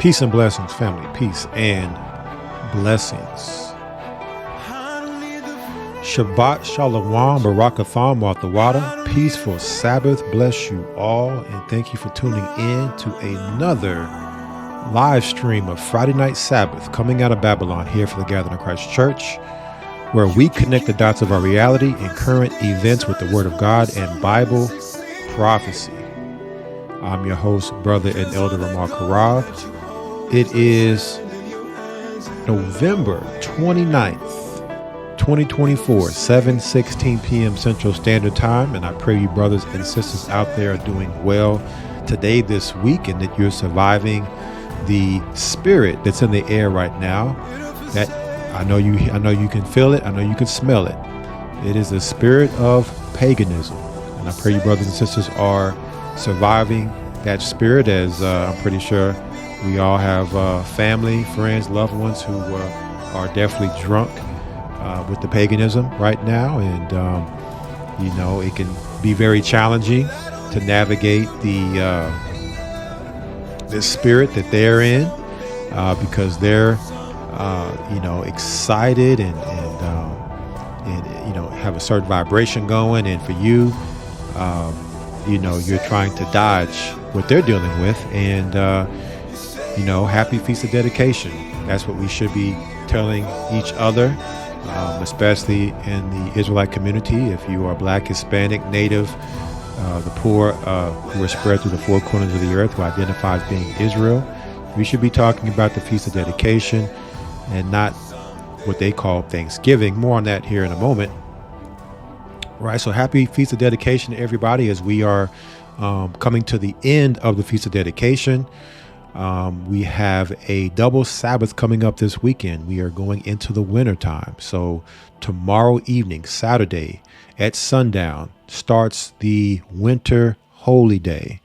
Peace and blessings, family. Peace and blessings. Shabbat Shalom, Barakatham, Watawada. Peaceful Sabbath. Bless you all. And thank you for tuning in to another live stream of Friday Night Sabbath coming out of Babylon here for the Gathering of Christ Church, where we connect the dots of our reality and current events with the Word of God and Bible prophecy. I'm your host, Brother and Elder Ramar Karab. It is November 29th, 2024, 7:16 p.m. Central Standard Time, and I pray you brothers and sisters out there are doing well today, this week, and that you're surviving the spirit that's in the air right now. That I know you can feel it. I know you can smell it. It is the spirit of paganism, and I pray you brothers and sisters are surviving that spirit, as I'm pretty sure we all have family, friends, loved ones who are definitely drunk with the paganism right now. And, it can be very challenging to navigate the spirit that they're in because they're, excited and have a certain vibration going. And for you, you're trying to dodge what they're dealing with. And, happy Feast of Dedication. That's what we should be telling each other, especially in the Israelite community. If you are Black, Hispanic, Native, the poor who are spread through the four corners of the earth, who identify as being Israel, we should be talking about the Feast of Dedication and not what they call Thanksgiving. More on that here in a moment. Right, so happy Feast of Dedication to everybody as we are coming to the end of the Feast of Dedication. We have a double Sabbath coming up this weekend. We are going into the winter time. So tomorrow evening, Saturday at sundown, starts the Winter Holy Day.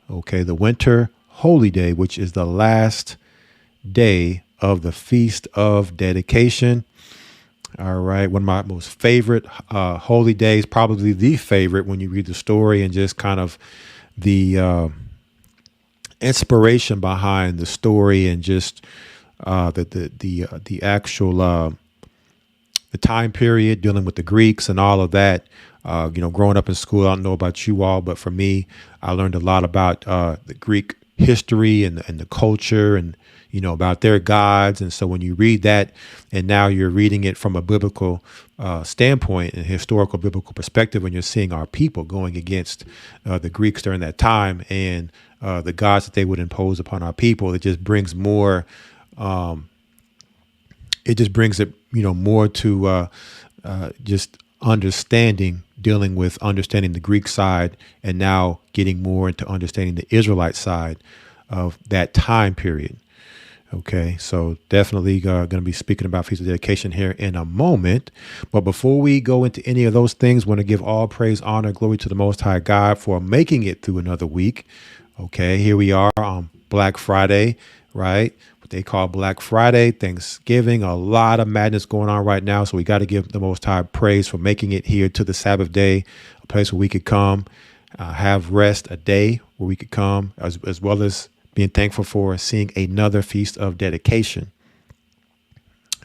Okay, the Winter Holy Day, which is the last day of the Feast of Dedication. All right, one of my most favorite holy days, probably the favorite when you read the story and just kind of the inspiration behind the story and just the actual the time period dealing with the Greeks and all of that. Growing up in school, I don't know about you all, but for me, I learned a lot about the Greek history and the culture and about their gods. And so when you read that and now you're reading it from a biblical standpoint and historical biblical perspective, when you're seeing our people going against the Greeks during that time and the gods that they would impose upon our people, it just brings more, more to just dealing with understanding the Greek side and now getting more into understanding the Israelite side of that time period. Okay, so definitely going to be speaking about Feast of Dedication here in a moment. But before we go into any of those things, I want to give all praise, honor, glory to the Most High God for making it through another week. Okay, here we are on Black Friday, right? What they call Black Friday, Thanksgiving, a lot of madness going on right now. So we got to give the Most High praise for making it here to the Sabbath day, a place where we could come, have rest, a day where we could come, as well as being thankful for seeing another Feast of Dedication.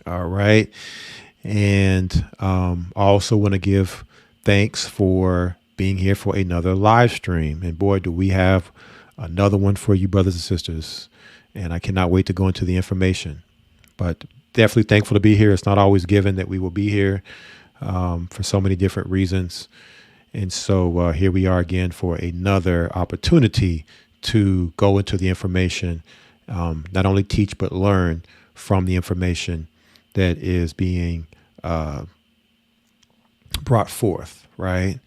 All right. And I also want to give thanks for being here for another live stream. And boy, do we have another one for you, brothers and sisters. And I cannot wait to go into the information. But definitely thankful to be here. It's not always given that we will be here for so many different reasons. And so here we are again for another opportunity to go into the information, not only teach, but learn from the information that is being brought forth, right?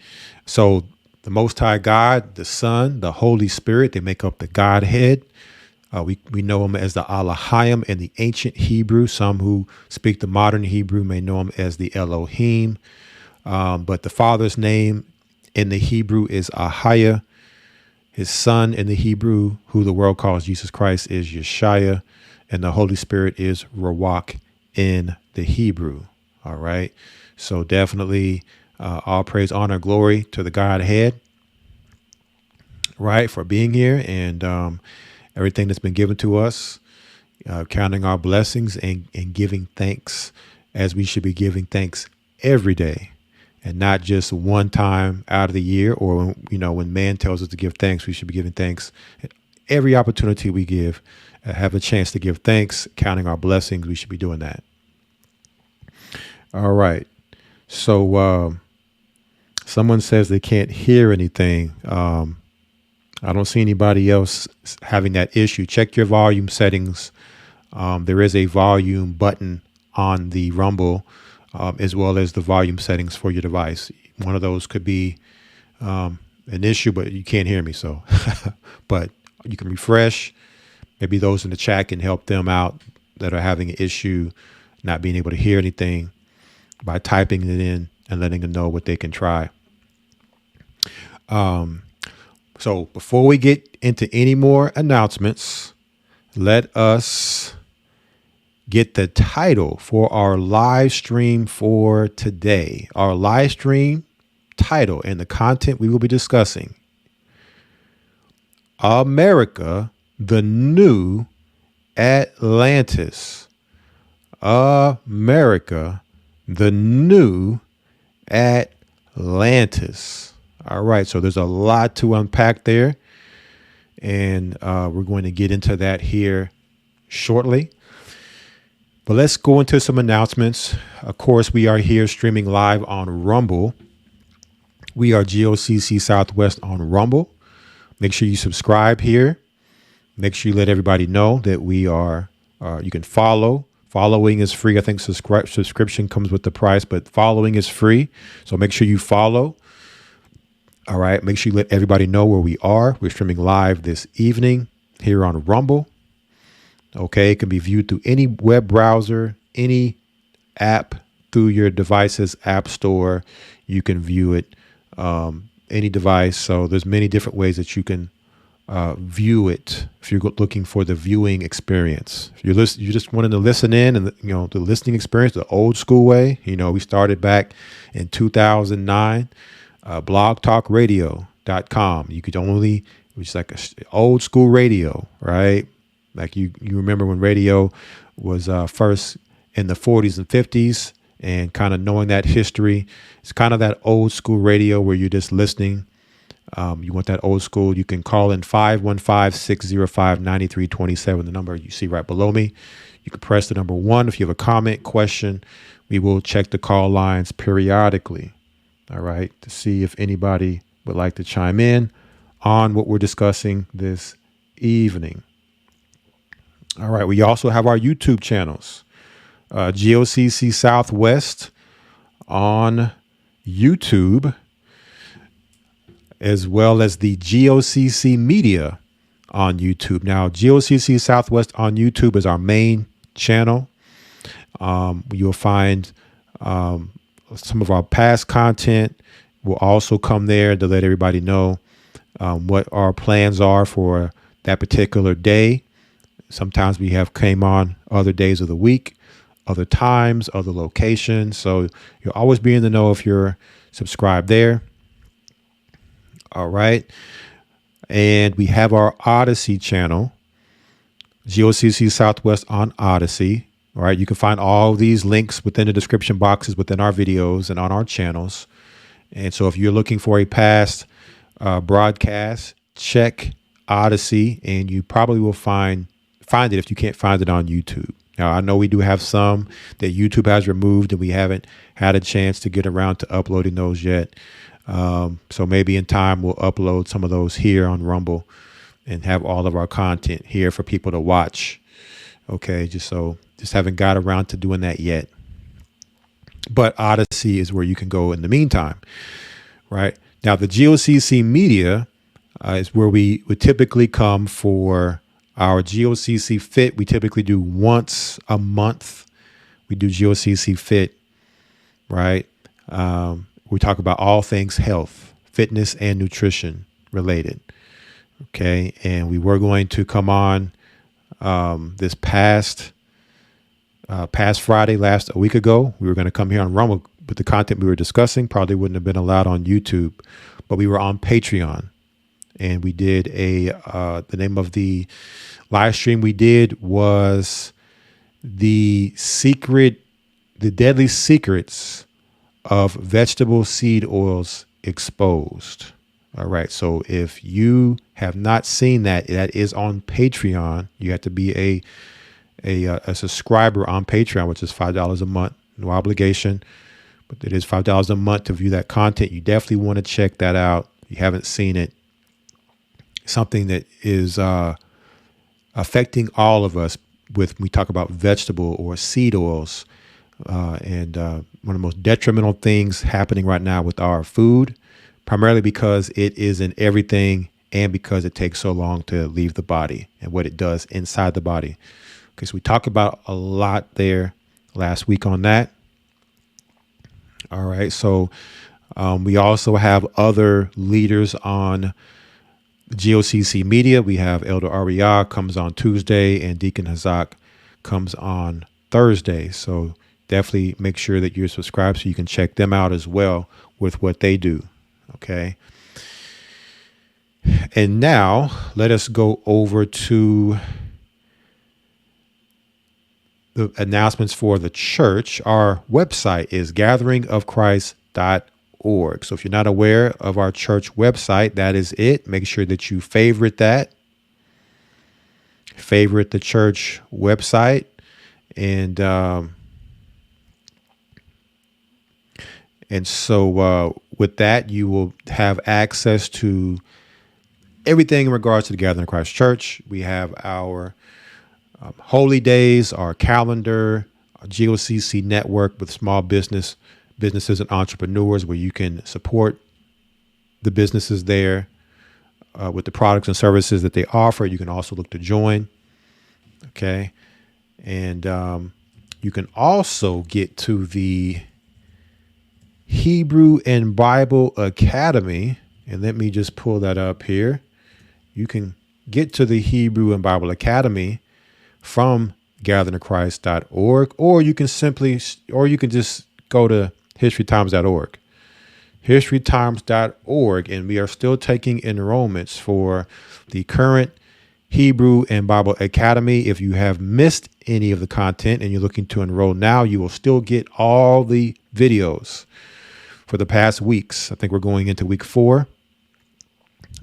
So the Most High God, the Son, the Holy Spirit, they make up the Godhead. We know him as the Elohim in the ancient Hebrew. Some who speak the modern Hebrew may know him as the Elohim. But the Father's name in the Hebrew is Ahiah. His Son in the Hebrew, who the world calls Jesus Christ, is Yeshaya, and the Holy Spirit is Ruach in the Hebrew. All right. So definitely all praise, honor, glory to the Godhead, right, for being here. And everything that's been given to us, counting our blessings and giving thanks as we should be giving thanks every day, and not just one time out of the year, or when man tells us to give thanks, we should be giving thanks every opportunity we give. Have a chance to give thanks, counting our blessings. We should be doing that. All right. So someone says they can't hear anything. I don't see anybody else having that issue. Check your volume settings. There is a volume button on the Rumble, as well as the volume settings for your device. One of those could be an issue, but you can't hear me. So, but you can refresh. Maybe those in the chat can help them out that are having an issue, not being able to hear anything, by typing it in and letting them know what they can try. So before we get into any more announcements, let us get the title for our live stream for today. Our live stream title and the content we will be discussing: America, the New Atlantis. America, the New Atlantis. All right, so there's a lot to unpack there, and we're going to get into that here shortly. But let's go into some announcements. Of course, we are here streaming live on Rumble. We are GOCC Southwest on Rumble. Make sure you subscribe here. Make sure you let everybody know that we are, you can follow. Following is free. I think subscription comes with the price, but following is free. So make sure you follow. All right. Make sure you let everybody know where we are. We're streaming live this evening here on Rumble. Okay. It can be viewed through any web browser, any app through your device's app store. You can view it, any device. So there's many different ways that you can view it if you're looking for the viewing experience. If you just wanted to listen in, and the listening experience the old school way. We started back in 2009. blogtalkradio.com. You could only, it was like old school radio, right? Like you remember when radio was first in the 40s and 50s, and kind of knowing that history. It's kind of that old school radio where you're just listening. You want that old school, you can call in 515-605-9327, the number you see right below me. You can press the number 1 if you have a comment, question. We will check the call lines periodically, all right, to see if anybody would like to chime in on what we're discussing this evening. All right, we also have our YouTube channels, GOCC Southwest on YouTube, as well as the GOCC Media on YouTube. Now, GOCC Southwest on YouTube is our main channel. You'll find some of our past content will also come there to let everybody know what our plans are for that particular day. Sometimes we have came on other days of the week, other times, other locations. So you'll always be in the know if you're subscribed there. All right. And we have our Odyssey channel, GOCC Southwest on Odyssey. All right. You can find all of these links within the description boxes within our videos and on our channels. And so if you're looking for a past broadcast, check Odyssey, and you probably will find it if you can't find it on YouTube. Now, I know we do have some that YouTube has removed, and we haven't had a chance to get around to uploading those yet. So maybe in time we'll upload some of those here on Rumble and have all of our content here for people to watch. Okay, just haven't got around to doing that yet. But Odyssey is where you can go in the meantime, right? Now, the GOCC Media is where we would typically come for our GOCC Fit. We typically do once a month. We do GOCC Fit, right? We talk about all things health, fitness, and nutrition related. Okay. And we were going to come on this past Friday, a week ago. We were going to come here on Rumble, but the content we were discussing probably wouldn't have been allowed on YouTube, but we were on Patreon. and we did the name of the live stream we did was the deadly secrets of vegetable seed oils exposed. All right. So if you have not seen that, that is on Patreon. You have to be a subscriber on Patreon, which is $5 a month, no obligation, but it is $5 a month to view that content. You definitely want to check that out. If you haven't seen it, something that is affecting all of us when we talk about vegetable or seed oils. And one of the most detrimental things happening right now with our food, primarily because it is in everything and because it takes so long to leave the body and what it does inside the body. Okay, so we talked about a lot there last week on that. All right, so we also have other leaders on GOCC Media. We have Elder Ariah comes on Tuesday and Deacon Hazak comes on Thursday. So definitely make sure that you're subscribed so you can check them out as well with what they do. Okay. And now let us go over to the announcements for the church. Our website is gatheringofchrist.org. So if you're not aware of our church website, that is it. Make sure that you favorite that. Favorite the church website. And so with that, you will have access to everything in regards to the Gathering of Christ Church. We have our holy days, our calendar, our GOCC network with small businesses and entrepreneurs where you can support the businesses there with the products and services that they offer. You can also look to join. Okay. And you can also get to the Hebrew and Bible Academy. And let me just pull that up here. You can get to the Hebrew and Bible Academy from gatheringofchrist.org, or you can just go to historytimes.org. Historytimes.org, and we are still taking enrollments for the current Hebrew and Bible Academy. If you have missed any of the content and you're looking to enroll now, you will still get all the videos for the past weeks. I think we're going into week 4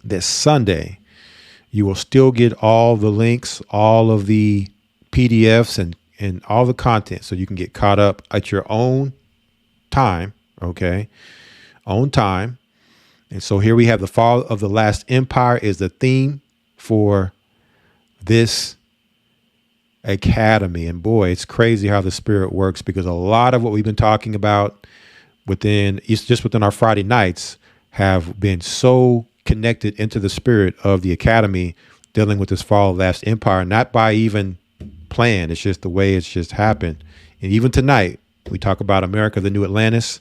this Sunday. You will still get all the links, all of the PDFs and all the content, so you can get caught up at your own time. Okay. Own time. And so here we have the fall of the last empire is the theme for this academy. And boy, it's crazy how the Spirit works, because a lot of what we've been talking about within our Friday nights have been so connected into the spirit of the academy, dealing with this fall of the last empire, not by even plan. It's just the way it's just happened. And even tonight, we talk about America, the new Atlantis.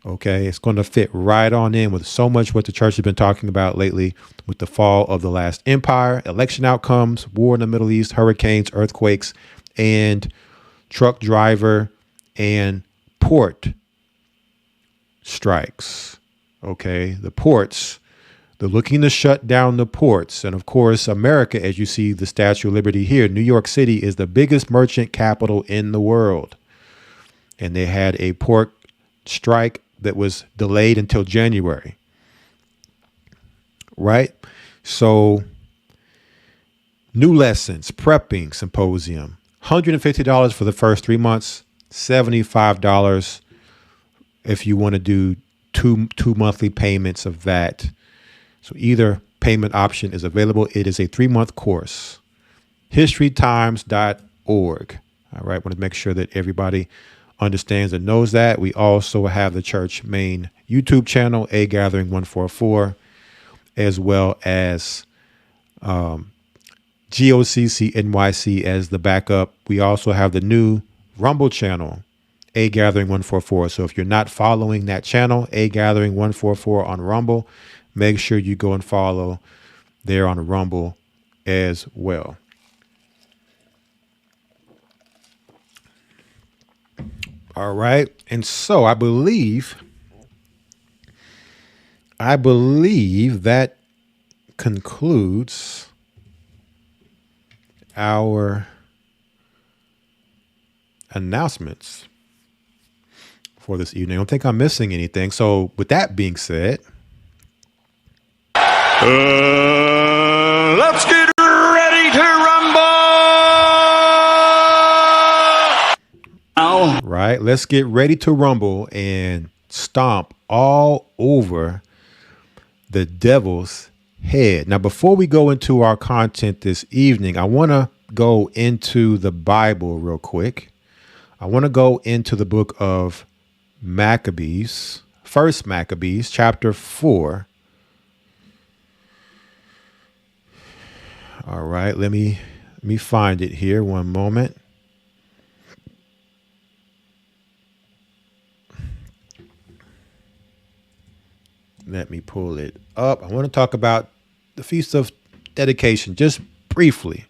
Okay, it's going to fit right on in with so much what the church has been talking about lately with the fall of the last empire, election outcomes, war in the Middle East, hurricanes, earthquakes, and truck driver and port strikes. Okay, the ports, they're looking to shut down the ports. And of course, America, as you see the Statue of Liberty here, New York City is the biggest merchant capital in the world. And they had a port strike that was delayed until January. Right? So, new lessons, prepping symposium, $150 for the first 3 months, $75 if you want to do two monthly payments of that. So either payment option is available. It is a 3-month course. Historytimes.org. All right. Want to make sure that everybody understands and knows that. We also have the church main YouTube channel, A Gathering 144, as well as GOCC NYC as the backup. We also have the new Rumble channel, A Gathering 144. So if you're not following that channel, A Gathering 144 on Rumble, make sure you go and follow there on Rumble as well. All right. And so I believe that concludes our announcements for this evening. I don't think I'm missing anything. So with that being said, let's get ready to rumble. Right, let's get ready to rumble and stomp all over the devil's head. Now, before we go into our content this evening, I want to go into the Bible real quick. I want to go into the book of Maccabees, First Maccabees, chapter 4. All right, let me find it here. One moment. Let me pull it up. I want to talk about the Feast of Dedication just briefly.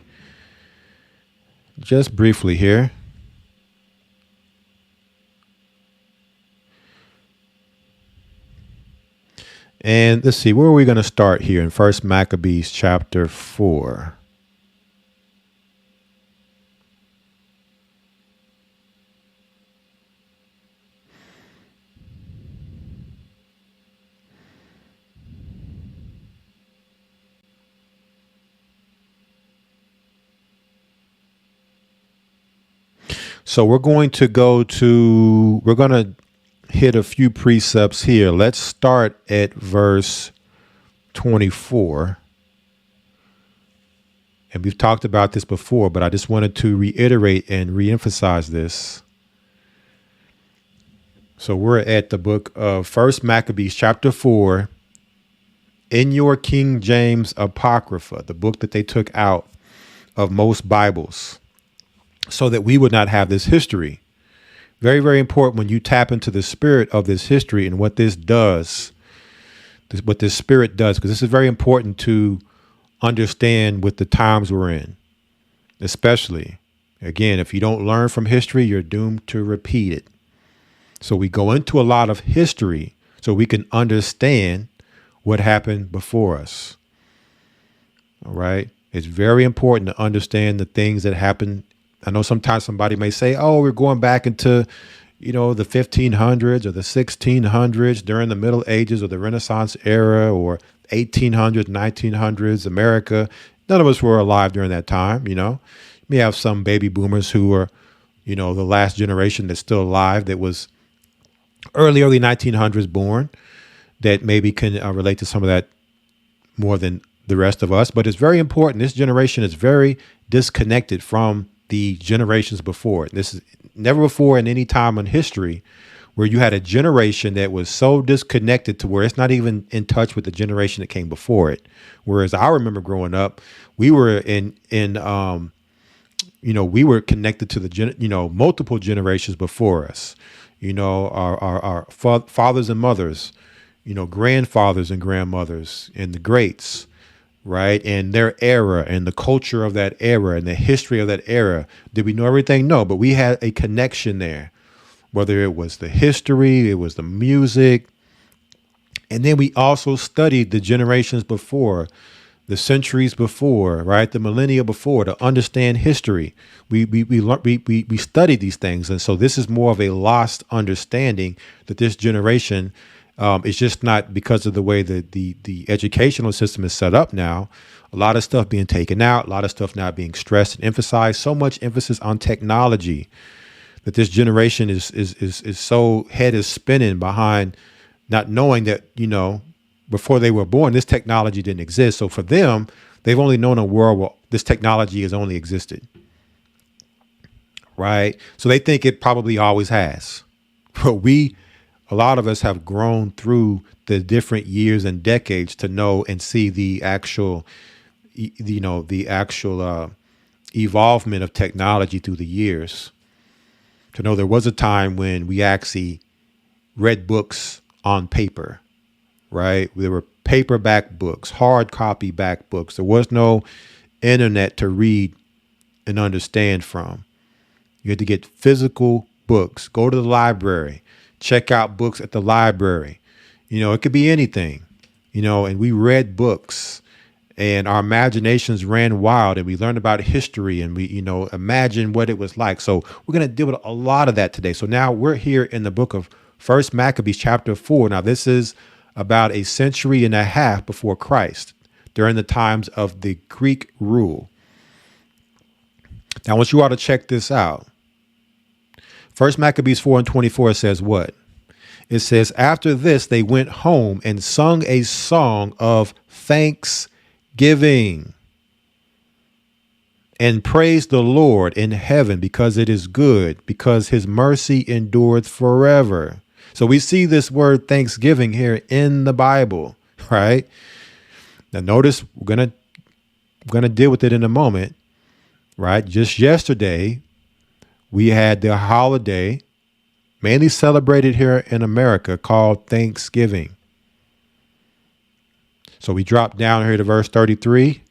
Just briefly here. And let's see, where are we going to start here in First Maccabees chapter 4? So we're going to hit a few precepts here. Let's start at verse 24. And we've talked about this before, but I just wanted to reiterate and reemphasize this. So we're at the book of First Maccabees chapter 4 in your King James Apocrypha, the book that they took out of most Bibles, so that we would not have this history. Very, very important when you tap into the spirit of this history and what this does, what this spirit does, because this is very important to understand with the times we're in, especially. Again, if you don't learn from history, you're doomed to repeat it. So we go into a lot of history so we can understand what happened before us. All right. It's very important to understand the things that happened. I know sometimes somebody may say, oh, we're going back into, the 1500s or the 1600s during the Middle Ages or the Renaissance era or 1800s, 1900s, America. None of us were alive during that time. You may have some baby boomers who are, the last generation that's still alive that was early 1900s born that maybe can relate to some of that more than the rest of us. But it's very important. This generation is very disconnected from the generations before. This is never before in any time in history where you had a generation that was so disconnected to where it's not even in touch with the generation that came before it. Whereas I remember growing up, we were we were connected to the multiple generations before us. Our fathers and mothers, grandfathers and grandmothers, and the greats. Right. And their era and the culture of that era and the history of that era. Did we know everything? No, but we had a connection there, whether it was the history, it was the music. And then we also studied the generations before, the centuries before, right? The millennia before, to understand history. We studied these things. And so this is more of a lost understanding that this generation it's just not because of the way that the educational system is set up now. A lot of stuff being taken out, a lot of stuff not being stressed and emphasized. So much emphasis on technology that this generation is so head is spinning behind, not knowing that before they were born, this technology didn't exist. So for them, they've only known a world where this technology has only existed. Right. So they think it probably always has. But a lot of us have grown through the different years and decades to know and see the actual, evolvement of technology through the years. To know there was a time when we actually read books on paper, right? There were paperback books, hard copy back books. There was no internet to read and understand from. You had to get physical books, go to the library, check out books at the library. It could be anything, and we read books and our imaginations ran wild, and we learned about history, and we, imagine what it was like. So we're going to deal with a lot of that today. So now we're here in the book of First Maccabees chapter 4. Now this is about a century and a half before Christ, during the times of the Greek rule. Now I want you all to check this out. First Maccabees 4:24 says what? It says, after this, they went home and sung a song of thanksgiving and praised the Lord in heaven, because it is good, because his mercy endureth forever. So we see this word thanksgiving here in the Bible, right? Now notice we're gonna deal with it in a moment, right? Just yesterday, we had the holiday mainly celebrated here in America called Thanksgiving. So we drop down here to verse 33.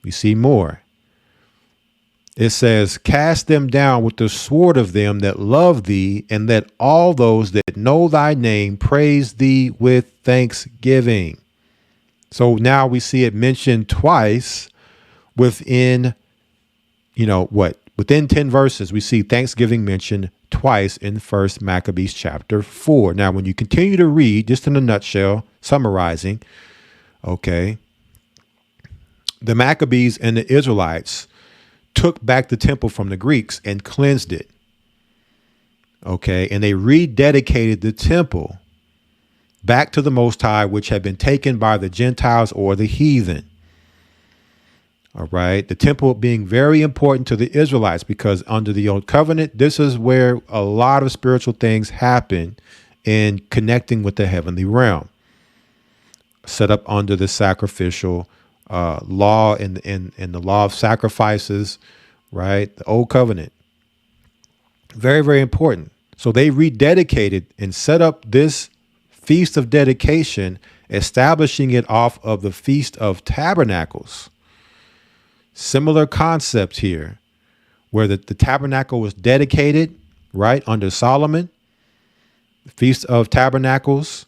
We see more. It says, cast them down with the sword of them that love thee, and let all those that know thy name praise thee with thanksgiving. So now we see it mentioned twice within, within 10 verses. We see thanksgiving mentioned twice in First Maccabees chapter 4. Now, when you continue to read, just in a nutshell, summarizing, okay, the Maccabees and the Israelites took back the temple from the Greeks and cleansed it. Okay, and they rededicated the temple back to the Most High, which had been taken by the Gentiles or the heathen. All right. The temple being very important to the Israelites, because under the old covenant, this is where a lot of spiritual things happen in connecting with the heavenly realm, set up under the sacrificial law and the law of sacrifices, right? The old covenant. Very, very important. So they rededicated and set up this feast of dedication, establishing it off of the Feast of Tabernacles. Similar concepts here, where the tabernacle was dedicated, right, under Solomon, the Feast of Tabernacles,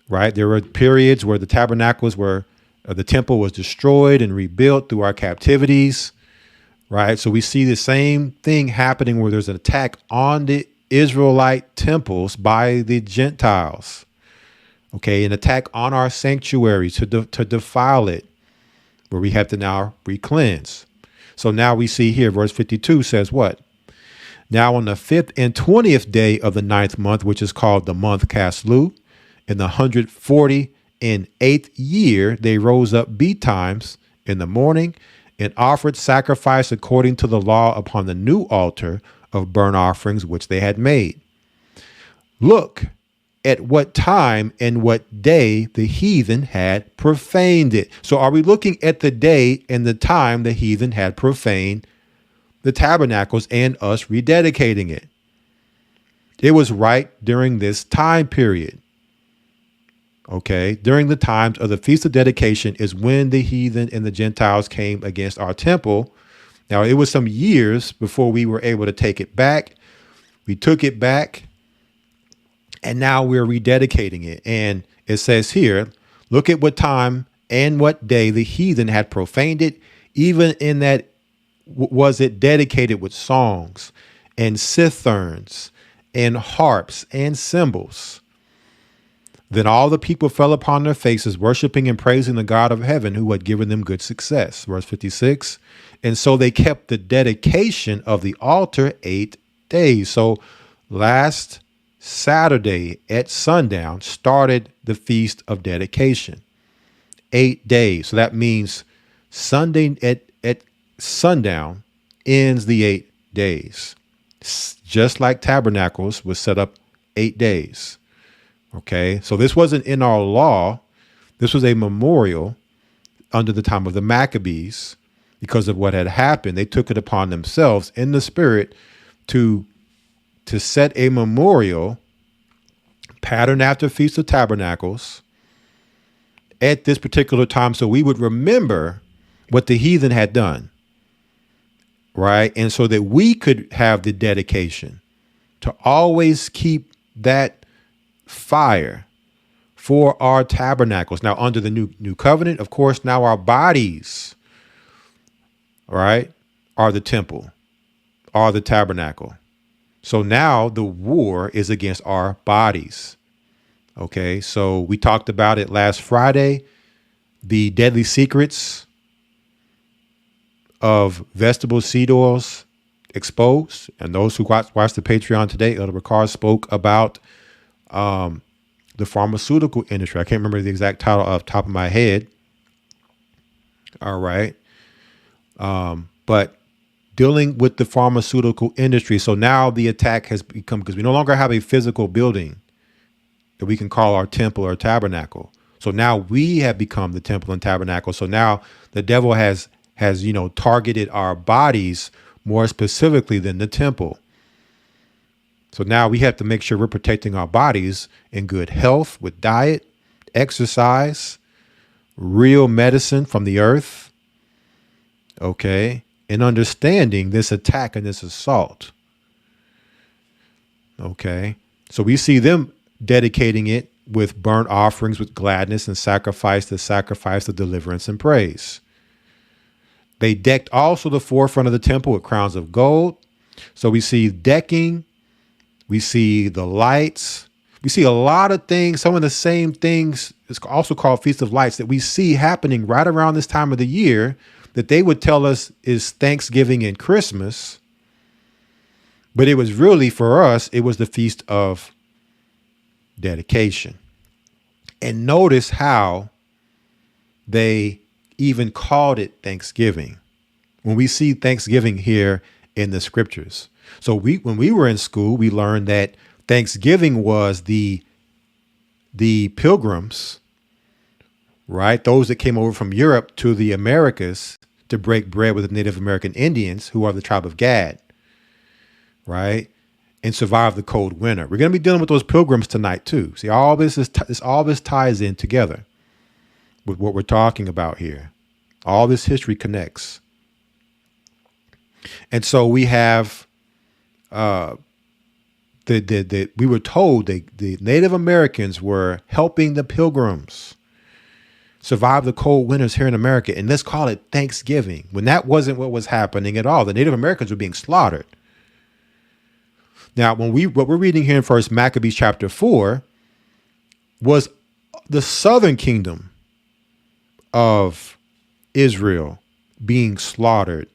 right? There were periods where the tabernacles the temple was destroyed and rebuilt through our captivities, right? So we see the same thing happening where there's an attack on the Israelite temples by the Gentiles, okay? An attack on our sanctuary to defile it, where we have to now re-cleanse. So now we see here, verse 52 says what? Now on the 5th and 20th day of the 9th month, which is called the month Caslu, in the 148th year, they rose up betimes in the morning and offered sacrifice according to the law upon the new altar of burnt offerings, which they had made. Look at what time and what day the heathen had profaned it. So are we looking at the day and the time the heathen had profaned the tabernacles and us rededicating it? It was right during this time period. Okay, during the times of the Feast of Dedication is when the heathen and the Gentiles came against our temple. Now, it was some years before we were able to take it back. We took it back, and now we're rededicating it. And it says here, look at what time and what day the heathen had profaned it, even in that was it dedicated with songs and citherns and harps and cymbals. Then all the people fell upon their faces, worshiping and praising the God of heaven, who had given them good success. Verse 56. And so they kept the dedication of the altar 8 days. So last Saturday at sundown started the Feast of Dedication. 8 days. So that means Sunday at sundown ends the 8 days. Just like Tabernacles was set up 8 days. Okay, so this wasn't in our law. This was a memorial under the time of the Maccabees because of what had happened. They took it upon themselves in the spirit to set a memorial patterned after Feast of Tabernacles at this particular time, so we would remember what the heathen had done, right? And so that we could have the dedication to always keep that fire for our tabernacles. Now, under the new covenant, of course, now our bodies, all right, are the temple, are the tabernacle. So now the war is against our bodies. Okay, so we talked about it last Friday, the deadly secrets of vegetable seed oils exposed. And those who watched the Patreon today, Elder Ricard spoke about the pharmaceutical industry. I can't remember the exact title off the top of my head. All right. But dealing with the pharmaceutical industry. So now the attack has become, because we no longer have a physical building that we can call our temple or tabernacle. So now we have become the temple and tabernacle. So now the devil has targeted our bodies more specifically than the temple. So now we have to make sure we're protecting our bodies in good health with diet, exercise, real medicine from the earth. Okay. And understanding this attack and this assault. Okay. So we see them dedicating it with burnt offerings, with gladness and sacrifice of deliverance and praise. They decked also the forefront of the temple with crowns of gold. So we see decking. We see the lights. We see a lot of things. Some of the same things, it's also called Feast of Lights, that we see happening right around this time of the year that they would tell us is Thanksgiving and Christmas. But it was really, for us, it was the Feast of Dedication. And notice how they even called it Thanksgiving when we see Thanksgiving here in the scriptures. So when we were in school, we learned that Thanksgiving was the pilgrims, right? Those that came over from Europe to the Americas to break bread with the Native American Indians, who are the tribe of Gad, right? And survive the cold winter. We're going to be dealing with those pilgrims tonight too. See, all this ties in together with what we're talking about here. All this history connects. And so we have we were told the Native Americans were helping the pilgrims survive the cold winters here in America. And let's call it Thanksgiving, when that wasn't what was happening at all. The Native Americans were being slaughtered. Now, what we're reading here in First Maccabees chapter 4 was the southern kingdom of Israel being slaughtered,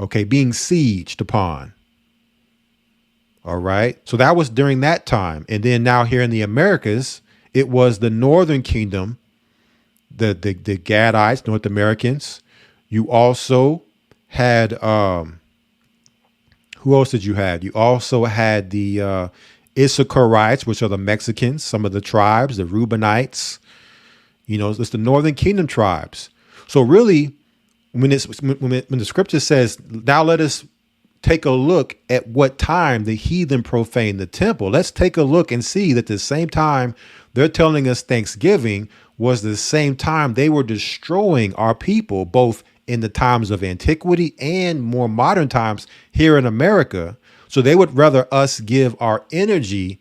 okay, being sieged upon. All right. So that was during that time. And then now here in the Americas, it was the northern kingdom, the Gadites, North Americans. You also had, who else did you have? You also had the Issacharites, which are the Mexicans, some of the tribes, the Reubenites. It's the northern kingdom tribes. So really, when the scripture says, now let us take a look at what time the heathen profaned the temple, let's take a look and see that the same time they're telling us Thanksgiving was the same time they were destroying our people, both in the times of antiquity and more modern times here in America. So they would rather us give our energy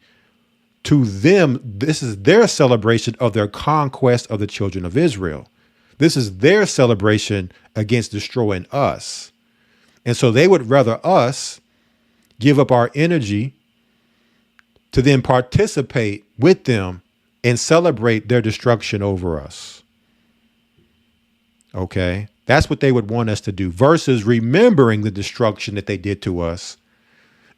to them. This is their celebration of their conquest of the children of Israel. This is their celebration against destroying us. And so they would rather us give up our energy to then participate with them and celebrate their destruction over us. Okay. That's what they would want us to do, versus remembering the destruction that they did to us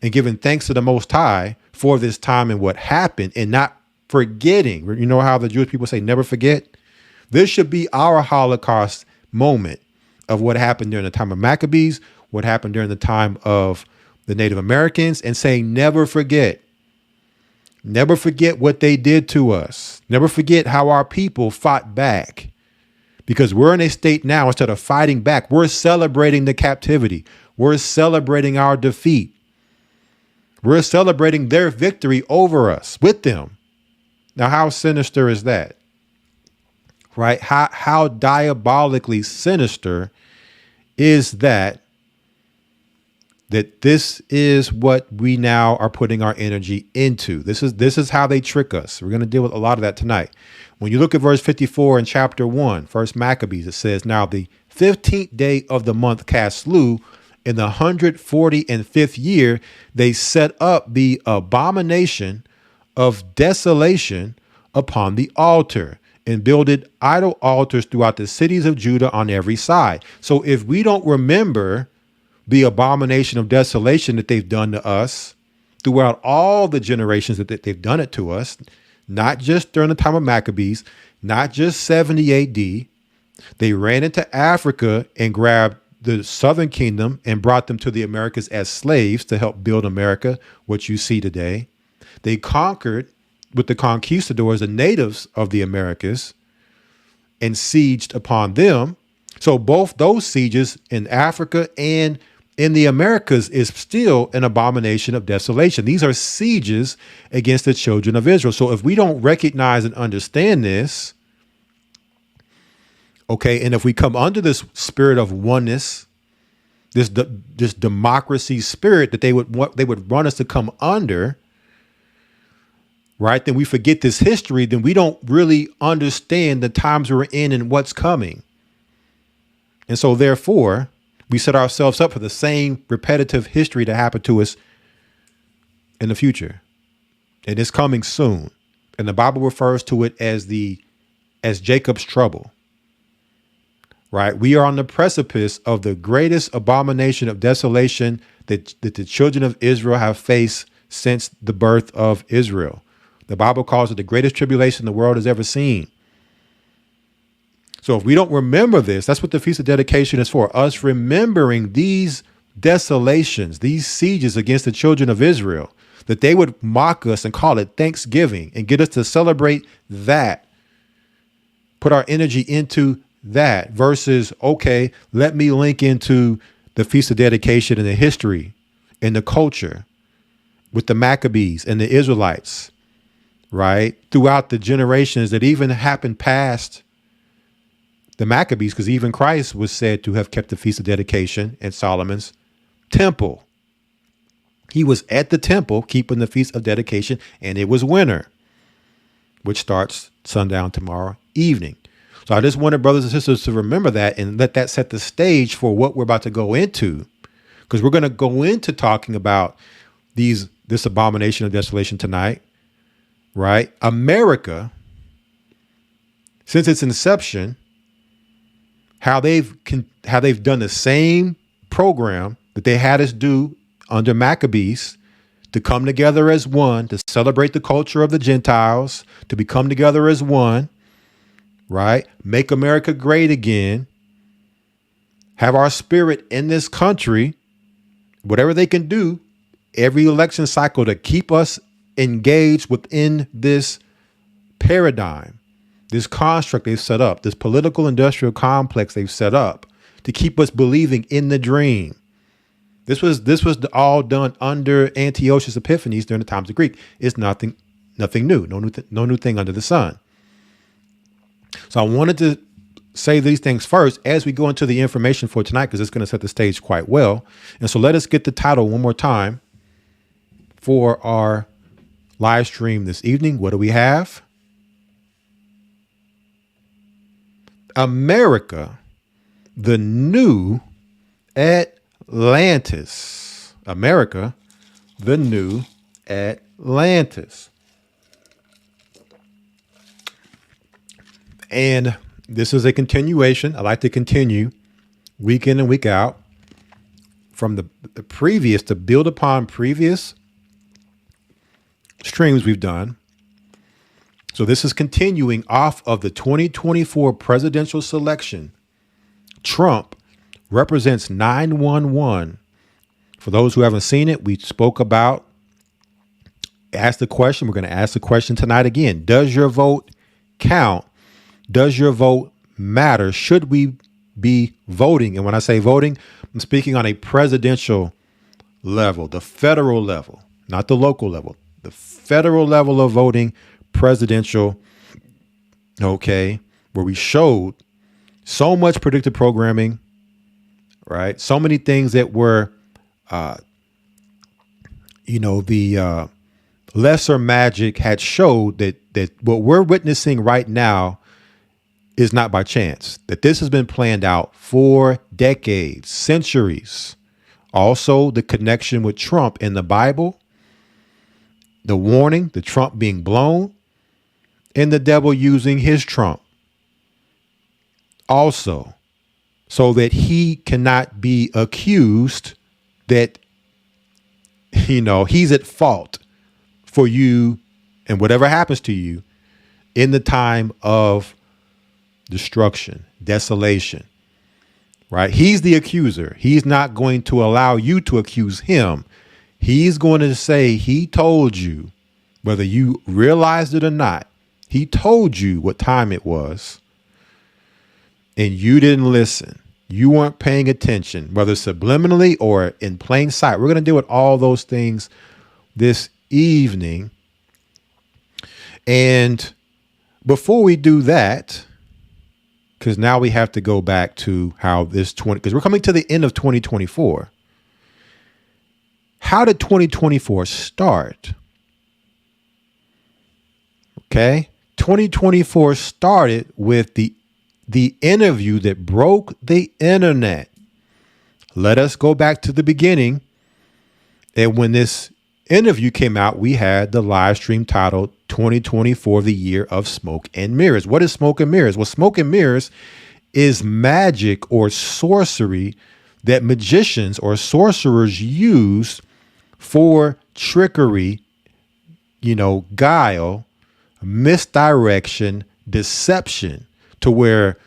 and giving thanks to the Most High for this time and what happened, and not forgetting. You know how the Jewish people say, never forget? This should be our Holocaust moment of what happened during the time of Maccabees, what happened during the time of the Native Americans, and saying, never forget. Never forget what they did to us. Never forget how our people fought back. Because we're in a state now, instead of fighting back, we're celebrating the captivity. We're celebrating our defeat. We're celebrating their victory over us with them. Now, how sinister is that? Right? How diabolically sinister is that that this is what we now are putting our energy into. This is how they trick us. We're going to deal with a lot of that tonight. When you look at verse 54 in chapter 1, First Maccabees, it says, "Now the 15th day of the month Caslu, in the 145th year, they set up the abomination of desolation upon the altar and builded idol altars throughout the cities of Judah on every side." So if we don't remember the abomination of desolation that they've done to us throughout all the generations that they've done it to us, not just during the time of Maccabees, not just 70 AD, they ran into Africa and grabbed the southern kingdom and brought them to the Americas as slaves to help build America, what you see today. They conquered with the conquistadors, the natives of the Americas, and sieged upon them. So both those sieges in Africa and in the Americas is still an abomination of desolation. These are sieges against the children of Israel. So if we don't recognize and understand this, okay, and if we come under this spirit of oneness, this democracy spirit that they would run us to come under, right? Then we forget this history. Then we don't really understand the times we're in and what's coming. And so therefore, we set ourselves up for the same repetitive history to happen to us in the future. And it's coming soon. And the Bible refers to it as Jacob's trouble. Right? We are on the precipice of the greatest abomination of desolation that the children of Israel have faced since the birth of Israel. The Bible calls it the greatest tribulation the world has ever seen. So if we don't remember this, that's what the Feast of Dedication is for, us remembering these desolations, these sieges against the children of Israel, that they would mock us and call it Thanksgiving and get us to celebrate that, put our energy into that versus, okay, let me link into the Feast of Dedication and the history and the culture with the Maccabees and the Israelites, right? Throughout the generations that even happened past the Maccabees, because even Christ was said to have kept the Feast of Dedication in Solomon's temple. He was at the temple keeping the Feast of Dedication, and it was winter, which starts sundown tomorrow evening. So I just wanted brothers and sisters to remember that and let that set the stage for what we're about to go into, because we're going to go into talking about this abomination of desolation tonight, right? America, since its inception, how they've done the same program that they had us do under Maccabees, to come together as one, to celebrate the culture of the Gentiles, to become together as one, right? Make America great again, have our spirit in this country, whatever they can do, every election cycle to keep us engaged within this paradigm, this construct they've set up, this political industrial complex they've set up to keep us believing in the dream. This was all done under Antiochus Epiphanes during the times of Greek. It's nothing new, no new thing under the sun. So I wanted to say these things first as we go into the information for tonight, because it's going to set the stage quite well. And so let us get the title one more time for our live stream this evening. What do we have? America, the new Atlantis. America, the new Atlantis. And this is a continuation. I like to continue week in and week out from the previous, to build upon previous streams we've done. So this is continuing off of the 2024 presidential selection. Trump represents 911. For those who haven't seen it, we spoke about, ask the question. We're going to ask the question tonight again. Does your vote count? Does your vote matter? Should we be voting? And when I say voting, I'm speaking on a presidential level, the federal level, not the local level, the federal level of voting, presidential, okay, where we showed so much predictive programming, right? So many things that were The lesser magic had showed that what we're witnessing right now is not by chance, that this has been planned out for decades, centuries. Also, the connection with Trump in the Bible, the warning, the Trump being blown, and the devil using his Trump. Also, so that he cannot be accused that, he's at fault for you and whatever happens to you in the time of destruction, desolation, right? He's the accuser. He's not going to allow you to accuse him. He's going to say he told you, whether you realized it or not. He told you what time it was, and you didn't listen. You weren't paying attention, whether subliminally or in plain sight. We're going to deal with all those things this evening. And before we do that, because now we have to go back to how because we're coming to the end of 2024. How did 2024 start? Okay. 2024 started with the interview that broke the internet. Let us go back to the beginning. And when this interview came out, we had the live stream titled 2024, the year of smoke and mirrors. What is smoke and mirrors? Well, smoke and mirrors is magic or sorcery that magicians or sorcerers use for trickery, guile, misdirection, deception, to where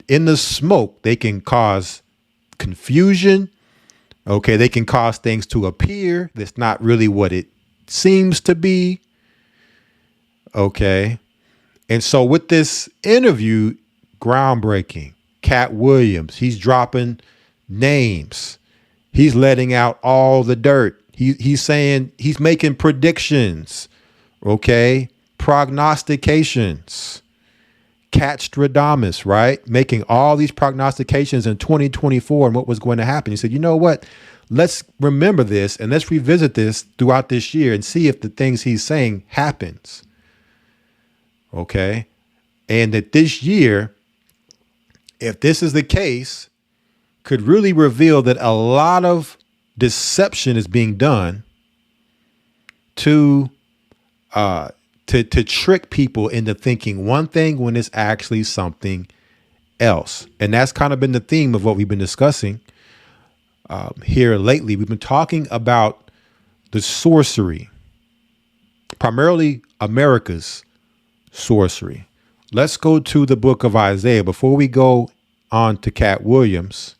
in the smoke they can cause confusion. Okay, they can cause things to appear that's not really what it seems to be. Okay. And so with this interview, groundbreaking, Cat Williams, he's dropping names. He's letting out all the dirt. He's saying, he's making predictions. Okay. Prognostications. Cat Stradamus, right? Making all these prognostications in 2024 and what was going to happen. He said, you know what? Let's remember this and let's revisit this throughout this year and see if the things he's saying happens. Okay. And that this year, if this is the case, could really reveal that a lot of deception is being done to trick people into thinking one thing when it's actually something else. And that's kind of been the theme of what we've been discussing here lately. We've been talking about the sorcery, primarily America's sorcery. Let's go to the book of Isaiah before we go on to Cat Williams.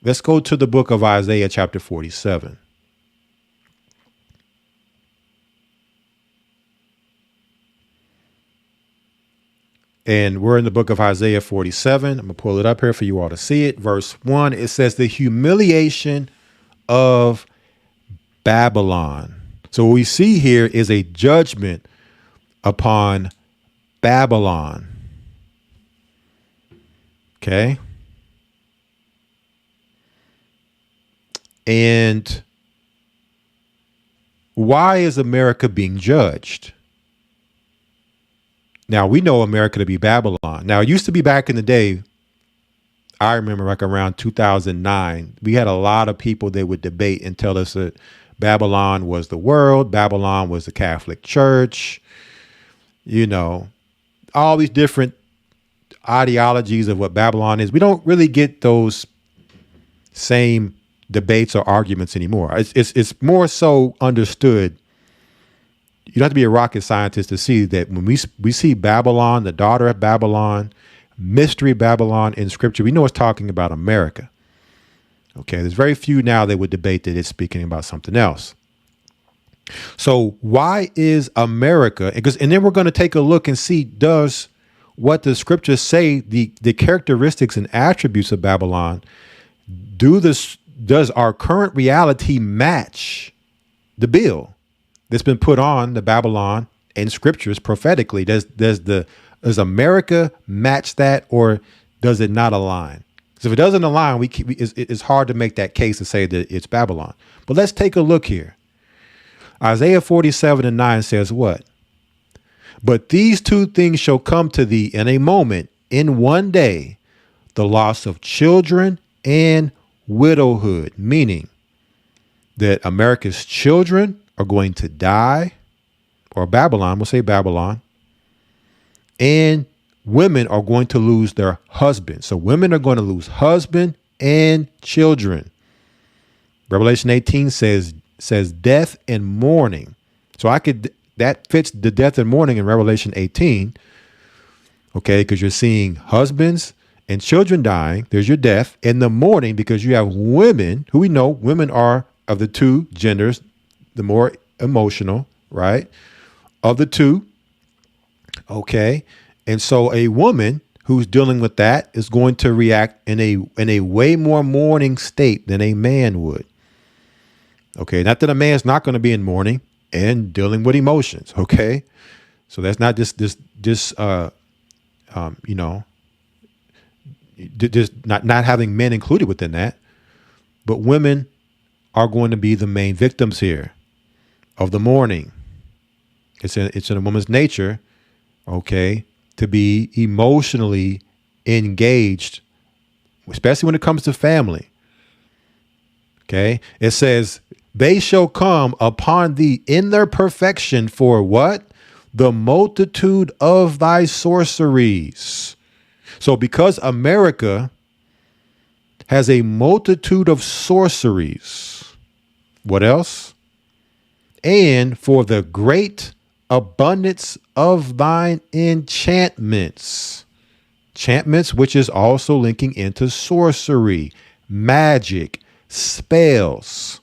Let's go to the book of Isaiah chapter 47. And we're in the book of Isaiah 47. I'm going to pull it up here for you all to see it. Verse 1, it says, the humiliation of Babylon. So what we see here is a judgment upon Babylon. Okay. And why is America being judged? Now, we know America to be Babylon. Now, it used to be back in the day, I remember like around 2009, we had a lot of people that would debate and tell us that Babylon was the world, Babylon was the Catholic Church, all these different ideologies of what Babylon is. We don't really get those same debates or arguments anymore. It's more so understood. You don't have to be a rocket scientist to see that when we see Babylon, the daughter of Babylon, mystery Babylon in scripture, we know it's talking about America. Okay, there's very few now that would debate that it's speaking about something else. So why is America? And then we're going to take a look and see, does what the scriptures say, the characteristics and attributes of Babylon, does our current reality match the bill that's been put on the Babylon in scriptures prophetically? Does America match that, or does it not align? Because if it doesn't align, it's hard to make that case to say that it's Babylon. But let's take a look here. Isaiah 47:9 says what? But these two things shall come to thee in a moment, in one day, the loss of children and widowhood, meaning that America's children are going to die, or Babylon, we'll say Babylon, and women are going to lose their husband. So women are going to lose husband and children. Revelation 18 says death and mourning. So that fits the death and mourning in Revelation 18. Okay, because you're seeing husbands and children dying. There's your death and the mourning, because you have women who we know women are, of the two genders, the more emotional, right? Of the two. Okay. And so a woman who's dealing with that is going to react in a way more mourning state than a man would. Okay. Not that a man's not going to be in mourning and dealing with emotions. Okay. So that's not just not having men included within that, but women are going to be the main victims here of the mourning. It's in a woman's nature, okay, to be emotionally engaged, especially when it comes to family. Okay. It says, they shall come upon thee in their perfection for what? The multitude of thy sorceries. So because America has a multitude of sorceries, what else? And for the great abundance of thine enchantments. Enchantments, which is also linking into sorcery, magic, spells.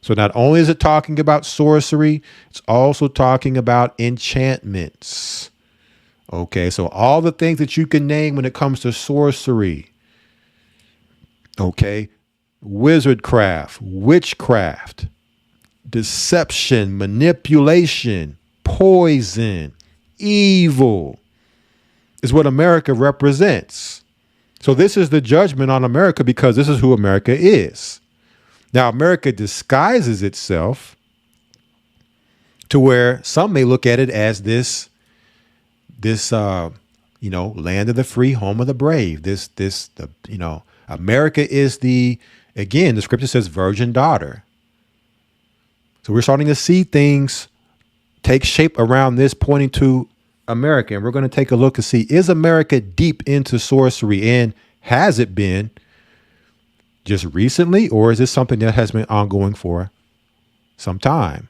So not only is it talking about sorcery, it's also talking about enchantments. Okay, so all the things that you can name when it comes to sorcery. Okay, wizardcraft, witchcraft, deception, manipulation, poison, evil is what America represents. So this is the judgment on America, because this is who America is. Now, America disguises itself to where some may look at it as this land of the free, home of the brave. America is the scripture says virgin daughter. So we're starting to see things take shape around this, pointing to America. And we're going to take a look and see, is America deep into sorcery, and has it been just recently, or is this something that has been ongoing for some time?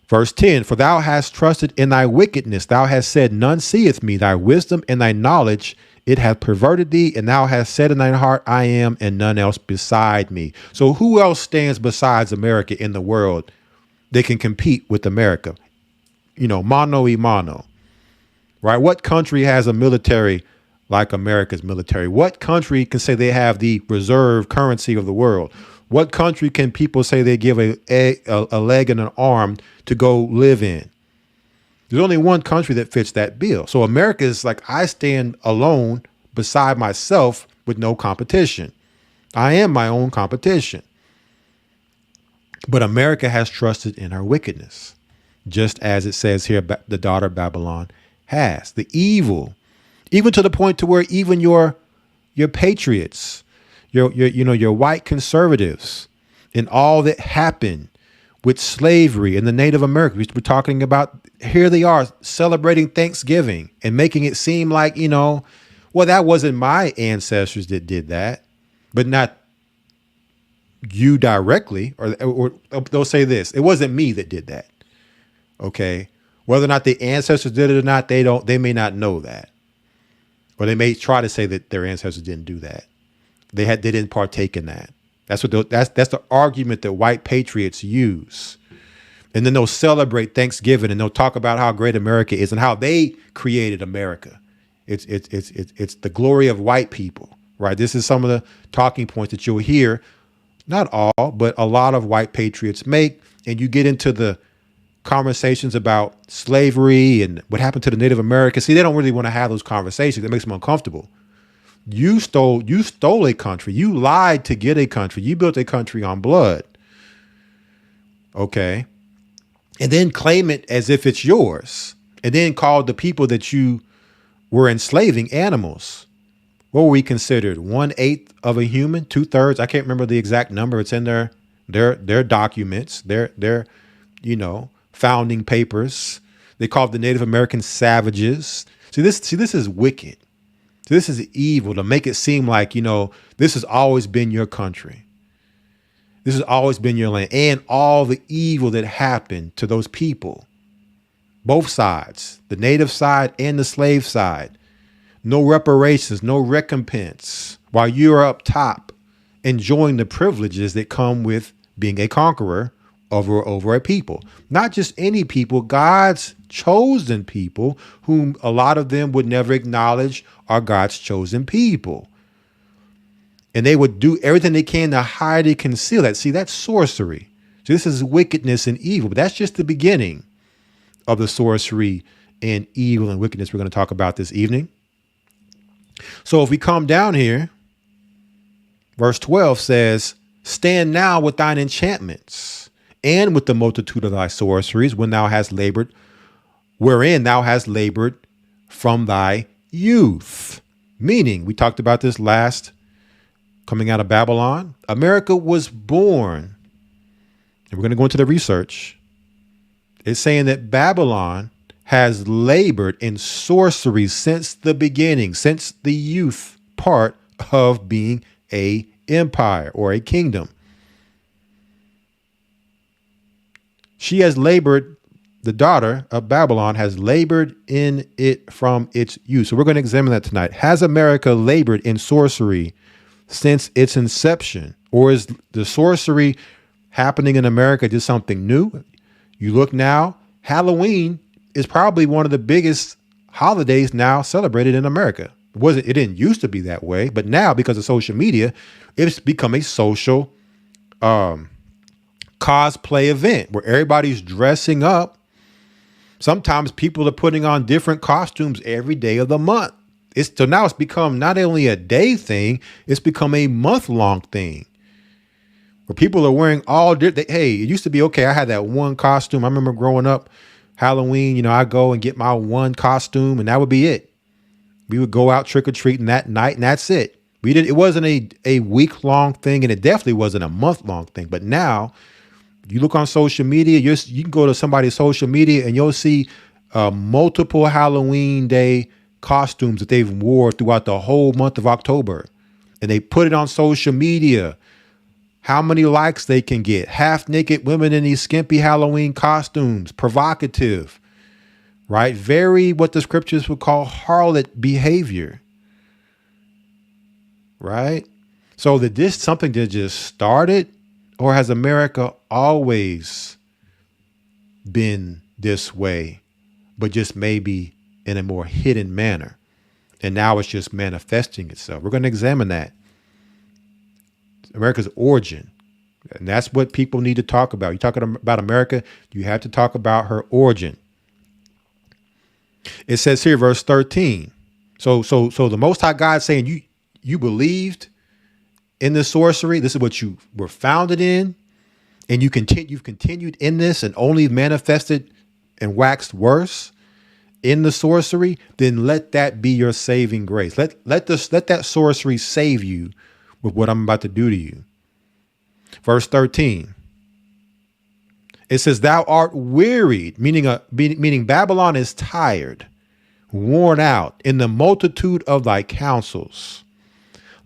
Verse 10, for thou hast trusted in thy wickedness. Thou hast said, none seeth me. Thy wisdom and thy knowledge, it hath perverted thee. And thou hast said in thine heart, I am, and none else beside me. So who else stands besides America in the world that can compete with America? Mano y mano, right? What country has a military like America's military? What country can say they have the reserve currency of the world? What country can people say they give a leg and an arm to go live in? There's only one country that fits that bill. So America is like, I stand alone beside myself with no competition. I am my own competition. But America has trusted in her wickedness, just as it says here, the daughter of Babylon has. The evil, even to the point to where even your patriots, your white conservatives, and all that happened with slavery and the Native Americans. We're talking about, here they are celebrating Thanksgiving and making it seem like, well, that wasn't my ancestors that did that, but not you directly, or they'll say this, it wasn't me that did that. Okay. Whether or not the ancestors did it or not, they may not know that, or they may try to say that their ancestors didn't do that. They didn't partake in that. That's the argument that white patriots use. And then they'll celebrate Thanksgiving and they'll talk about how great America is and how they created America. It's the glory of white people, right? This is some of the talking points that you'll hear, not all, but a lot of white patriots make. And you get into the conversations about slavery and what happened to the Native Americans. See, they don't really want to have those conversations. That makes them uncomfortable. You stole a country. You lied to get a country. You built a country on blood. Okay. And then claim it as if it's yours. And then call the people that you were enslaving animals. What were we considered? 1/8 of a human, 2/3. I can't remember the exact number. It's in their documents, their founding papers. They called the Native Americans savages. See, this is wicked. So this is evil to make it seem like, this has always been your country. This has always been your land, and all the evil that happened to those people, both sides, the native side and the slave side. No reparations, no recompense, while you're up top enjoying the privileges that come with being a conqueror over a people. Not just any people, God's chosen people, whom a lot of them would never acknowledge are God's chosen people. And they would do everything they can to hide and conceal that. See, that's sorcery. So this is wickedness and evil, but that's just the beginning of the sorcery and evil and wickedness we're going to talk about this evening. So if we come down here, verse 12 says, stand now with thine enchantments and with the multitude of thy sorceries wherein thou hast labored from thy youth. Meaning, we talked about this last, coming out of Babylon. America was born, and we're going to go into the research. It's saying that Babylon has labored in sorcery since the beginning, since the youth part of being a empire or a kingdom. She has labored, the daughter of Babylon has labored in it from its youth. So we're going to examine that tonight. Has America labored in sorcery since its inception? Or is the sorcery happening in America just something new? You look now, Halloween is probably one of the biggest holidays now celebrated in America. It didn't used to be that way, but now because of social media, it's become a social cosplay event where everybody's dressing up. Sometimes people are putting on different costumes every day of the month. So now it's become not only a day thing, it's become a month-long thing where people are wearing hey, it used to be, okay, I had that one costume. I remember growing up, Halloween, I go and get my one costume and that would be it. We would go out trick-or-treating that night and that's it. It wasn't a week-long thing, and it definitely wasn't a month-long thing. But now you look on social media, you can go to somebody's social media and you'll see multiple Halloween day costumes that they've wore throughout the whole month of October. And they put it on social media. How many likes they can get. Half naked women in these skimpy Halloween costumes. Provocative, right? Very what the scriptures would call harlot behavior, right? So that this something that just started, or has America always been this way, but just maybe in a more hidden manner? And now it's just manifesting itself. We're going to examine that. America's origin. And that's what people need to talk about. You're talking about America, you have to talk about her origin. It says here, verse 13. So the Most High God saying you believed in the sorcery. This is what you were founded in. And you've continued in this and only manifested and waxed worse in the sorcery. Then let that be your saving grace. Let that sorcery save you with what I'm about to do to you. Verse 13. It says, thou art wearied, meaning Babylon is tired, worn out in the multitude of thy counsels.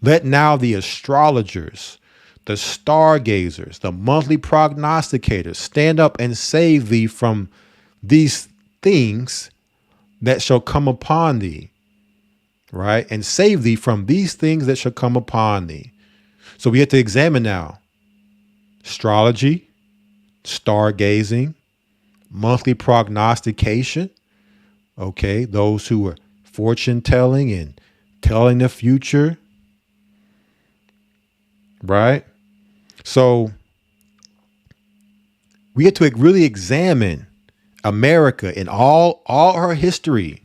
Let now the astrologers, the stargazers, the monthly prognosticators stand up and save thee from these things that shall come upon thee. Right? And save thee from these things that shall come upon thee. So we have to examine now astrology, stargazing, monthly prognostication. Okay. Those who are fortune telling and telling the future. Right. So we have to really examine America in all her history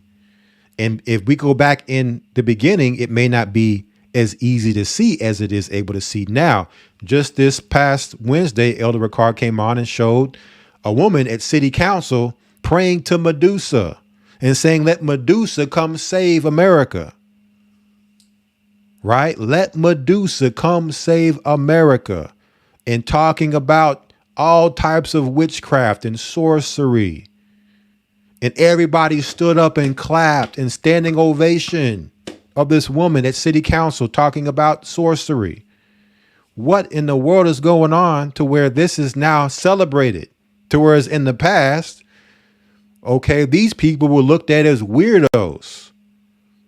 And if we go back in the beginning, it may not be as easy to see as it is able to see now. Just this past Wednesday, Elder Ricard came on and showed a woman at city council praying to Medusa and saying, let Medusa come save America. Right? Let Medusa come save America. And talking about all types of witchcraft and sorcery. And everybody stood up and clapped and standing ovation of this woman at city council talking about sorcery. What in the world is going on to where this is now celebrated? To whereas in the past, okay, these people were looked at as weirdos.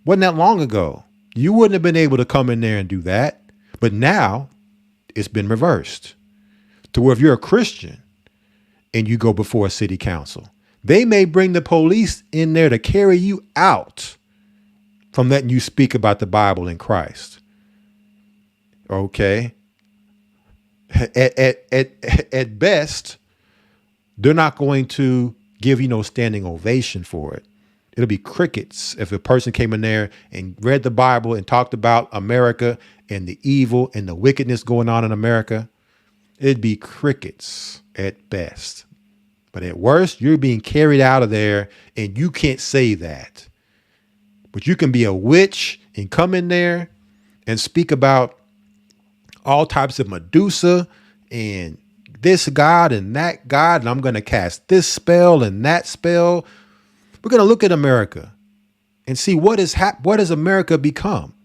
Wasn't that long ago? You wouldn't have been able to come in there and do that. But now it's been reversed to where if you're a Christian and you go before a city council, they may bring the police in there to carry you out from letting you speak about the Bible and Christ. Okay. At best, they're not going to give you no standing ovation for it. It'll be crickets if a person came in there and read the Bible and talked about America and the evil and the wickedness going on in America. It'd be crickets at best. But at worst, you're being carried out of there and you can't say that. But you can be a witch and come in there and speak about all types of Medusa and this God and that God. And I'm going to cast this spell and that spell. We're going to look at America and see what has America become?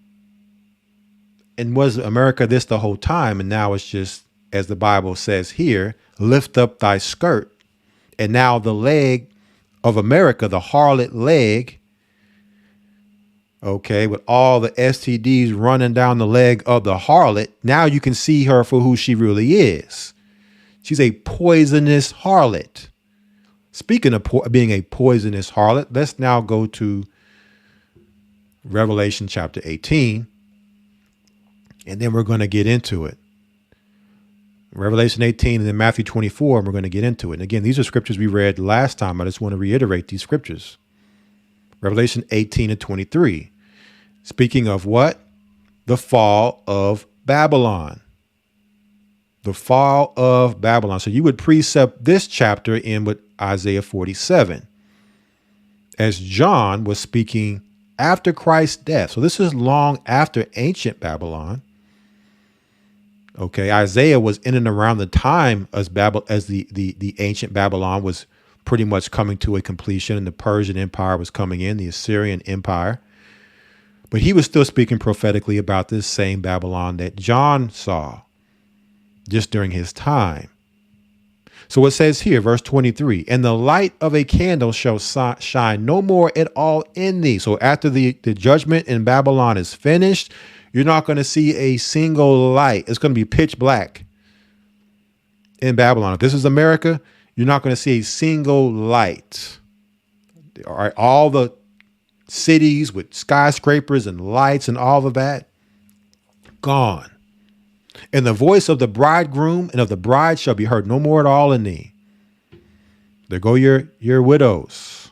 And was America this the whole time? And now it's just, as the Bible says here, lift up thy skirt. And now the leg of America, the harlot leg, okay, with all the STDs running down the leg of the harlot, now you can see her for who she really is. She's a poisonous harlot. Speaking of being a poisonous harlot, let's now go to Revelation chapter 18, and then we're going to get into it. Revelation 18 and then Matthew 24, and we're going to get into it. And again, these are scriptures we read last time. I just want to reiterate these scriptures. Revelation 18 and 23. Speaking of what? The fall of Babylon. The fall of Babylon. So you would precept this chapter in with Isaiah 47. As John was speaking after Christ's death. So this is long after ancient Babylon. Okay, Isaiah was in and around the time as the ancient Babylon was pretty much coming to a completion, and the Persian Empire was coming in, the Assyrian Empire. But he was still speaking prophetically about this same Babylon that John saw just during his time. So it says here, verse 23, and the light of a candle shall shine no more at all in thee. So after the judgment in Babylon is finished, you're not going to see a single light. It's going to be pitch black in Babylon. If this is America, you're not going to see a single light. All right, all the cities with skyscrapers and lights and all of that, gone. And the voice of the bridegroom and of the bride shall be heard no more at all in thee. There go your widows.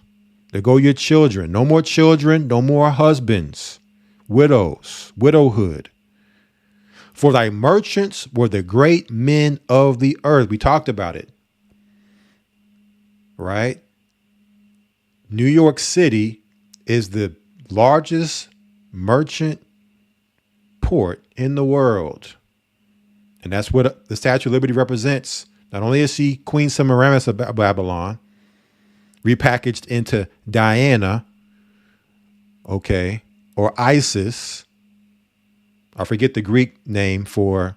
There go your children. No more husbands. Widows, widowhood. For thy merchants were the great men of the earth. We talked about it, right? New York City is the largest merchant port in the world. And that's what the Statue of Liberty represents. Not only is she Queen Semiramis of Babylon, repackaged into Diana, okay, or Isis. I forget the Greek name for,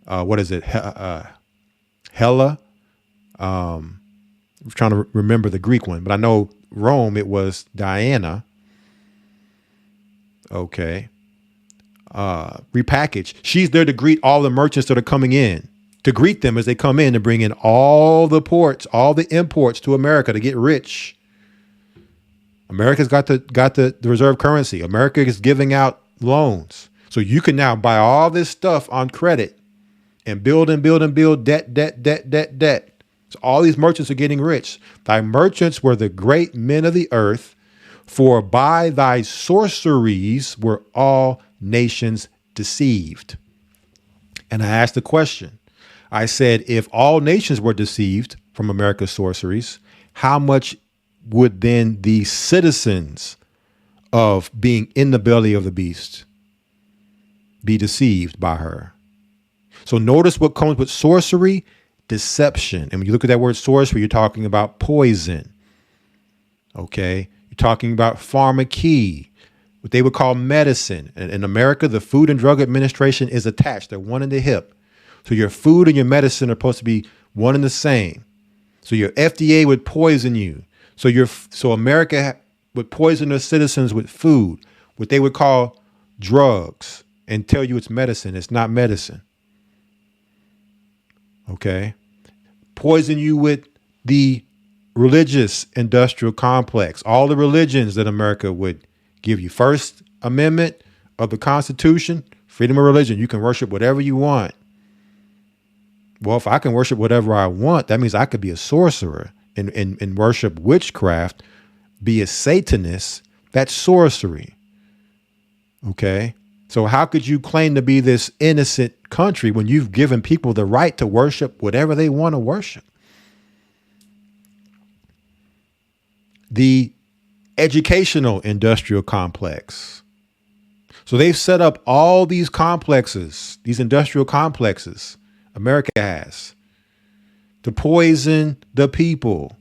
what is it? Hella. I'm trying to remember the Greek one, but I know Rome, it was Diana. Okay. Repackaged. She's there to greet all the merchants that are coming in, to greet them as they come in, to bring in all the ports, all the imports to America to get rich. America's got the reserve currency. America is giving out loans. So you can now buy all this stuff on credit and build and build and build debt. So all these merchants are getting rich. Thy merchants were the great men of the earth, For by thy sorceries were all nations deceived. And I asked the question. I said, if all nations were deceived from America's sorceries, how much would then the citizens of being in the belly of the beast be deceived by her? So notice what comes with sorcery: deception. And when you look at that word sorcery, you're talking about poison. Okay. You're talking about pharmakeia, what they would call medicine. And in America, the Food and Drug Administration is attached. They're one in the hip. So your food and your medicine are supposed to be one and the same. So your FDA would poison you. So America would poison their citizens with food, what they would call drugs, and tell you it's medicine. It's not medicine. Okay. Poison you with the religious industrial complex, all the religions that America would give you. First Amendment of the Constitution, freedom of religion. You can worship whatever you want. Well, if I can worship whatever I want, that means I could be a sorcerer and worship witchcraft, be a Satanist. That's sorcery. Okay. So how could you claim to be this innocent country when you've given people the right to worship whatever they want to worship? The educational industrial complex. So they've set up all these complexes, these industrial complexes America has, to poison the people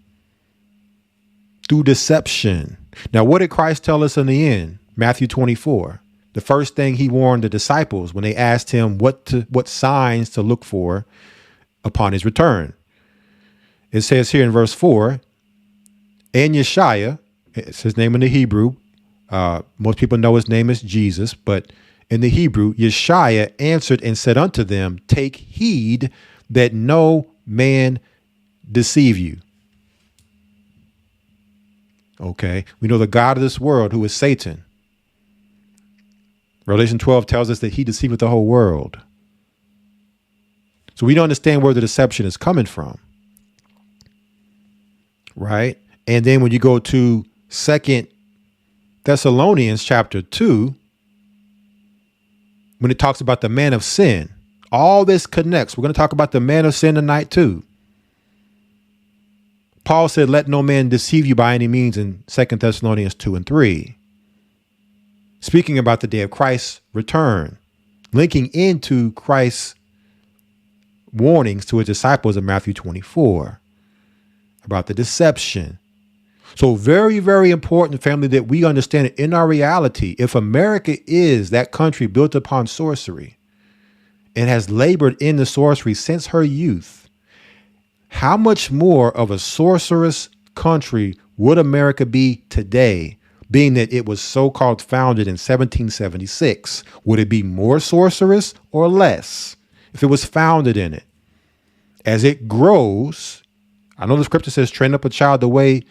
through deception. Now, what did Christ tell us in the end? Matthew 24. The first thing he warned the disciples when they asked him what signs to look for upon his return. It says here in verse 4, and Yeshua, it's his name in the Hebrew. Most people know his name is Jesus, but in the Hebrew, Yeshua answered and said unto them, take heed that no man deceive you. Okay. We know the God of this world, who is Satan. Revelation 12 tells us that he deceiveth the whole world. So we don't understand where the deception is coming from. Right. And then when you go to 2 Thessalonians chapter 2, when it talks about the man of sin, all this connects. We're going to talk about the man of sin tonight too. Paul said, let no man deceive you by any means in 2 Thessalonians 2 and 3. Speaking about the day of Christ's return, linking into Christ's warnings to his disciples in Matthew 24 about the deception. So very, very important, family, that we understand it in our reality. If America is that country built upon sorcery and has labored in the sorcery since her youth, how much more of a sorcerous country would America be today, being that it was so-called founded in 1776? Would it be more sorcerous or less if it was founded in it? As it grows, I know the scripture says, train up a child the way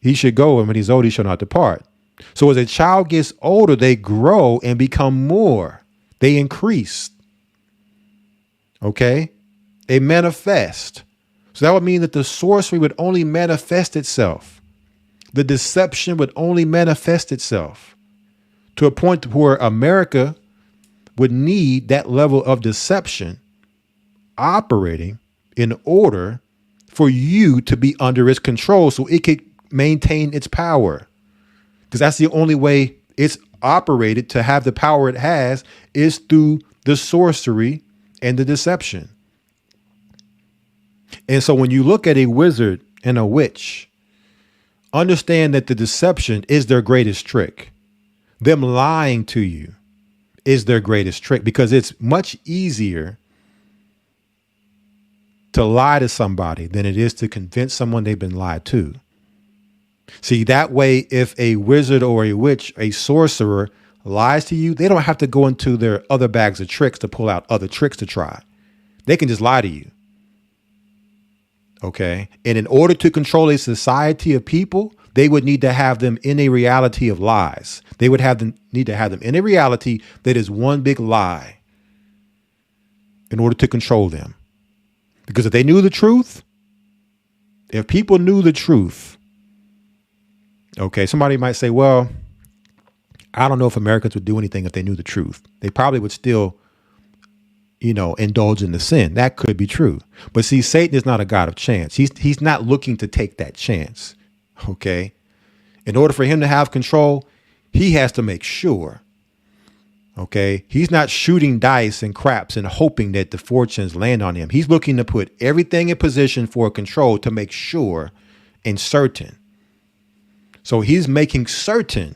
he should go, and when he's old, he shall not depart. So as a child gets older, they grow and become more. They increase. Okay? They manifest. So that would mean that the sorcery would only manifest itself. The deception would only manifest itself to a point where America would need that level of deception operating in order for you to be under its control so it could maintain its power. Because that's the only way it's operated to have the power it has, is through the sorcery and the deception. And so when you look at a wizard and a witch, understand that the deception is their greatest trick. Them lying to you is their greatest trick, because it's much easier to lie to somebody than it is to convince someone they've been lied to. See, that way, if a wizard or a witch, a sorcerer lies to you, they don't have to go into their other bags of tricks to pull out other tricks to try. They can just lie to you. Okay. And in order to control a society of people, they would need to have them in a reality of lies. They would need to have them in a reality that is one big lie in order to control them. Because if they knew the truth, if people knew the truth, Okay, somebody might say, well, I don't know if Americans would do anything if they knew the truth. They probably would still, indulge in the sin. That could be true. But see, Satan is not a God of chance. He's not looking to take that chance. Okay. In order for him to have control, he has to make sure. Okay. He's not shooting dice and craps and hoping that the fortunes land on him. He's looking to put everything in position for control to make sure and certain. So he's making certain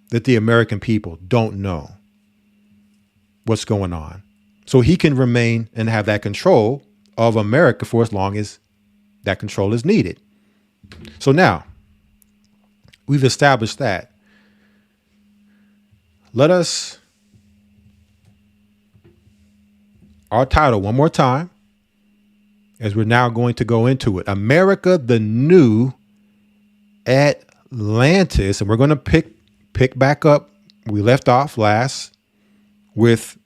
that the American people don't know what's going on. So he can remain and have that control of America for as long as that control is needed. So now we've established that. Let us, our title one more time, as we're now going to go into it. America, the New Atlantis. And we're going to pick back up. We left off last with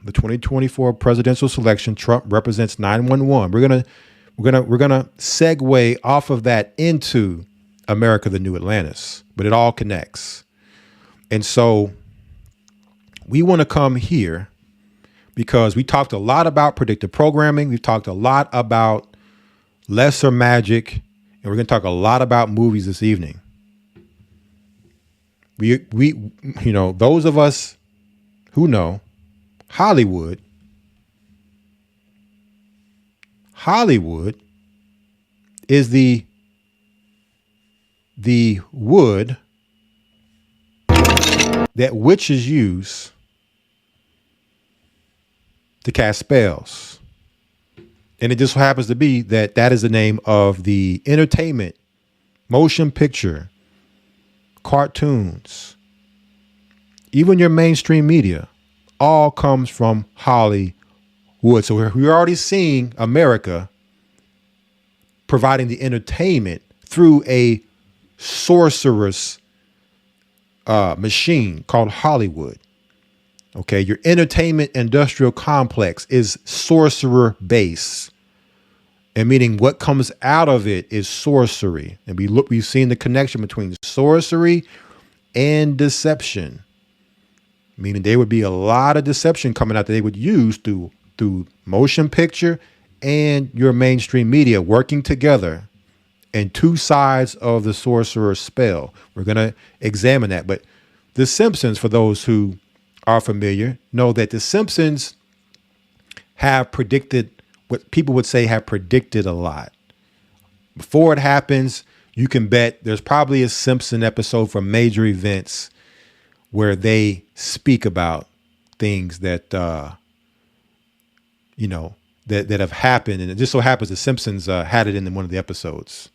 the 2024 presidential selection. Trump represents 911. We're gonna segue off of that into America, the New Atlantis, but it all connects. And so we want to come here because we talked a lot about predictive programming. We've talked a lot about lesser magic, and we're going to talk a lot about movies this evening. We those of us who know Hollywood is the wood that witches use to cast spells. And it just happens to be that is the name of the entertainment, motion picture, cartoons, even your mainstream media, all comes from Hollywood. So we're already seeing America providing the entertainment through a sorcerous machine called Hollywood. Okay, your entertainment industrial complex is sorcerer base, and meaning what comes out of it is sorcery. And we've seen the connection between sorcery and deception, meaning there would be a lot of deception coming out that they would use through motion picture and your mainstream media working together, and two sides of the sorcerer's spell. We're going to examine that. But The Simpsons, for those who are familiar, know that The Simpsons have predicted what people would say have predicted a lot. Before it happens, you can bet there's probably a Simpson episode from major events where they speak about things that, that have happened. And it just so happens The Simpsons had it in one of the episodes,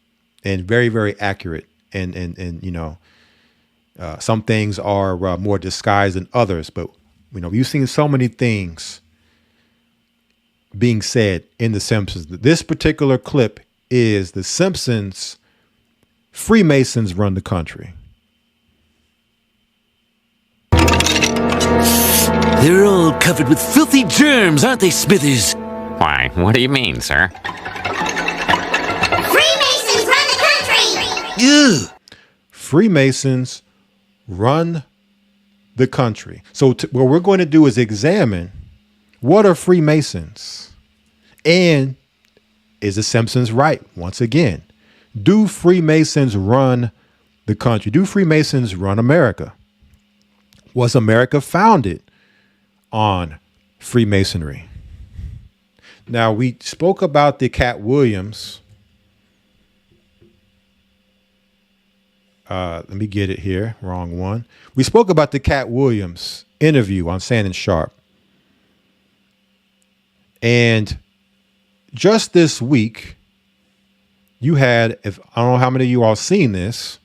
and very, very accurate. And some things are more disguised than others, but you've seen so many things being said in The Simpsons. This particular clip is The Simpsons, Freemasons run the country. They're all covered with filthy germs, aren't they, Smithers? Why, what do you mean, sir? Freemasons run the country! Ugh. Freemasons run the country. So what we're going to do is examine what are Freemasons, and is The Simpsons right? Once again, do Freemasons run the country? Do Freemasons run America? Was America founded on Freemasonry? Now, we spoke about the Cat Williams. Let me get it here. Wrong one. We spoke about the Cat Williams interview on Sand & Sharp. And just this week, you had, I don't know how many of you all seen this.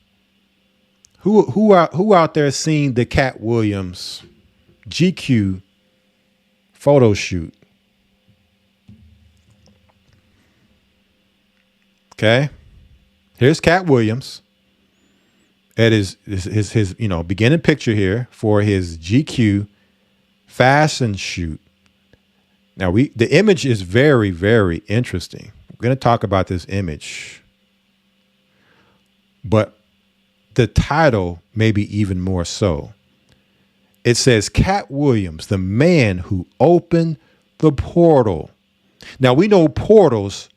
Who out there seen the Cat Williams GQ photo shoot? Okay, here's Cat Williams. It is his beginning picture here for his GQ fashion shoot. Now the image is very, very interesting. We're going to talk about this image, but the title maybe even more so. It says Cat Williams, the man who opened the portal. Now we know portals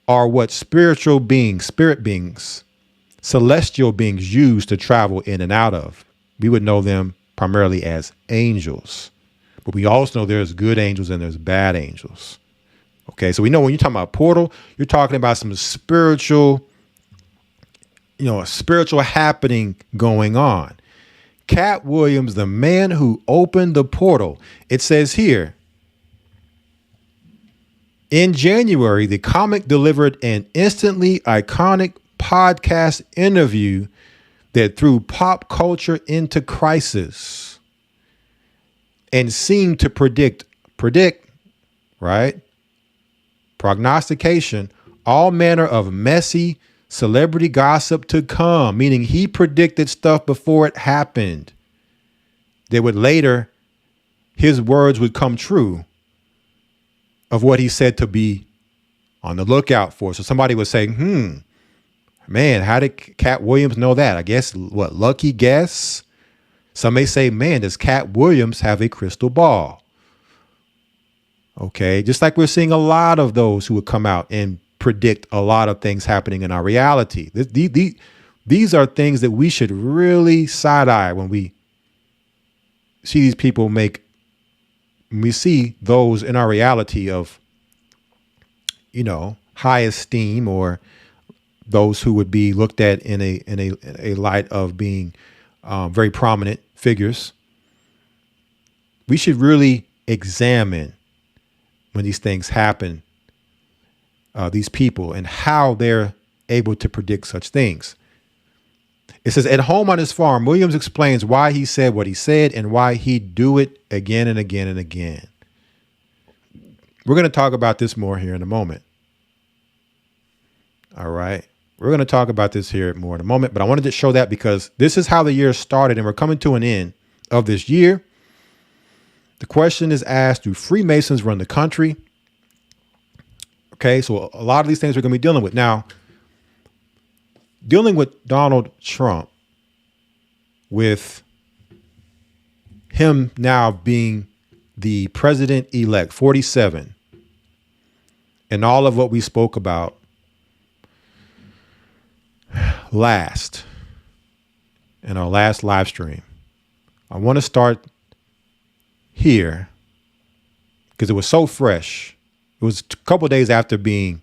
are what spirit beings, celestial beings use to travel in and out of. We would know them primarily as angels, but we also know there's good angels and there's bad angels. Okay, so we know when you're talking about portal, you're talking about some spiritual, a spiritual happening going on. Cat Williams, the man who opened the portal. It says here, in January, the comic delivered an instantly iconic podcast interview that threw pop culture into crisis and seemed to predict, right? Prognostication, all manner of messy celebrity gossip to come, meaning he predicted stuff before it happened that would later, his words would come true of what he said to be on the lookout for. So somebody was saying, man, how did Cat Williams know that? I guess, lucky guess? Some may say, man, does Cat Williams have a crystal ball? Okay, just like we're seeing a lot of those who would come out and predict a lot of things happening in our reality. These are things that we should really side-eye when we see these people we see those in our reality of, high esteem, or those who would be looked at in a light of being very prominent figures. We should really examine when these things happen, these people, and how they're able to predict such things. It says, at home on his farm, Williams explains why he said what he said and why he'd do it again and again and again. We're going to talk about this more here in a moment. All right. We're going to talk about this here more in a moment, but I wanted to show that because this is how the year started and we're coming to an end of this year. The question is asked, do Freemasons run the country? Okay, so a lot of these things we're going to be dealing with. Now, dealing with Donald Trump, with him now being the president-elect, 47, and all of what we spoke about in our last live stream, I want to start here because it was so fresh. It was a couple of days after being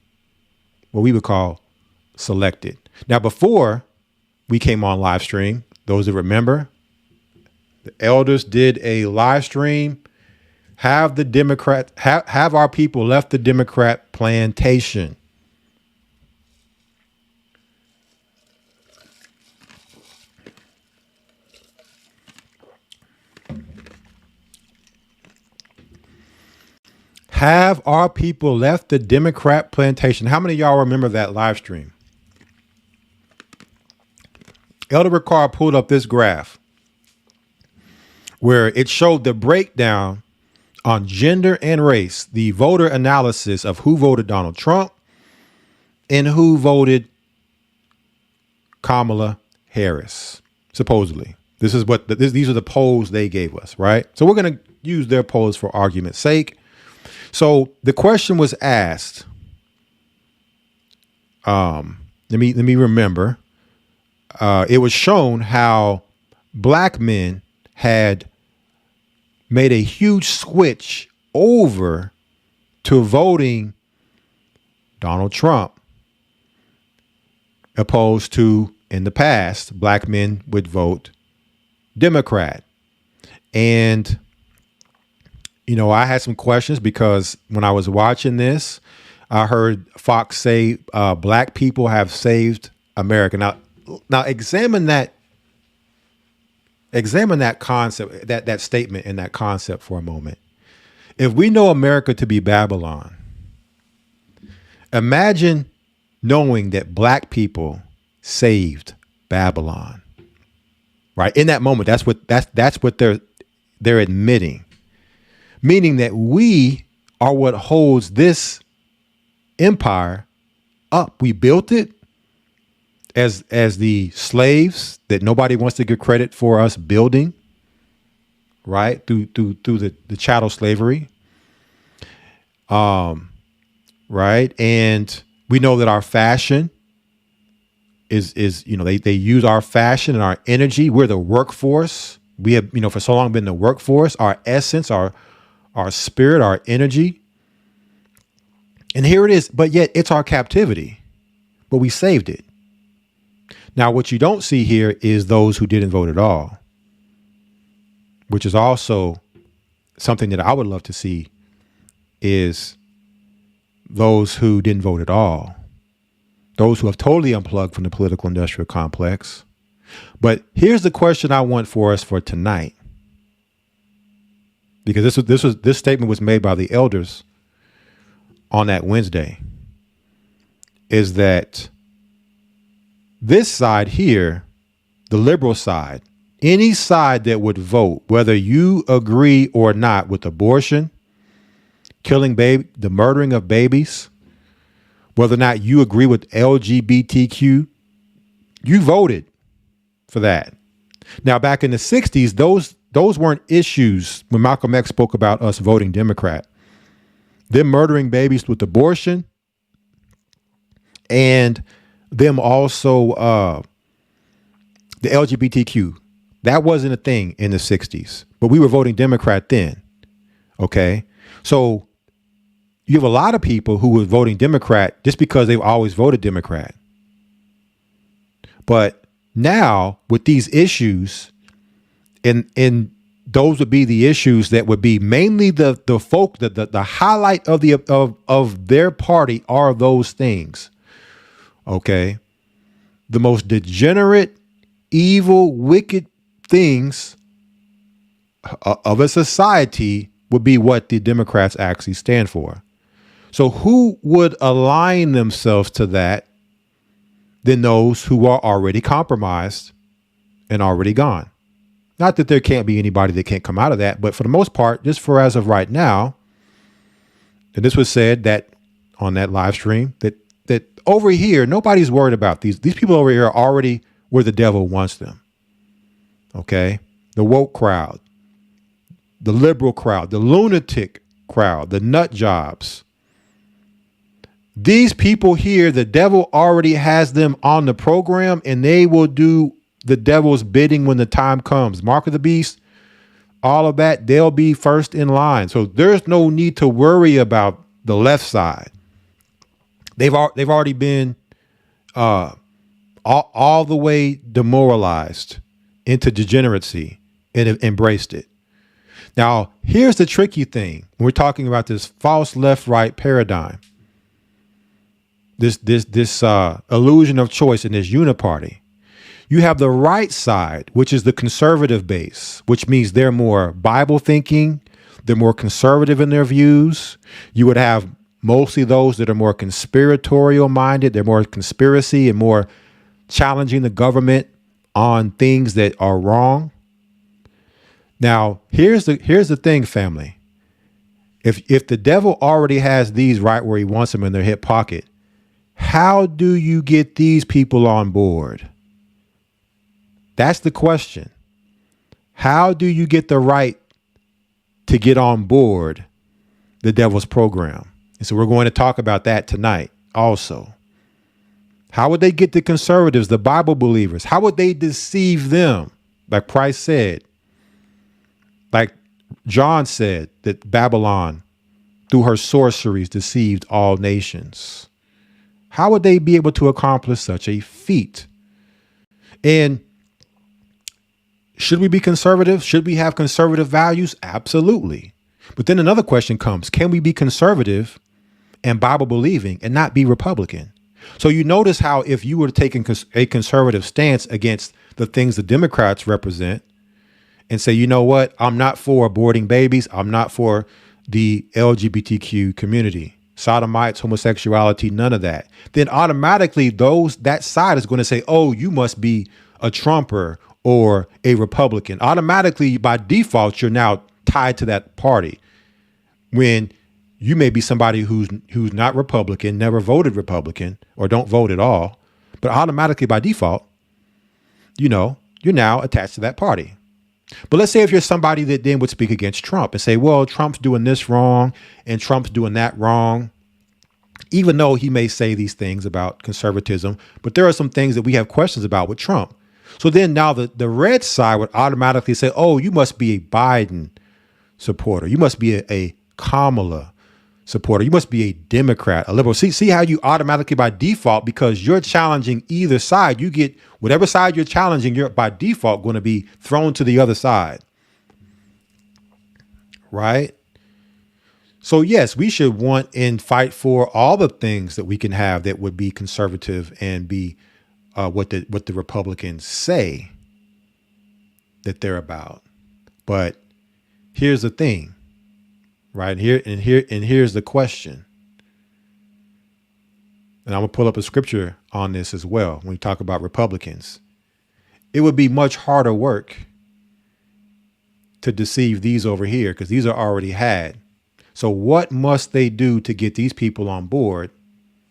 what we would call selected. Now, before we came on live stream, those that remember, the elders did a live stream. Have our people left the Democrat plantation? Have our people left the Democrat plantation? How many of y'all remember that live stream? Elder Ricard pulled up this graph where it showed the breakdown on gender and race, the voter analysis of who voted Donald Trump and who voted Kamala Harris, supposedly. These are the polls they gave us, right? So we're going to use their polls for argument's sake. So the question was asked. Let me remember. It was shown how black men had made a huge switch over to voting Donald Trump, opposed to in the past, black men would vote Democrat. And I had some questions because when I was watching this, I heard Fox say black people have saved America. Now examine that concept, that statement and that concept for a moment. If we know America to be Babylon, imagine knowing that black people saved Babylon. Right? In that moment, that's what they're admitting. Meaning that we are what holds this empire up. We built it. as the slaves that nobody wants to give credit for us building, right? Through the chattel slavery. Right. And we know that our fashion is they use our fashion and our energy. We're the workforce. We have, for so long been the workforce, our essence, our spirit, our energy. And here it is, but yet it's our captivity, but we saved it. Now, what you don't see here is those who didn't vote at all, which is also something that I would love to see, is those who didn't vote at all, those who have totally unplugged from the political industrial complex. But here's the question I want for us for tonight, because this statement was made by the elders on that Wednesday, is that this side here, the liberal side, any side that would vote, whether you agree or not with abortion, killing baby, the murdering of babies, whether or not you agree with LGBTQ, you voted for that. Now, back in the 60s, those weren't issues when Malcolm X spoke about us voting Democrat. Them murdering babies with abortion, and them also the LGBTQ. That wasn't a thing in the 60s, but we were voting Democrat then. Okay. So you have a lot of people who were voting Democrat just because they've always voted Democrat. But now with these issues, and those would be the issues that would be mainly the highlight of their party are those things. Okay. The most degenerate, evil, wicked things of a society would be what the Democrats actually stand for. So who would align themselves to that than those who are already compromised and already gone? Not that there can't be anybody that can't come out of that, but for the most part, just for as of right now, and this was said that on that live stream, that over here, nobody's worried about these people over here are already where the devil wants them. Okay. The woke crowd, the liberal crowd, the lunatic crowd, the nut jobs. These people here, the devil already has them on the program, and they will do the devil's bidding when the time comes. Mark of the beast, all of that, they'll be first in line. So there's no need to worry about the left side. They've already been all the way demoralized into degeneracy and have embraced it. Now, here's the tricky thing. We're talking about this false left-right paradigm, this illusion of choice in this uniparty. You have the right side, which is the conservative base, which means they're more Bible thinking, they're more conservative in their views. You would have mostly those that are more conspiratorial minded, they're more conspiracy and more challenging the government on things that are wrong. Now, here's the thing, family. If the devil already has these right where he wants them in their hip pocket, how do you get these people on board? That's the question. How do you get the right to get on board the devil's program? And so we're going to talk about that tonight also. How would they get the conservatives, the Bible believers? How would they deceive them? Like Price said, like John said, that Babylon, through her sorceries, deceived all nations. How would they be able to accomplish such a feat? And should we be conservative? Should we have conservative values? Absolutely. But then another question comes, can we be conservative and Bible believing and not be Republican? So you notice how if you were to take a conservative stance against the things the Democrats represent and say, you know what, I'm not for aborting babies, I'm not for the LGBTQ community, sodomites, homosexuality, none of that, then automatically that side is going to say, oh, you must be a Trumper or a Republican. Automatically, by default, you're now tied to that party, when you may be somebody who's not Republican, never voted Republican, or don't vote at all, But automatically by default, you're now attached to that party. But let's say if you're somebody that then would speak against Trump and say, well, Trump's doing this wrong and Trump's doing that wrong, even though he may say these things about conservatism, but there are some things that we have questions about with Trump. So then now the red side would automatically say, oh, you must be a Biden supporter. You must be a Kamala supporter. You must be a Democrat, a liberal. See how you automatically by default, because you're challenging either side, you get whatever side you're challenging, you're by default going to be thrown to the other side. Right? So yes, we should want and fight for all the things that we can have that would be conservative and be what the Republicans say that they're about. But here's the thing. Right here's the question. And I'm going to pull up a scripture on this as well. When we talk about Republicans, it would be much harder work to deceive these over here because these are already had. So what must they do to get these people on board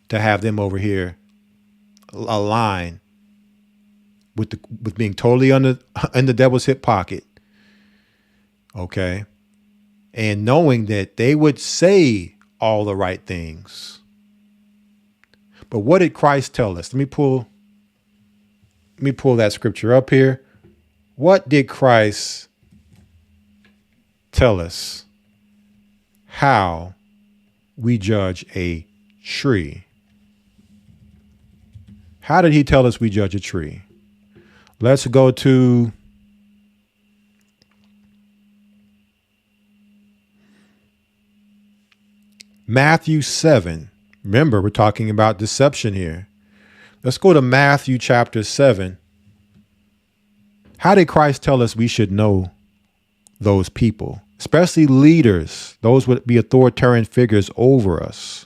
to have them over here align with being totally in the devil's hip pocket? Okay. And knowing that they would say all the right things. But what did Christ tell us? Let me pull that scripture up here. What did Christ tell us how we judge a tree? How did he tell us we judge a tree? Let's go to Matthew 7. Remember, we're talking about deception here. Let's go to Matthew chapter 7. How did Christ tell us we should know those people, especially leaders? Those would be authoritarian figures over us.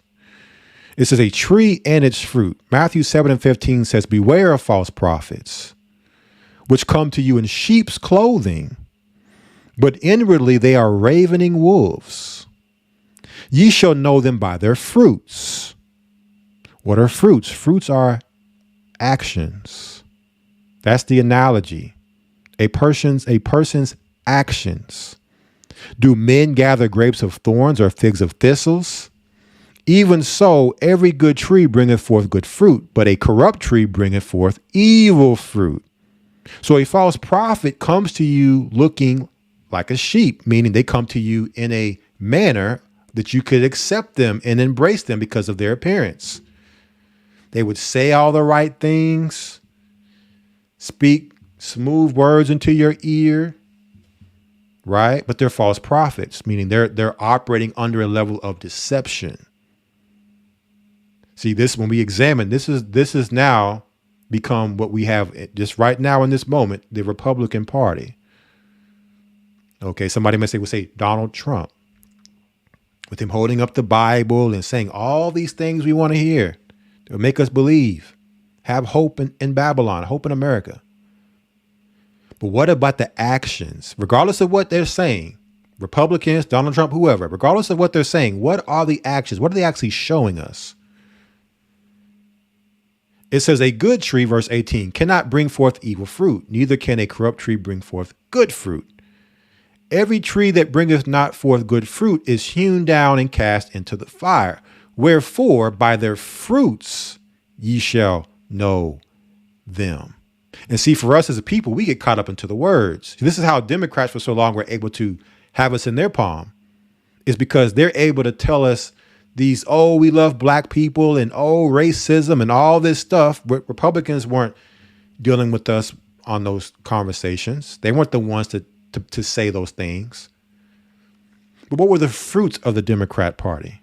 It says a tree and its fruit. Matthew 7:15 says, beware of false prophets, which come to you in sheep's clothing, but inwardly they are ravening wolves. Ye shall know them by their fruits. What are fruits? Fruits are actions. That's the analogy. A person's actions. Do men gather grapes of thorns or figs of thistles? Even so, every good tree bringeth forth good fruit, but a corrupt tree bringeth forth evil fruit. So a false prophet comes to you looking like a sheep, meaning they come to you in a manner that you could accept them and embrace them because of their appearance. They would say all the right things, speak smooth words into your ear, right? But they're false prophets, meaning they're operating under a level of deception. See, this, when we examine, this is now become what we have just right now in this moment, the Republican Party. Okay, somebody may say Donald Trump, with him holding up the Bible and saying all these things we want to hear. They'll make us believe, have hope in Babylon, hope in America. But what about the actions? Regardless of what they're saying, Republicans, Donald Trump, whoever, regardless of what they're saying, what are the actions? What are they actually showing us? It says a good tree, verse 18, cannot bring forth evil fruit, neither can a corrupt tree bring forth good fruit. Every tree that bringeth not forth good fruit is hewn down and cast into the fire. Wherefore, by their fruits ye shall know them. And see, for us as a people, we get caught up into the words. This is how Democrats for so long were able to have us in their palm, is because they're able to tell us these, oh, we love black people and oh, racism and all this stuff. But Republicans weren't dealing with us on those conversations. They weren't the ones to say those things. But what were the fruits of the Democrat Party?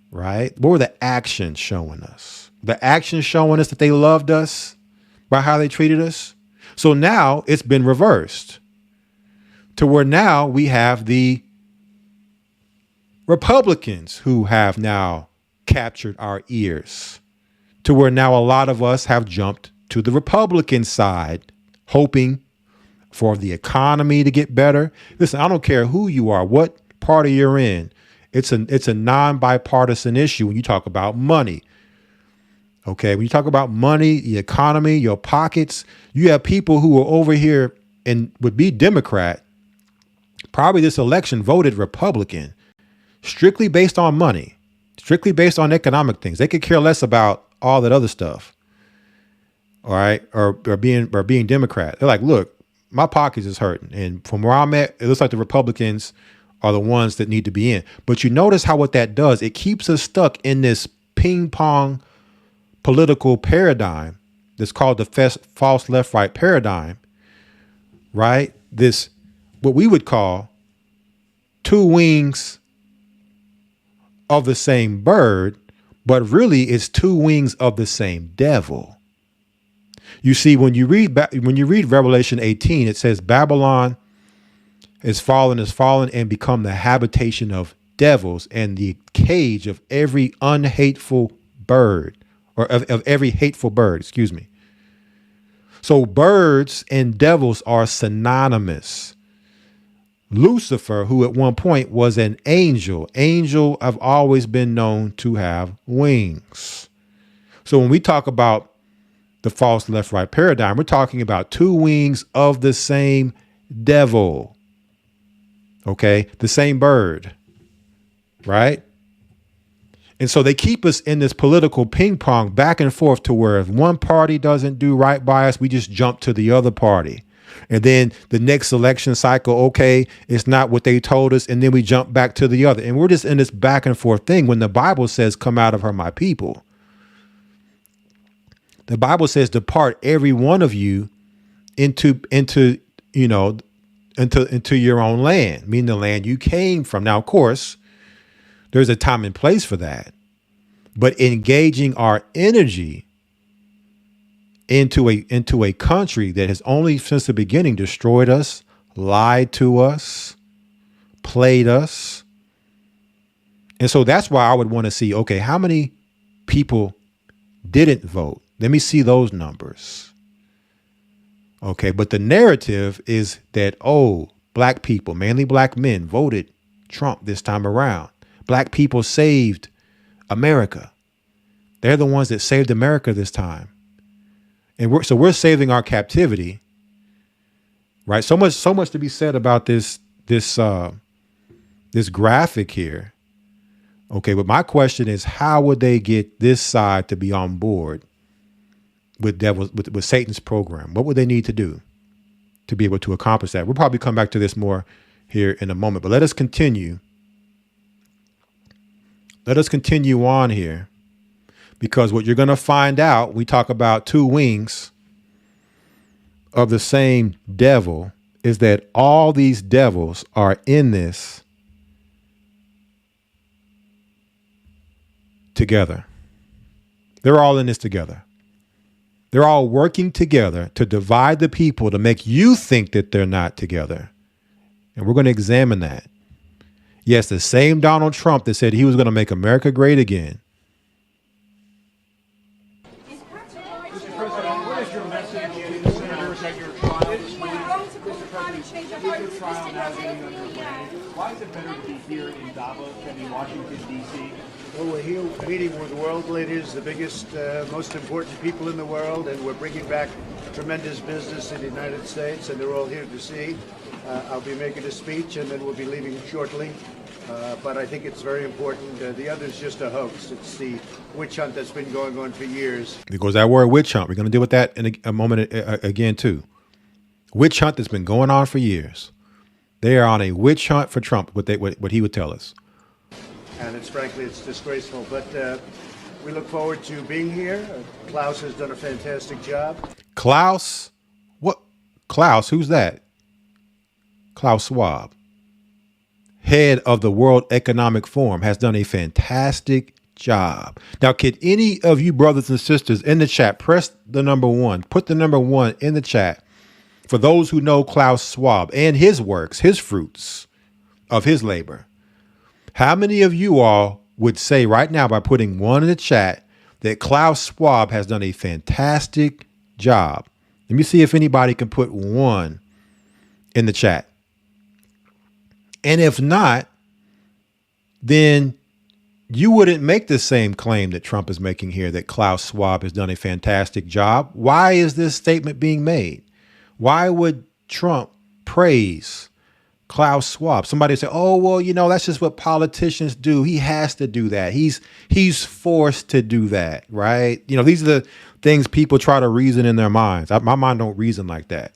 Right? What were the actions showing us? The actions showing us that they loved us by how they treated us. So now it's been reversed to where now we have the Republicans who have now captured our ears, to where now a lot of us have jumped to the Republican side, hoping for the economy to get better. Listen, I don't care who you are, what party you're in. It's a non-bipartisan issue when you talk about money. Okay. When you talk about money, the economy, your pockets, you have people who are over here and would be Democrat, probably this election voted Republican, strictly based on money, strictly based on economic things. They could care less about all that other stuff. All right. Or being Democrat. They're like, look, my pockets is hurting. And from where I'm at, it looks like the Republicans are the ones that need to be in. But you notice how what that does, it keeps us stuck in this ping pong political paradigm that's called the false left right paradigm, right? This, what we would call two wings of the same bird, but really it's two wings of the same devil. You see, when you read Revelation 18, it says Babylon is fallen, and become the habitation of devils and the cage of every unhateful bird, or of every hateful bird, excuse me. So birds and devils are synonymous. Lucifer, who at one point was an angel have always been known to have wings. So when we talk about the false left-right paradigm, we're talking about two wings of the same devil. Okay, the same bird, right? And so they keep us in this political ping pong back and forth to where if one party doesn't do right by us, we just jump to the other party. And then the next election cycle, okay, it's not what they told us. And then we jump back to the other. And we're just in this back and forth thing when the Bible says, come out of her, my people. The Bible says, depart every one of you into your own land, meaning the land you came from. Now, of course, there's a time and place for that, but engaging our energy into a country that has only since the beginning destroyed us, lied to us, played us. And so that's why I would want to see, okay, how many people didn't vote? Let me see those numbers. Okay, but the narrative is that, oh, black people, mainly black men, voted Trump this time around. Black people saved America. They're the ones that saved America this time. And we're saving our captivity, right? So much to be said about this graphic here. Okay, but my question is, how would they get this side to be on board with Satan's program? What would they need to do to be able to accomplish that? We'll probably come back to this more here in a moment, but let us continue. Let us continue on here, because what you're going to find out, we talk about two wings of the same devil, is that all these devils are in this together. They're all in this together. They're all working together to divide the people, to make you think that they're not together. And we're going to examine that. Yes, the same Donald Trump that said he was going to make America great again. Mr. President, what is your message to the senators at your trial this week? Mr. President, is your trial now getting underway? Why is it better to be here in Davos than in Washington, D.C.? Well, we're here meeting with world leaders, the biggest, most important people in the world, and we're bringing back tremendous business in the United States, and they're all here to see. I'll be making a speech, and then we'll be leaving shortly. But I think it's very important. The other's just a hoax. It's the witch hunt that's been going on for years. There goes that word, witch hunt. We're going to deal with that in a moment again, too. Witch hunt that's been going on for years. They are on a witch hunt for Trump, what he would tell us. And frankly, it's disgraceful. But we look forward to being here. Klaus has done a fantastic job. Klaus? What? Klaus? Who's that? Klaus Schwab, head of the World Economic Forum, has done a fantastic job. Now, could any of you brothers and sisters in the chat press the number one, put the number one in the chat for those who know Klaus Schwab and his works, his fruits of his labor? How many of you all would say right now, by putting one in the chat, that Klaus Schwab has done a fantastic job? Let me see if anybody can put one in the chat. And if not, then you wouldn't make the same claim that Trump is making here, that Klaus Schwab has done a fantastic job. Why is this statement being made? Why would Trump praise Klaus Schwab? Somebody say, oh, well, that's just what politicians do. He has to do that. He's forced to do that, right? These are the things people try to reason in their minds. My mind don't reason like that.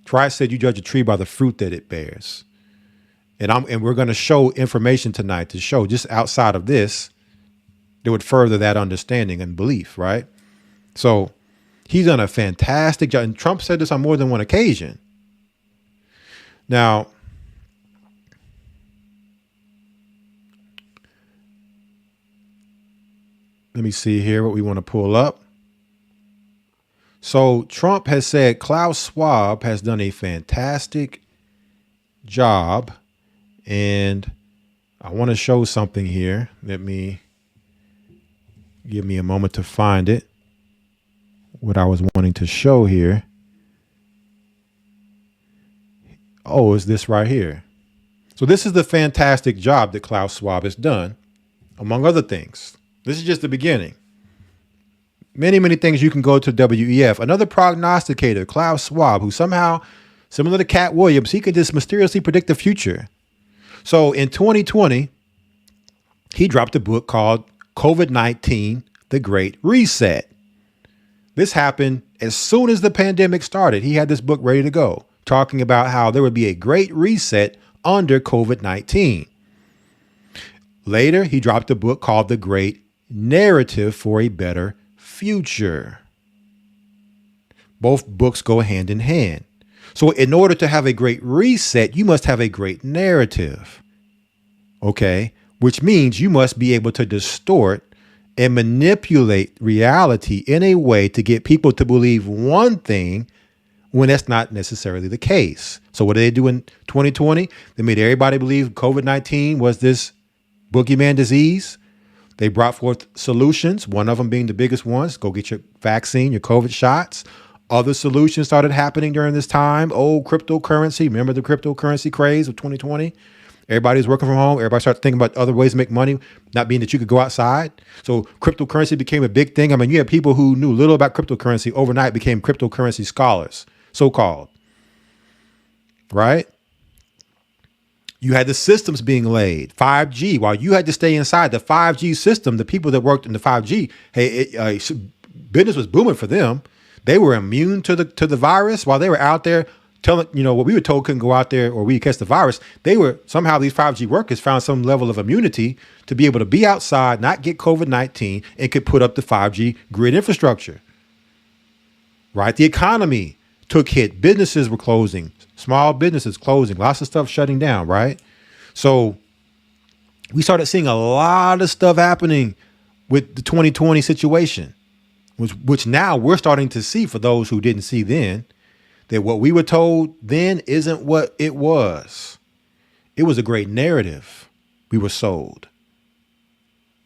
Christ said you judge a tree by the fruit that it bears. And we're going to show information tonight to show just outside of this that would further that understanding and belief, right? So he's done a fantastic job. And Trump said this on more than one occasion. Now, let me see here what we want to pull up. So Trump has said Klaus Schwab has done a fantastic job. And I want to show something here. Give me a moment to find it. What I was wanting to show here. Oh, is this right here. So this is the fantastic job that Klaus Schwab has done, among other things. This is just the beginning. Many, many things you can go to WEF. Another prognosticator, Klaus Schwab, who somehow, similar to Cat Williams, he could just mysteriously predict the future. So in 2020, he dropped a book called COVID-19, The Great Reset. This happened as soon as the pandemic started. He had this book ready to go, talking about how there would be a great reset under COVID-19. Later, he dropped a book called The Great Narrative for a Better Future. Both books go hand in hand. So in order to have a great reset, you must have a great narrative. Okay, which means you must be able to distort and manipulate reality in a way to get people to believe one thing when that's not necessarily the case. So what did they do in 2020? They made everybody believe COVID-19 was this boogeyman disease. They brought forth solutions, one of them being the biggest ones. Go get your vaccine, your COVID shots. Other solutions started happening during this time. Cryptocurrency. Remember the cryptocurrency craze of 2020? Everybody's working from home. Everybody started thinking about other ways to make money, not being that you could go outside. So cryptocurrency became a big thing. I mean, you had people who knew little about cryptocurrency overnight became cryptocurrency scholars, so-called. Right? You had the systems being laid. 5G. While you had to stay inside the 5G system, the people that worked in the 5G, business was booming for them. They were immune to the virus while they were out there telling, what we were told couldn't go out there or we catch the virus. They were somehow, these 5G workers found some level of immunity to be able to be outside, not get COVID-19, and could put up the 5G grid infrastructure. Right? The economy took hit. Businesses were closing, small businesses closing, lots of stuff shutting down. Right? So we started seeing a lot of stuff happening with the 2020 situation. Which now we're starting to see, for those who didn't see then, that what we were told then isn't what it was. It was a great narrative we were sold,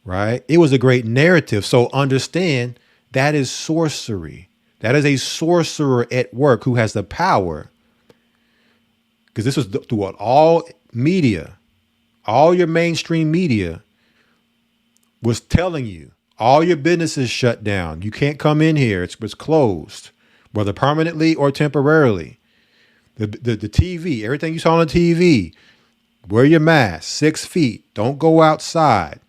right? It was a great narrative. So understand that is sorcery. That is a sorcerer at work who has the power, because this was throughout all media, all your mainstream media was telling you, all your businesses shut down. You can't come in here. It's closed, whether permanently or temporarily. The TV, everything you saw on the TV, wear your mask, 6 feet, don't go outside,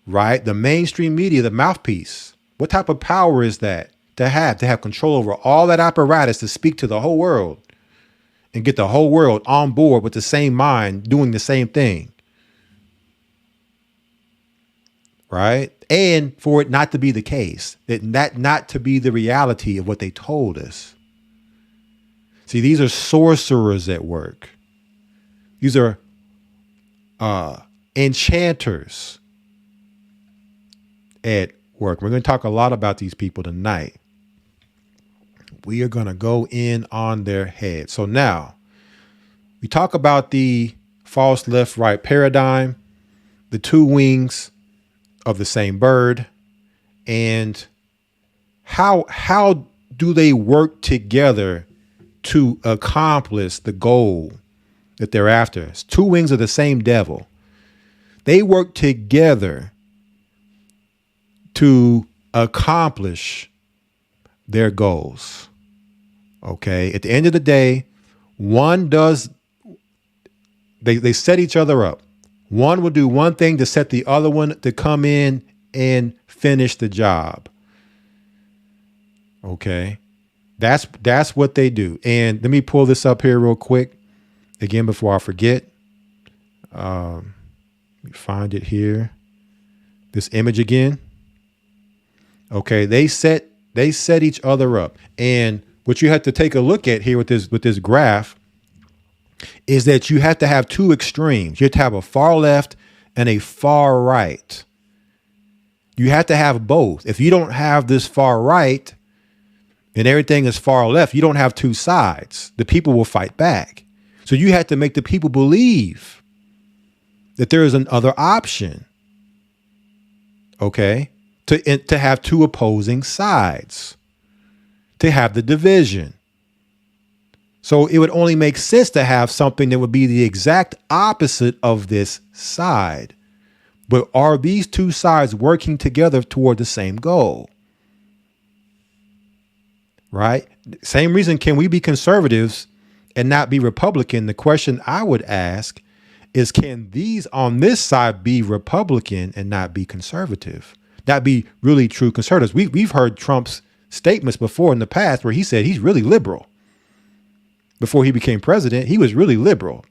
right? The mainstream media, the mouthpiece. What type of power is that to have control over all that apparatus to speak to the whole world and get the whole world on board with the same mind, doing the same thing? Right? And for it not to be the case, that not to be the reality of what they told us. See, these are sorcerers at work. These are enchanters at work. We're going to talk a lot about these people tonight. We are going to go in on their head. So now we talk about the false left-right paradigm, the two wings of the same bird, and how do they work together to accomplish the goal that they're after? It's two wings of the same devil. They work together to accomplish their goals. Okay. At the end of the day, they set each other up. One will do one thing to set the other one to come in and finish the job. Okay. That's what they do. And let me pull this up here real quick again before I forget. Let me find it here. This image again. Okay, they set each other up. And what you have to take a look at here with this graph is that you have to have two extremes. You have to have a far left and a far right. You have to have both. If you don't have this far right and everything is far left, you don't have two sides. The people will fight back. So you have to make the people believe that there is another option. Okay? To have two opposing sides. To have the division. So it would only make sense to have something that would be the exact opposite of this side. But are these two sides working together toward the same goal? Right? Same reason, can we be conservatives and not be Republican? The question I would ask is, can these on this side be Republican and not be conservative? Not be really true conservatives. We've heard Trump's statements before in the past where he said he's really liberal. Before he became president, he was really liberal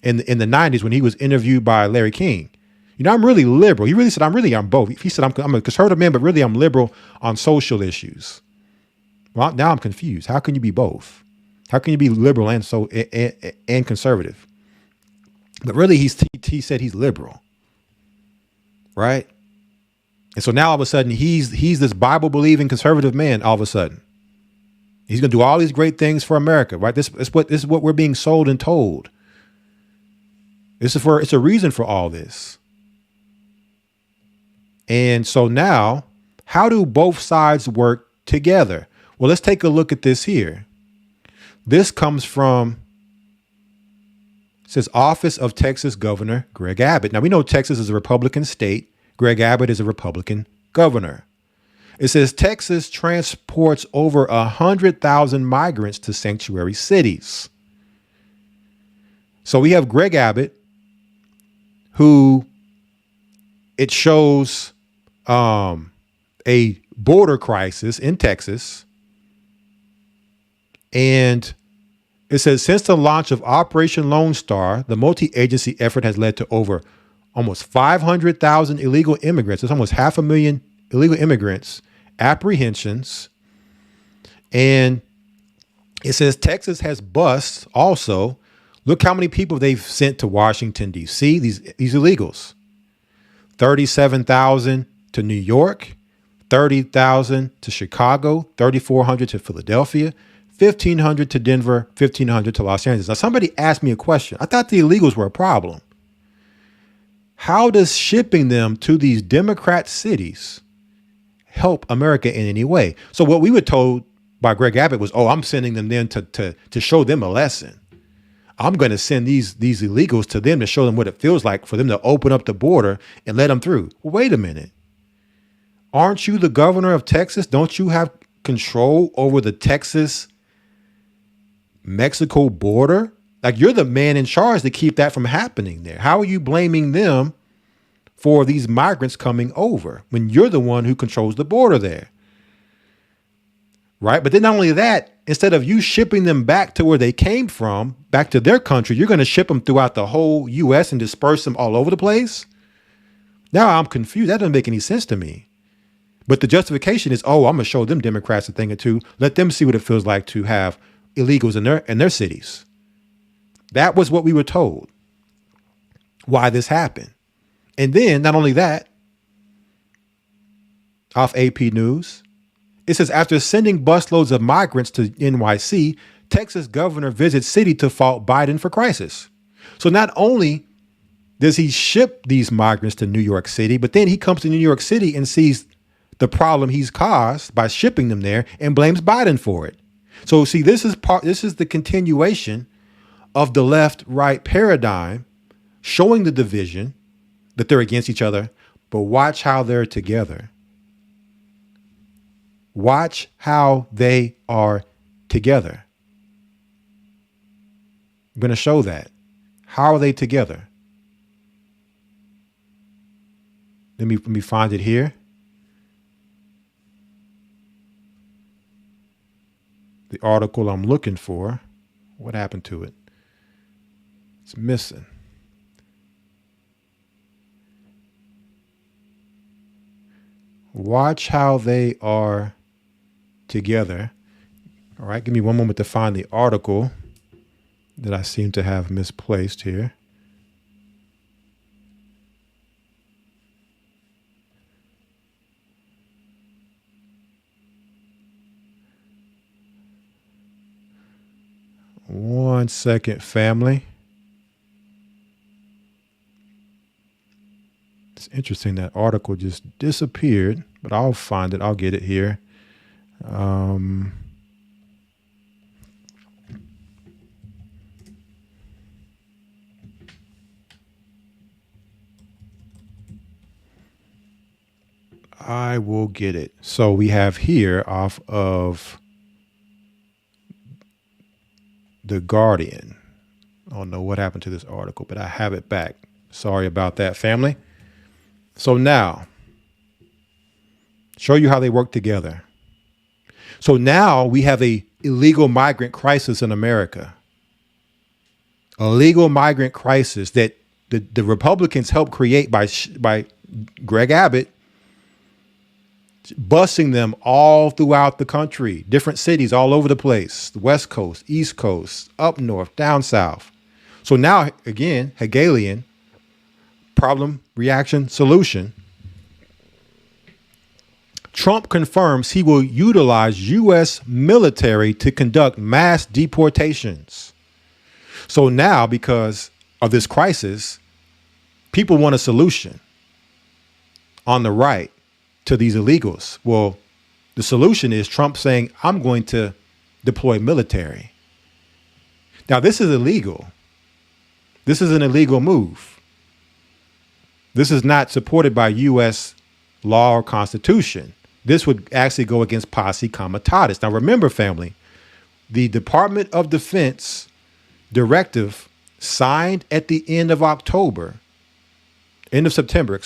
in the 90s when he was interviewed by Larry King. You know, I'm really liberal. He really said, I'm both. He said, I'm a conservative man, but really I'm liberal on social issues. Well, now I'm confused. How can you be both? How can you be liberal and conservative? But really, he said he's liberal, right? And so now all of a sudden he's this Bible believing conservative man. All of a sudden, he's going to do all these great things for America, right? This is what we're being sold and told. It's a reason for all this. And so now, how do both sides work together? Well, let's take a look at this here. This comes from, it says, Office of Texas Governor Greg Abbott. Now, we know Texas is a Republican state. Greg Abbott is a Republican governor. It says Texas transports over 100,000 migrants to sanctuary cities. So we have Greg Abbott, who it shows a border crisis in Texas. And it says, since the launch of Operation Lone Star, the multi-agency effort has led to over almost 500,000 illegal immigrants. It's almost 500,000 illegal immigrants, apprehensions. And it says Texas has bussed also. Look how many people they've sent to Washington, D.C., these illegals. 37,000 to New York, 30,000 to Chicago, 3,400 to Philadelphia, 1,500 to Denver, 1,500 to Los Angeles. Now, somebody asked me a question. I thought the illegals were a problem. How does shipping them to these Democrat cities help America in any way? So what we were told by Greg Abbott was, I'm sending them then to show them a lesson. I'm going to send these illegals to them to show them what it feels like for them to open up the border and let them through. Well, wait a minute. Aren't you the governor of Texas? Don't you have control over the Texas-Mexico border? Like, you're the man in charge to keep that from happening there. How are you blaming them for these migrants coming over when you're the one who controls the border there? Right? But then not only that, instead of you shipping them back to where they came from, back to their country, you're going to ship them throughout the whole U.S. and disperse them all over the place. Now I'm confused. That doesn't make any sense to me. But the justification is, I'm going to show them Democrats a thing or two. Let them see what it feels like to have illegals in their cities. That was what we were told. Why this happened. And then not only that, off AP News, it says, after sending busloads of migrants to NYC, Texas governor visits city to fault Biden for crisis. So not only does he ship these migrants to New York City, but then he comes to New York City and sees the problem he's caused by shipping them there and blames Biden for it. So see, this is the continuation of the left-right paradigm, showing the division that they're against each other, but watch how they're together. Watch how they are together. I'm going to show that. How are they together? Let me find it here. The article I'm looking for. What happened to it? It's missing. Watch how they are together. All right, give me one moment to find the article that I seem to have misplaced here. One second, family. It's interesting that article just disappeared, but I'll find it. I'll get it here. I will get it. So we have here off of The Guardian. I don't know what happened to this article, but I have it back. Sorry about that, family. So now, show you how they work together. So now we have a illegal migrant crisis in America. A legal migrant crisis that the Republicans helped create by Greg Abbott, busing them all throughout the country, different cities all over the place, the West Coast, East Coast, up north, down south. So now, again, Hegelian, problem, reaction, solution. Trump confirms he will utilize U.S. military to conduct mass deportations. So now, because of this crisis, people want a solution on the right to these illegals. Well, the solution is Trump saying, I'm going to deploy military. Now, this is illegal. This is an illegal move. This is not supported by U.S. law or constitution. This would actually go against posse comitatus. Now, remember, family, the Department of Defense directive signed at the end of September,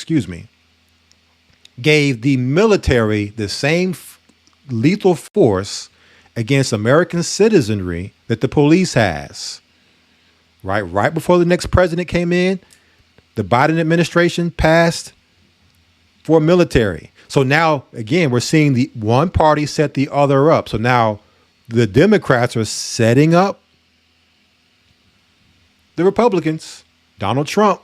gave the military the same lethal force against American citizenry that the police has. Right before the next president came in, the Biden administration passed for military. So now, again, we're seeing the one party set the other up. So now the Democrats are setting up the Republicans, Donald Trump.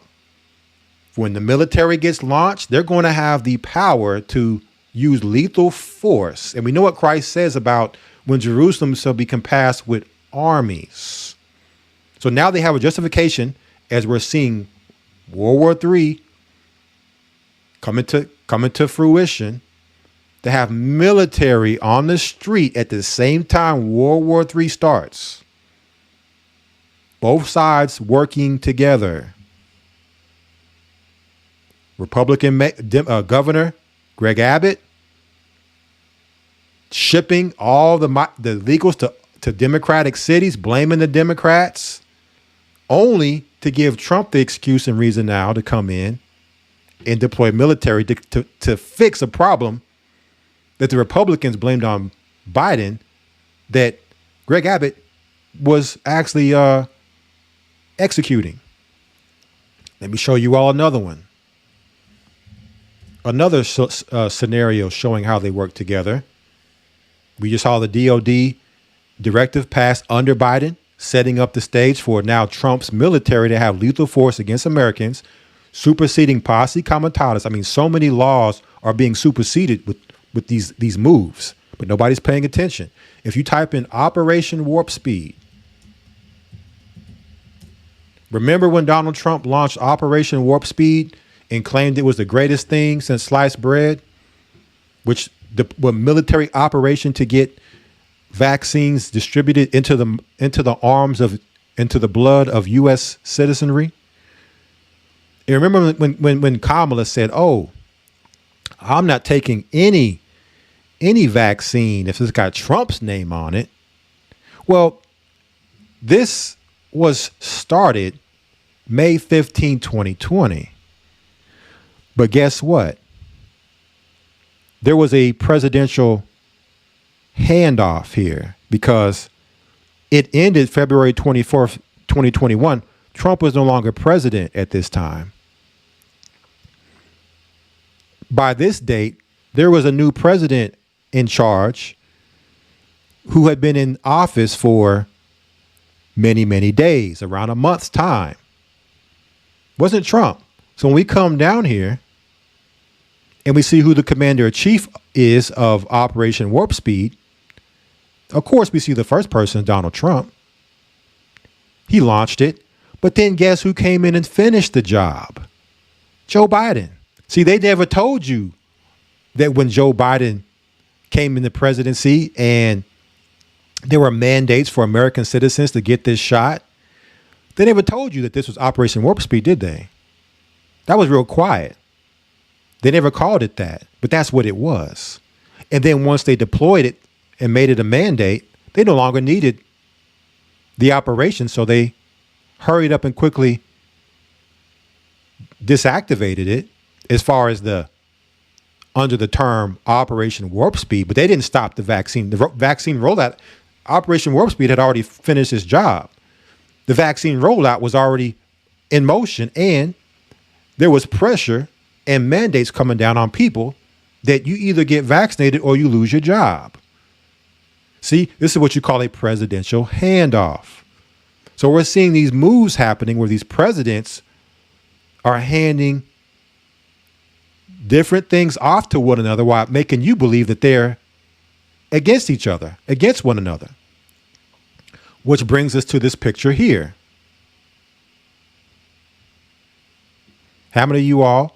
When the military gets launched, they're going to have the power to use lethal force. And we know what Christ says about when Jerusalem shall be compassed with armies. So now they have a justification, as we're seeing World War III coming to fruition, to have military on the street at the same time World War III starts. Both sides working together. Republican Governor Greg Abbott shipping all the illegals to Democratic cities, blaming the Democrats, only to give Trump the excuse and reason now to come in and deploy military to fix a problem that the Republicans blamed on Biden, that Greg Abbott was actually executing. Let me show you all another one. Another scenario showing how they work together. We just saw the DOD directive passed under Biden, setting up the stage for now Trump's military to have lethal force against Americans, superseding posse comitatus. I mean, so many laws are being superseded with these moves, but nobody's paying attention. If you type in Operation Warp Speed, remember when Donald Trump launched Operation Warp Speed and claimed it was the greatest thing since sliced bread, which the military operation to get vaccines distributed into the blood of U.S. citizenry? And remember when Kamala said, "Oh, I'm not taking any vaccine if it's got Trump's name on it." Well, this was started May 15, 2020. But guess what? There was a presidential handoff here because it ended February 24th, 2021. Trump was no longer president at this time. By this date, there was a new president in charge who had been in office for many, many days, around a month's time. Wasn't Trump. So when we come down here and we see who the commander-in-chief is of Operation Warp Speed, of course we see the first person, Donald Trump. He launched it. But then guess who came in and finished the job? Joe Biden. See, they never told you that when Joe Biden came in the presidency and there were mandates for American citizens to get this shot, they never told you that this was Operation Warp Speed, did they? That was real quiet. They never called it that, but that's what it was. And then once they deployed it and made it a mandate, they no longer needed the operation, so they hurried up and quickly disactivated it as far as under the term Operation Warp Speed, but they didn't stop the vaccine. The vaccine rollout, Operation Warp Speed had already finished its job. The vaccine rollout was already in motion, and there was pressure and mandates coming down on people that you either get vaccinated or you lose your job. See, this is what you call a presidential handoff. So we're seeing these moves happening where these presidents are handing different things off to one another while making you believe that they're against each other, against one another. Which brings us to this picture here. How many of you all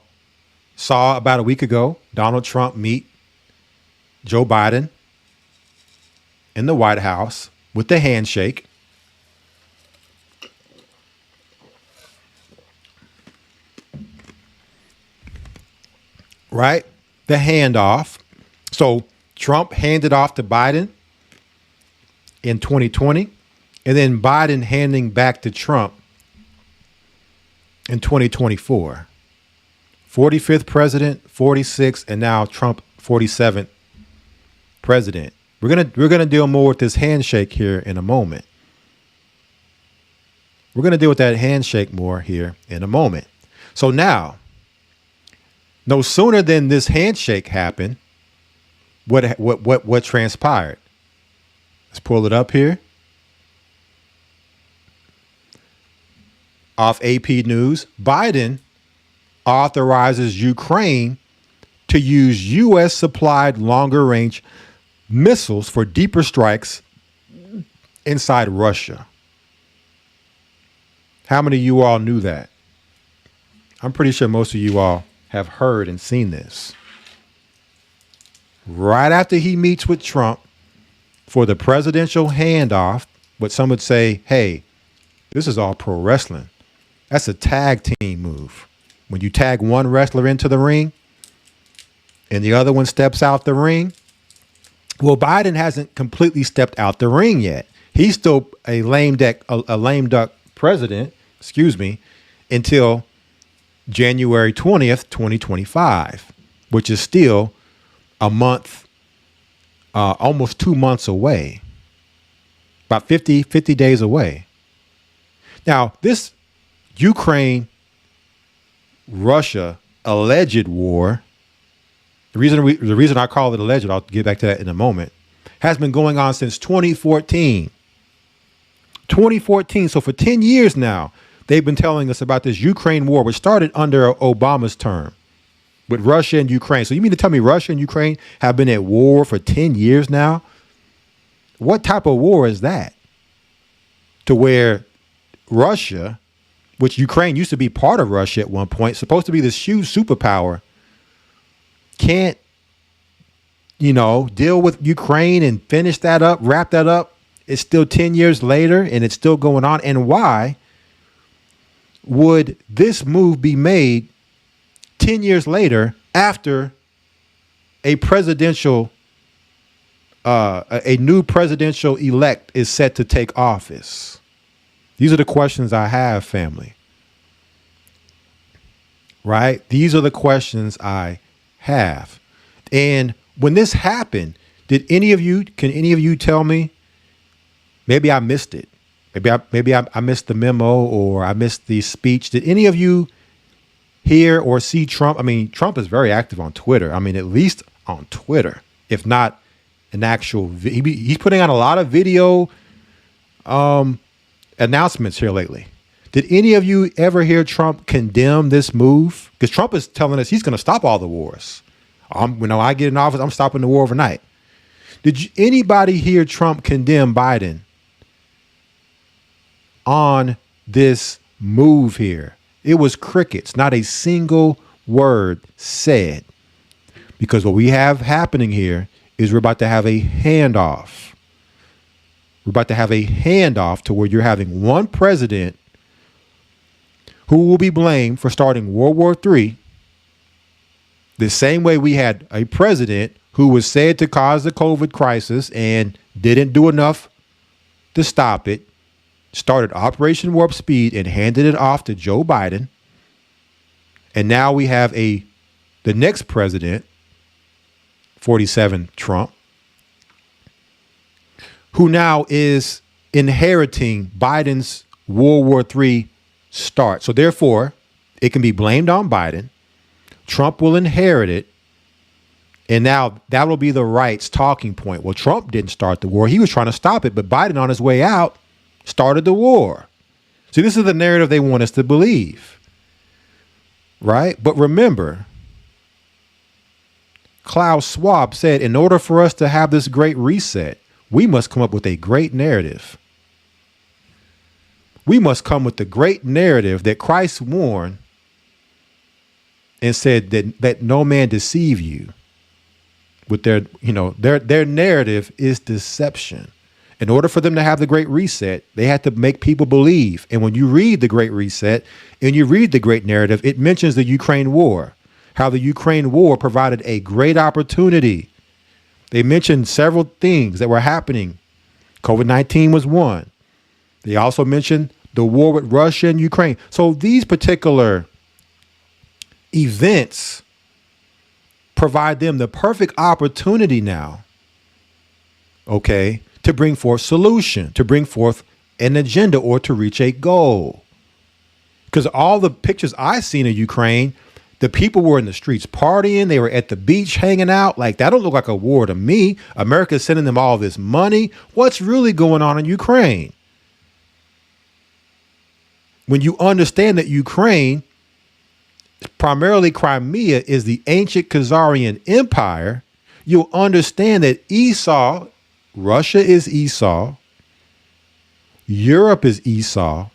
saw about a week ago Donald Trump meet Joe Biden in the White House with the handshake? Right? The handoff. So Trump handed off to Biden in 2020, and then Biden handing back to Trump in 2024. 45th president, 46th, and now Trump 47th president. We're gonna deal more with this handshake here in a moment. We're gonna deal with that handshake more here in a moment. So now, no sooner than this handshake happened, what transpired? Let's pull it up here. Off AP News, Biden authorizes Ukraine to use U.S. supplied longer range missiles for deeper strikes inside Russia. How many of you all knew that? I'm pretty sure most of you all have heard and seen this. Right after he meets with Trump for the presidential handoff, what some would say, hey, this is all pro wrestling. That's a tag team move. When you tag one wrestler into the ring and the other one steps out the ring. Well, Biden hasn't completely stepped out the ring yet. He's still a lame duck president, until January 20th, 2025, which is still a month, almost 2 months away, about 50 days away. Now, this Ukraine-Russia alleged war, the reason I call it alleged, I'll get back to that in a moment, has been going on since 2014. 2014, so for 10 years now, they've been telling us about this Ukraine war, which started under Obama's term with Russia and Ukraine. So you mean to tell me Russia and Ukraine have been at war for 10 years now? What type of war is that? To where Russia, which Ukraine used to be part of Russia at one point, supposed to be this huge superpower, can't, deal with Ukraine and finish that up, wrap that up. It's still 10 years later and it's still going on. And why? would this move be made 10 years later after a new presidential elect is set to take office? These are the questions I have, family. Right? These are the questions I have. And when this happened, can any of you tell me? Maybe I missed it. Maybe I missed the memo, or I missed the speech. Did any of you hear or see Trump? I mean, Trump is very active on Twitter. I mean, at least on Twitter, if not an actual, he's putting out a lot of video announcements here lately. Did any of you ever hear Trump condemn this move? Because Trump is telling us he's going to stop all the wars. When I get in office, I'm stopping the war overnight. Did anybody hear Trump condemn Biden on this move here? It was crickets, not a single word said. Because what we have happening here is we're about to have a handoff. We're about to have a handoff to where you're having one president who will be blamed for starting World War III, the same way we had a president who was said to cause the COVID crisis and didn't do enough to stop it, started Operation Warp Speed and handed it off to Joe Biden. And now we have the next president, 47 Trump, who now is inheriting Biden's World War III start. So therefore, it can be blamed on Biden. Trump will inherit it. And now that will be the right's talking point. Well, Trump didn't start the war. He was trying to stop it. But Biden, on his way out, started the war. See, this is the narrative they want us to believe. Right? But remember, Klaus Schwab said, in order for us to have this great reset, we must come up with a great narrative. We must come with the great narrative that Christ warned and said that no man deceive you. With their narrative is deception. In order for them to have the Great Reset, they had to make people believe. And when you read the Great Reset and you read the great narrative, it mentions the Ukraine war, how the Ukraine war provided a great opportunity. They mentioned several things that were happening. COVID-19 was one. They also mentioned the war with Russia and Ukraine. So these particular events provide them the perfect opportunity now, okay, to bring forth solution, to bring forth an agenda, or to reach a goal. Because all the pictures I've seen of Ukraine, the people were in the streets partying. They were at the beach hanging out. Like, that don't look like a war to me. America's sending them all this money. What's really going on in Ukraine? When you understand that Ukraine, primarily Crimea, is the ancient Khazarian Empire, you'll understand that Esau, Russia is Esau, Europe is Esau,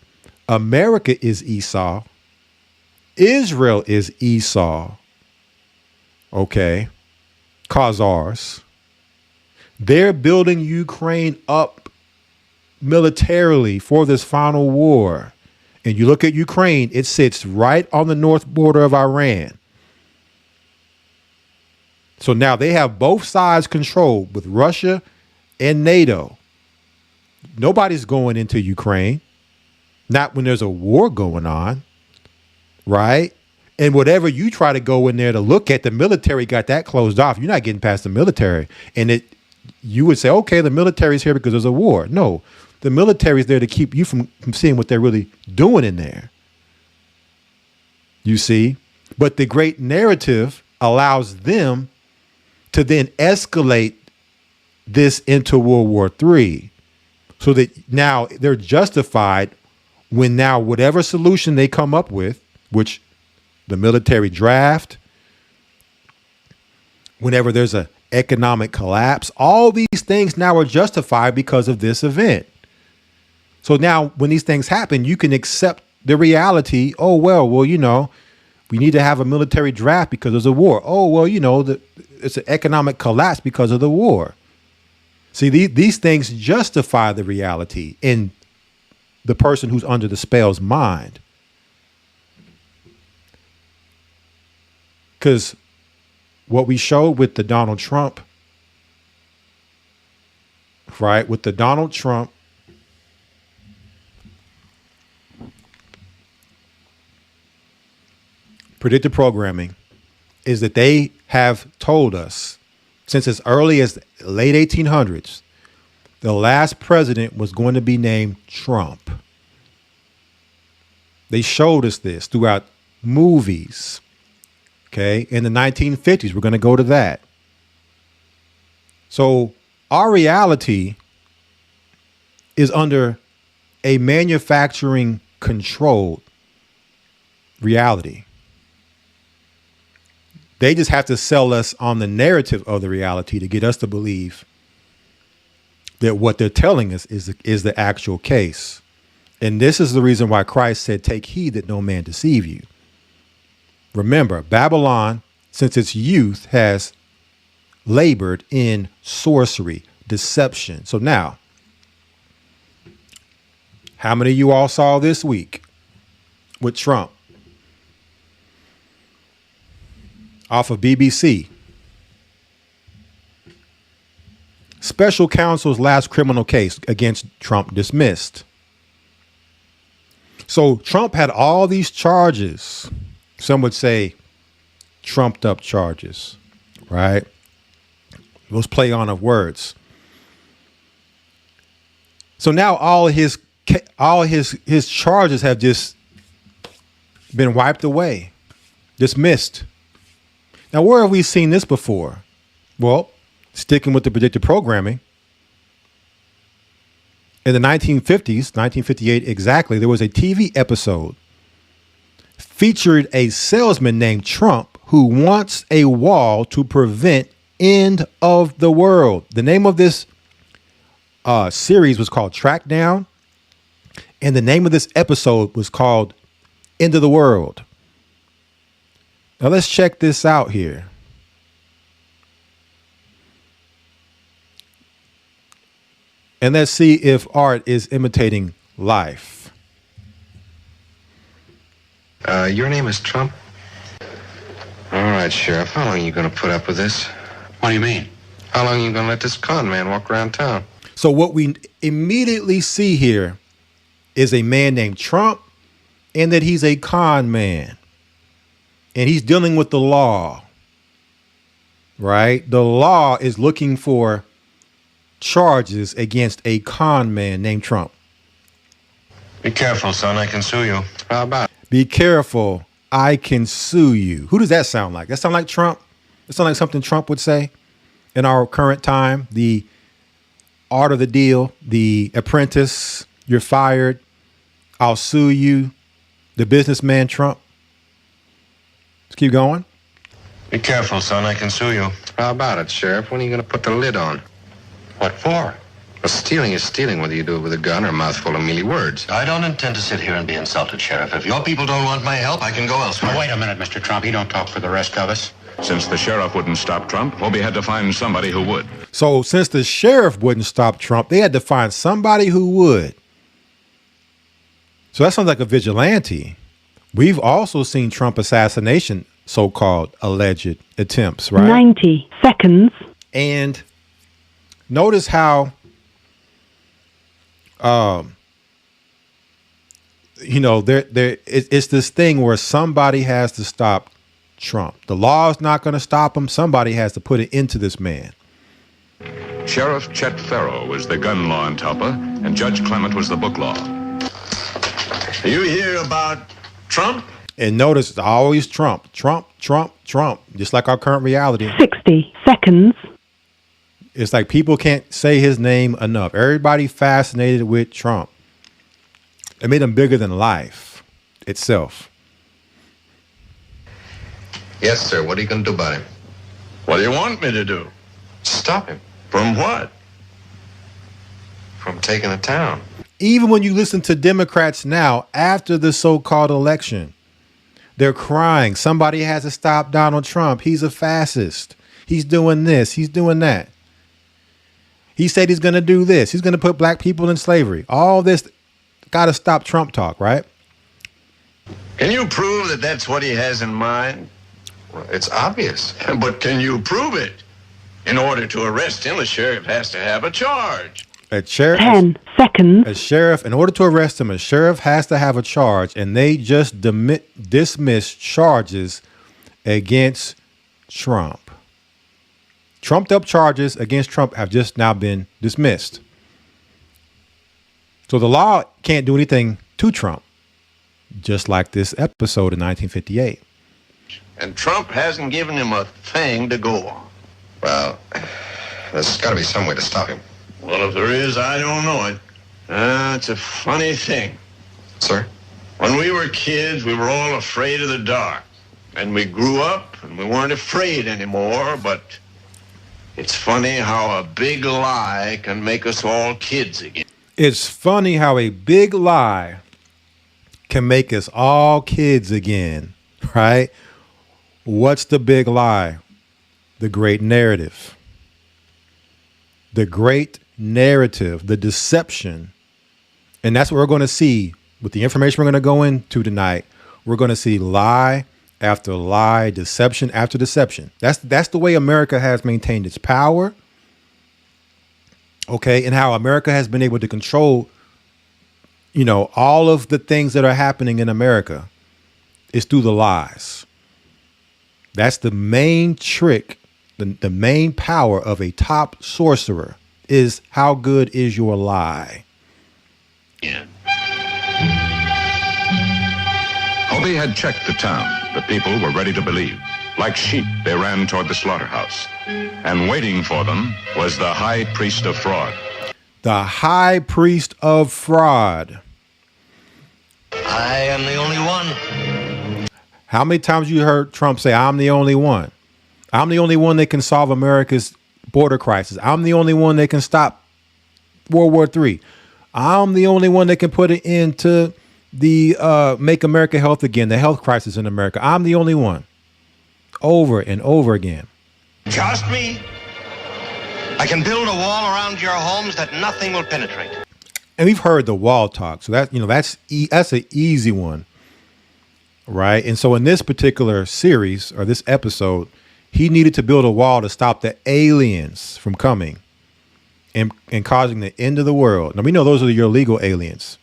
America is Esau, Israel is Esau, okay, Khazars. They're building Ukraine up militarily for this final war. And you look at Ukraine, it sits right on the north border of Iran. So now they have both sides controlled with Russia and NATO. Nobody's going into Ukraine, not when there's a war going on, right? And whatever you try to go in there to look at, the military got that closed off. You're not getting past the military. And you would say, okay, the military's here because there's a war. No. The military is there to keep you from seeing what they're really doing in there. You see? But the great narrative allows them to then escalate this into World War III. So that now they're justified when now whatever solution they come up with, which the military draft, whenever there's an economic collapse, all these things now are justified because of this event. So now when these things happen, you can accept the reality. Oh, well, we need to have a military draft because there's a war. Oh, well, it's an economic collapse because of the war. See, these things justify the reality in the person who's under the spell's mind. Because what we showed with the Donald Trump, right? With the Donald Trump predictive programming is that they have told us since as early as the late 1800s, the last president was going to be named Trump. They showed us this throughout movies. Okay. In the 1950s, we're going to go to that. So our reality is under a manufacturing controlled reality. They just have to sell us on the narrative of the reality to get us to believe that what they're telling us is the actual case. And this is the reason why Christ said, take heed that no man deceive you. Remember, Babylon, since its youth, has labored in sorcery, deception. So now, how many of you all saw this week with Trump off of BBC? Special counsel's last criminal case against Trump dismissed. So Trump had all these charges. Some would say trumped up charges, right? Those play on of words. So now all his charges have just been wiped away, dismissed. Now, where have we seen this before? Well, sticking with the predictive programming, in the 1950s, 1958 exactly, there was a TV episode featured a salesman named Trump who wants a wall to prevent end of the world. The name of this series was called Track Down, and the name of this episode was called End of the World. Now let's check this out here. And let's see if art is imitating life. Your name is Trump? All right, Sheriff. How long are you going to put up with this? What do you mean? How long are you going to let this con man walk around town? So what we immediately see here is a man named Trump, and that he's a con man. And he's dealing with the law, right? The law is looking for charges against a con man named Trump. Be careful, son. I can sue you. How about it? Be careful. I can sue you. Who does that sound like? That sound like Trump? It sound like something Trump would say in our current time. The art of the deal, the apprentice, you're fired, I'll sue you, the businessman Trump. Let's keep going. Be careful, son. I can sue you. How about it, Sheriff? When are you going to put the lid on? What for? Well, stealing is stealing, whether you do it with a gun or a mouthful of mealy words. I don't intend to sit here and be insulted, Sheriff. If your people don't want my help, I can go elsewhere. Wait a minute, Mr. Trump. You don't talk for the rest of us. Since the sheriff wouldn't stop Trump, Hobie had to find somebody who would. So since the sheriff wouldn't stop Trump, they had to find somebody who would. So that sounds like a vigilante. We've also seen Trump assassination, so-called alleged attempts, right? 90 seconds. And notice how, it's this thing where somebody has to stop Trump. The law is not going to stop him. Somebody has to put it into this man. Sheriff Chet Farrow was the gun law in Talpa, and Judge Clement was the book law. You hear about Trump? And notice it's always Trump, Trump, Trump, Trump, just like our current reality. 60 seconds. It's like people can't say his name enough. Everybody fascinated with Trump. It made him bigger than life itself. Yes, sir. What are you going to do about him? What do you want me to do? Stop him. From what? From taking a town. Even when you listen to Democrats now, after the so-called election, they're crying. Somebody has to stop Donald Trump. He's a fascist. He's doing this. He's doing that. He said he's going to do this. He's going to put black people in slavery. All this got to stop Trump talk, right? Can you prove that that's what he has in mind? Well, it's obvious. But can you prove it? In order to arrest him, a sheriff has to have a charge. A sheriff, 10 seconds. a sheriff, in order to arrest him, a sheriff has to have a charge, and they just dismissed charges against Trump. Trumped up charges against Trump have just now been dismissed. So the law can't do anything to Trump, just like this episode in 1958. And Trump hasn't given him a thing to go on. Well, there's got to be some way to stop him. Well, if there is, I don't know it. It's a funny thing. Sir? When we were kids, we were all afraid of the dark. And we grew up, and we weren't afraid anymore, but it's funny how a big lie can make us all kids again. It's funny how a big lie can make us all kids again, right? What's the big lie? The great narrative. The great narrative, the deception. And that's what we're going to see with the information we're going to go into tonight. We're going to see lie after lie, deception after deception. That's the way America has maintained its power. Okay, and how America has been able to control, all of the things that are happening in America is through the lies. That's the main trick, the main power of a top sorcerer is how good is your lie. Yeah. Hobie had checked the town. The people were ready to believe. Like sheep, they ran toward the slaughterhouse. And waiting for them was the high priest of fraud. The high priest of fraud. I am the only one. How many times you heard Trump say, I'm the only one? I'm the only one that can solve America's border crisis. I'm the only one that can stop World War III. I'm the only one that can put an end to the Make America Health Again, the health crisis in America. I'm the only one. Over and over again. Trust me. I can build a wall around your homes that nothing will penetrate. And we've heard the wall talk. So that's an easy one. Right. And so in this particular series or this episode, he needed to build a wall to stop the aliens from coming and causing the end of the world. Now, we know those are your illegal aliens.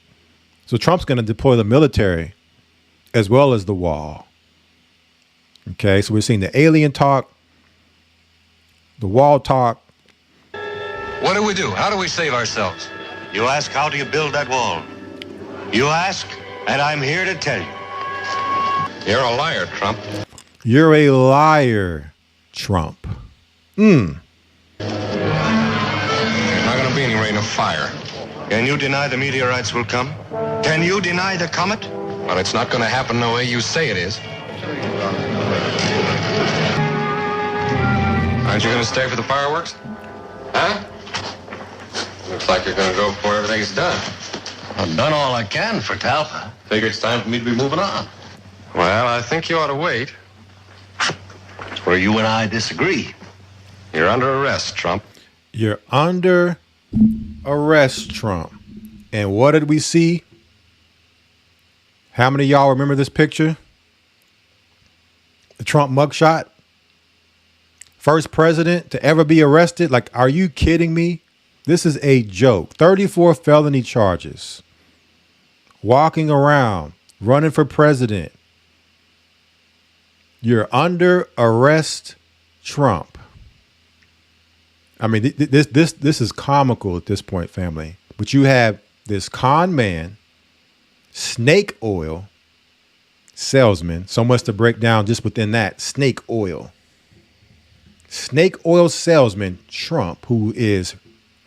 So Trump's going to deploy the military as well as the wall. OK, so we're seeing the alien talk, the wall talk. What do we do? How do we save ourselves? You ask, how do you build that wall? You ask, and I'm here to tell you. You're a liar, Trump. You're a liar, Trump. There's not going to be any rain of fire. Can you deny the meteorites will come? Can you deny the comet? Well, it's not going to happen the way you say it is. Aren't you going to stay for the fireworks? Huh? Looks like you're going to go before everything's done. I've done all I can for Talpa. Figure it's time for me to be moving on. Well, I think you ought to wait. It's where you and I disagree. You're under arrest, Trump. You're under arrest, Trump. And what did we see? How many of y'all remember this picture? The Trump mugshot? First president to ever be arrested? Like, are you kidding me? This is a joke. 34 felony charges. Walking around, running for president. You're under arrest, Trump. I mean, this is comical at this point, family. But you have this con man, snake oil salesman. So much to break down just within that. Snake oil salesman, Trump, who is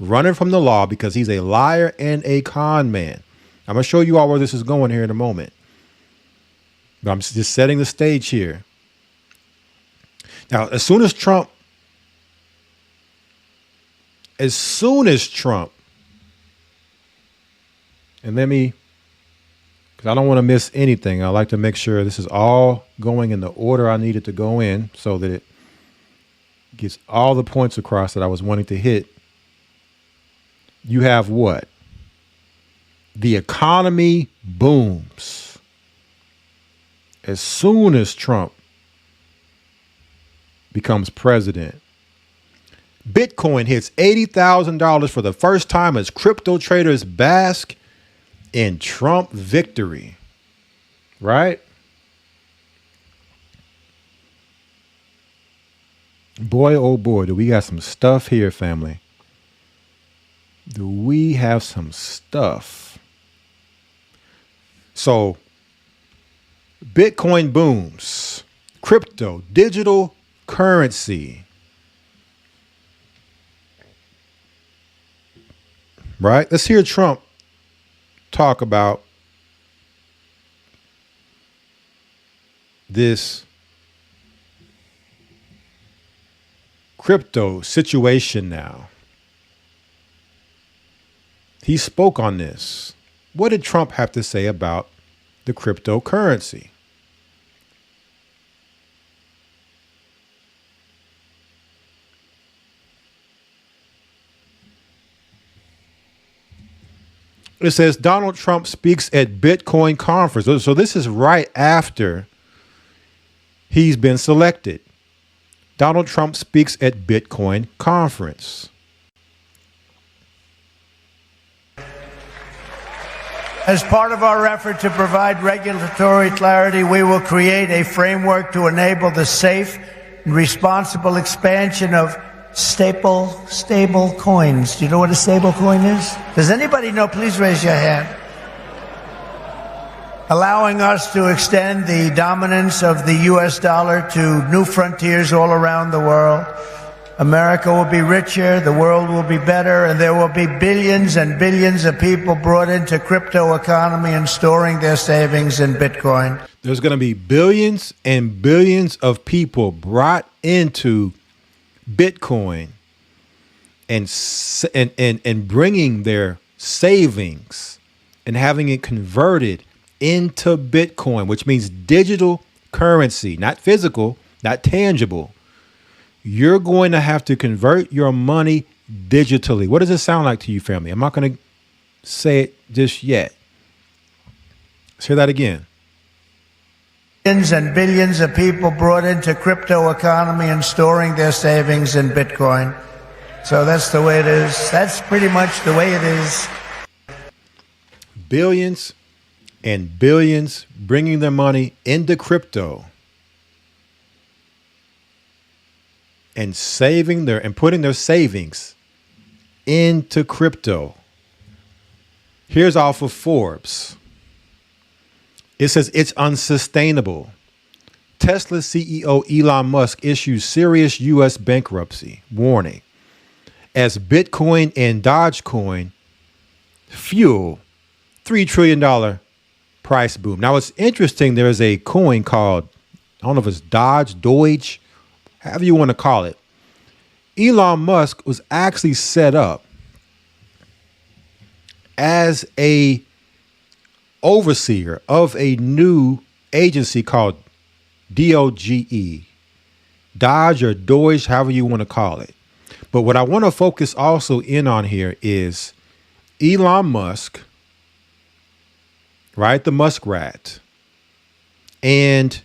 running from the law because he's a liar and a con man. I'm going to show you all where this is going here in a moment. But I'm just setting the stage here. Now, as soon as Trump, and let me, because I don't want to miss anything. I like to make sure this is all going in the order I need it to go in so that it gets all the points across that I was wanting to hit. You have what? The economy booms. As soon as Trump becomes president. Bitcoin hits $80,000 for the first time as crypto traders bask in Trump victory. Right? Boy, oh boy, do we got some stuff here, family. Do we have some stuff? So, Bitcoin booms. Crypto, digital currency. Right? Let's hear Trump talk about this crypto situation now. He spoke on this. What did Trump have to say about the cryptocurrency? It says Donald Trump speaks at Bitcoin conference. So this is right after he's been selected. Donald Trump speaks at Bitcoin conference. As part of our effort to provide regulatory clarity, we will create a framework to enable the safe and responsible expansion of stable coins. Do you know what a stable coin is? Does anybody know? Please raise your hand. Allowing us to extend the dominance of the U.S. dollar to new frontiers all around the world. America will be richer, the world will be better, and there will be billions and billions of people brought into crypto economy and storing their savings in Bitcoin. There's going to be billions and billions of people brought into Bitcoin and bringing their savings and having it converted into Bitcoin, which means digital currency, not physical, not tangible. You're going to have to convert your money digitally. What does it sound like to you, family? I'm not going to say it just yet. Let's hear that again. Billions and billions of people brought into crypto economy and storing their savings in Bitcoin. So that's the way it is. That's pretty much the way it is. Billions and billions bringing their money into crypto and saving and putting their savings into crypto. Here's off of Forbes. It says it's unsustainable. Tesla CEO Elon Musk issues serious U.S. bankruptcy warning as Bitcoin and Dogecoin fuel $3 trillion price boom. Now, it's interesting. There is a coin called, I don't know if it's Doge, however you want to call it. Elon Musk was actually set up as a overseer of a new agency called DOGE, Dodge or Doge, however you want to call it. But what I want to focus also in on here is Elon Musk, right? The Muskrat, and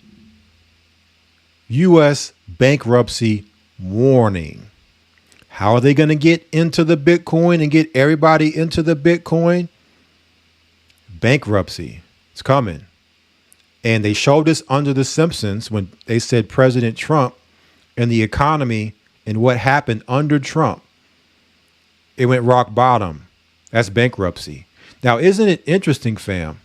U.S. bankruptcy warning. How are they going to get into the Bitcoin and get everybody into the Bitcoin? Bankruptcy. It's coming. And they showed this under The Simpsons when they said President Trump and the economy and what happened under Trump. It went rock bottom. That's bankruptcy. Now, isn't it interesting, fam?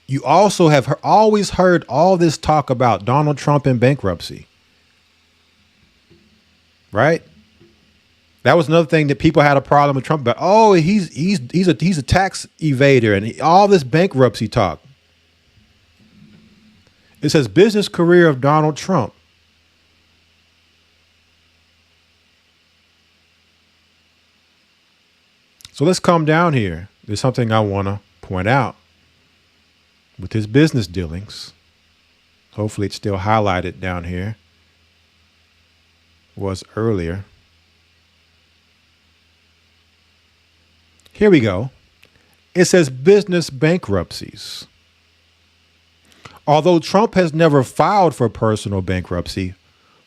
You also have always heard all this talk about Donald Trump and bankruptcy, right? That was another thing that people had a problem with Trump about. Oh, he's a tax evader and all this bankruptcy talk. It says business career of Donald Trump. So let's come down here. There's something I want to point out with his business dealings. Hopefully it's still highlighted down here. Was earlier. Here we go. It says business bankruptcies. Although Trump has never filed for personal bankruptcy,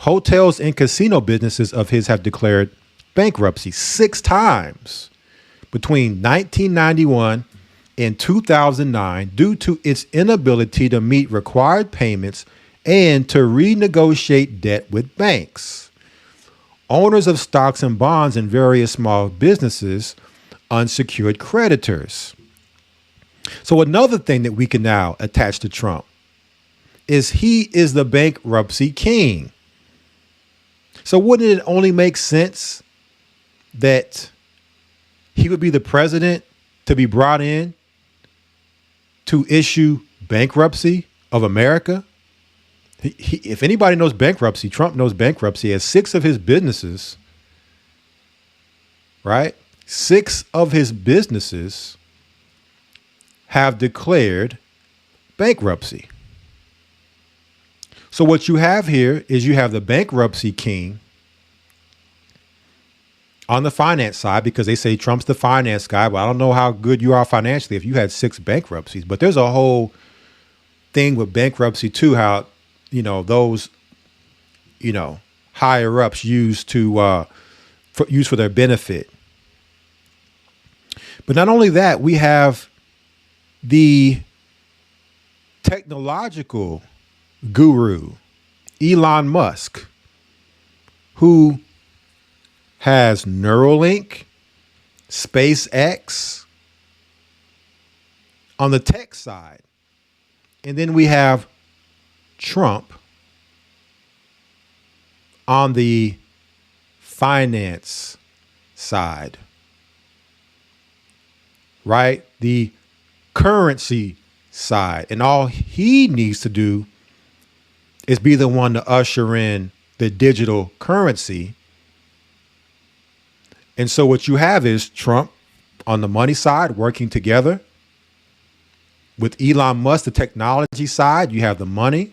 Hotels and casino businesses of his have declared bankruptcy 6 times between 1991 and 2009 due to its inability to meet required payments and to renegotiate debt with banks. Owners of stocks and bonds in various small businesses, unsecured creditors. So another thing that we can now attach to Trump is he is the bankruptcy king. So wouldn't it only make sense that he would be the president to be brought in to issue bankruptcy of America? If anybody knows bankruptcy, Trump knows bankruptcy. As 6 of his businesses, right? 6 of his businesses have declared bankruptcy. So what you have here is you have the bankruptcy king on the finance side, because they say Trump's the finance guy. Well, I don't know how good you are financially if you had 6 bankruptcies, but there's a whole thing with bankruptcy too, how, those, higher ups use for their benefit. But not only that, we have the technological guru, Elon Musk, who has Neuralink, SpaceX on the tech side. And then we have Trump on the finance side, right? The currency side. And all he needs to do is be the one to usher in the digital currency. And so what you have is Trump on the money side working together with Elon Musk, the technology side. You have the money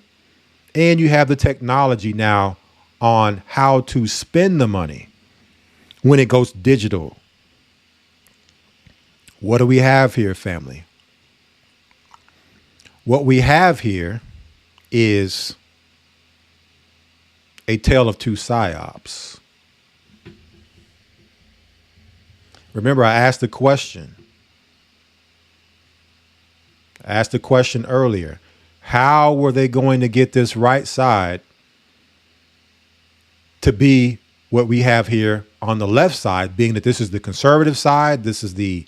and you have the technology now on how to spend the money when it goes digital. What do we have here, family? What we have here is a tale of 2 psyops. Remember, I asked the question. I asked the question earlier. How were they going to get this right side to be what we have here on the left side, being that this is the conservative side, this is the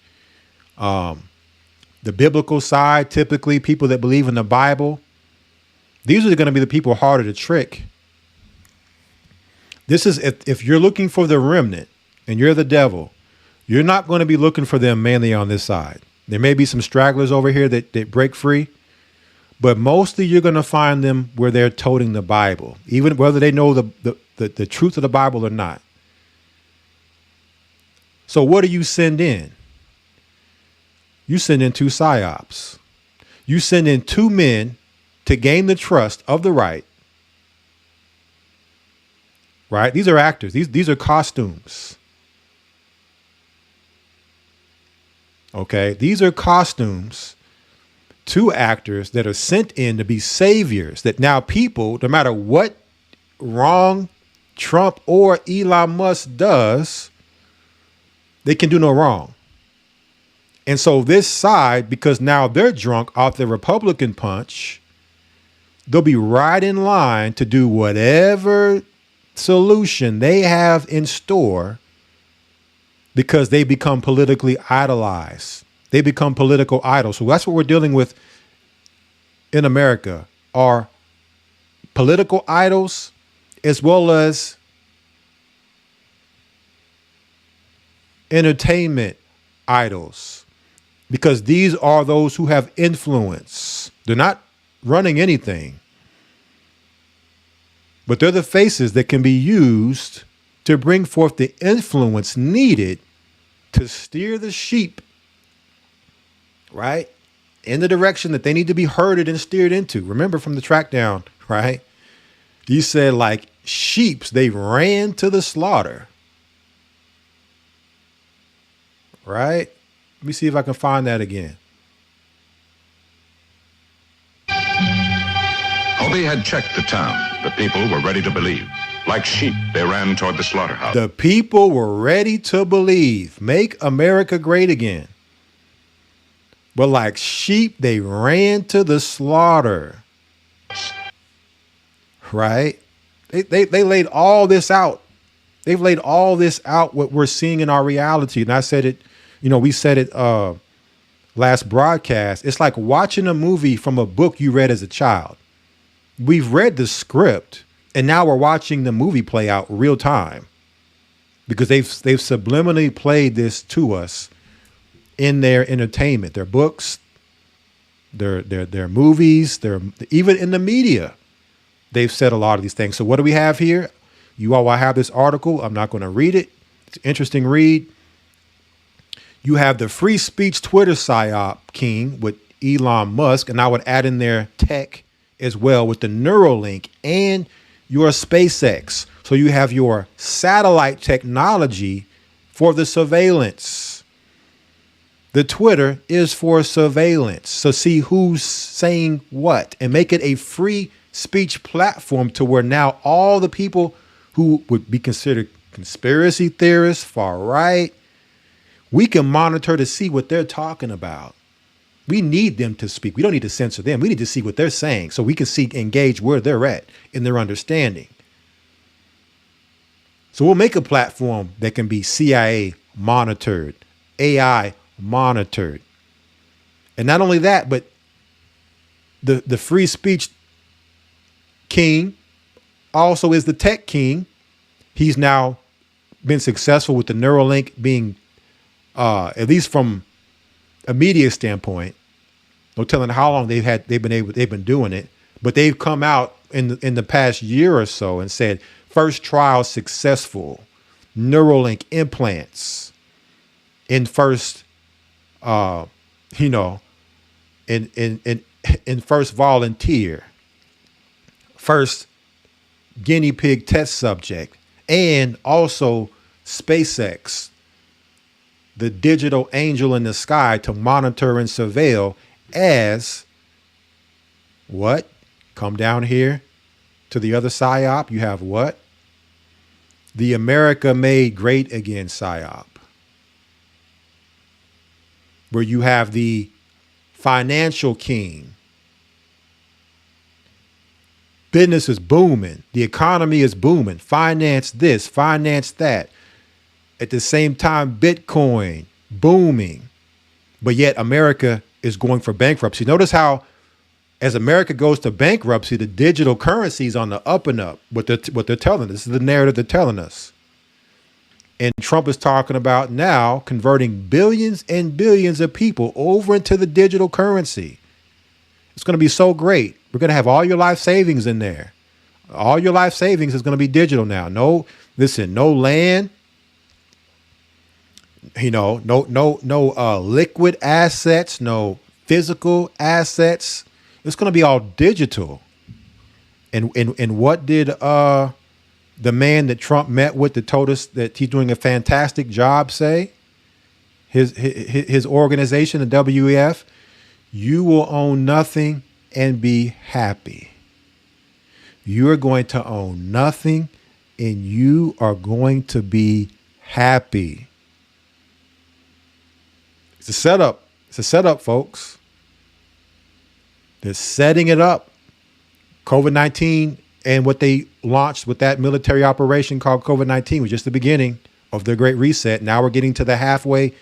biblical side, typically people that believe in the Bible. These are going to be the people harder to trick. This is, if you're looking for the remnant and you're the devil, you're not going to be looking for them mainly on this side. There may be some stragglers over here that break free, but mostly you're going to find them where they're toting the Bible, even whether they know the truth of the Bible or not. So what do you send in? You send in 2 psyops. You send in 2 men to gain the trust of the right. Right? These are actors. These are costumes. Okay? These are costumes. 2 actors that are sent in to be saviors, that now people, no matter what wrong Trump or Elon Musk does, they can do no wrong. And so this side, because now they're drunk off the Republican punch, they'll be right in line to do whatever solution they have in store, because they become politically idolized. They become political idols. So that's what we're dealing with in America, are political idols as well as entertainment idols, because these are those who have influence. They're not running anything, but they're the faces that can be used to bring forth the influence needed to steer the sheep, right, in the direction that they need to be herded and steered into. Remember from the track down, right? You said like sheeps, they ran to the slaughter, right? Let me see if I can find that again. Hobie had checked the town. the people were ready to believe. Like sheep, they ran toward the slaughterhouse. The people were ready to believe. Make America great again. But like sheep, they ran to the slaughter. Right? They laid all this out. They've laid all this out, what we're seeing in our reality. And I said it, we said it last broadcast. It's like watching a movie from a book you read as a child. We've read the script, and now we're watching the movie play out real time because they've subliminally played this to us in their entertainment, their books, their movies, even in the media. They've said a lot of these things. So what do we have here? You all will have this article. I'm not going to read it. It's an interesting read. You have the free speech Twitter psyop king with Elon Musk, and I would add in there tech as well with the Neuralink and your SpaceX. So you have your satellite technology for the surveillance. The Twitter is for surveillance. So see who's saying what and make it a free speech platform to where now all the people who would be considered conspiracy theorists, far right, we can monitor to see what they're talking about. We need them to speak. We don't need to censor them. We need to see what they're saying so we can engage where they're at in their understanding. So we'll make a platform that can be CIA monitored, AI monitored. And not only that, but the free speech king also is the tech king. He's now been successful with the Neuralink being, at least from a media standpoint, no telling how long they've been doing it, but they've come out in the past year or so and said first trial successful, Neuralink implants in first, in first volunteer, first guinea pig test subject, and also SpaceX, the digital angel in the sky to monitor and surveil as what? Come down here to the other psyop. You have what? The America Made Great Again psyop, where you have the financial king. Business is booming. The economy is booming. Finance this, finance that. At the same time, Bitcoin booming. But yet America is going for bankruptcy. Notice how as America goes to bankruptcy, the digital currency is on the up and up. What they're telling us. This is the narrative they're telling us. And Trump is talking about now converting billions and billions of people over into the digital currency. It's going to be so great. We're going to have all your life savings in there. All your life savings is going to be digital now. No land, no liquid assets, no physical assets. It's going to be all digital. And what did the man that Trump met with that told us that he's doing a fantastic job say? His organization, the WEF, you will own nothing and be happy. You are going to own nothing and you are going to be happy. It's a setup. It's a setup, folks. They're setting it up. COVID-19 and what they launched with that military operation called COVID-19 was just the beginning of their great reset. Now we're getting to the halfway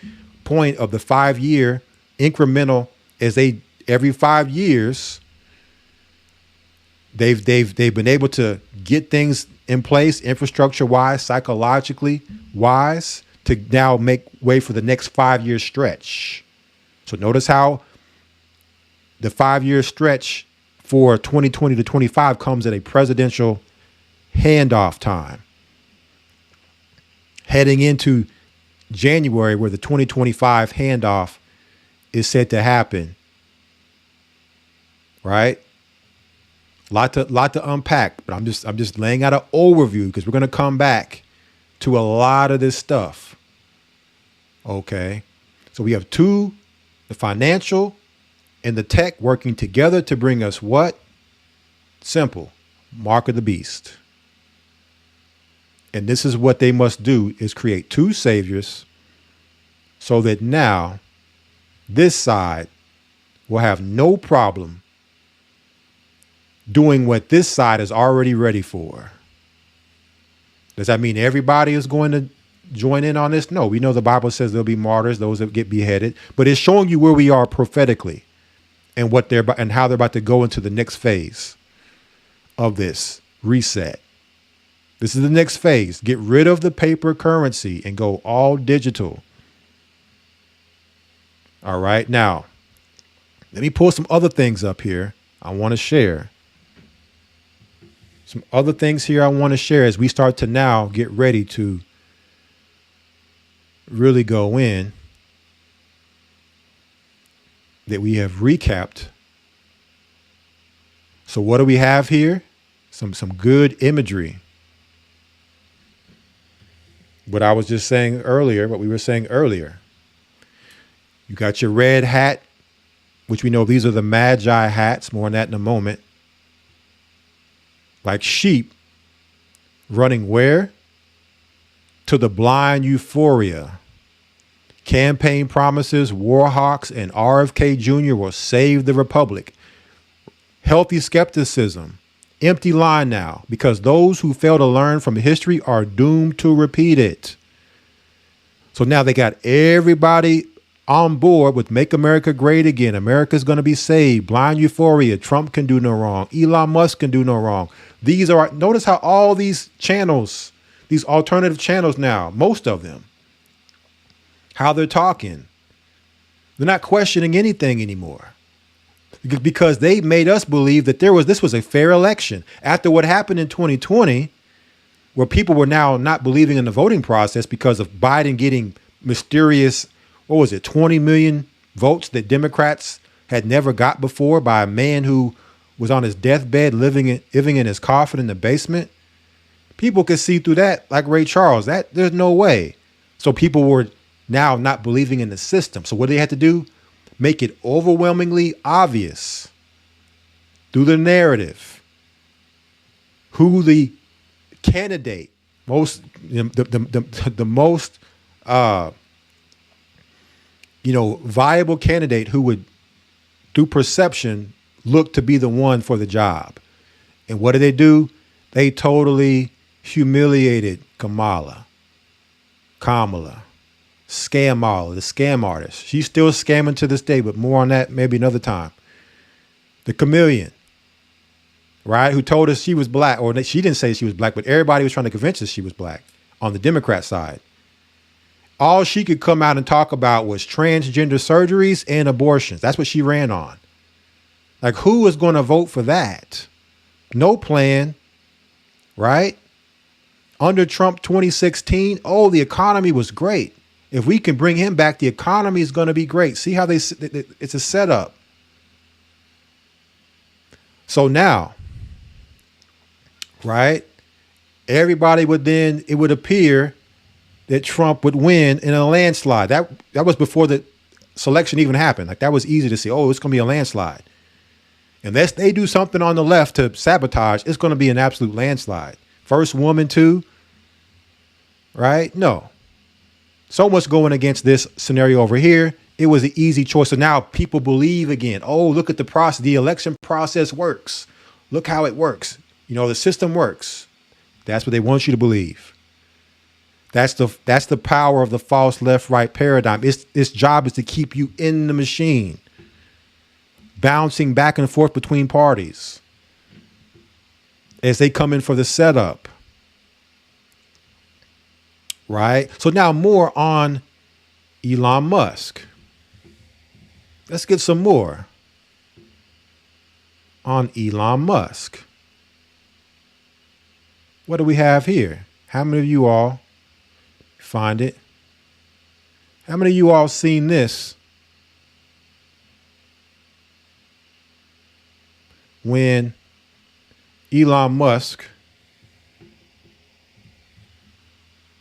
point of the 5-year incremental, as they every 5 years they've been able to get things in place, infrastructure wise, psychologically wise, to now make way for the next 5-year stretch. So notice how the 5-year stretch for 2020 to 25 comes at a presidential handoff time, heading into January, where the 2025 handoff is said to happen. Right? Lot to unpack, but I'm just laying out an overview because we're going to come back to a lot of this stuff. Okay. So we have the financial and the tech working together to bring us what? Simple. mark of the beast. And this is what they must do, is create two saviors so that now this side will have no problem doing what this side is already ready for. Does that mean everybody is going to join in on this? No, we know the Bible says there'll be martyrs, those that get beheaded, but it's showing you where we are prophetically and what they're and how they're about to go into the next phase of this reset. This is the next phase. Get rid of the paper currency and go all digital. All right. Now, let me pull some other things up here I want to share. Some other things here I want to share as we start to now get ready to really go in that we have recapped. So what do we have here? Some good imagery. What I was just saying earlier, what we were saying earlier. You got your red hat, which we know these are the Magi hats. More on that in a moment. Like sheep running where? To the blind euphoria. Campaign promises Warhawks and RFK Jr. will save the republic. Healthy skepticism. Empty line now, because those who fail to learn from history are doomed to repeat it. So now they got everybody on board with Make America Great Again. America's going to be saved. Blind euphoria. Trump can do no wrong. Elon Musk can do no wrong. These are, notice how all these channels, these alternative channels now, most of them, how they're talking. They're not questioning anything anymore. Because they made us believe that this was a fair election. After what happened in 2020, where people were now not believing in the voting process because of Biden getting mysterious, 20 million votes that Democrats had never got before by a man who was on his deathbed, living in his coffin in the basement. People could see through that, like Ray Charles. That there's no way. So people were now not believing in the system. So what do they have to do? Make it overwhelmingly obvious through the narrative who the candidate the most viable candidate who would, through perception, look to be the one for the job. And what did they do? They totally humiliated Kamala, Scamala, the scam artist. She's still scamming to this day, but more on that maybe another time. The chameleon, right? Who told us she was black, or she didn't say she was black, but everybody was trying to convince us she was black on the Democrat side. All she could come out and talk about was transgender surgeries and abortions. That's what she ran on. Like, who is going to vote for that? No plan, right? Under Trump 2016, the economy was great. If we can bring him back, the economy is going to be great. See how it's a setup. So now, right, everybody it would appear that Trump would win in a landslide. That was before the selection even happened. Like, that was easy to see. Oh, it's going to be a landslide. Unless they do something on the left to sabotage, it's going to be an absolute landslide. First woman too, right? No. So much going against this scenario over here. It was an easy choice. So now people believe again. Oh, look at the process. The election process works. Look how it works. The system works. That's what they want you to believe. That's the power of the false left-right paradigm. Its job is to keep you in the machine, bouncing back and forth between parties as they come in for the setup. Right? So now more on Elon Musk. Let's get some more on Elon Musk. What do we have here? How many of you all find it? How many of you all seen this? When Elon Musk,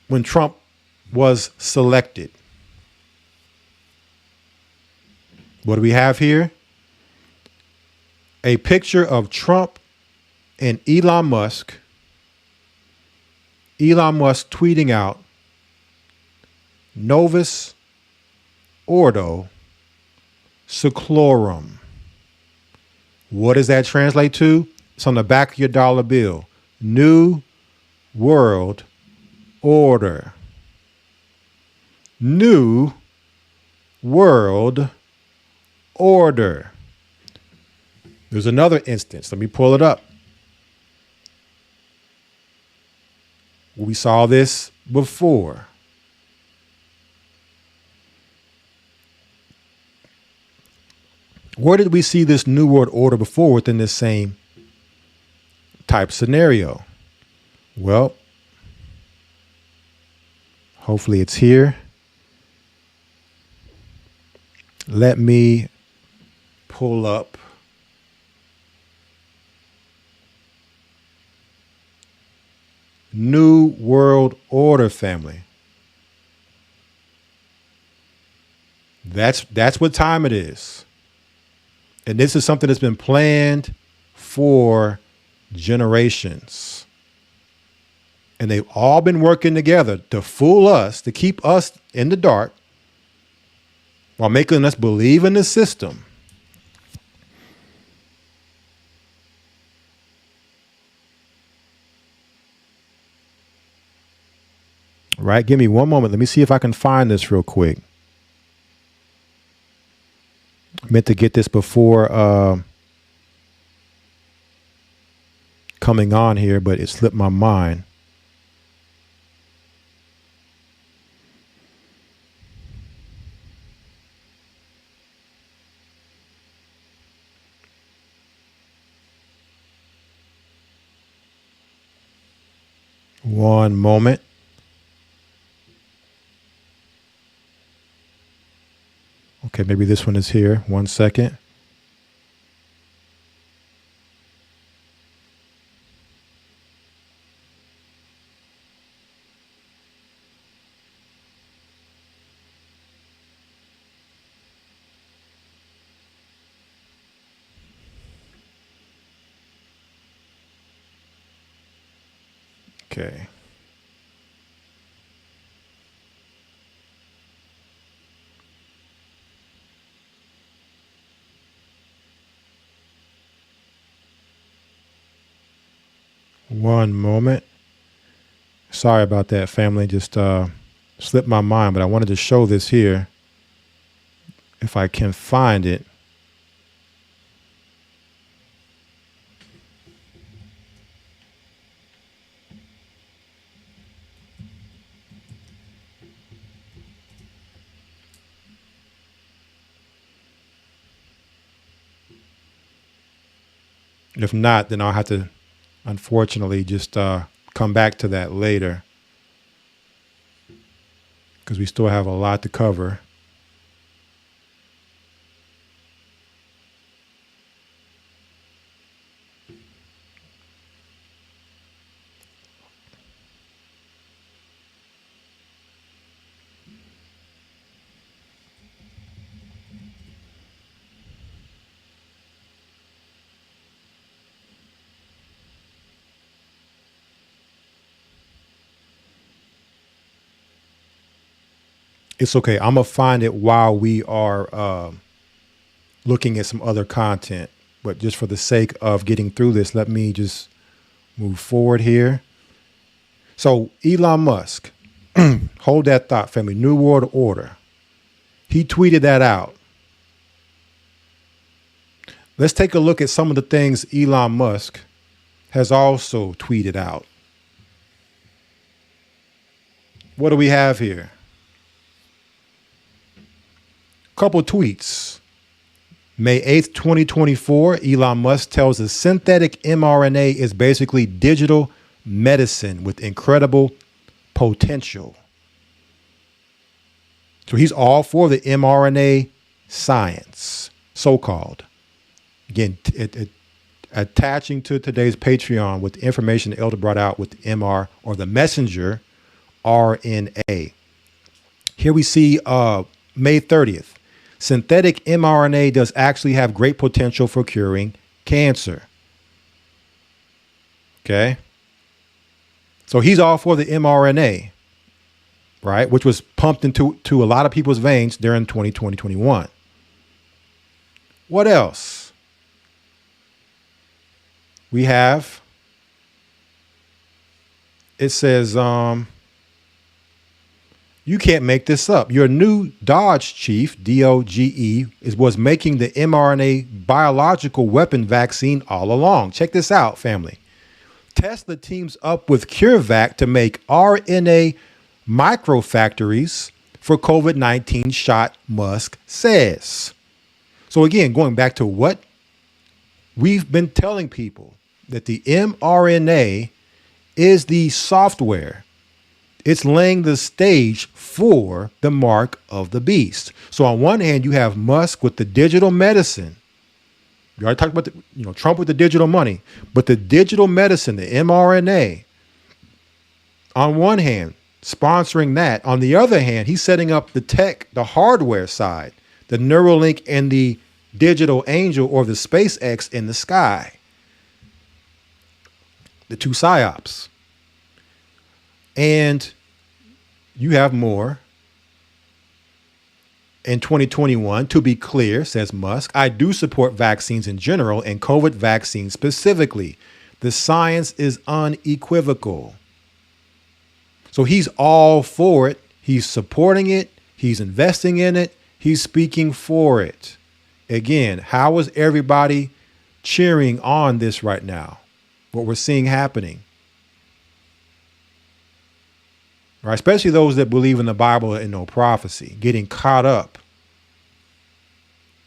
when Trump was selected. What do we have here? A picture of Trump and Elon Musk tweeting out Novus Ordo Seclorum. What does that translate to? It's on the back of your dollar bill. New World Order. New World Order. There's another instance. Let me pull it up. We saw this before. Where did we see this New World Order before within this same type scenario? Well, hopefully it's here. Let me pull up New World Order, family. That's what time it is. And this is something that's been planned for generations. And they've all been working together to fool us, to keep us in the dark, while making us believe in the system. Right? Give me one moment. Let me see if I can find this real quick. I meant to get this before coming on here, but it slipped my mind. One moment. Okay, maybe this one is here. 1 second. Okay. One moment. Sorry about that, family. Just slipped my mind, but I wanted to show this here if I can find it. If not, then I'll have to, unfortunately, just come back to that later, because we still have a lot to cover. It's okay. I'm going to find it while we are looking at some other content. But just for the sake of getting through this, let me just move forward here. So Elon Musk, hold that thought, family. New World Order. He tweeted that out. Let's take a look at some of the things Elon Musk has also tweeted out. What do we have here? Couple tweets. May 8th, 2024, Elon Musk tells us synthetic mRNA is basically digital medicine with incredible potential. So he's all for the mRNA science, so-called. Again, attaching to today's Patreon with the information the elder brought out with the MR or the messenger RNA. Here we see May 30th. Synthetic mRNA does actually have great potential for curing cancer. Okay. So he's all for the mRNA, right? Which was pumped into a lot of people's veins during 2020, 2021. What else? We have, it says, you can't make this up. Your new Dodge chief, DOGE, was making the mRNA biological weapon vaccine all along. Check this out, family. Tesla teams up with CureVac to make RNA microfactories for COVID-19 shot, Musk says. So again, going back to what we've been telling people, that the mRNA is the software. It's laying the stage for the mark of the beast. So on one hand, you have Musk with the digital medicine. You already talked about Trump with the digital money, but the digital medicine, the mRNA, on one hand, sponsoring that. On the other hand, he's setting up the tech, the hardware side, the Neuralink and the digital angel or the SpaceX in the sky. The two psyops. And you have more. In 2021, to be clear, says Musk, I do support vaccines in general and COVID vaccines specifically. The science is unequivocal. So he's all for it. He's supporting it. He's investing in it. He's speaking for it. Again, how is everybody cheering on this right now? What we're seeing happening. Right? Especially those that believe in the Bible and know prophecy, getting caught up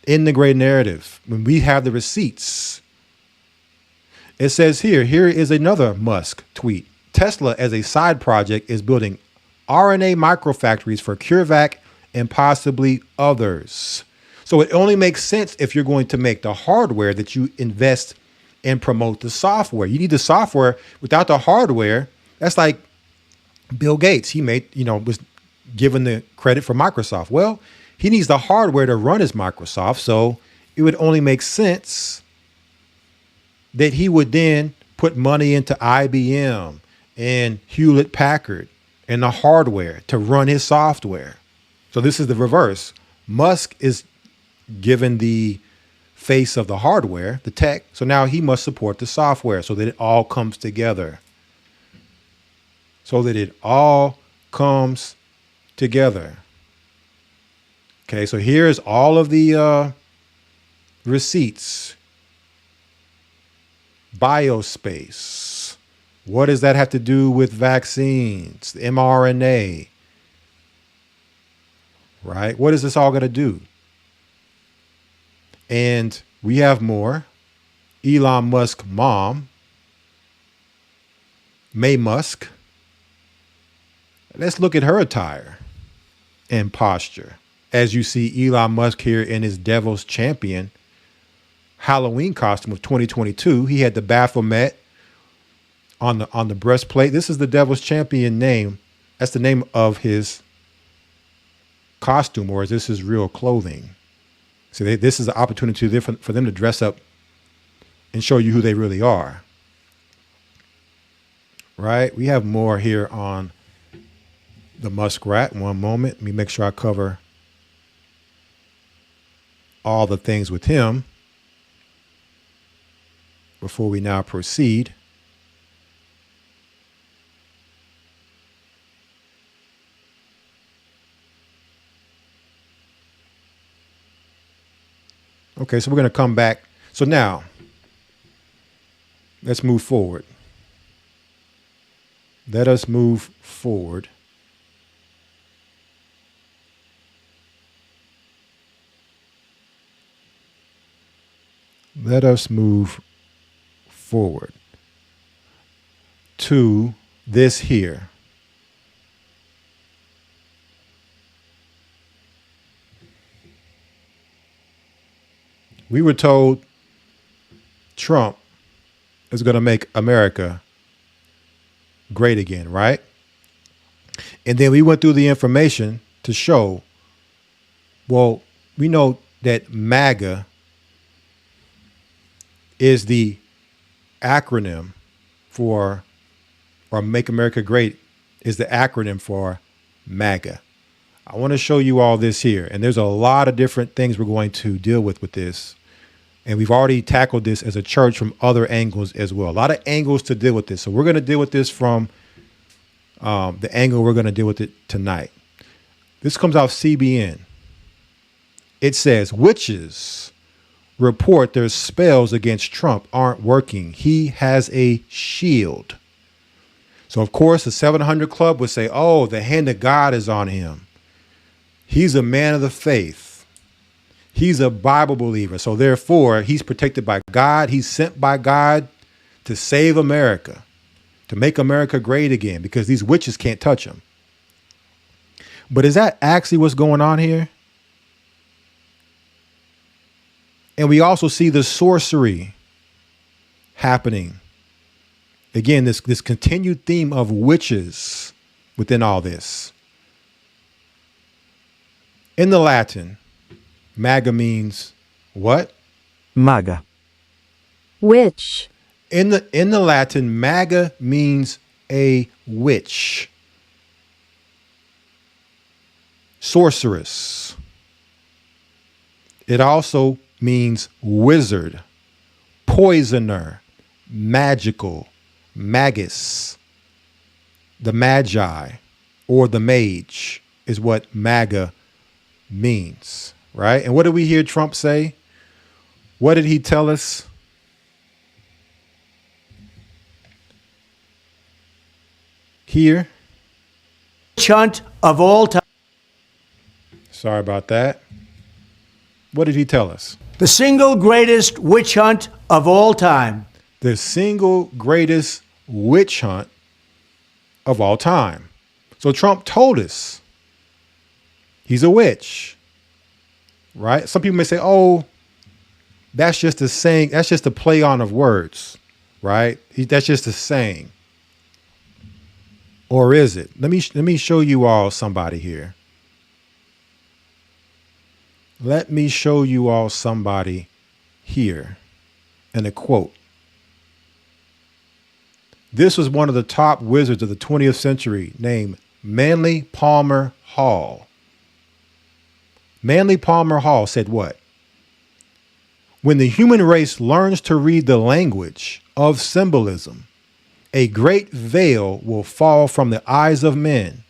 in the great narrative when we have the receipts. It says here is another Musk tweet. Tesla, as a side project, is building RNA microfactories for CureVac and possibly others. So it only makes sense if you're going to make the hardware that you invest and promote the software. You need the software. Without the hardware, that's like Bill Gates. He was given the credit for Microsoft. Well, he needs the hardware to run his Microsoft. So it would only make sense that he would then put money into IBM and Hewlett Packard and the hardware to run his software. So this is the reverse. Musk is given the face of the hardware, the tech. So now he must support the software so that it all comes together. Okay, so here's all of the receipts. Biospace. What does that have to do with vaccines? The mRNA. Right? What is this all going to do? And we have more. Elon Musk's mom, May Musk. Let's look at her attire and posture. As you see Elon Musk here in his Devil's Champion Halloween costume of 2022. He had the Baphomet on the breastplate. This is the Devil's Champion name. That's the name of his costume, or is this his real clothing? So this is an opportunity for them to dress up and show you who they really are. Right? We have more here on the muskrat. One moment. Let me make sure I cover all the things with him before we now proceed. Okay, so we're going to come back. So now, let's move forward. Let us move forward. Let us move forward to this here. We were told Trump is going to make America great again, right? And then we went through the information to show, well, we know that MAGA is the acronym for, or Make America Great, is the acronym for MAGA. I want to show you all this here. And there's a lot of different things we're going to deal with this. And we've already tackled this as a church from other angles as well. A lot of angles to deal with this. So we're going to deal with this from the angle we're going to deal with it tonight. This comes off CBN. It says, witches report their spells against Trump aren't working. He has a shield. So, of course, the 700 Club would say, oh, the hand of God is on him. He's a man of the faith. He's a Bible believer. So, therefore, he's protected by God. He's sent by God to save America, to make America great again, because these witches can't touch him. But is that actually what's going on here? And we also see the sorcery happening. Again, this continued theme of witches within all this. In the Latin, MAGA means what? Maga. Witch. In the Latin, MAGA means a witch. Sorceress. It also means wizard, poisoner, magical, magus. The magi or the mage is what MAGA means, right? And what did we hear Trump say? What did he tell us? Here. Witch hunt of all time. Sorry about that. What did he tell us? The single greatest witch hunt of all time. The single greatest witch hunt of all time. So Trump told us he's a witch, right? Some people may say, oh, that's just a saying. That's just a play on of words, right? That's just a saying. Or is it? Let me show you all somebody here. Let me show you all somebody here. And a quote. This was one of the top wizards of the 20th century named Manly Palmer Hall. Manly Palmer Hall said what? When the human race learns to read the language of symbolism, a great veil will fall from the eyes of men.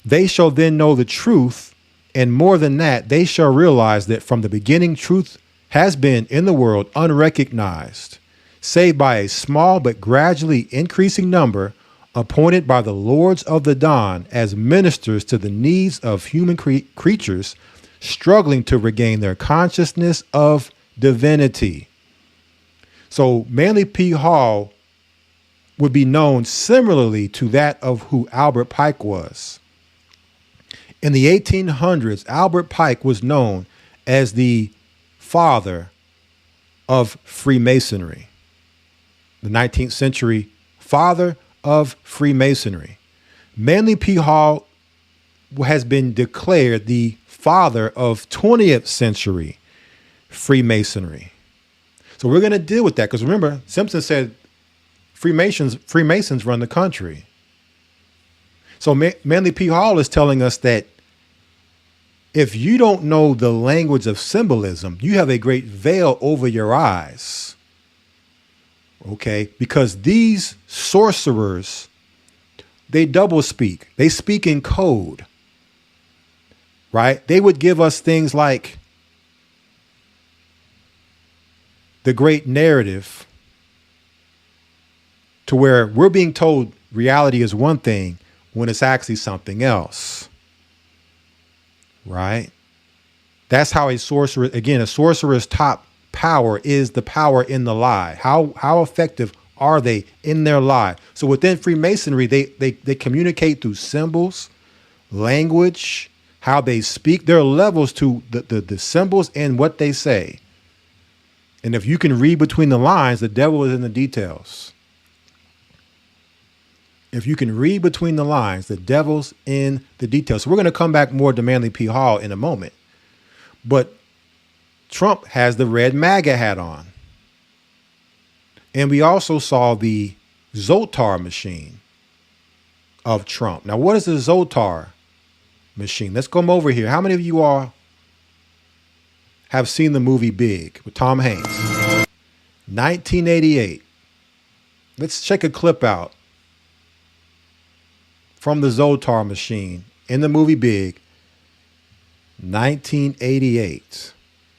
They shall then know the truth, and more than that, they shall realize that from the beginning truth has been in the world unrecognized, save by a small but gradually increasing number appointed by the lords of the dawn as ministers to the needs of human creatures struggling to regain their consciousness of divinity. So Manly P. Hall would be known similarly to that of who Albert Pike was. In the 1800s, Albert Pike was known as the father of Freemasonry. The 19th century father of Freemasonry. Manly P. Hall has been declared the father of 20th century Freemasonry. So we're going to deal with that because remember, Simpson said Freemasons run the country. So Manly P. Hall is telling us that if you don't know the language of symbolism, you have a great veil over your eyes. Okay, because these sorcerers, they double speak. They speak in code, right? They would give us things like the great narrative to where we're being told reality is one thing when it's actually something else, right? That's how a sorcerer's top power is the power in the lie. How effective are they in their lie? So within Freemasonry, they communicate through symbols, language, how they speak. There are levels to the symbols and what they say. And if you can read between the lines, the devil is in the details. If you can read between the lines, the devil's in the details. So we're going to come back more to Manly P. Hall in a moment. But Trump has the red MAGA hat on. And we also saw the Zotar machine of Trump. Now, what is the Zotar machine? Let's come over here. How many of you all have seen the movie Big with Tom Hanks? 1988. Let's check a clip out from the Zotar machine in the movie Big, 1988.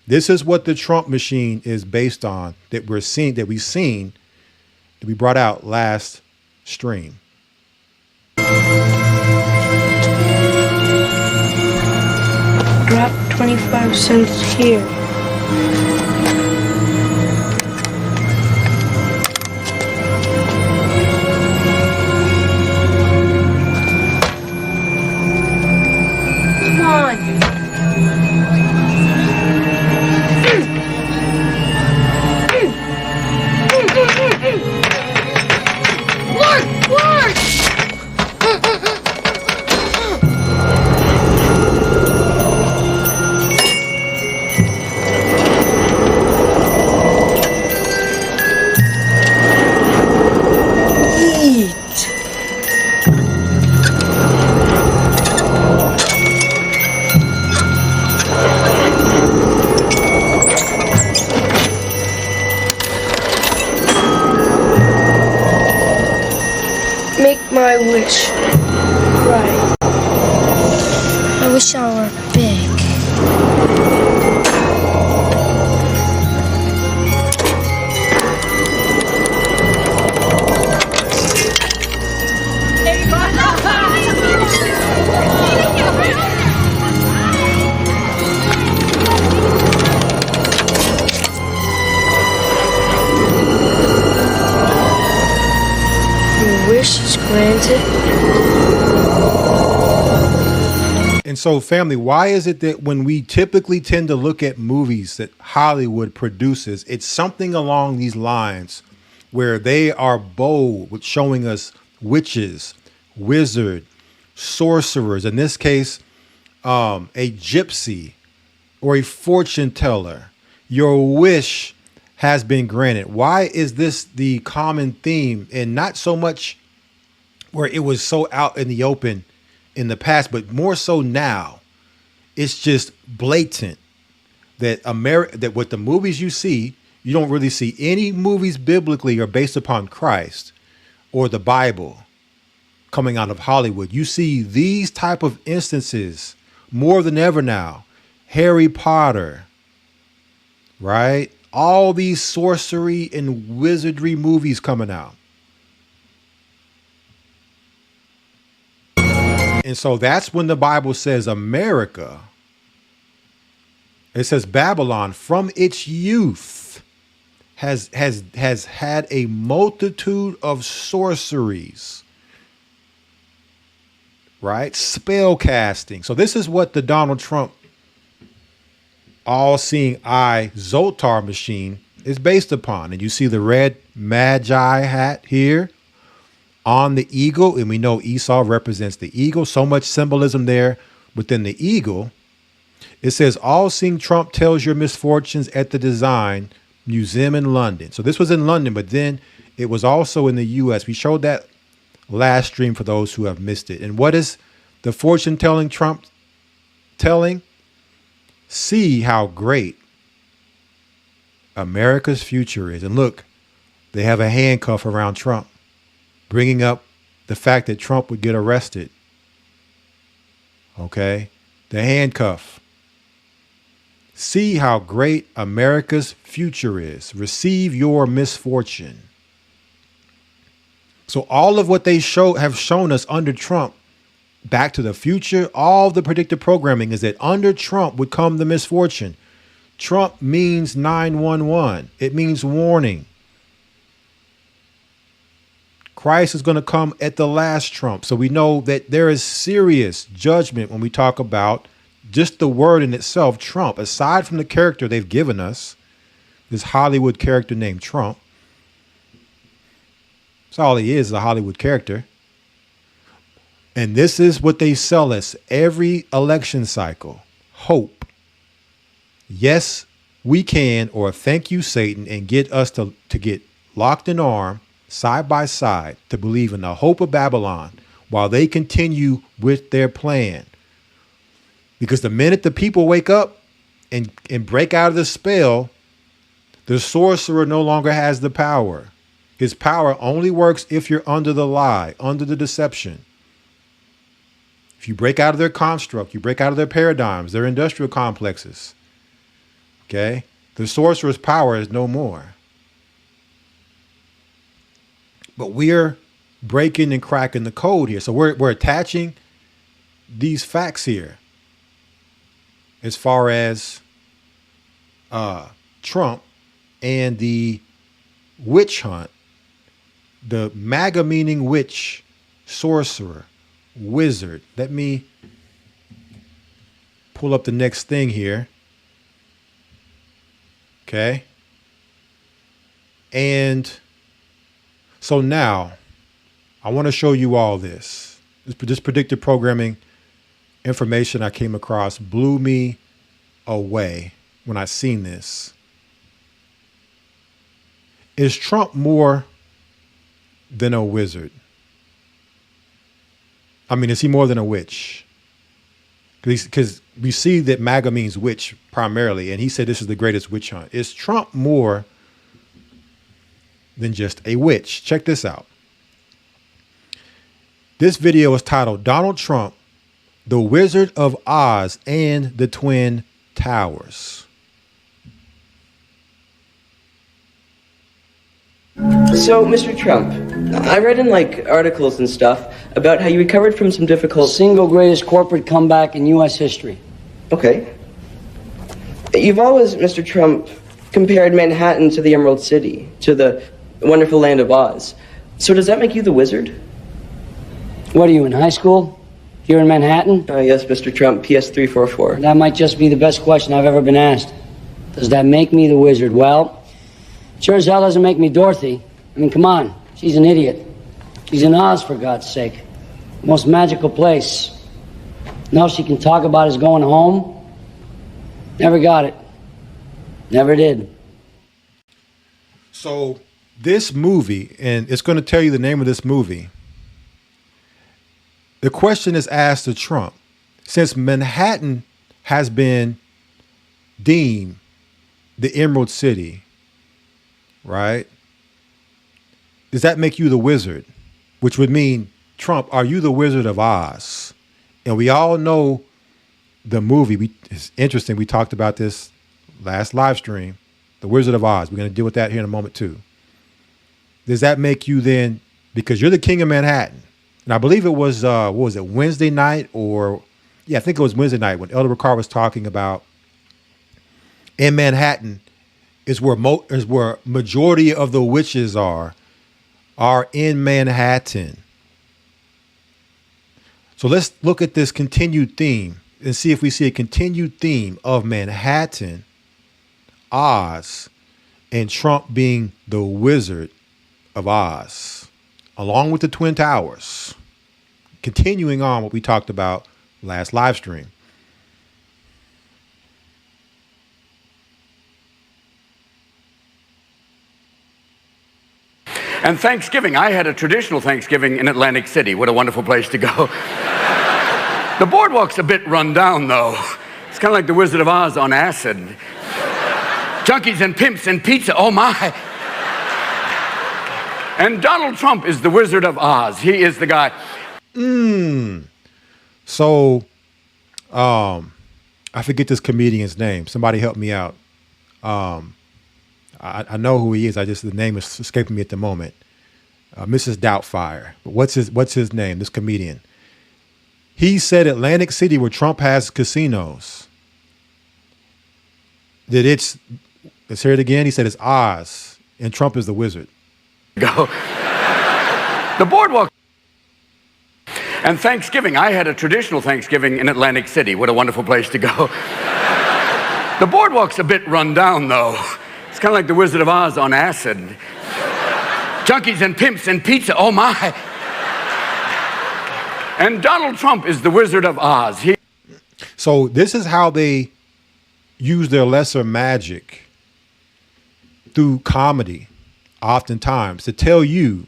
This is what the Trump machine is based on that we've seen, that we brought out last stream. Drop 25 cents here. Come on. Work! Make my wish right. I wish I were big. Wish is granted. And so, family, why is it that when we typically tend to look at movies that Hollywood produces, it's something along these lines where they are bold with showing us witches, wizard, sorcerers, in this case, a gypsy or a fortune teller. Your wish has been granted. Why is this the common theme, and not so much where it was so out in the open in the past, but more so now? It's just blatant that that with the movies you see, you don't really see any movies biblically or based upon Christ or the Bible coming out of Hollywood. You see these type of instances more than ever now. Harry Potter, right? All these sorcery and wizardry movies coming out. And so that's when the Bible says America, it says Babylon from its youth has had a multitude of sorceries, right? Spell casting. So this is what the Donald Trump all-seeing eye Zotar machine is based upon. And you see the red magi hat here on the eagle, and we know Esau represents the eagle. So much symbolism there within the eagle. It says, all-seeing Trump tells your misfortunes at the Design Museum in London. So this was in London, but then it was also in the U.S. We showed that last stream for those who have missed it. And what is the fortune-telling Trump telling? See how great America's future is. And look, they have a handcuff around Trump, bringing up the fact that Trump would get arrested. Okay? The handcuff. See how great America's future is. Receive your misfortune. So all of what they have shown us under Trump, Back to the Future, all the predictive programming is that under Trump would come the misfortune. Trump means 911. It means warning. Christ is going to come at the last trump. So we know that there is serious judgment when we talk about just the word in itself, Trump. Aside from the character they've given us, this Hollywood character named Trump. That's all he is, a Hollywood character. And this is what they sell us every election cycle. Hope. Yes, we can, or thank you, Satan, and get us to get locked in arm side by side to believe in the hope of Babylon while they continue with their plan. Because the minute the people wake up and break out of the spell, the sorcerer no longer has the power. His power only works if you're under the lie, under the deception. If you break out of their construct, you break out of their paradigms, their industrial complexes, okay, the sorcerer's power is no more. But we're breaking and cracking the code here. So we're attaching these facts here as far as Trump and the witch hunt, the MAGA meaning witch, sorcerer, wizard. Let me pull up the next thing here. Okay. And so now I want to show you all this. This predictive programming information I came across blew me away when I seen this. Is Trump more than a wizard? I mean, is he more than a witch? Because we see that MAGA means witch primarily, and he said this is the greatest witch hunt. Is Trump more than just a witch? Check this out. This video is titled Donald Trump, the Wizard of Oz and the Twin Towers. So, Mr. Trump, I read in articles and stuff about how you recovered from some difficult... Single greatest corporate comeback in U.S. history. Okay. You've always, Mr. Trump, compared Manhattan to the Emerald City, to the wonderful land of Oz. So does that make you the wizard? What are you, in high school? Here in Manhattan? Yes, Mr. Trump, PS 344. That might just be the best question I've ever been asked. Does that make me the wizard? Well, sure as hell doesn't make me Dorothy. I mean, come on. She's an idiot. She's in Oz, for God's sake. Most magical place. And all she can talk about is going home. Never got it. Never did. So this movie, and it's going to tell you the name of this movie. The question is asked to Trump. Since Manhattan has been deemed the Emerald City, right? Does that make you the wizard? Which would mean, Trump, are you the Wizard of Oz? And we all know the movie. It's interesting. We talked about this last live stream, The Wizard of Oz. We're going to deal with that here in a moment too. Does that make you then, because you're the king of Manhattan, and I believe it was, what was it, Wednesday night or, yeah, I think it was Wednesday night when Elder Ricard was talking about in Manhattan is where majority of the witches are in Manhattan. So let's look at this continued theme and see if we see a continued theme of Manhattan, Oz, and Trump being the Wizard of Oz, along with the Twin Towers. Continuing on what we talked about last live stream. And Thanksgiving, I had a traditional Thanksgiving in Atlantic City. What a wonderful place to go. The boardwalk's a bit run down, though. It's kind of like the Wizard of Oz on acid. Junkies and pimps and pizza, oh my. And Donald Trump is the Wizard of Oz. He is the guy. So, I forget this comedian's name. Somebody help me out. I know who he is. The name is escaping me at the moment. Mrs. Doubtfire. But what's his name? This comedian. He said Atlantic City, where Trump has casinos, that let's hear it again. He said it's Oz and Trump is the wizard. Go. The boardwalk. And Thanksgiving, I had a traditional Thanksgiving in Atlantic City. What a wonderful place to go. The boardwalk's a bit run down, though. It's kind of like the Wizard of Oz on acid. Junkies and pimps and pizza, oh my. And Donald Trump is the Wizard of Oz. So this is how they use their lesser magic through comedy, oftentimes to tell you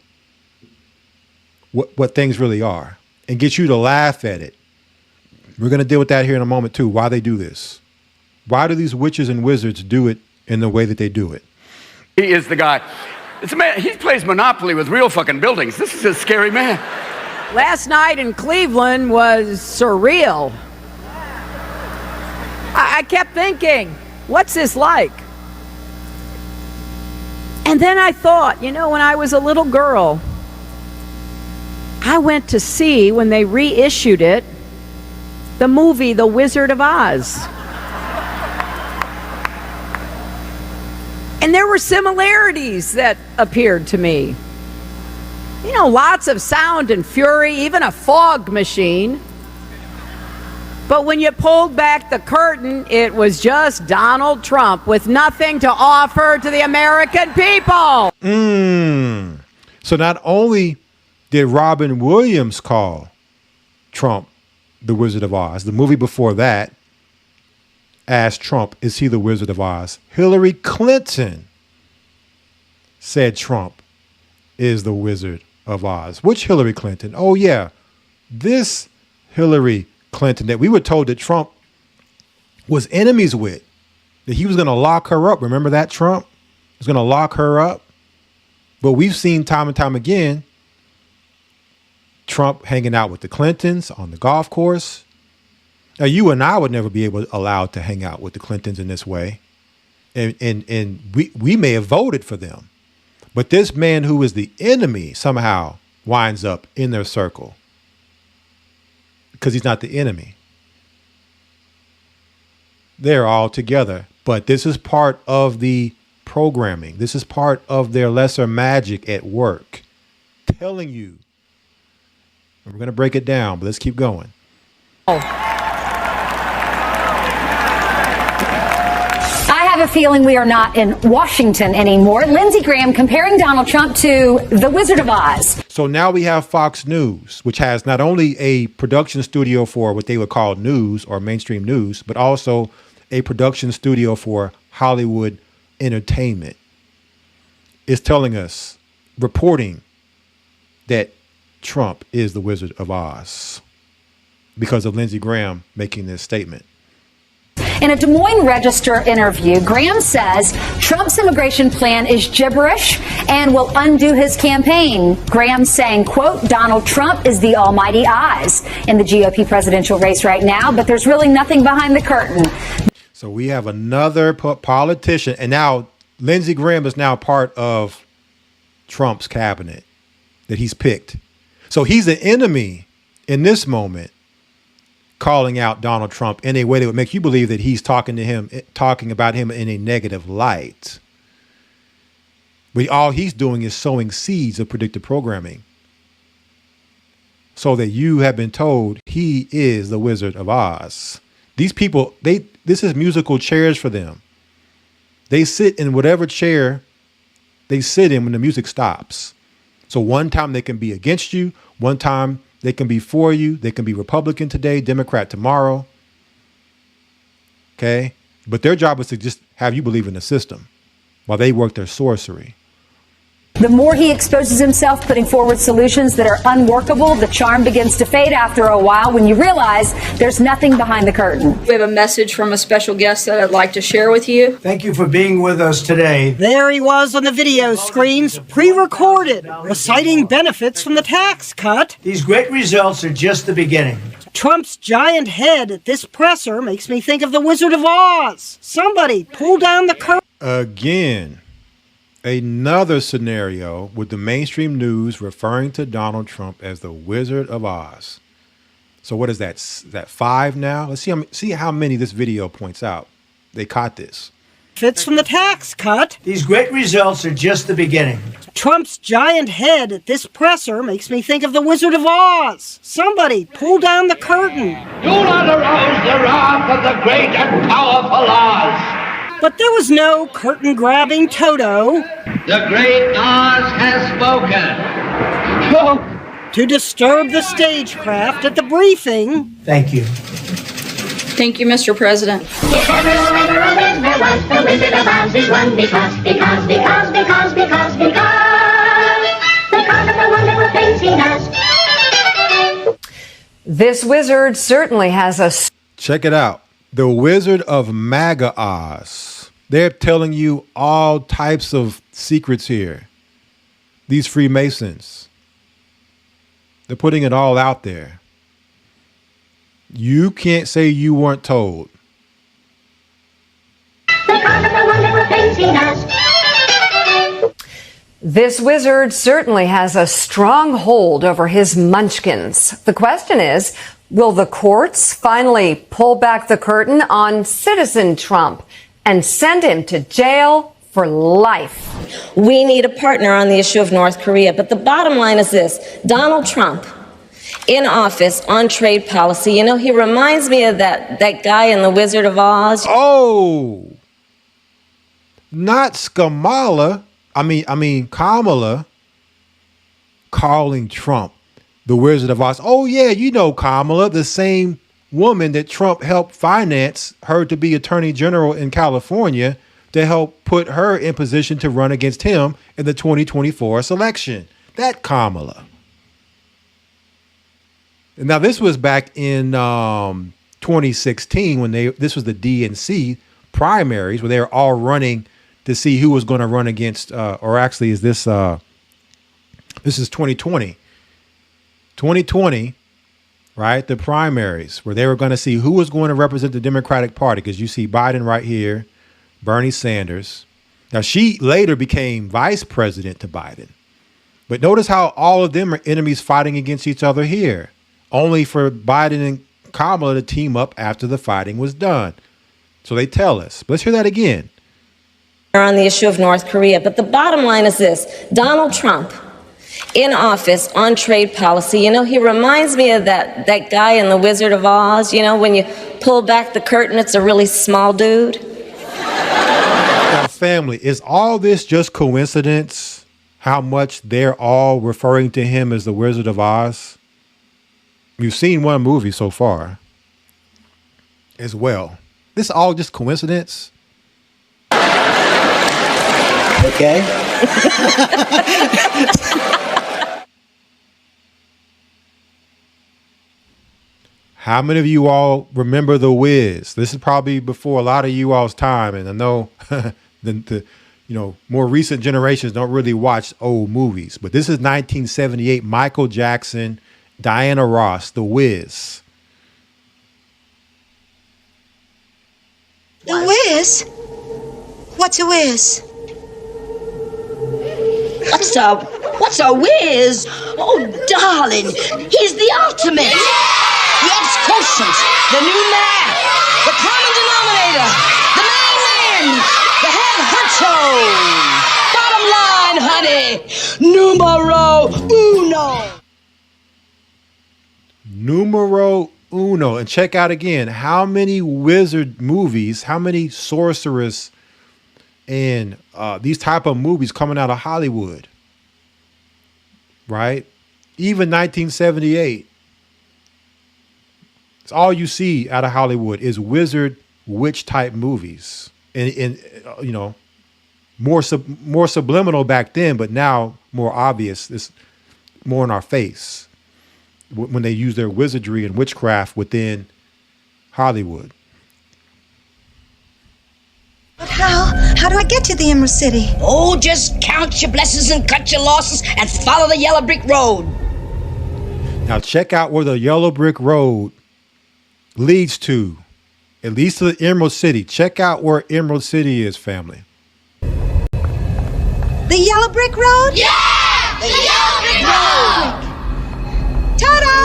what things really are and get you to laugh at it. We're going to deal with that here in a moment too, why they do this. Why do these witches and wizards do it in the way that they do it? He is the guy. It's a man, he plays Monopoly with real fucking buildings. This is a scary man. Last night in Cleveland was surreal. I kept thinking, what's this like? And then I thought, when I was a little girl, I went to see, when they reissued it, the movie The Wizard of Oz. And there were similarities that appeared to me. Lots of sound and fury, even a fog machine. But when you pulled back the curtain, it was just Donald Trump with nothing to offer to the American people. So not only did Robin Williams call Trump the Wizard of Oz, the movie before that asked Trump, is he the Wizard of Oz? Hillary Clinton said Trump is the Wizard of Oz. Which Hillary Clinton? Oh yeah, this Hillary Clinton that we were told that Trump was enemies with, that he was going to lock her up. Remember that? Trump was going to lock her up. But we've seen time and time again Trump hanging out with the Clintons on the golf course. Now, you and I would never be allowed to hang out with the Clintons in this way. And we may have voted for them. But this man who is the enemy somehow winds up in their circle because he's not the enemy. They're all together. But this is part of the programming. This is part of their lesser magic at work. Telling you. We're going to break it down, but let's keep going. I have a feeling we are not in Washington anymore. Lindsey Graham comparing Donald Trump to the Wizard of Oz. So now we have Fox News, which has not only a production studio for what they would call news or mainstream news, but also a production studio for Hollywood entertainment. Is telling us, reporting that Trump is the Wizard of Oz because of Lindsey Graham making this statement. In a Des Moines Register interview, Graham says Trump's immigration plan is gibberish and will undo his campaign. Graham saying, quote, Donald Trump is the almighty Oz in the GOP presidential race right now, but there's really nothing behind the curtain. So we have another politician, and now Lindsey Graham is now part of Trump's cabinet that he's picked. So he's an enemy in this moment, calling out Donald Trump in a way that would make you believe that he's talking about him in a negative light. But all he's doing is sowing seeds of predictive programming so that you have been told he is the Wizard of Oz. These people, this is musical chairs for them. They sit in whatever chair they sit in when the music stops. So one time they can be against you, one time they can be for you, they can be Republican today, Democrat tomorrow. Okay? But their job is to just have you believe in the system while they work their sorcery. The more he exposes himself, putting forward solutions that are unworkable, the charm begins to fade after a while when you realize there's nothing behind the curtain. We have a message from a special guest that I'd like to share with you. Thank you for being with us today. There he was on the video screens, pre-recorded, reciting benefits from the tax cut. These great results are just the beginning. Trump's giant head at this presser makes me think of the Wizard of Oz. Somebody pull down the curtain. Again. Another scenario with the mainstream news referring to Donald Trump as the Wizard of Oz. So what is that? Is that 5 now? Let's see how many this video points out. They caught this. Fits from the tax cut. These great results are just the beginning. Trump's giant head at this presser makes me think of the Wizard of Oz. Somebody pull down the curtain. Do not arouse the wrath of the great and powerful Oz. But there was no curtain-grabbing Toto. The great Oz has spoken. To disturb the stagecraft at the briefing. Thank you. Thank you, Mr. President. If ever there was, the Wizard of Oz is one because of the wonderful things he does. This wizard certainly has a... Check it out. The Wizard of MAGA Oz. They're telling you all types of secrets here. These Freemasons. They're putting it all out there. You can't say you weren't told. Because of the wonderful things he does. This wizard certainly has a strong hold over his munchkins. The question is, will the courts finally pull back the curtain on Citizen Trump and send him to jail for life? We need a partner on the issue of North Korea, but the bottom line is this. Donald Trump, in office on trade policy, you know, he reminds me of that guy in The Wizard of Oz. Oh, not Kamala calling Trump the Wizard of Oz. Oh yeah, you know Kamala, the same woman that Trump helped finance her to be Attorney General in California to help put her in position to run against him in the 2024 election. That Kamala. Now this was back in 2016 when this was the DNC primaries where they were all running to see who was going to run against, or actually is this is 2020. 2020, right? The primaries where they were going to see who was going to represent the Democratic Party, because you see Biden right here, Bernie Sanders. Now she later became vice president to Biden. But notice how all of them are enemies fighting against each other here, only for Biden and Kamala to team up after the fighting was done. So they tell us. Let's hear that again. On the issue of North Korea, but the bottom line is this. Donald Trump, in office on trade policy, you know, he reminds me of that guy in The Wizard of Oz. You know, when you pull back the curtain, it's a really small dude. Now, family, is all this just coincidence? How much they're all referring to him as the Wizard of Oz? We've seen one movie so far as well. This all just coincidence? Okay. How many of you all remember The Wiz? This is probably before a lot of you all's time, and I know the more recent generations don't really watch old movies, but this is 1978, Michael Jackson, Diana Ross, The Wiz. The Wiz? What's a whiz? What's a whiz? Oh, darling, he's the ultimate. The ex-quotient, the new math, the common denominator, the main man, the head honcho. Bottom line, honey, Numero uno. And check out again, how many wizard movies, how many sorceress and these type of movies coming out of Hollywood, right? Even 1978. It's all you see out of Hollywood is wizard witch type movies, and more subliminal back then, but now more obvious. It's more in our face when they use their wizardry and witchcraft within Hollywood. But how do I get to the Emerald City? Oh, just count your blessings and cut your losses and follow the yellow brick road. Now check out where the yellow brick road leads to. It leads to the Emerald City. Check out where Emerald City is, family. The yellow brick road? Yeah! The yellow brick road! Ta-da!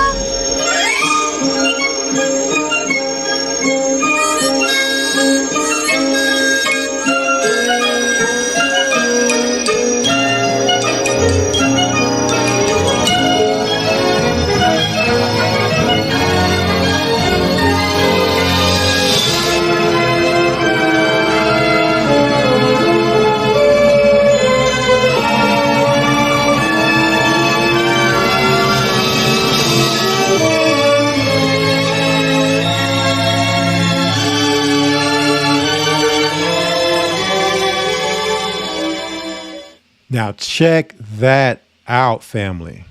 Now check that out, family.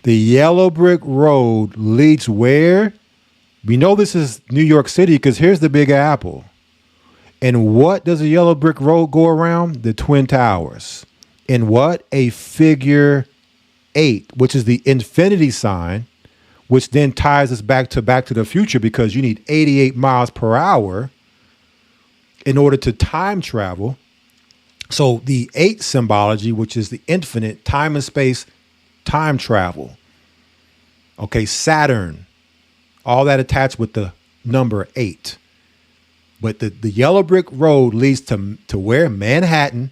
The yellow brick road leads where? We know this is New York City because here's the Big Apple. And what does the yellow brick road go around? The Twin Towers. In what? A figure 8, which is the infinity sign, which then ties us back to the Future because you need 88 miles per hour in order to time travel. So the 8 symbology, which is the infinite time and space, time travel. Okay, Saturn, all that attached with the number 8. But the yellow brick road leads to where? Manhattan,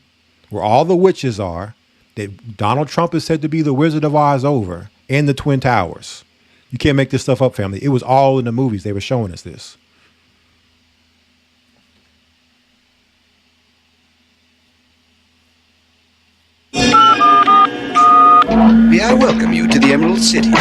where all the witches are, that Donald Trump is said to be the Wizard of Oz over, and the Twin Towers. You can't make this stuff up, family. It was all in the movies. They were showing us this. May I welcome you to the Emerald City?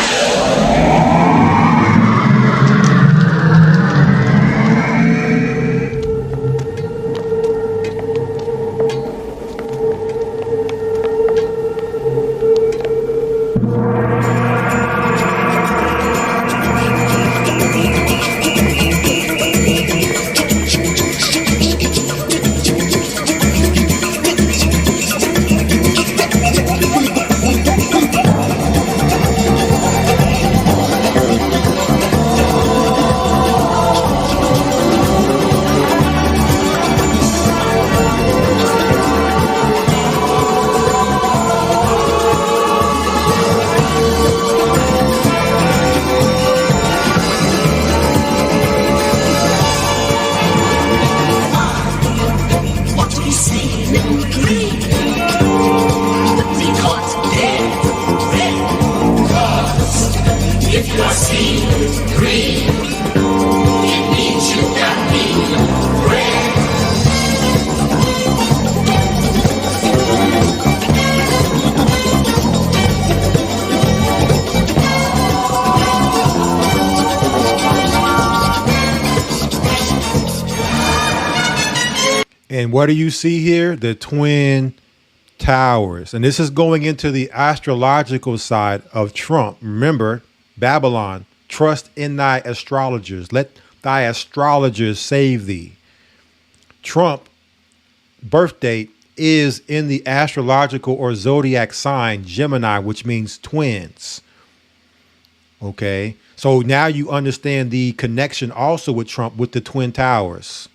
And what do you see here? The Twin Towers. And this is going into the astrological side of Trump. Remember, Babylon, trust in thy astrologers. Let thy astrologers save thee. Trump birth date is in the astrological or zodiac sign Gemini, which means twins. Okay. So now you understand the connection also with Trump with the Twin Towers.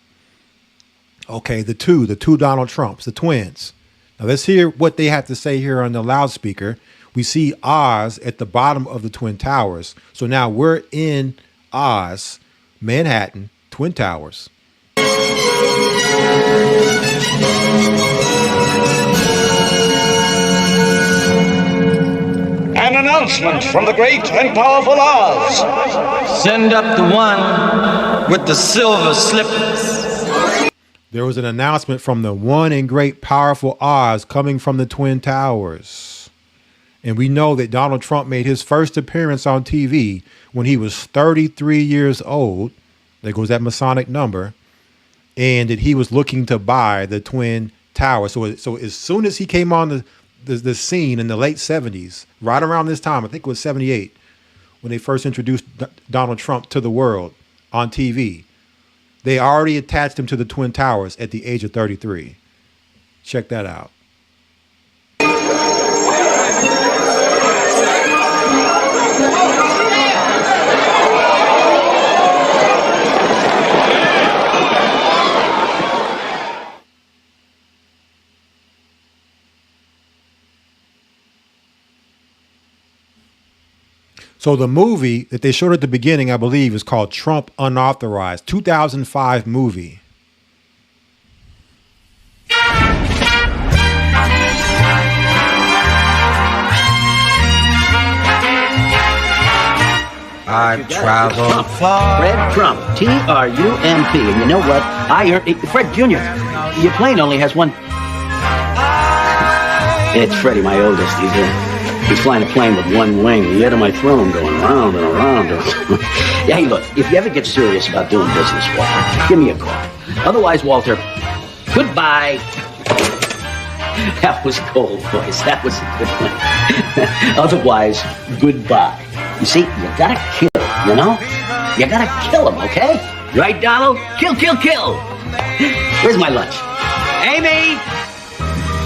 Okay, the two Donald Trumps, the twins. Now let's hear what they have to say here on the loudspeaker. We see Oz at the bottom of the Twin Towers. So now we're in Oz, Manhattan, Twin Towers. An announcement from the great and powerful Oz. Send up the one with the silver slippers. There was an announcement from the one and great powerful Oz coming from the Twin Towers. And we know that Donald Trump made his first appearance on TV when he was 33 years old. There goes that Masonic number. And that he was looking to buy the Twin Towers. So as soon as he came on the scene in the late 70s, right around this time, I think it was 78, when they first introduced Donald Trump to the world on TV, they already attached him to the Twin Towers at the age of 33. Check that out. So the movie that they showed at the beginning, I believe, is called Trump Unauthorized, 2005 movie. I've traveled far. Fred Trump, T-R-U-M-P. And you know what? I heard, Fred Jr., your plane only has one. It's Freddie, my oldest. He's flying a plane with one wing. The head of my throne going round and around. Yeah, hey, look, if you ever get serious about doing business, Walter, give me a call. Otherwise, Walter, goodbye. That was cold, boys. That was a good one. Otherwise, goodbye. You see, you gotta kill him, you know? You gotta kill him, okay? Right, Donald? Kill, kill, kill. Where's my lunch? Amy!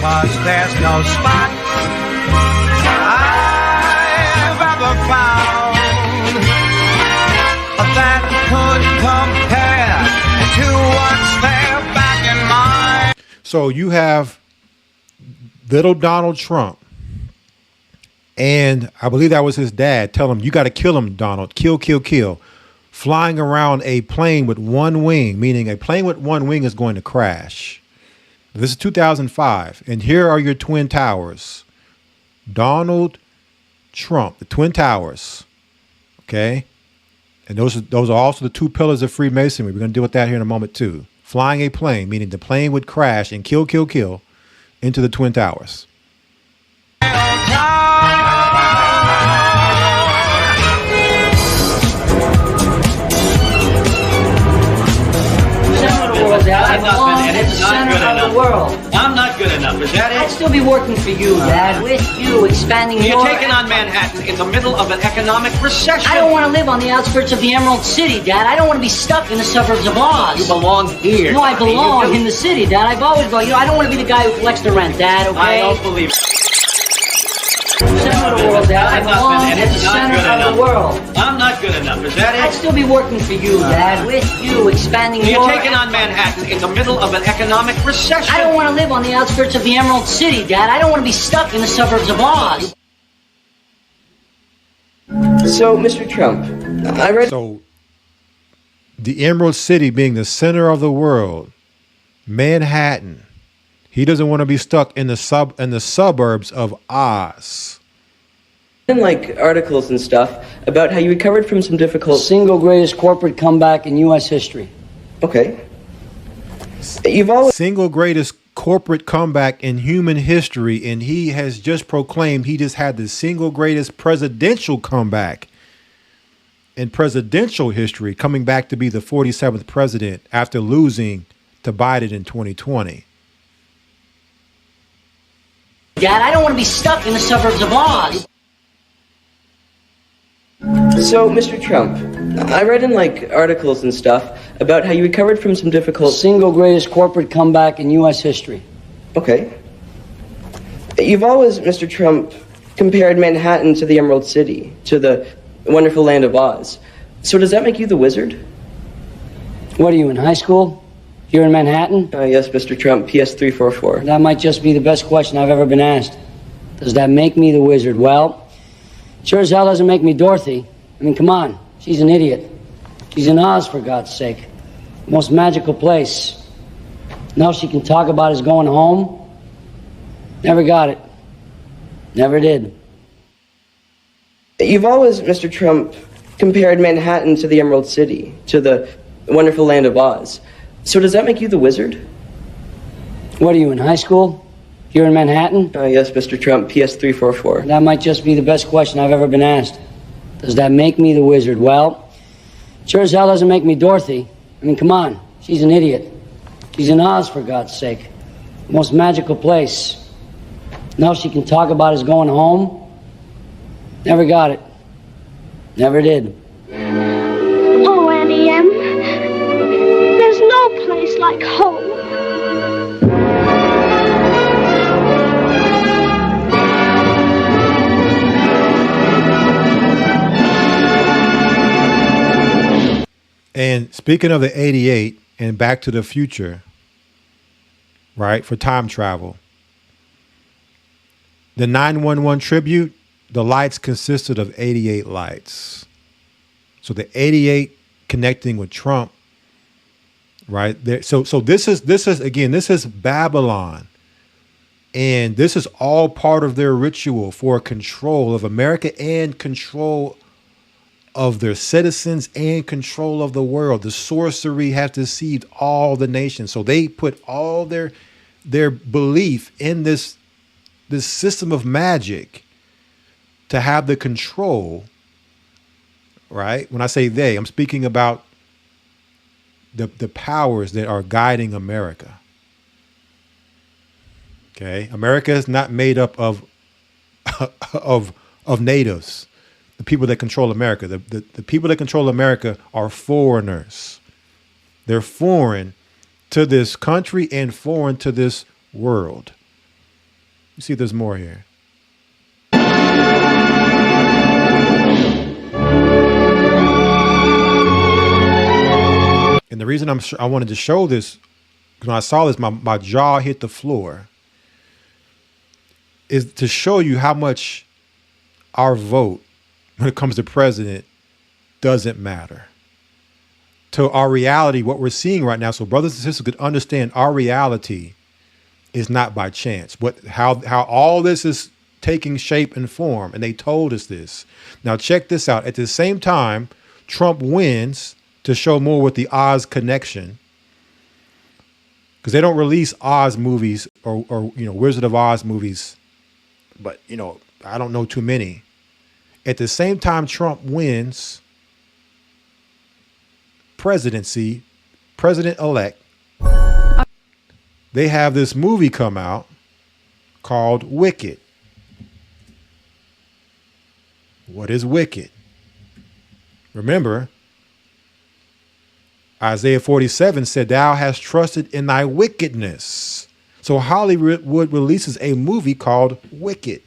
'Cause there's no spot I've ever found that could compare to what's there back in my. So you have little Donald Trump, and I believe that was his dad, tell him, you got to kill him, Donald. Kill, kill, kill. Flying around a plane with one wing, meaning a plane with one wing is going to crash. This is 2005, and here are your Twin Towers. Donald Trump, the Twin Towers, okay? And those are also the two pillars of Freemasonry. We're going to deal with that here in a moment too. Flying a plane, meaning the plane would crash and kill, kill, kill into the Twin Towers. I'm not good enough. World. I'm not good enough. Is that I'd it? still be working for you, Dad, with you, expanding You're your... taking on Manhattan in the middle of an economic recession. I don't want to live on the outskirts of the Emerald City, Dad. I don't want to be stuck in the suburbs of Oz. You belong here. No, I belong in the city, Dad. I've always belonged. You know, I don't want to be the guy who collects the rent, Dad, okay? I don't believe it. Center of the world, Dad. I belong at the center of the world. I'm not good enough. Is that it? I'd still be working for you, Dad, with you, expanding You're your... taking on Manhattan in the middle of an economic recession. I don't want to live on the outskirts of the Emerald City, Dad. I don't want to be stuck in the suburbs of Oz. So, Mr. Trump, I read... So, the Emerald City being the center of the world, Manhattan, he doesn't want to be stuck in the suburbs of Oz. Like articles and stuff about how you recovered from some difficult... Single greatest corporate comeback in U.S. history. Okay. You've always... Single greatest corporate comeback in human history, and he has just proclaimed he just had the single greatest presidential comeback in presidential history, coming back to be the 47th president after losing to Biden in 2020. Dad, I don't want to be stuck in the suburbs of Oz. So, Mr. Trump, I read in like articles and stuff about how you recovered from some difficult... Single greatest corporate comeback in U.S. history. Okay. You've always, Mr. Trump, compared Manhattan to the Emerald City, to the wonderful land of Oz. So does that make you the wizard? What are you, in high school? Here in Manhattan? Yes, Mr. Trump, PS 344. That might just be the best question I've ever been asked. Does that make me the wizard? Well, sure as hell doesn't make me Dorothy. I mean, come on. She's an idiot. She's in Oz, for God's sake. Most magical place. And all she can talk about is going home. Never got it. Never did. You've always, Mr. Trump, compared Manhattan to the Emerald City, to the wonderful land of Oz. So does that make you the wizard? What are you, in high school? Here in Manhattan? Yes, Mr. Trump, PS 344. That might just be the best question I've ever been asked. Does that make me the wizard? Well, sure as hell doesn't make me Dorothy. I mean, come on. She's an idiot. She's in Oz, for God's sake. Most magical place. And all she can talk about is going home. Never got it. Never did. Oh, Auntie M, there's no place like home. And speaking of the 88 and Back to the Future, right, for time travel, the 911 tribute, the lights consisted of 88 lights. So the 88 connecting with Trump, right there. So this is Babylon. And this is all part of their ritual for control of America and control of their citizens and control of the world. The sorcery has deceived all the nations. So they put all their belief in this system of magic to have the control, right? When I say they, I'm speaking about the powers that are guiding America. Okay, America is not made up of of natives, the people that control America. The people that control America are foreigners. They're foreign to this country and foreign to this world. You see, there's more here. And the reason I wanted to show this, because when I saw this, my jaw hit the floor, is to show you how much our vote when it comes to president doesn't matter to our reality, what we're seeing right now. So brothers and sisters could understand our reality is not by chance. How all this is taking shape and form, and they told us this. Now check this out. At the same time, Trump wins to show more with the Oz connection, because they don't release Oz movies or Wizard of Oz movies, but I don't know too many. At the same time, Trump wins presidency, president-elect, they have this movie come out called Wicked. What is Wicked? Remember, Isaiah 47 said, "Thou hast trusted in thy wickedness." So Hollywood releases a movie called Wicked.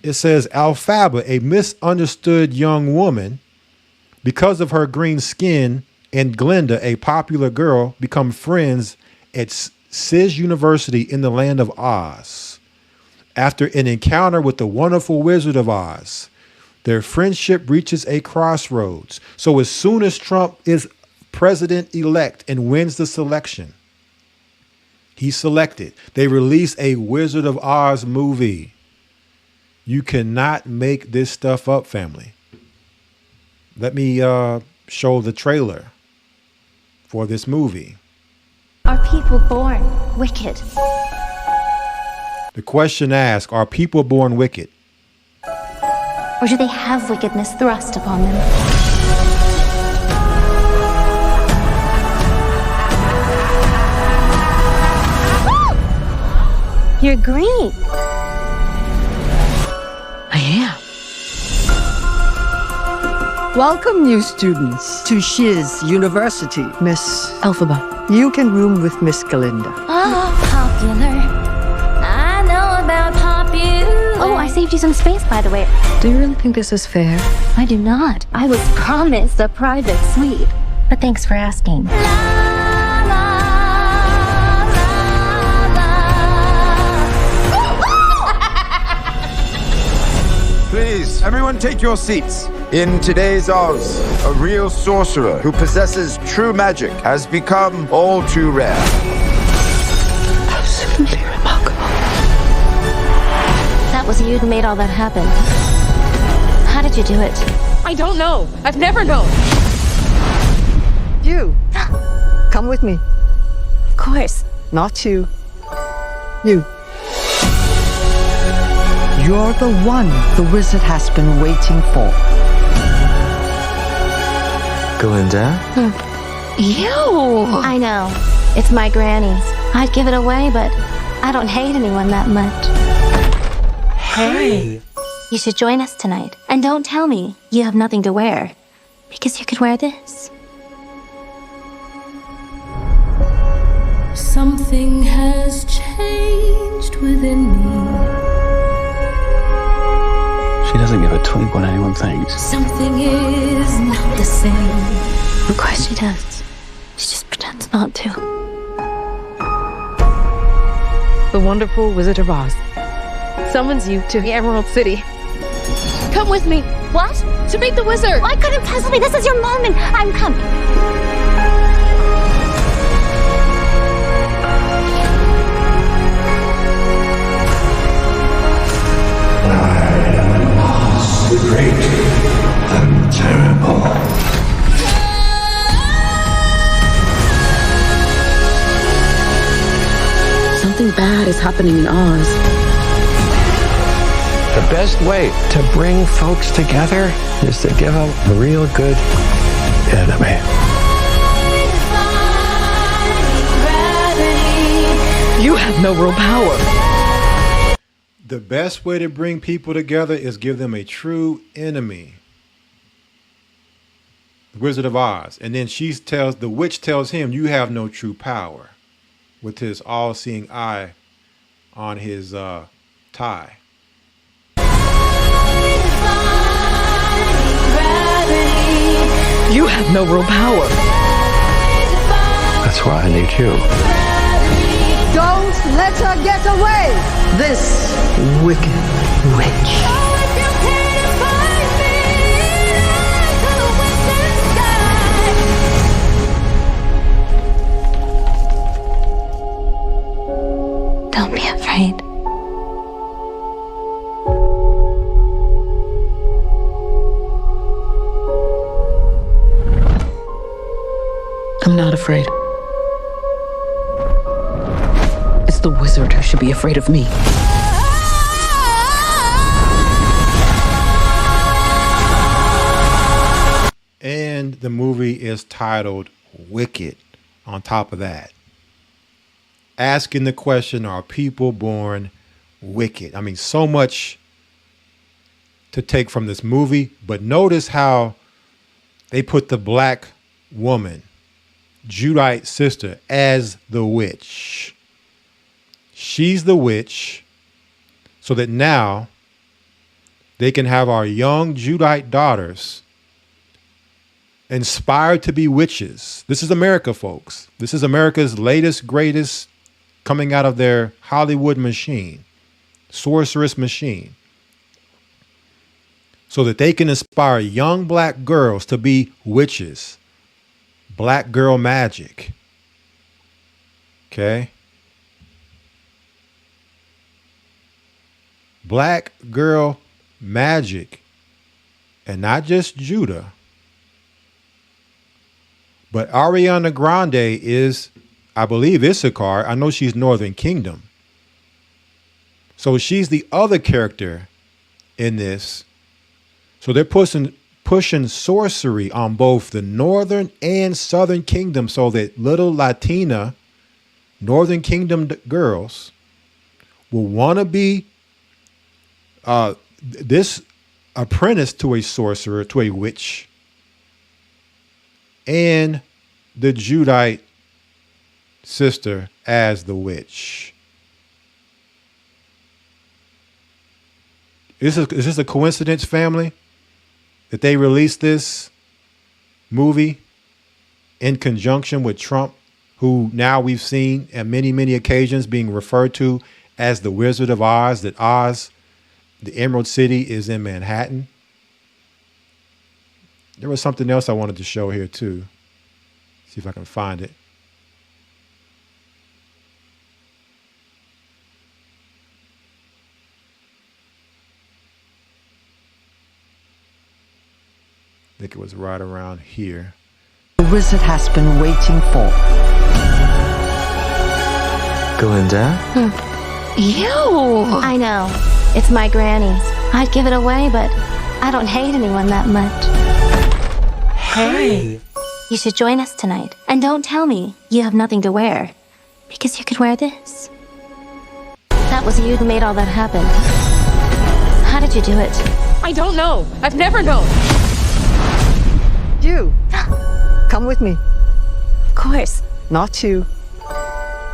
It says Alphaba, a misunderstood young woman, because of her green skin, and Glenda, a popular girl, become friends at Sis University in the land of Oz. After an encounter with the wonderful Wizard of Oz, their friendship reaches a crossroads. So as soon as Trump is president-elect and wins the selection, he's selected, they release a Wizard of Oz movie. You cannot make this stuff up, family. Let me show the trailer for this movie. Are people born wicked? The question asked, are people born wicked? Or do they have wickedness thrust upon them? You're green. I am. Welcome, new students, to Shiz University. Miss Alphaba, you can room with Miss Galinda. Oh, popular. I know about popular. Oh, I saved you some space, by the way. Do you really think this is fair? I do not. I was promised a private suite. But thanks for asking. Please, everyone take your seats. In today's Oz, a real sorcerer who possesses true magic has become all too rare. Absolutely remarkable. That was you who made all that happen. How did you do it? I don't know. I've never known. You. Come with me. Of course. Not you. You. You're the one the wizard has been waiting for. Galinda? Ew! I know. It's my granny's. I'd give it away, but I don't hate anyone that much. Hey! You should join us tonight. And don't tell me you have nothing to wear. Because you could wear this. Something has changed within me. She doesn't give a twig what anyone thinks. Something is not the same. Of course she does. She just pretends not to. The wonderful Wizard of Oz summons you to the Emerald City. Come with me. What? To meet the wizard. I couldn't possibly. This is your moment. I'm coming. The great and terrible. Something bad is happening in Oz. The best way to bring folks together is to give them a real good enemy. You have have no real power. The best way to bring people together is give them a true enemy. The Wizard of Oz. And then the witch tells him, you have no true power, with his all-seeing eye on his tie. You have no real power. That's why I need you. Don't let her get away! This wicked witch. Don't be afraid. I'm not afraid. It's the wizard who should be afraid of me. And the movie is titled Wicked on top of that. Asking the question, are people born wicked? I mean, so much to take from this movie, but notice how they put the black woman, Judite sister, as the witch. She's the witch, so that now they can have our young Judite daughters inspired to be witches. This is America, folks. This is America's latest, greatest, coming out of their Hollywood machine, sorceress machine, so that they can inspire young black girls to be witches. Black girl magic. Okay? Black girl magic. And not just Judah, but Ariana Grande is, I believe, Issachar. I know she's Northern Kingdom. So she's the other character in this. So they're pushing sorcery on both the Northern and Southern Kingdom, so that little Latina Northern Kingdom girls will want to be this apprentice to a sorcerer, to a witch, and the Judite sister as the witch. Is this a coincidence, family, that they released this movie in conjunction with Trump, who now we've seen at many, many occasions being referred to as the Wizard of Oz, that Oz, the Emerald City, is in Manhattan? There was something else I wanted to show here too. See if I can find it. I think it was right around here. The wizard has been waiting for. Glinda? Ew! I know. It's my granny's. I'd give it away, but I don't hate anyone that much. Hey! You should join us tonight. And don't tell me you have nothing to wear. Because you could wear this. That was you who made all that happen. How did you do it? I don't know. I've never known. You. Come with me. Of course. Not you.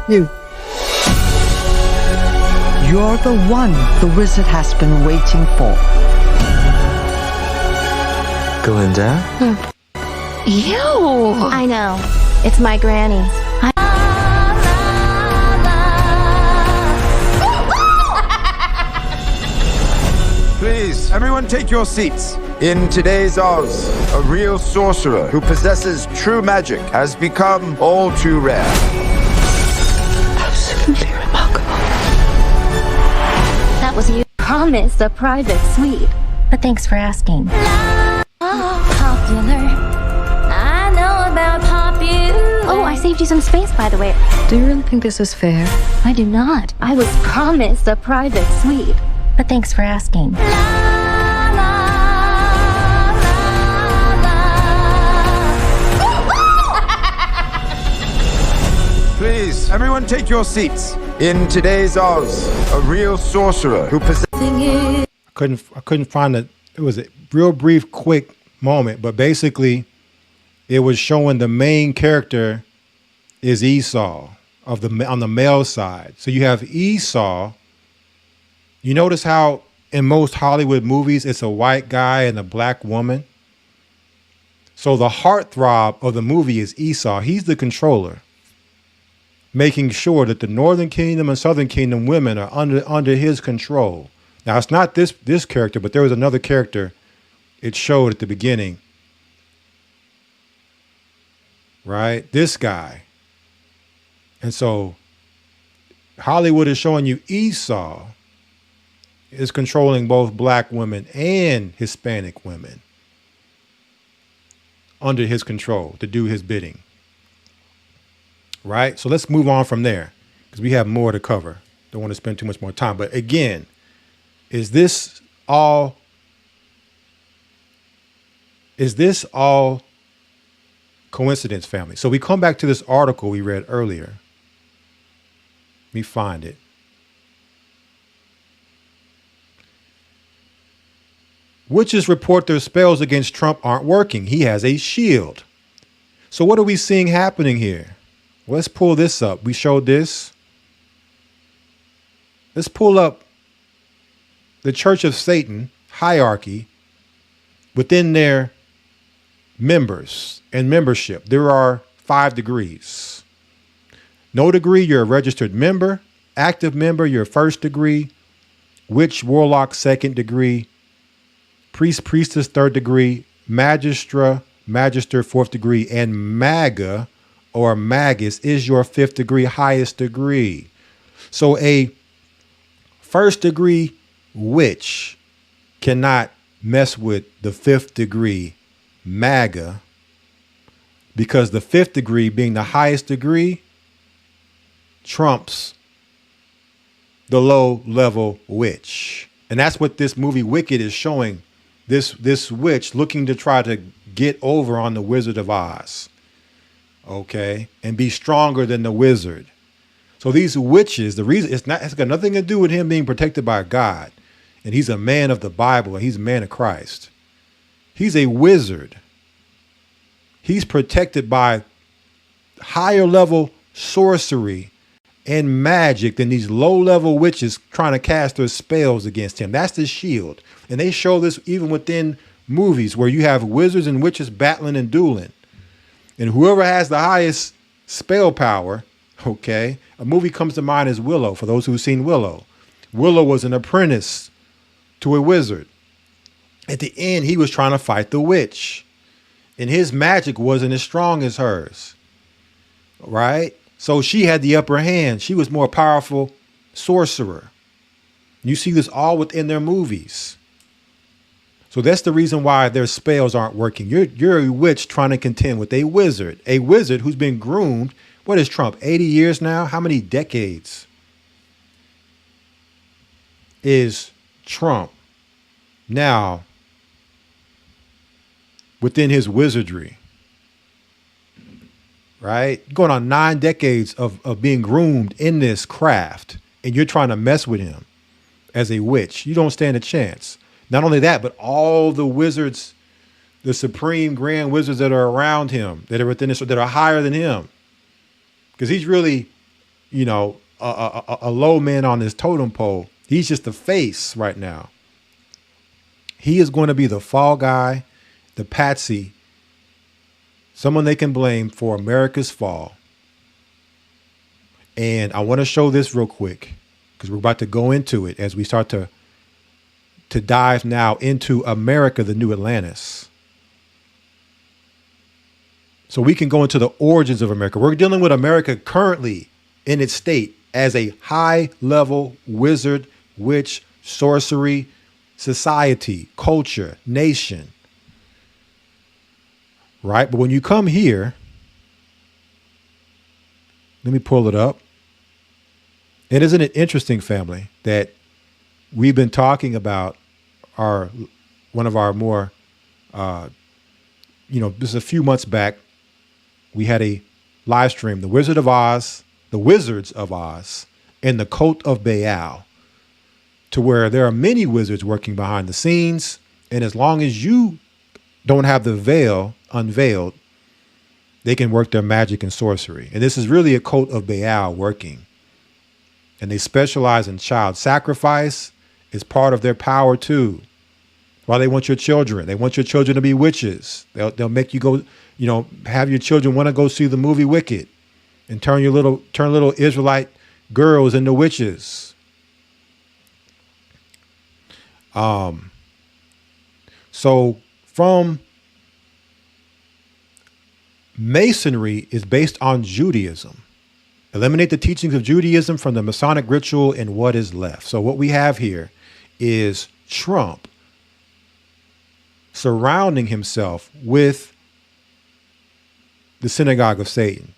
You. You're the one the wizard has been waiting for. Glinda? Ew! I know. It's my granny's. Please, everyone take your seats. In today's Oz, a real sorcerer who possesses true magic has become all too rare. Absolutely remarkable. That was you. Promised a private suite. But thanks for asking. Popular. I know about popular. Oh, I saved you some space, by the way. Do you really think this is fair? I do not. I was promised a private suite. But thanks for asking. Please, everyone take your seats. In today's Oz, a real sorcerer who possesses... I couldn't find it. It was a real brief, quick moment, but basically it was showing the main character is Esau on the male side. So you have Esau. You notice how in most Hollywood movies, it's a white guy and a black woman. So the heartthrob of the movie is Esau. He's the controller, making sure that the Northern Kingdom and Southern Kingdom women are under his control. Now, it's not this character, but there was another character it showed at the beginning. Right? This guy. And so Hollywood is showing you Esau is controlling both black women and Hispanic women under his control to do his bidding. Right? So let's move on from there because we have more to cover. Don't want to spend too much more time. But again, is this all coincidence, family? So we come back to this article we read earlier. Let me find it. Witches report their spells against Trump aren't working. He has a shield. So what are we seeing happening here? Well, let's pull this up. We showed this. Let's pull up the Church of Satan hierarchy within their members and membership. There are 5 degrees. No degree, you're a registered member. Active member, you're first degree. Witch, warlock, second degree. Priest, priestess, third degree. Magister, fourth degree. And maga or magus is your 5th degree, highest degree. So a first degree witch cannot mess with the 5th degree maga, because the 5th degree, being the highest degree, trumps the low level witch. And that's what this movie Wicked is showing. This witch looking to try to get over on the Wizard of Oz. Okay. And be stronger than the wizard. So these witches, the reason it's got nothing to do with him being protected by God. And he's a man of the Bible and he's a man of Christ. He's a wizard. He's protected by higher level sorcery and magic than these low level witches trying to cast their spells against him. That's the shield. And they show this even within movies where you have wizards and witches battling and dueling. And whoever has the highest spell power, okay, a movie comes to mind as Willow, for those who've seen Willow. Willow was an apprentice to a wizard. At the end, he was trying to fight the witch. And his magic wasn't as strong as hers. Right? So she had the upper hand. She was more powerful sorcerer. You see this all within their movies. So that's the reason why their spells aren't working. You're a witch trying to contend with a wizard who's been groomed. What is Trump, 80 years now? How many decades is Trump now within his wizardry? Right? Going on 9 decades of being groomed in this craft, and you're trying to mess with him as a witch. You don't stand a chance. Not only that, but all the wizards, the supreme grand wizards that are around him, that are within this, that are higher than him. Because he's really, a low man on this totem pole. He's just the face right now. He is going to be the fall guy, the patsy, someone they can blame for America's fall. And I want to show this real quick because we're about to go into it as we start to dive now into America, the new Atlantis. So we can go into the origins of America. We're dealing with America currently in its state as a high level wizard, witch, sorcery, society, culture, nation. Right? But when you come here, let me pull it up. And isn't it interesting, family, that we've been talking about one of our more, just a few months back, we had a live stream, the Wizards of Oz, in the cult of Baal, to where there are many wizards working behind the scenes. And as long as you don't have the veil unveiled, they can work their magic and sorcery. And this is really a cult of Baal working. And they specialize in child sacrifice. It's part of their power too. Why they want your children. They want your children to be witches. They'll make you go, have your children want to go see the movie Wicked and turn little Israelite girls into witches. So from Masonry is based on Judaism. Eliminate the teachings of Judaism from the Masonic ritual and what is left. So what we have here is Trump surrounding himself with the synagogue of Satan,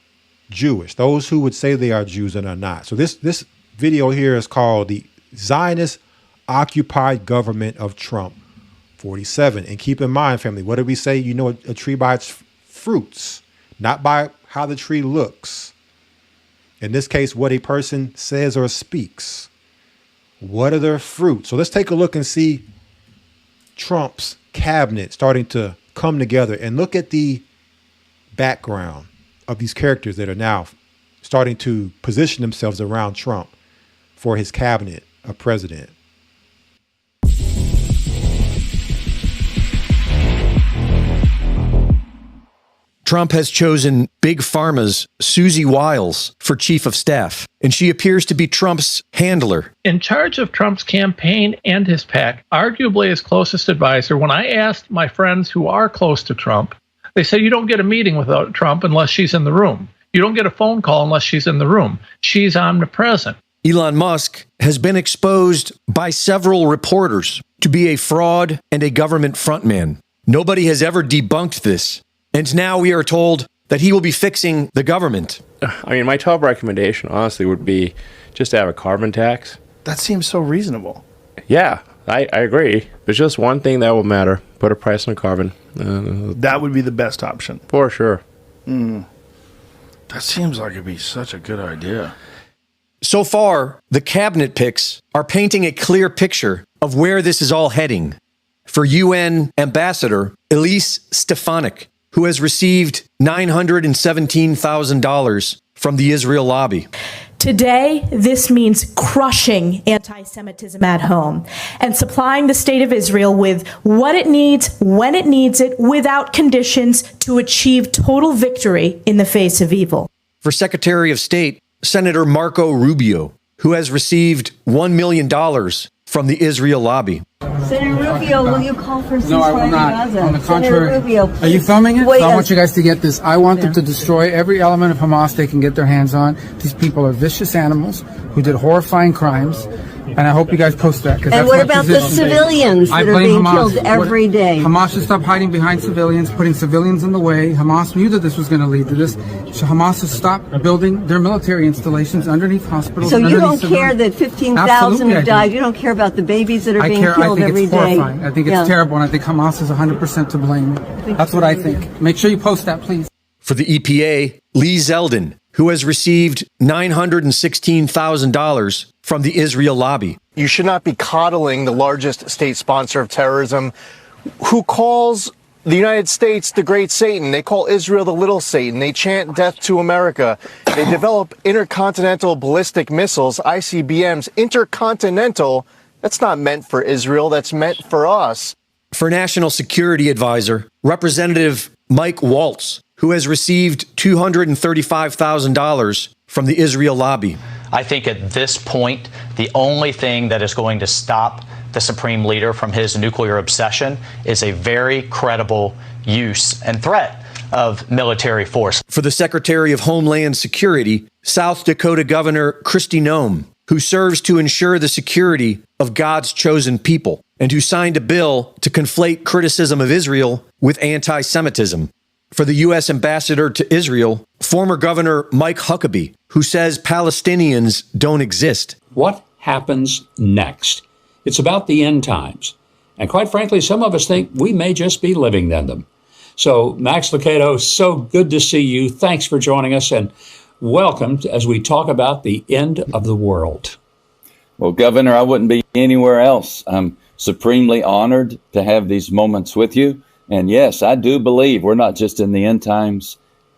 Jewish, those who would say they are Jews and are not. So this video here is called the Zionist Occupied Government of Trump 47. And keep in mind, family, what did we say? You know a tree by its fruits, not by how the tree looks. In this case, what a person says or speaks. What are their fruits? So let's take a look and see Trump's cabinet starting to come together, and look at the background of these characters that are now starting to position themselves around Trump for his cabinet of president. Trump has chosen Big Pharma's Susie Wiles for chief of staff, and she appears to be Trump's handler. In charge of Trump's campaign and his PAC, arguably his closest advisor, when I asked my friends who are close to Trump, they say you don't get a meeting without Trump unless she's in the room. You don't get a phone call unless she's in the room. She's omnipresent. Elon Musk has been exposed by several reporters to be a fraud and a government frontman. Nobody has ever debunked this. And now we are told that he will be fixing the government. I mean, my top recommendation, honestly, would be just to have a carbon tax. That seems so reasonable. Yeah, I agree. There's just one thing that will matter. Put a price on carbon. That would be the best option. For sure. That seems like it'd be such a good idea. So far, the cabinet picks are painting a clear picture of where this is all heading. For UN Ambassador Elise Stefanik, who has received $917,000 from the Israel lobby. Today, this means crushing anti-Semitism at home and supplying the state of Israel with what it needs, when it needs it, without conditions to achieve total victory in the face of evil. For Secretary of State, Senator Marco Rubio, who has received $1 million from the Israel lobby. Senator Rubio, will you call for ceasefire? No, I will not. Gaza? On the contrary. Senator Rubio, are you filming it? Wait, I want you guys to get this. I want them to destroy every element of Hamas they can get their hands on. These people are vicious animals who did horrifying crimes. And I hope you guys post that. And what about the civilians that are being killed every day? Hamas should stop hiding behind civilians, putting civilians in the way. Hamas knew that this was going to lead to this. So Hamas should stop building their military installations underneath hospitals. So you don't care that 15,000 have died? You don't care about the babies that are being killed every day? I think it's horrifying. I think it's terrible, and I think Hamas is 100% to blame. That's what I think. Make sure you post that, please. For the EPA, Lee Zeldin, who has received $916,000 from the Israel lobby. You should not be coddling the largest state sponsor of terrorism, who calls the United States the great Satan. They call Israel the little Satan. They chant death to America. They develop intercontinental ballistic missiles, ICBMs, intercontinental. That's not meant for Israel. That's meant for us. For National Security Advisor, Representative Mike Waltz, who has received $235,000 from the Israel lobby. I think at this point, the only thing that is going to stop the Supreme Leader from his nuclear obsession is a very credible use and threat of military force. For the Secretary of Homeland Security, South Dakota Governor Kristi Noem, who serves to ensure the security of God's chosen people and who signed a bill to conflate criticism of Israel with anti-Semitism. For the U.S. Ambassador to Israel, former Governor Mike Huckabee, who says Palestinians don't exist. What happens next? It's about the end times. And quite frankly, some of us think we may just be living in them. So, Max Lucado, so good to see you. Thanks for joining us. And welcome as we talk about the end of the world. Well, Governor, I wouldn't be anywhere else. I'm supremely honored to have these moments with you. And yes, I do believe we're not just in the end times,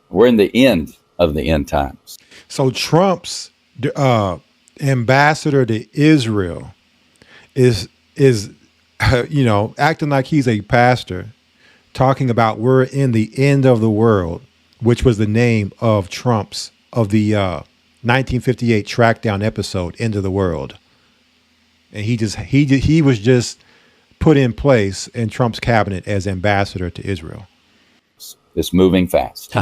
we're in the end of the end times. So Trump's ambassador to Israel is acting like he's a pastor, talking about we're in the end of the world, which was the name of Trump's of the 1958 track down episode, End of the World. And he was just put in place in Trump's cabinet as ambassador to Israel. It's moving fast.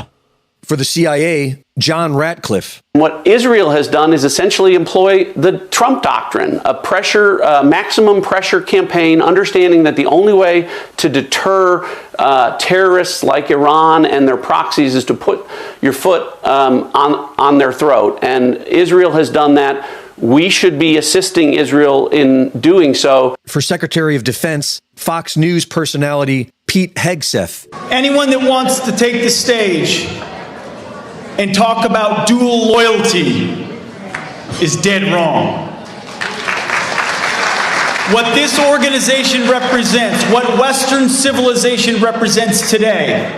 For the CIA, John Ratcliffe. What Israel has done is essentially employ the Trump doctrine, a maximum pressure campaign, understanding that the only way to deter terrorists like Iran and their proxies is to put your foot on their throat. And Israel has done that. We should be assisting Israel in doing so. For Secretary of Defense, Fox News personality Pete Hegseth. Anyone that wants to take the stage and talk about dual loyalty is dead wrong. What this organization represents, what Western civilization represents today,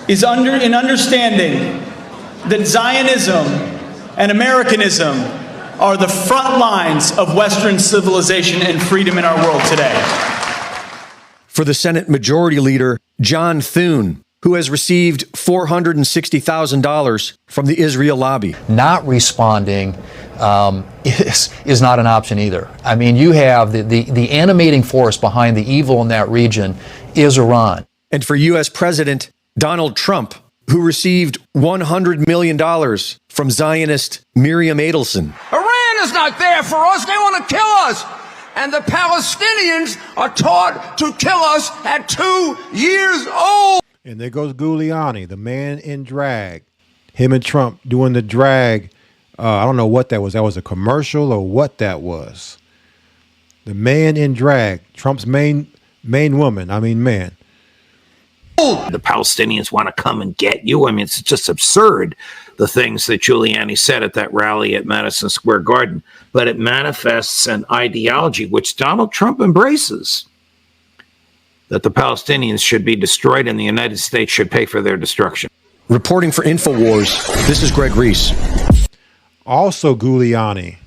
is an understanding that Zionism and Americanism are the front lines of Western civilization and freedom in our world today. For the Senate Majority Leader, John Thune, who has received $460,000 from the Israel lobby. Not responding is not an option either. I mean, you have the animating force behind the evil in that region is Iran. And for U.S. President Donald Trump, who received $100 million from Zionist Miriam Adelson. Iran is not there for us. They want to kill us. And the Palestinians are taught to kill us at 2 years old. And there goes Giuliani, the man in drag. Him and Trump doing the drag. I don't know what that was. That was a commercial or what that was. The man in drag. Trump's main woman. I mean, man. The Palestinians want to come and get you. I mean, it's just absurd, the things that Giuliani said at that rally at Madison Square Garden. But it manifests an ideology which Donald Trump embraces, that the Palestinians should be destroyed and the United States should pay for their destruction. Reporting for InfoWars, this is Greg Reese. Also, Giuliani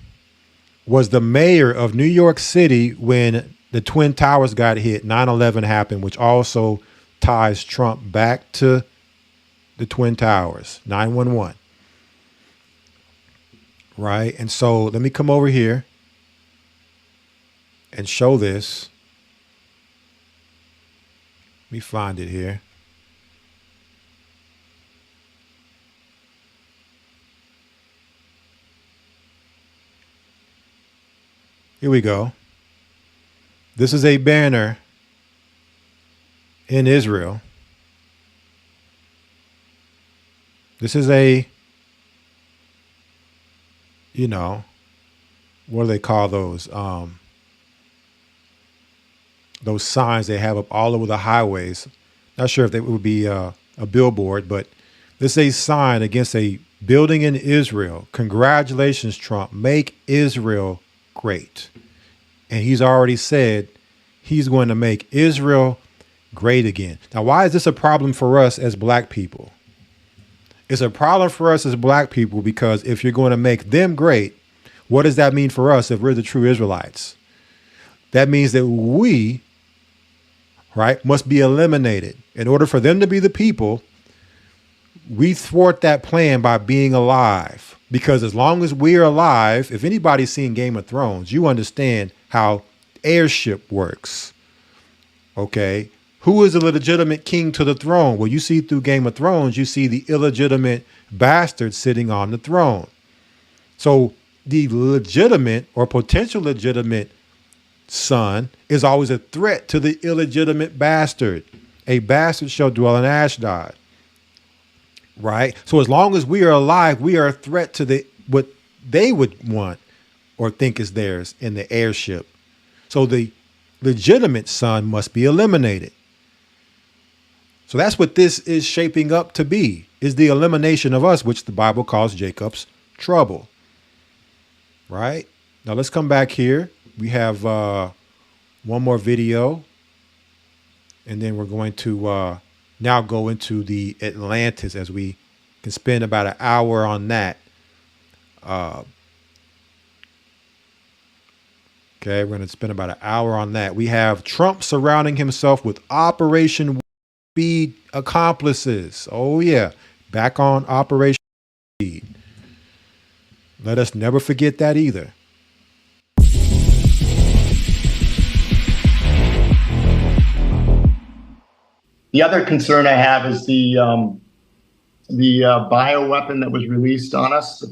was the mayor of New York City when the Twin Towers got hit, 9/11 happened, which also ties Trump back to the Twin Towers, 9/11. Right? And so let me come over here and show this. Let me find it here. Here we go. This is a banner in Israel. This is a, what do they call those? Those signs they have up all over the highways. Not sure if it would be a billboard, but this is a sign against a building in Israel. Congratulations, Trump. Make Israel great. And he's already said he's going to make Israel great again. Now, why is this a problem for us as black people? It's a problem for us as black people because if you're going to make them great, what does that mean for us if we're the true Israelites? That means that we, right, must be eliminated. In order for them to be the people, we thwart that plan by being alive. Because as long as we're alive, if anybody's seen Game of Thrones, you understand how heirship works. Okay? Who is the legitimate king to the throne? Well, you see through Game of Thrones, you see the illegitimate bastard sitting on the throne. So the legitimate or potential legitimate son is always a threat to the illegitimate bastard. A bastard shall dwell in Ashdod. Right? So as long as we are alive, we are a threat to what they would want or think is theirs in the heirship. So the legitimate son must be eliminated. So that's what this is shaping up to be. is the elimination of us, which the Bible calls Jacob's trouble. Right? Now let's come back here. We have one more video, and then we're going to now go into the Atlantis, as we can spend about an hour on that. Okay, we're going to spend about an hour on that. We have Trump surrounding himself with Operation Speed accomplices. Oh, yeah. Back on Operation Speed. Let us never forget that either. The other concern I have is the bioweapon that was released on us.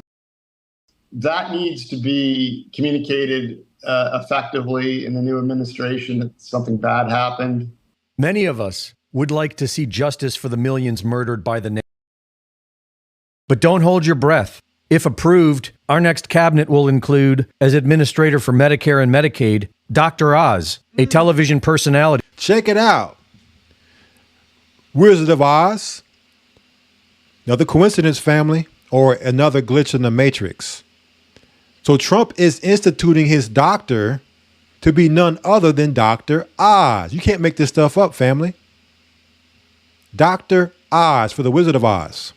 That needs to be communicated effectively in the new administration that something bad happened. Many of us would like to see justice for the millions murdered by the nation. But don't hold your breath. If approved, our next cabinet will include, as Administrator for Medicare and Medicaid, Dr. Oz, a television personality. Check it out. Wizard of Oz. Another coincidence, family, or another glitch in the matrix. So Trump is instituting his doctor to be none other than Dr. Oz. You can't make this stuff up, family. Dr. Oz for the Wizard of Oz.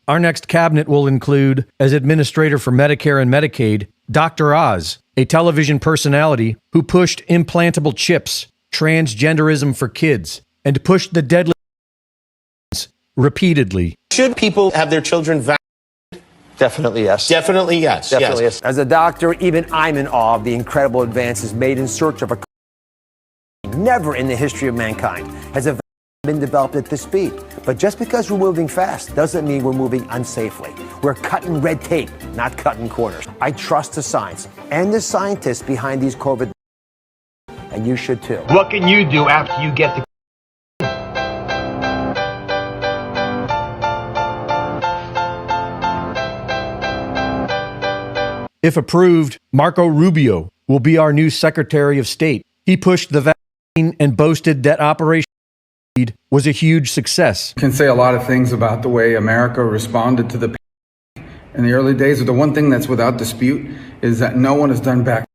Our next cabinet will include, as Administrator for Medicare and Medicaid, Dr. Oz, a television personality who pushed implantable chips, transgenderism for kids, and pushed the deadly repeatedly. Should people have their children vaccinated? Definitely yes. Definitely yes. Definitely yes. As a doctor, even I'm in awe of the incredible advances made in search of a never in the history of mankind has a vaccine been developed at this speed. But just because we're moving fast doesn't mean we're moving unsafely. We're cutting red tape, not cutting corners. I trust the science and the scientists behind these COVID, and you should too. What can you do after you get the If approved, Marco Rubio will be our new Secretary of State. He pushed the vaccine and boasted that Operation Speed was a huge success. You can say a lot of things about the way America responded to the pandemic in the early days, but the one thing that's without dispute is that no one has done back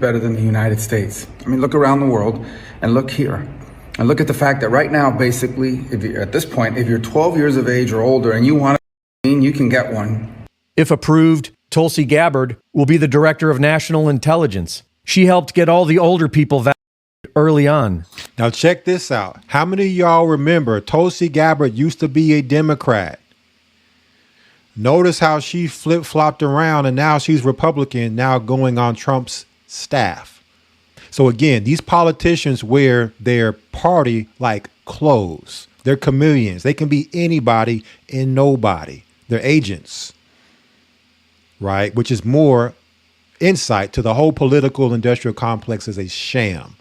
better than the United States. I mean, look around the world and look here. And look at the fact that right now, basically, at this point, if you're 12 years of age or older and you want a vaccine, you can get one. If approved, Tulsi Gabbard will be the Director of National Intelligence. She helped get all the older people vaccinated early on. Now check this out. How many of y'all remember Tulsi Gabbard used to be a Democrat? Notice how she flip-flopped around and now she's Republican, now going on Trump's staff. So again, these politicians wear their party like clothes. They're chameleons. They can be anybody and nobody. They're agents. Right? Which is more insight to the whole political industrial complex as a sham.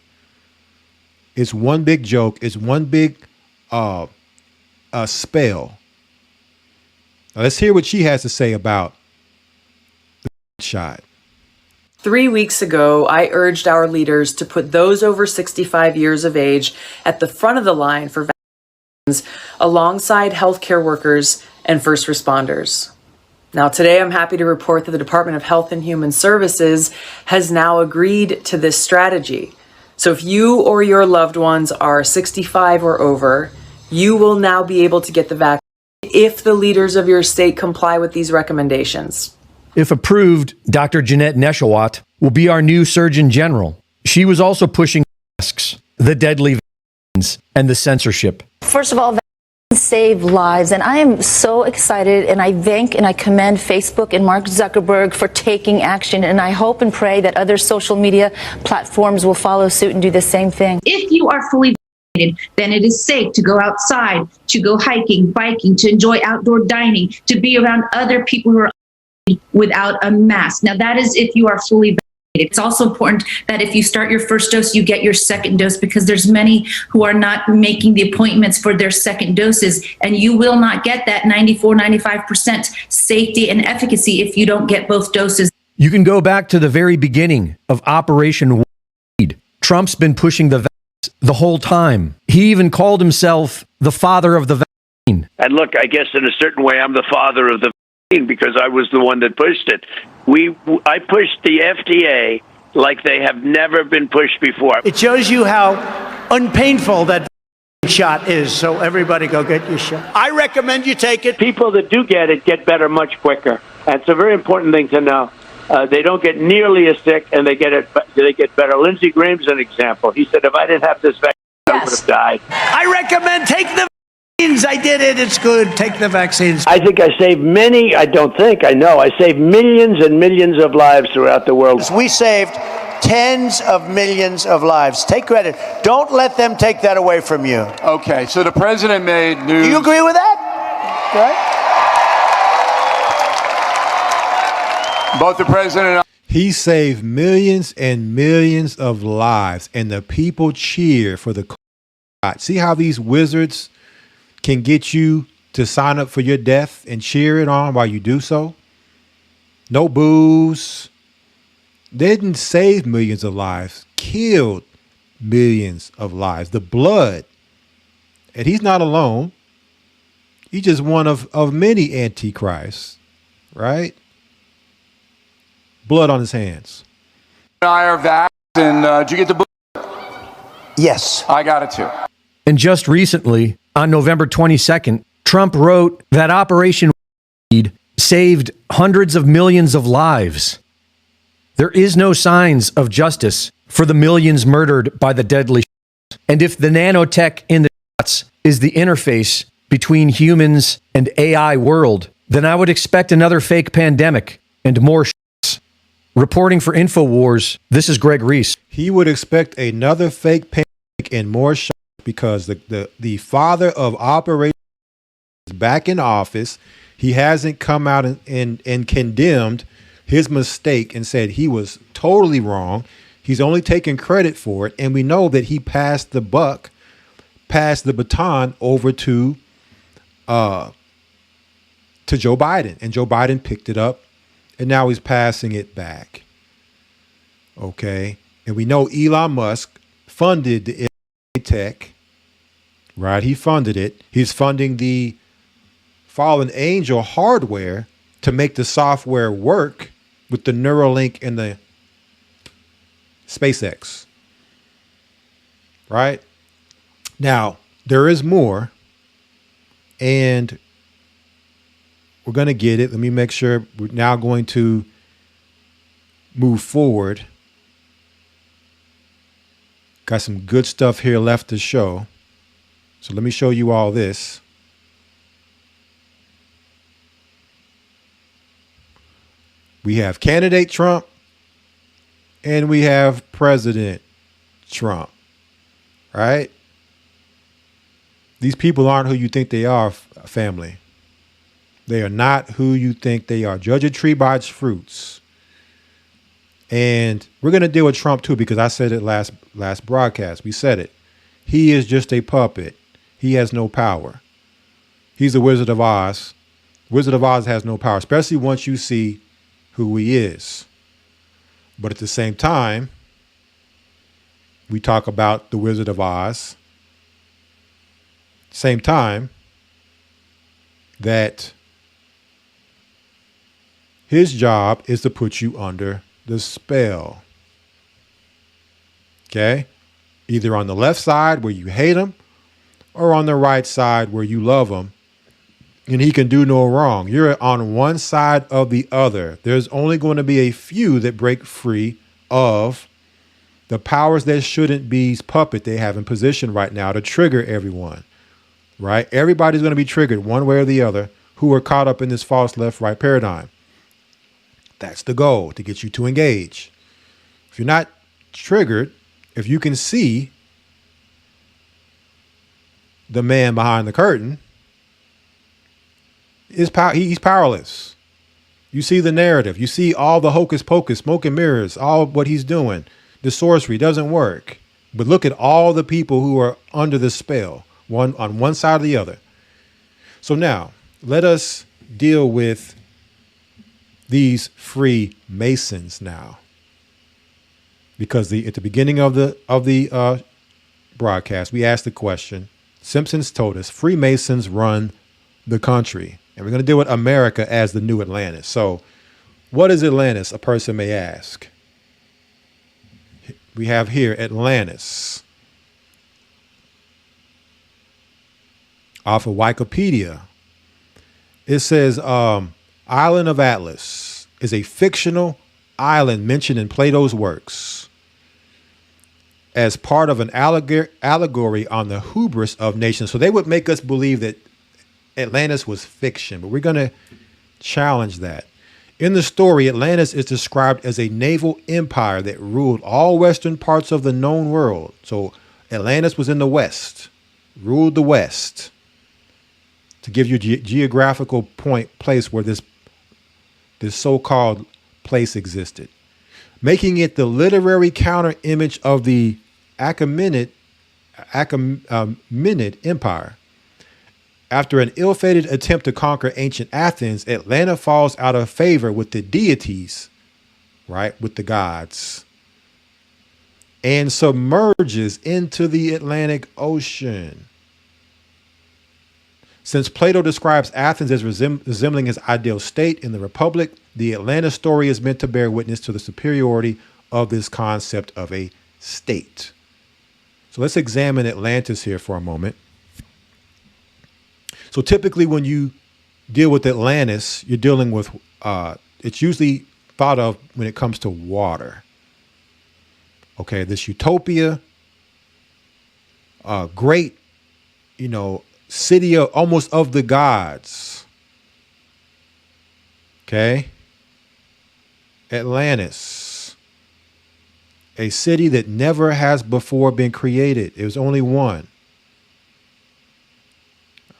It's one big joke. It's one big spell. Now let's hear what she has to say about the shot. 3 weeks ago, I urged our leaders to put those over 65 years of age at the front of the line for vaccines alongside healthcare workers and first responders. Now, today, I'm happy to report that the Department of Health and Human Services has now agreed to this strategy. So if you or your loved ones are 65 or over, you will now be able to get the vaccine if the leaders of your state comply with these recommendations. If approved, Dr. Jeanette Neshawat will be our new Surgeon General. She was also pushing masks, the deadly vaccines, and the censorship. First of all, save lives, and I am so excited, and I thank and I commend Facebook and Mark Zuckerberg for taking action, and I hope and pray that other social media platforms will follow suit and do the same thing. If you are fully vaccinated, then it is safe to go outside, to go hiking, biking, to enjoy outdoor dining, to be around other people who are without a mask. Now that is if you are fully vaccinated. It's also important that if you start your first dose, you get your second dose, because there's many who are not making the appointments for their second doses, and you will not get that 95% safety and efficacy if you don't get both doses. You can go back to the very beginning of Operation Speed. Trump's been pushing the vax the whole time. He even called himself the father of the vax. And look, I guess in a certain way, I'm the father of the vaccine because I was the one that pushed it. I pushed the FDA like they have never been pushed before. It shows you how unpainful that shot is. So everybody go get your shot. I recommend you take it. People that do get it get better much quicker. That's a very important thing to know. They don't get nearly as sick, and they get better. Lindsey Graham's an example. He said, if I didn't have this vaccine, I would have died. I recommend take the vaccines. I did it. It's good. Take the vaccines. I think I saved many. I don't think. I know. I saved millions and millions of lives throughout the world. We saved tens of millions of lives. Take credit. Don't let them take that away from you. Okay, so the president made news. Do you agree with that? Right? Both the president and he saved millions and millions of lives, and the people cheer for the God. See how these wizards can get you to sign up for your death and cheer it on while you do so? No boos. They didn't save millions of lives, killed millions of lives. The blood. And he's not alone. He's just one of many antichrists, right? Blood on his hands. I are vaxxed, and did you get the book? Yes. I got it too. And just recently, on November 22nd, Trump wrote that Operation saved hundreds of millions of lives. There is no signs of justice for the millions murdered by the deadly shots. And if the nanotech in the shots is the interface between humans and AI world, then I would expect another fake pandemic and more shots. Reporting for InfoWars, this is Greg Reese. He would expect another fake pandemic and more shots because the father of Operation is back in office. He hasn't come out and condemned his mistake and said he was totally wrong. He's only taking credit for it. And we know that he passed the baton over to Joe Biden, and Joe Biden picked it up, and now he's passing it back. Okay. And we know Elon Musk funded the tech, right? He funded it. He's funding the Fallen Angel hardware to make the software work with the Neuralink and the SpaceX, right? Now, there is more, and we're going to get it. Let me make sure we're now going to move forward. Got some good stuff here left to show. So let me show you all this. We have candidate Trump and we have President Trump, right? These people aren't who you think they are, family. They are not who you think they are. Judge a tree by its fruits. And we're going to deal with Trump too, because I said it last broadcast. We said it. He is just a puppet. He has no power. He's the Wizard of Oz. Wizard of Oz has no power, especially once you see who he is. But at the same time, we talk about the Wizard of Oz. Same time that his job is to put you under the spell. Okay? Either on the left side where you hate him, or on the right side where you love him and he can do no wrong. You're on one side of the other. There's only going to be a few that break free of the powers that shouldn't be's puppet they have in position right now to trigger everyone, right? Everybody's going to be triggered one way or the other who are caught up in this false left-right paradigm. That's the goal, to get you to engage. If you're not triggered, if you can see the man behind the curtain, he's powerless. You see the narrative. You see all the hocus pocus, smoke and mirrors, all what he's doing. The sorcery doesn't work. But look at all the people who are under the spell, one on one side or the other. So now let us deal with these Freemasons now, because at the beginning of the broadcast, we asked the question, Simpsons told us Freemasons run the country. And we're going to deal with America as the new Atlantis. So what is Atlantis? A person may ask. We have here Atlantis. Off of Wikipedia, it says Island of Atlas is a fictional island mentioned in Plato's works as part of an allegory on the hubris of nations. So they would make us believe that Atlantis was fiction, but we're going to challenge that. In the story, Atlantis is described as a naval empire that ruled all western parts of the known world. So Atlantis was in the west, ruled the west. To give you a geographical place where this so-called place existed, making it the literary counter image of the Achaemenid Empire. After an ill-fated attempt to conquer ancient Athens, Atlanta falls out of favor with the deities, right, with the gods, and submerges into the Atlantic Ocean. Since Plato describes Athens as resembling his ideal state in the Republic, the Atlanta story is meant to bear witness to the superiority of this concept of a state. So let's examine Atlantis here for a moment. So typically when you deal with Atlantis, you're dealing with, it's usually thought of when it comes to water. Okay, this utopia, great, city almost of the gods. Okay. Atlantis, a city that never has before been created. It was only one.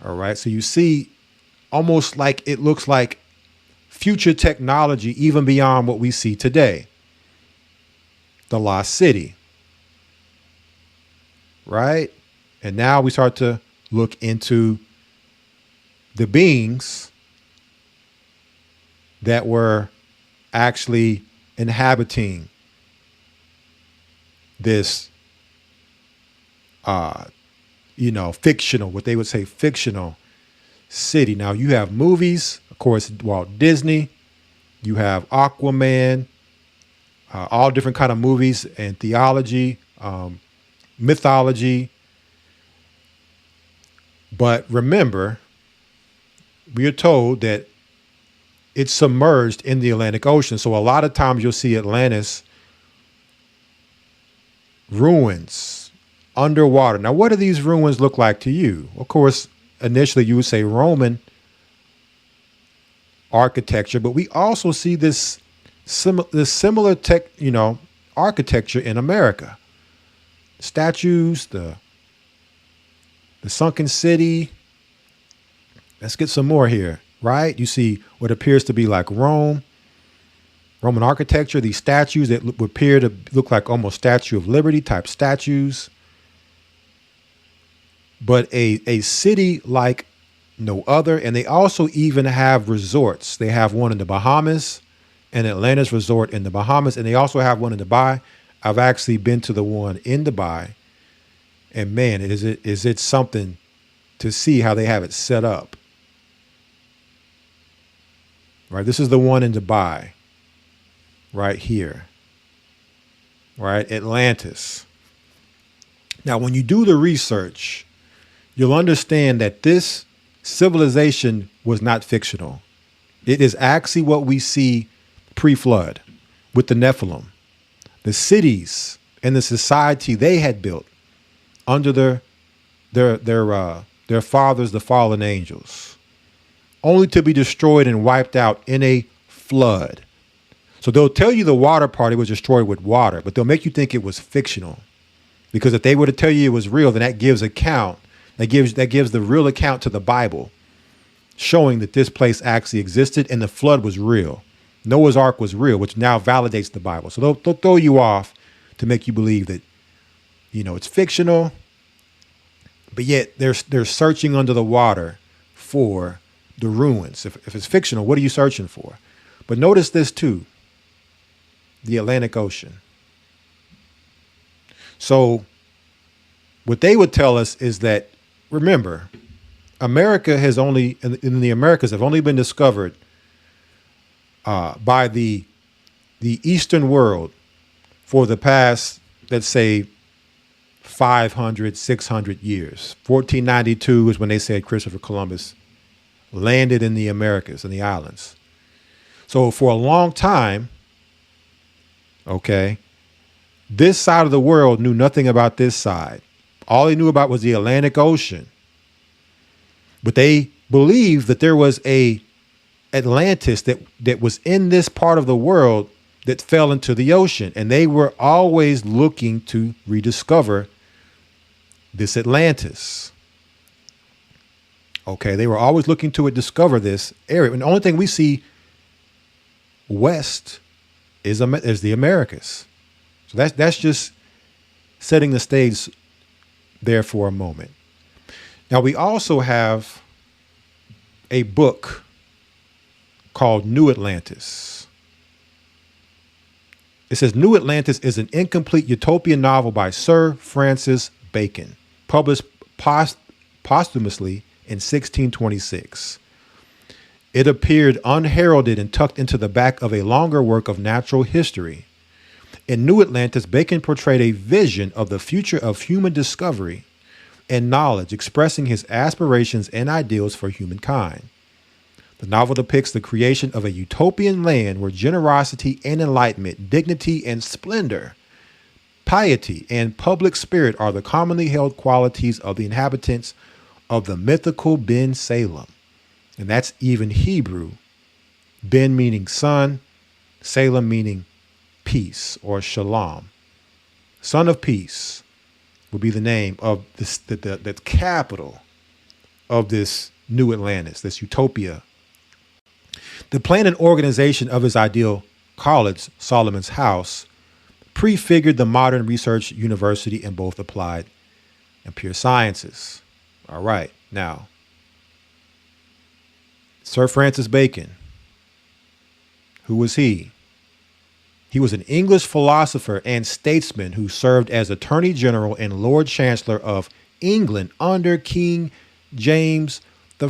All right. So you see almost like it looks like future technology, even beyond what we see today. The lost city. Right. And now we start to look into the beings that were actually inhabiting this, fictional, what they would say fictional city. Now you have movies, of course, Walt Disney, you have Aquaman, all different kind of movies and theology, mythology. But remember, we are told that it's submerged in the Atlantic Ocean. So a lot of times you'll see Atlantis ruins underwater. Now, what do these ruins look like to you? Of course, initially you would say Roman architecture, but we also see this similar architecture in America. Statues, the sunken city. Let's get some more here, right? You see what appears to be like Roman architecture, these statues that would appear to look like almost Statue of Liberty type statues. But a city like no other. And they also even have resorts. They have one in the Bahamas, an Atlantis resort in the Bahamas, and they also have one in Dubai. I've actually been to the one in Dubai. And man, is it something to see how they have it set up. Right, this is the one in Dubai, right here, right, Atlantis. Now, when you do the research, you'll understand that this civilization was not fictional. It is actually what we see pre-flood with the Nephilim, the cities and the society they had built under their fathers, the fallen angels, only to be destroyed and wiped out in a flood. So they'll tell you the water party was destroyed with water, but they'll make you think it was fictional. Because if they were to tell you it was real, then that gives the real account to the Bible, showing that this place actually existed and the flood was real. Noah's Ark was real, which now validates the Bible. So they'll throw you off to make you believe that, it's fictional, but yet they're searching under the water for the ruins. If it's fictional, what are you searching for? But notice this too, the Atlantic Ocean. So what they would tell us is that remember, America has only in the Americas have only been discovered by the Eastern world for the past, let's say, 500, 600 years. 1492 is when they said Christopher Columbus landed in the Americas, in the islands. So for a long time, okay, this side of the world knew nothing about this side. All they knew about was the Atlantic Ocean. But they believed that there was a Atlantis that was in this part of the world that fell into the ocean. And they were always looking to rediscover this Atlantis. Okay, they were always looking to discover this area. And the only thing we see west is the Americas. So that's just setting the stage there for a moment. Now, we also have a book called New Atlantis. It says New Atlantis is an incomplete utopian novel by Sir Francis Bacon, published posthumously in 1626. It appeared unheralded and tucked into the back of a longer work of natural history. In New Atlantis, Bacon portrayed a vision of the future of human discovery and knowledge, expressing his aspirations and ideals for humankind. The novel depicts the creation of a utopian land where generosity and enlightenment, dignity and splendor, piety and public spirit are the commonly held qualities of the inhabitants of the mythical Ben Salem. And that's even Hebrew. Ben meaning son, Salem meaning peace or shalom. Son of peace would be the name of this, the capital of this New Atlantis, this utopia. The plan and organization of his ideal college, Solomon's House, prefigured the modern research university in both applied and pure sciences. All right, now, Sir Francis Bacon, who was he? He was an English philosopher and statesman who served as Attorney General and Lord Chancellor of England under King James I.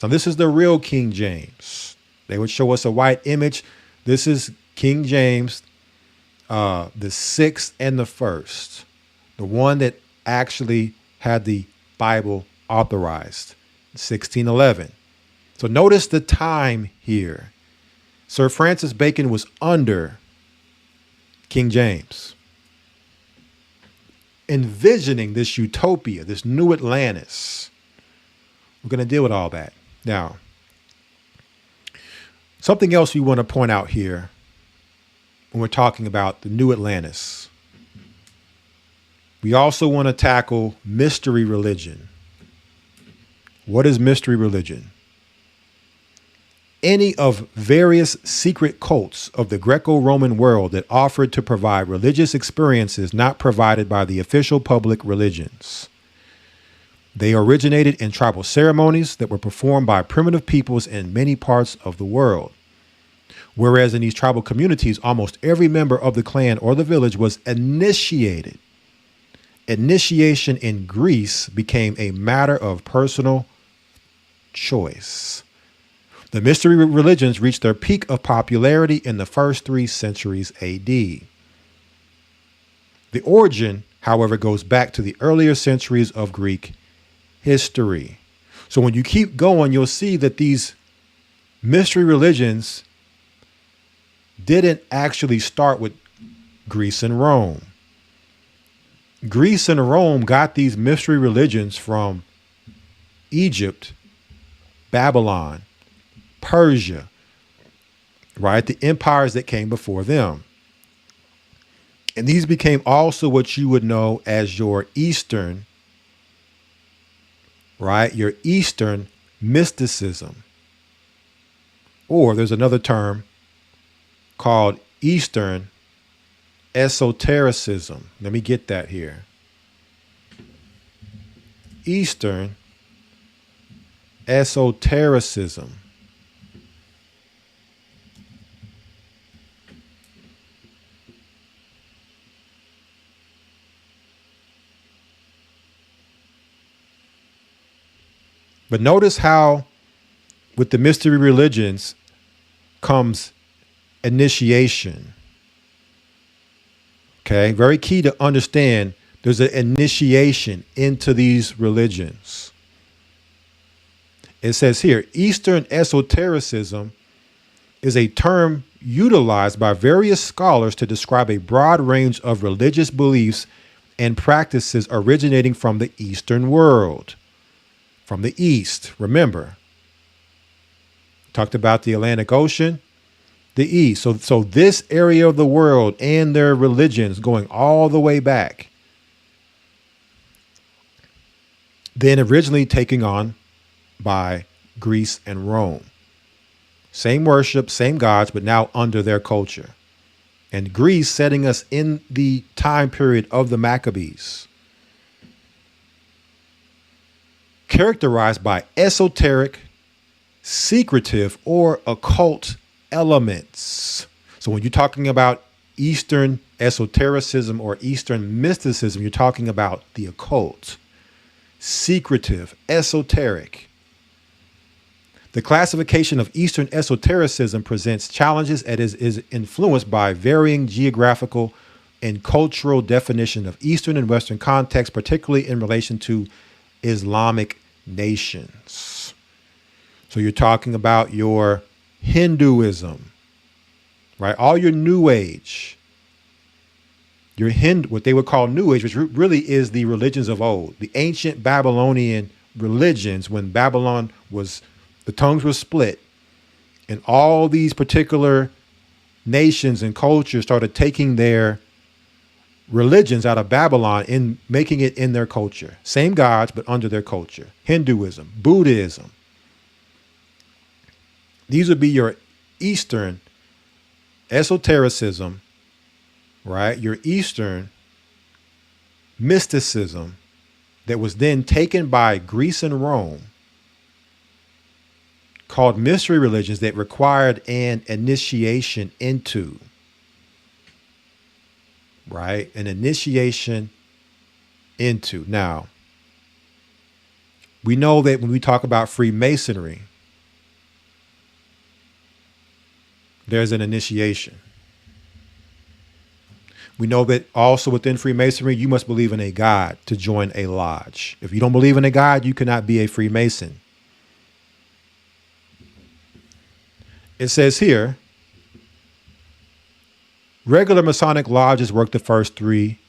Now, this is the real King James. They would show us a white image. This is King James, the sixth and the first, the one that actually had the Bible authorized, 1611. So notice the time here. Sir Francis Bacon was under King James, envisioning this utopia, this new Atlantis. We're going to deal with all that. Now, something else we want to point out here when we're talking about the new Atlantis. We also want to tackle mystery religion. What is mystery religion? Any of various secret cults of the Greco-Roman world that offered to provide religious experiences not provided by the official public religions. They originated in tribal ceremonies that were performed by primitive peoples in many parts of the world. Whereas in these tribal communities, almost every member of the clan or the village was initiated. Initiation in Greece became a matter of personal choice. The mystery religions reached their peak of popularity in the first 3 centuries AD. The origin, however, goes back to the earlier centuries of Greek history. So when you keep going, you'll see that these mystery religions didn't actually start with Greece and Rome. Greece and Rome got these mystery religions from Egypt, Babylon, Persia, right? The empires that came before them. And these became also what you would know as your Eastern, right? Your Eastern mysticism. Or there's another term called Eastern esotericism. Let me get that here. Eastern esotericism. But notice how with the mystery religions comes initiation. Okay, very key to understand there's an initiation into these religions. It says here, Eastern esotericism is a term utilized by various scholars to describe a broad range of religious beliefs and practices originating from the Eastern world. From the East, remember. Talked about the Atlantic Ocean, the East. So this area of the world and their religions going all the way back. Then originally taken on by Greece and Rome. Same worship, same gods, but now under their culture. And Greece setting us in the time period of the Maccabees. Characterized by esoteric, secretive, or occult elements. So when you're talking about Eastern esotericism or Eastern mysticism, you're talking about the occult, secretive, esoteric. The classification of Eastern esotericism presents challenges and is influenced by varying geographical and cultural definition of Eastern and Western context, particularly in relation to Islamic nations. So you're talking about your Hinduism, right? All your New Age, your what they would call New Age, which really is the religions of old, the ancient Babylonian religions when Babylon was, the tongues were split and all these particular nations and cultures started taking their religions out of Babylon and making it in their culture. Same gods, but under their culture. Hinduism, Buddhism. These would be your Eastern esotericism, right? Your Eastern mysticism that was then taken by Greece and Rome, called mystery religions that required an initiation into, right? An initiation into. Now, we know that when we talk about Freemasonry, there's an initiation. We know that also within Freemasonry, you must believe in a God to join a lodge. If you don't believe in a God, you cannot be a Freemason. It says here, regular Masonic lodges work the first 3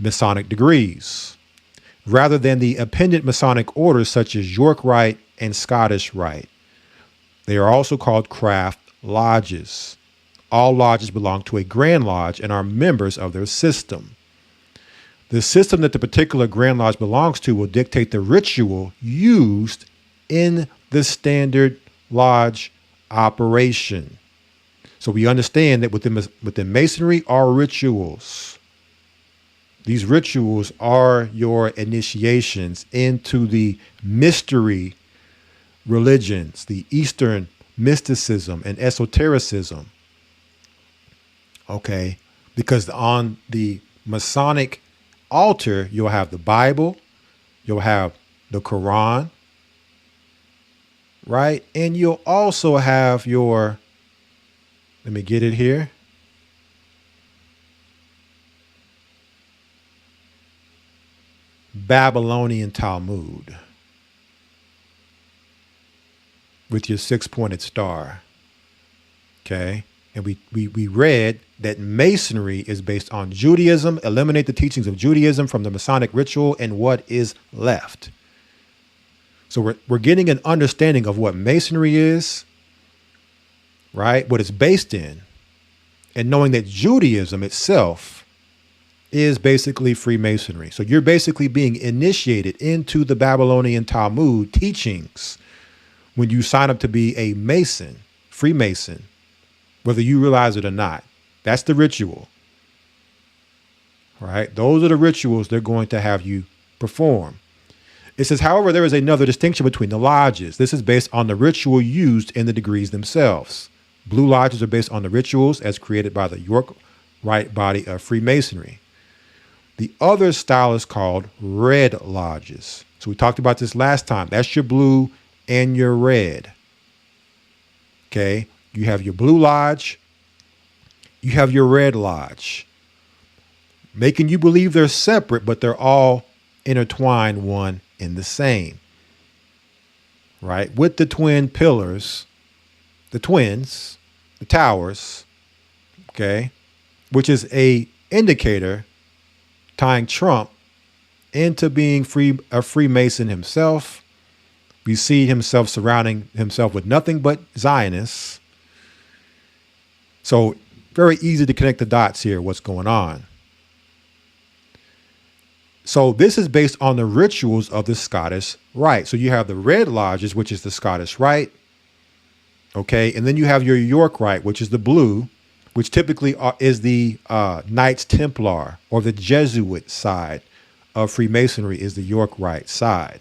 Masonic degrees, rather than the appendant Masonic orders such as York Rite and Scottish Rite. They are also called craft lodges. All lodges belong to a Grand Lodge and are members of their system. The system that the particular Grand Lodge belongs to will dictate the ritual used in the standard lodge operation. So we understand that within Masonry are rituals. These rituals are your initiations into the mystery religions, the Eastern mysticism and esotericism. Okay, because on the Masonic altar, you'll have the Bible, you'll have the Quran, right? And you'll also have your, let me get it here. Babylonian Talmud with your 6-pointed star. Okay. And we read that Masonry is based on Judaism. Eliminate the teachings of Judaism from the Masonic ritual and what is left. So we're getting an understanding of what Masonry is, right? What it's based in, and knowing that Judaism itself is basically Freemasonry. So you're basically being initiated into the Babylonian Talmud teachings when you sign up to be a Mason, Freemason, whether you realize it or not. That's the ritual, right? Those are the rituals they're going to have you perform. It says, however, there is another distinction between the lodges. This is based on the ritual used in the degrees themselves. Blue lodges are based on the rituals as created by the York Rite body of Freemasonry. The other style is called red lodges. So So we talked about this last time. That's your blue and your red. Okay. You have your blue lodge. You have your red lodge, making you believe they're separate, but they're all intertwined, one and the same. Right? With the twin pillars, the twins, the towers, okay, which is a indicator tying Trump into being a Freemason himself. We see himself surrounding himself with nothing but Zionists. So very easy to connect the dots here, what's going on. So this is based on the rituals of the Scottish Rite. So you have the Red Lodges, which is the Scottish Rite. Okay. And then you have your York Rite, which is the blue, which typically is the Knights Templar, or the Jesuit side of Freemasonry is the York Rite side.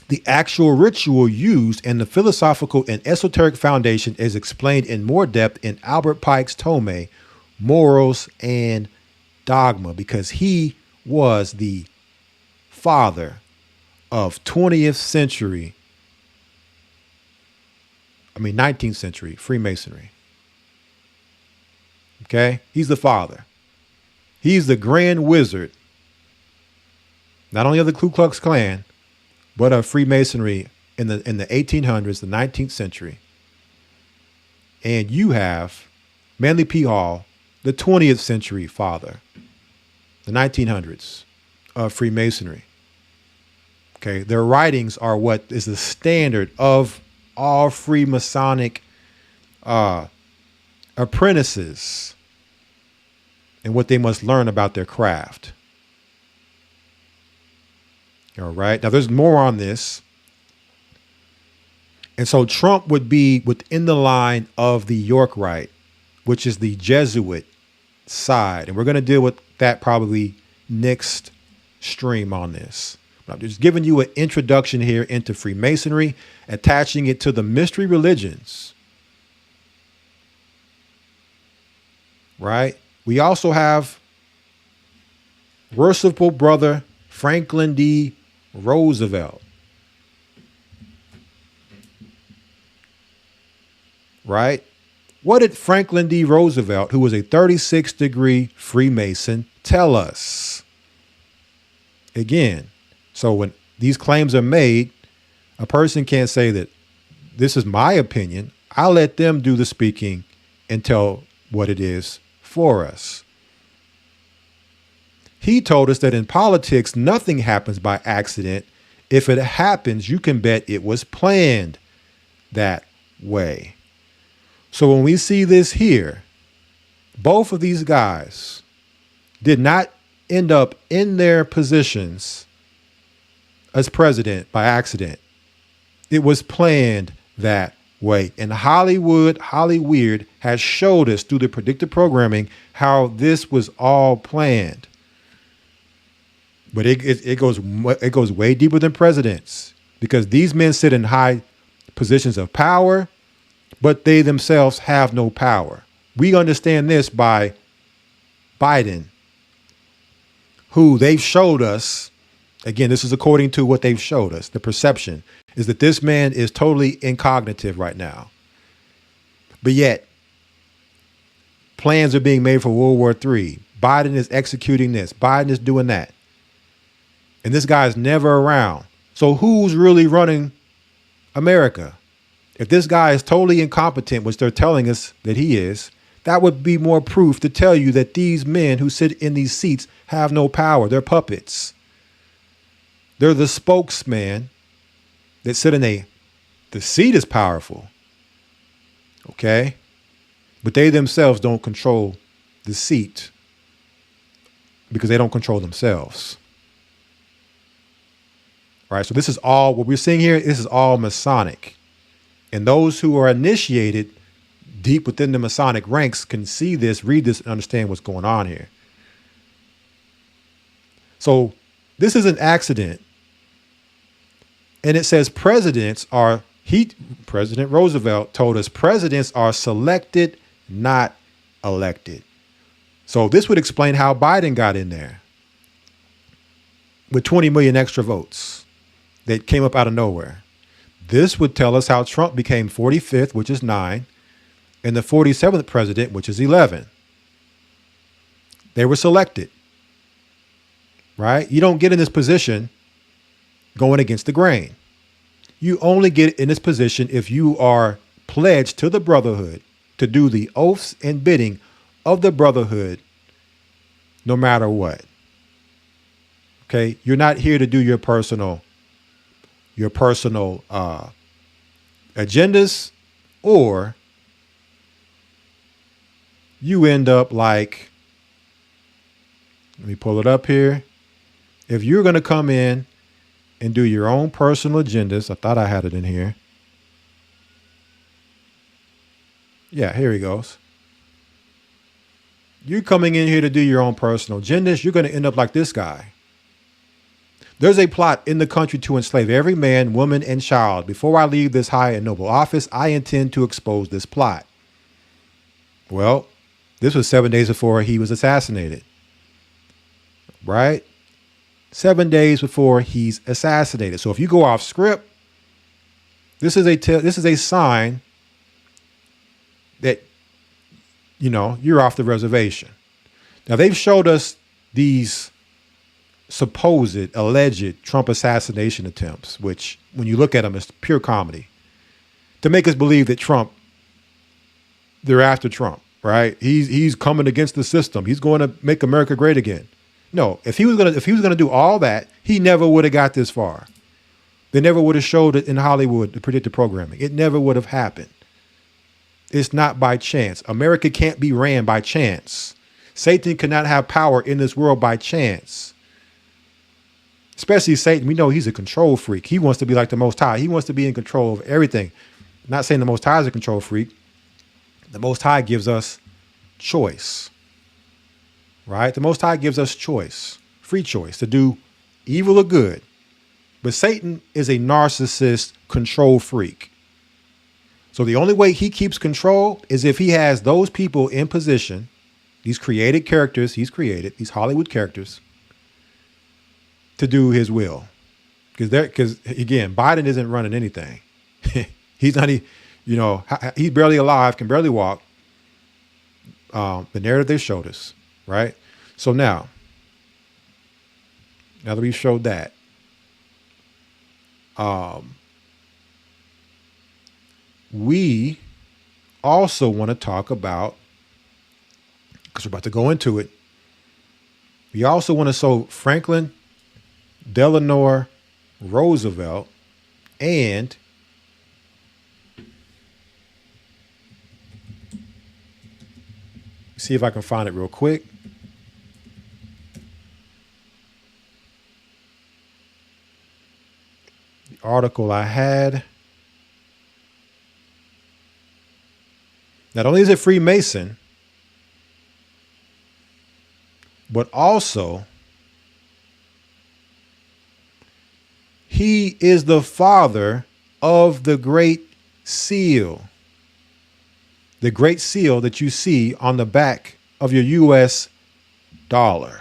The actual ritual used and the philosophical and esoteric foundation is explained in more depth in Albert Pike's tome, Morals and Dogma, because he was the father of 19th century Freemasonry. Okay? He's the father. He's the grand wizard, not only of the Ku Klux Klan, but of Freemasonry in the 1800s, the 19th century. And you have Manly P. Hall, the 20th century father, the 1900s of Freemasonry. Okay, their writings are what is the standard of all Freemasonic apprentices and what they must learn about their craft. All right. Now there's more on this. And so Trump would be within the line of the York Rite, which is the Jesuit side. And we're going to deal with that probably next stream on this. But I'm just giving you an introduction here into Freemasonry, attaching it to the mystery religions. Right? We also have Worshipful Brother Franklin D. Roosevelt. Right? What did Franklin D. Roosevelt, who was a 36-degree Freemason, tell us? Again, so when these claims are made, a person can't say that this is my opinion. I'll let them do the speaking and tell what it is for us. He told us that in politics, nothing happens by accident. If it happens, you can bet it was planned that way. So when we see this here, both of these guys did not end up in their positions as president by accident. It was planned that way. And Hollyweird has showed us through the predictive programming how this was all planned. But it goes way deeper than presidents, because these men sit in high positions of power, but they themselves have no power. We understand this by Biden, who they've showed us. Again, this is according to what they've showed us. The perception is that this man is totally incognitive right now. But yet, plans are being made for World War III. Biden is executing this. Biden is doing that. And this guy is never around. So who's really running America? If this guy is totally incompetent, which they're telling us that he is, that would be more proof to tell you that these men who sit in these seats have no power. They're puppets. They're the spokesman that sit in the seat is powerful. Okay? But they themselves don't control the seat because they don't control themselves. All right, so this is all, what we're seeing here, this is all Masonic. And those who are initiated deep within the Masonic ranks can see this, read this, and understand what's going on here. So this is an accident. And it says President Roosevelt told us presidents are selected, not elected. So this would explain how Biden got in there. with 20 million extra votes that came up out of nowhere. This would tell us how Trump became 45th, which is 9, and the 47th president, which is 11. They were selected, right? You don't get in this position going against the grain. You only get in this position if you are pledged to the brotherhood to do the oaths and bidding of the brotherhood no matter what. Okay? You're not here to do your personal agendas, or you end up like, let me pull it up here. If you're going to come in and do your own personal agendas, I thought I had it in here. Yeah, here he goes. You're coming in here to do your own personal agendas. You're going to end up like this guy. There's a plot in the country to enslave every man, woman, and child. Before I leave this high and noble office, I intend to expose this plot. Well, this was 7 days before he was assassinated. Right? 7 days before he's assassinated. So if you go off script, this is a sign that, you know, you're off the reservation. Now, they've showed us these supposed, alleged Trump assassination attempts, which when you look at them, it's pure comedy to make us believe that they're after Trump, right? He's coming against the system. He's going to make America great again. No, if he was gonna do all that, he never would have got this far. They never would have showed it in Hollywood, the predictive programming. It never would have happened. It's not by chance. America can't be ran by chance. Satan cannot have power in this world by chance. Especially Satan, we know he's a control freak. He wants to be like the Most High. He wants to be in control of everything. I'm not saying the Most High is a control freak. The Most High gives us choice, right? The Most High gives us choice, free choice to do evil or good. But Satan is a narcissist control freak. So the only way he keeps control is if he has those people in position, these created characters he's created, these Hollywood characters, to do his will. Because again, Biden isn't running anything. He's not, he's barely alive, can barely walk. The narrative they showed us, right? So now that we've showed that, we also want to talk about, because we're about to go into it, we also want to show Franklin Delano Roosevelt and see if I can find it real quick. The article I had. Not only is it Freemason, but also he is the father of the Great Seal. The Great Seal that you see on the back of your US dollar.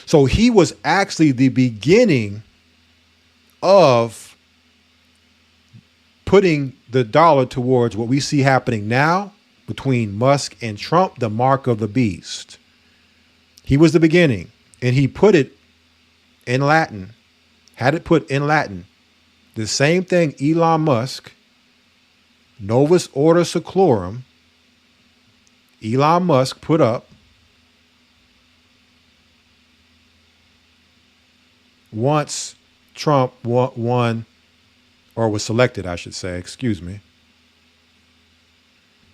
So he was actually the beginning of putting the dollar towards what we see happening now between Musk and Trump, the mark of the beast. He was the beginning, and he put it in Latin, had it put in Latin, the same thing Elon Musk, Novus Ordo Seclorum, Elon Musk put up once Trump won, or was selected, I should say, excuse me.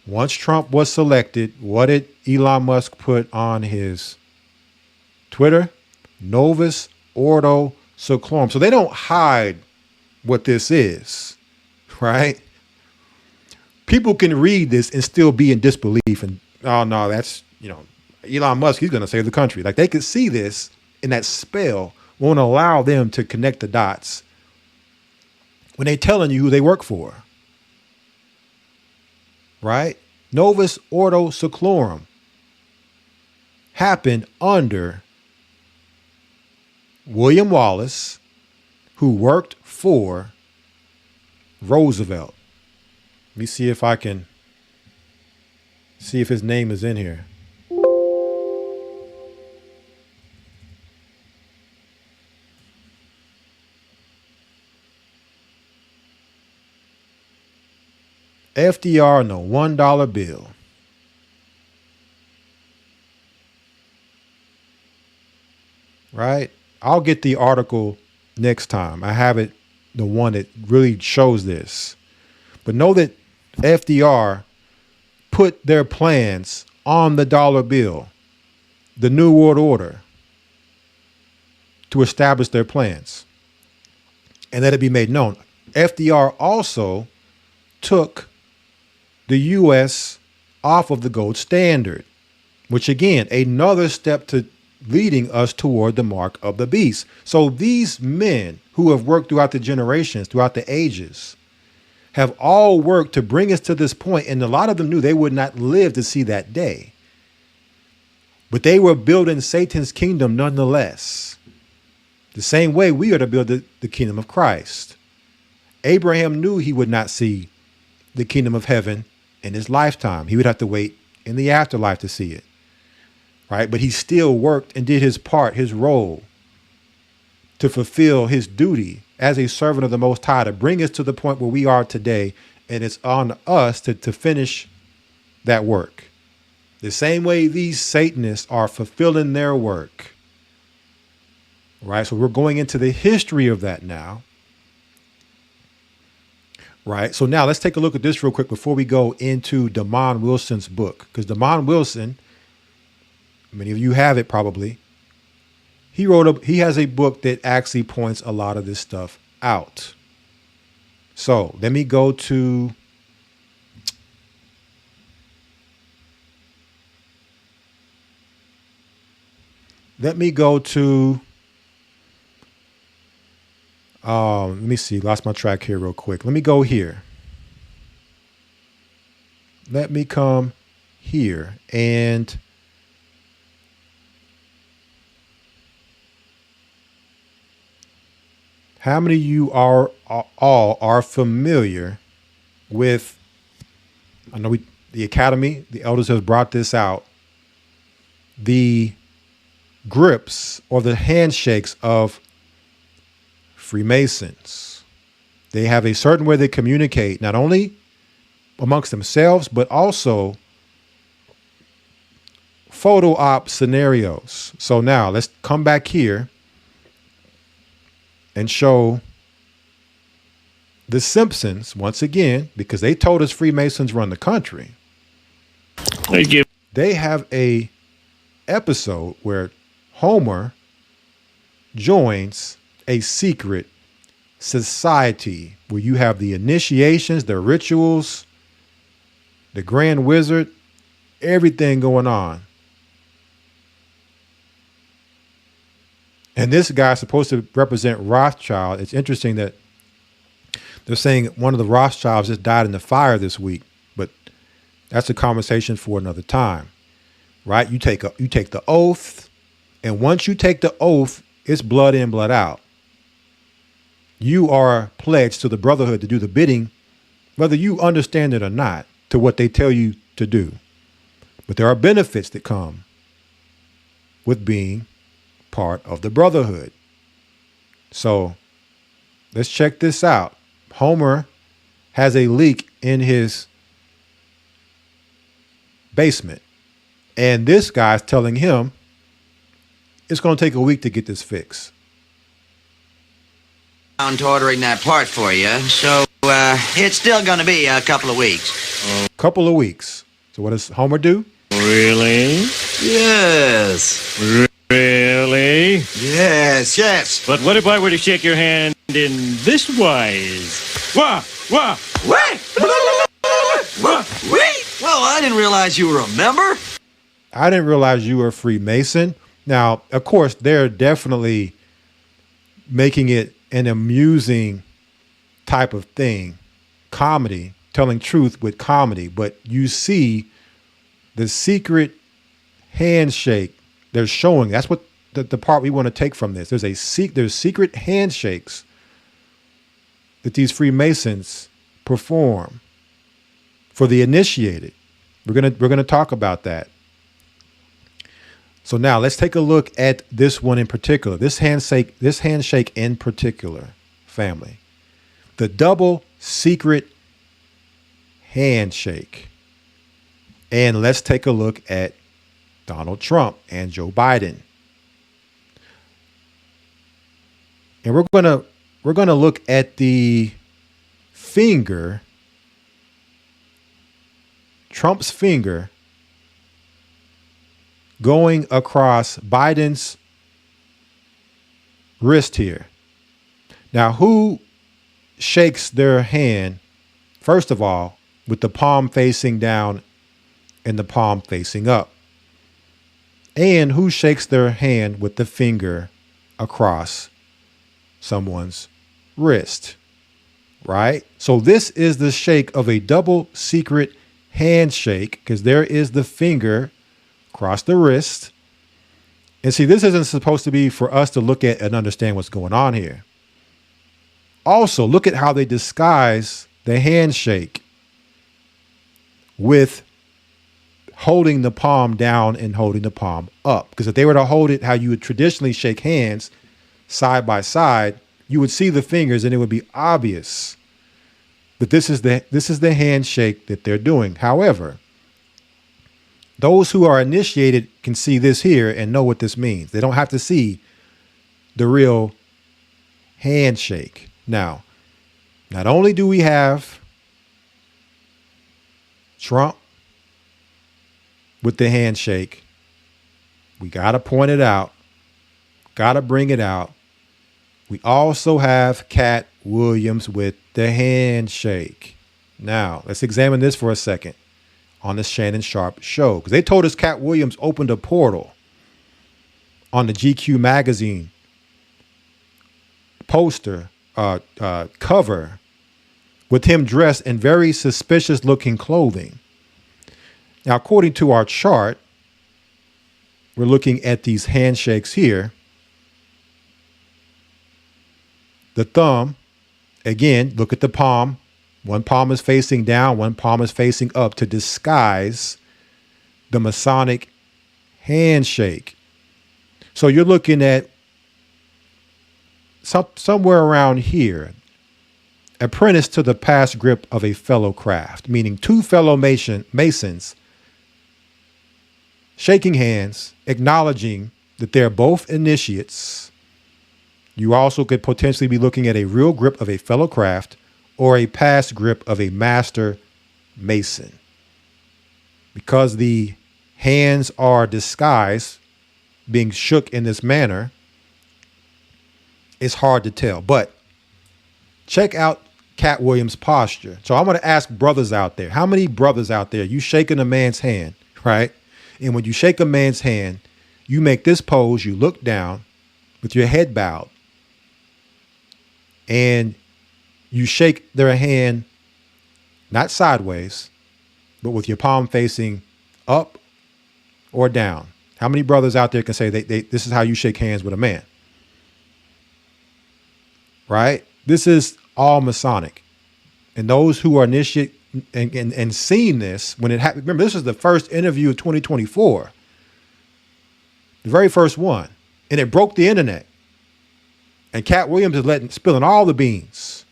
Once Trump was selected, what did Elon Musk put on his Twitter? Novus Ordo Seclorum. So they don't hide what this is, right? People can read this and still be in disbelief and, oh no, that's, Elon Musk, he's going to save the country. Like they could see this, and that spell won't allow them to connect the dots when they're telling you who they work for, right? Novus Ordo Seclorum happened under William Wallace, who worked for Roosevelt. Let me see if I can see if his name is in here. FDR on the $1 bill. Right? I'll get the article next time. I have it, the one that really shows this. But know that FDR put their plans on the dollar bill, the New World Order, to establish their plans. And let it be made known. FDR also took the U.S. off of the gold standard, which again, another step to leading us toward the mark of the beast. So these men who have worked throughout the generations, throughout the ages, have all worked to bring us to this point, and a lot of them knew they would not live to see that day. But they were building Satan's kingdom nonetheless. The same way we are to build the kingdom of Christ. Abraham knew he would not see the kingdom of heaven in his lifetime. He would have to wait in the afterlife to see it. Right? But he still worked and did his part, his role, to fulfill his duty as a servant of the Most High, to bring us to the point where we are today. And it's on us to finish that work. The same way these Satanists are fulfilling their work. Right? So we're going into the history of that now. Right? So now let's take a look at this real quick before we go into Damon Wilson's book. Because Damon Wilson, many of you have it probably. He has a book that actually points a lot of this stuff out. So let me go to let me see, lost my track here real quick. Let me go here. Let me come here and how many of you all are familiar with, I know the Academy, the elders have brought this out, the grips or the handshakes of Freemasons. They have a certain way they communicate, not only amongst themselves, but also photo op scenarios. So now let's come back here and show the Simpsons once again, because they told us Freemasons run the country. Thank you. They have a episode where Homer joins a secret society where you have the initiations, the rituals, the Grand Wizard, everything going on. And this guy is supposed to represent Rothschild. It's interesting that they're saying one of the Rothschilds just died in the fire this week, but that's a conversation for another time, right? You take the oath, and once you take the oath, it's blood in, blood out. You are pledged to the brotherhood to do the bidding, whether you understand it or not, to what they tell you to do. But there are benefits that come with being part of the brotherhood. So let's check this out. Homer has a leak in his basement, and this guy's telling him it's going to take a week to get this fixed. To ordering that part for you, so it's still going to be a couple of weeks. Couple of weeks. So what does Homer do? Really? Yes. Really? Yes. But what if I were to shake your hand in this wise? Wah! Wait! Well, I didn't realize you were a member. I didn't realize you were a Freemason. Now, of course, they're definitely making it an amusing type of thing, comedy, telling truth with comedy. But you see the secret handshake they're showing. That's what the part we want to take from this. There's secret handshakes that these Freemasons perform for the initiated. We're gonna talk about that. So now let's take a look at this one in particular. This handshake in particular, family. The double secret handshake. And let's take a look at Donald Trump and Joe Biden. And we're gonna look at the finger, Trump's finger, going across Biden's wrist here. Now, who shakes their hand, first of all, with the palm facing down and the palm facing up? And who shakes their hand with the finger across someone's wrist, right? So this is the shake of a double secret handshake, because there is the finger across the wrist. And see, this isn't supposed to be for us to look at and understand what's going on here. Also, look at how they disguise the handshake with holding the palm down and holding the palm up. Because if they were to hold it how you would traditionally shake hands side by side, you would see the fingers and it would be obvious. But this is the handshake that they're doing. However, those who are initiated can see this here and know what this means. They don't have to see the real handshake. Now, not only do we have Trump with the handshake, we got to point it out, got to bring it out. We also have Cat Williams with the handshake. Now, let's examine this for a second on the Shannon Sharpe show, because they told us Cat Williams opened a portal on the GQ magazine poster cover with him dressed in very suspicious looking clothing. Now, according to our chart, we're looking at these handshakes here. The thumb, again, look at the palm. One palm is facing down, one palm is facing up to disguise the Masonic handshake. So you're looking at somewhere around here, apprentice to the past grip of a fellow craft, meaning two fellow Masons shaking hands, acknowledging that they're both initiates. You also could potentially be looking at a real grip of a fellow craft or a past grip of a master Mason. Because the hands are disguised, being shook in this manner, it's hard to tell. But check out Cat Williams' posture. So I'm going to ask brothers out there, how many brothers out there, you shaking a man's hand, right? And when you shake a man's hand, you make this pose, you look down with your head bowed, and you shake their hand, not sideways, but with your palm facing up or down. How many brothers out there can say this is how you shake hands with a man? Right? This is all Masonic. And those who are initiate and seeing this, when it happened, remember, this is the first interview of 2024. The very first one. And it broke the internet. And Cat Williams is spilling all the beans.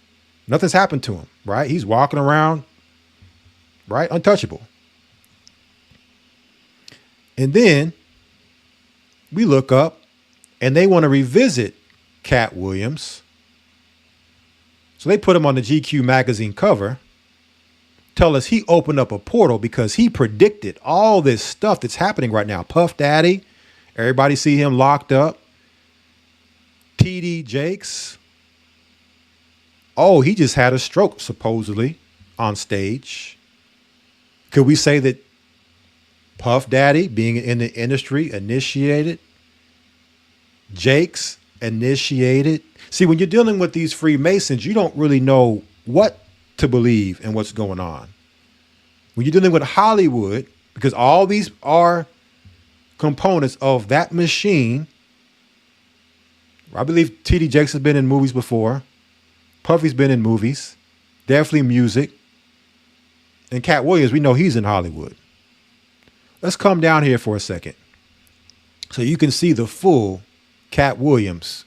Nothing's happened to him, right? He's walking around, right? Untouchable. And then we look up and they want to revisit Cat Williams. So they put him on the GQ magazine cover, tell us he opened up a portal because he predicted all this stuff that's happening right now. Puff Daddy, everybody see him locked up. TD Jakes. Oh, he just had a stroke, supposedly, on stage. Could we say that Puff Daddy, being in the industry, initiated? Jakes initiated? See, when you're dealing with these Freemasons, you don't really know what to believe and what's going on. When you're dealing with Hollywood, because all these are components of that machine, I believe T.D. Jakes has been in movies before. Puffy's been in movies. Definitely music. And Cat Williams, we know he's in Hollywood. Let's come down here for a second so you can see the full Cat Williams.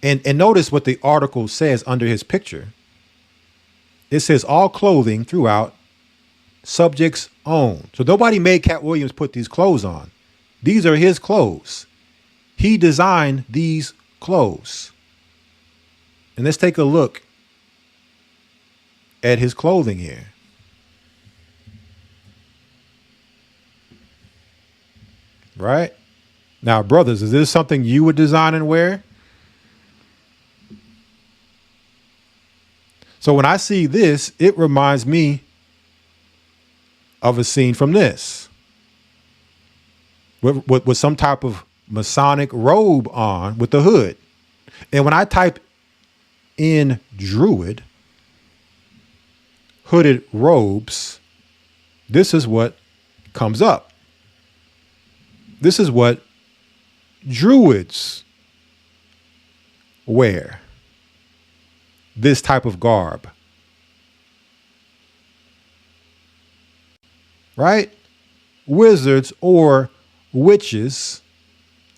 And notice what the article says under his picture. It says all clothing throughout subjects own. So nobody made Cat Williams put these clothes on. These are his clothes. He designed these clothes. And let's take a look at his clothing here. Right? Now, brothers, is this something you would design and wear? So when I see this, it reminds me of a scene from this. With some type of Masonic robe on with the hood. And when I type in Druid, hooded robes, this is what comes up. This is what Druids wear. This type of garb. Right? Wizards or witches.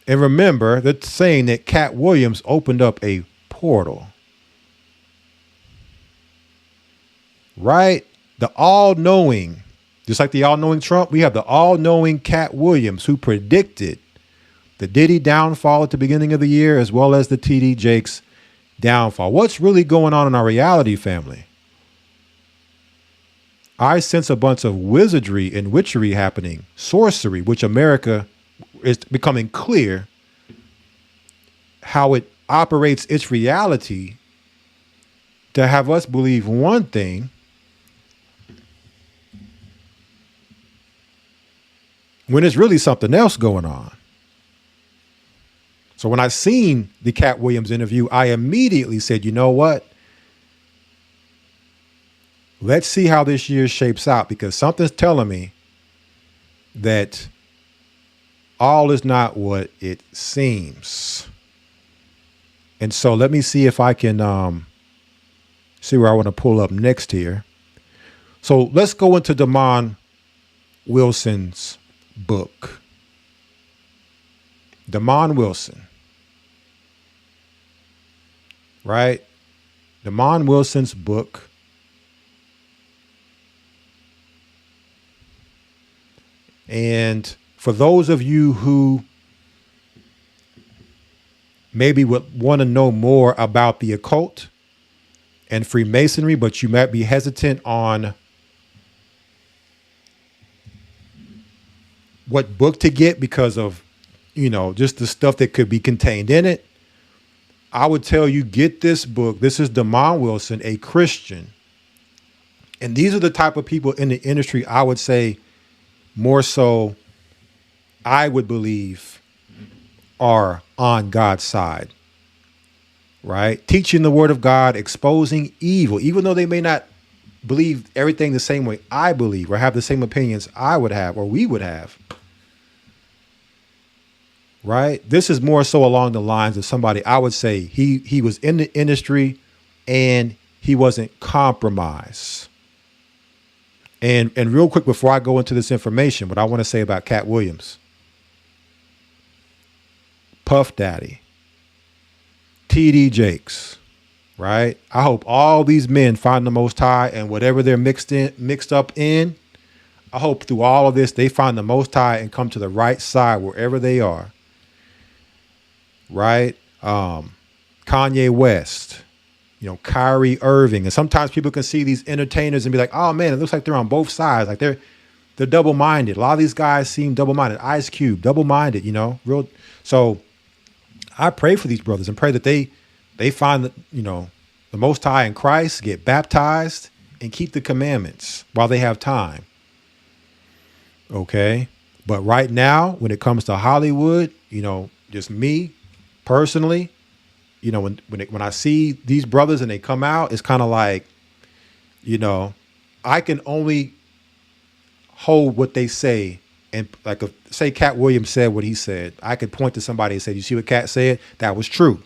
And remember, they're saying that Cat Williams opened up a portal. Right? The all-knowing, just like the all-knowing Trump, we have the all-knowing Cat Williams who predicted the Diddy downfall at the beginning of the year as well as the TD Jakes downfall. What's really going on in our reality, family? I sense a bunch of wizardry and witchery happening, sorcery, which America is becoming clear how it operates its reality to have us believe one thing when it's really something else going on. So when I seen the Cat Williams interview, I immediately said, you know what? Let's see how this year shapes out, because something's telling me that all is not what it seems. And so let me see if I can see where I want to pull up next here. So let's go into Damon Wilson's book. Damon Wilson. Right? Damon Wilson's book. And for those of you who maybe would want to know more about the occult and Freemasonry, but you might be hesitant on what book to get because of, just the stuff that could be contained in it, I would tell you, get this book. This is Damon Wilson, a Christian. And these are the type of people in the industry, I would say, more so, I would believe, are on God's side. Right? Teaching the word of God, exposing evil, even though they may not believe everything the same way I believe or have the same opinions I would have or we would have. Right? This is more so along the lines of somebody, I would say he was in the industry and he wasn't compromised. And real quick, before I go into this information, what I want to say about Cat Williams, Puff Daddy, TD Jakes, right? I hope all these men find the Most High, and whatever they're mixed up in, I hope through all of this, they find the Most High and come to the right side wherever they are. Right? Kanye West, Kyrie Irving. And sometimes people can see these entertainers and be like, oh man, it looks like they're on both sides. Like they're double-minded. A lot of these guys seem double-minded. Ice Cube, double-minded, real. So I pray for these brothers and pray that they find that, the Most High in Christ, get baptized and keep the commandments while they have time. Okay. But right now, when it comes to Hollywood, just me personally, when I see these brothers and they come out, it's kind of like, I can only hold what they say and like say Cat Williams said what he said, I could point to somebody and say, "You see what Cat said? That was true."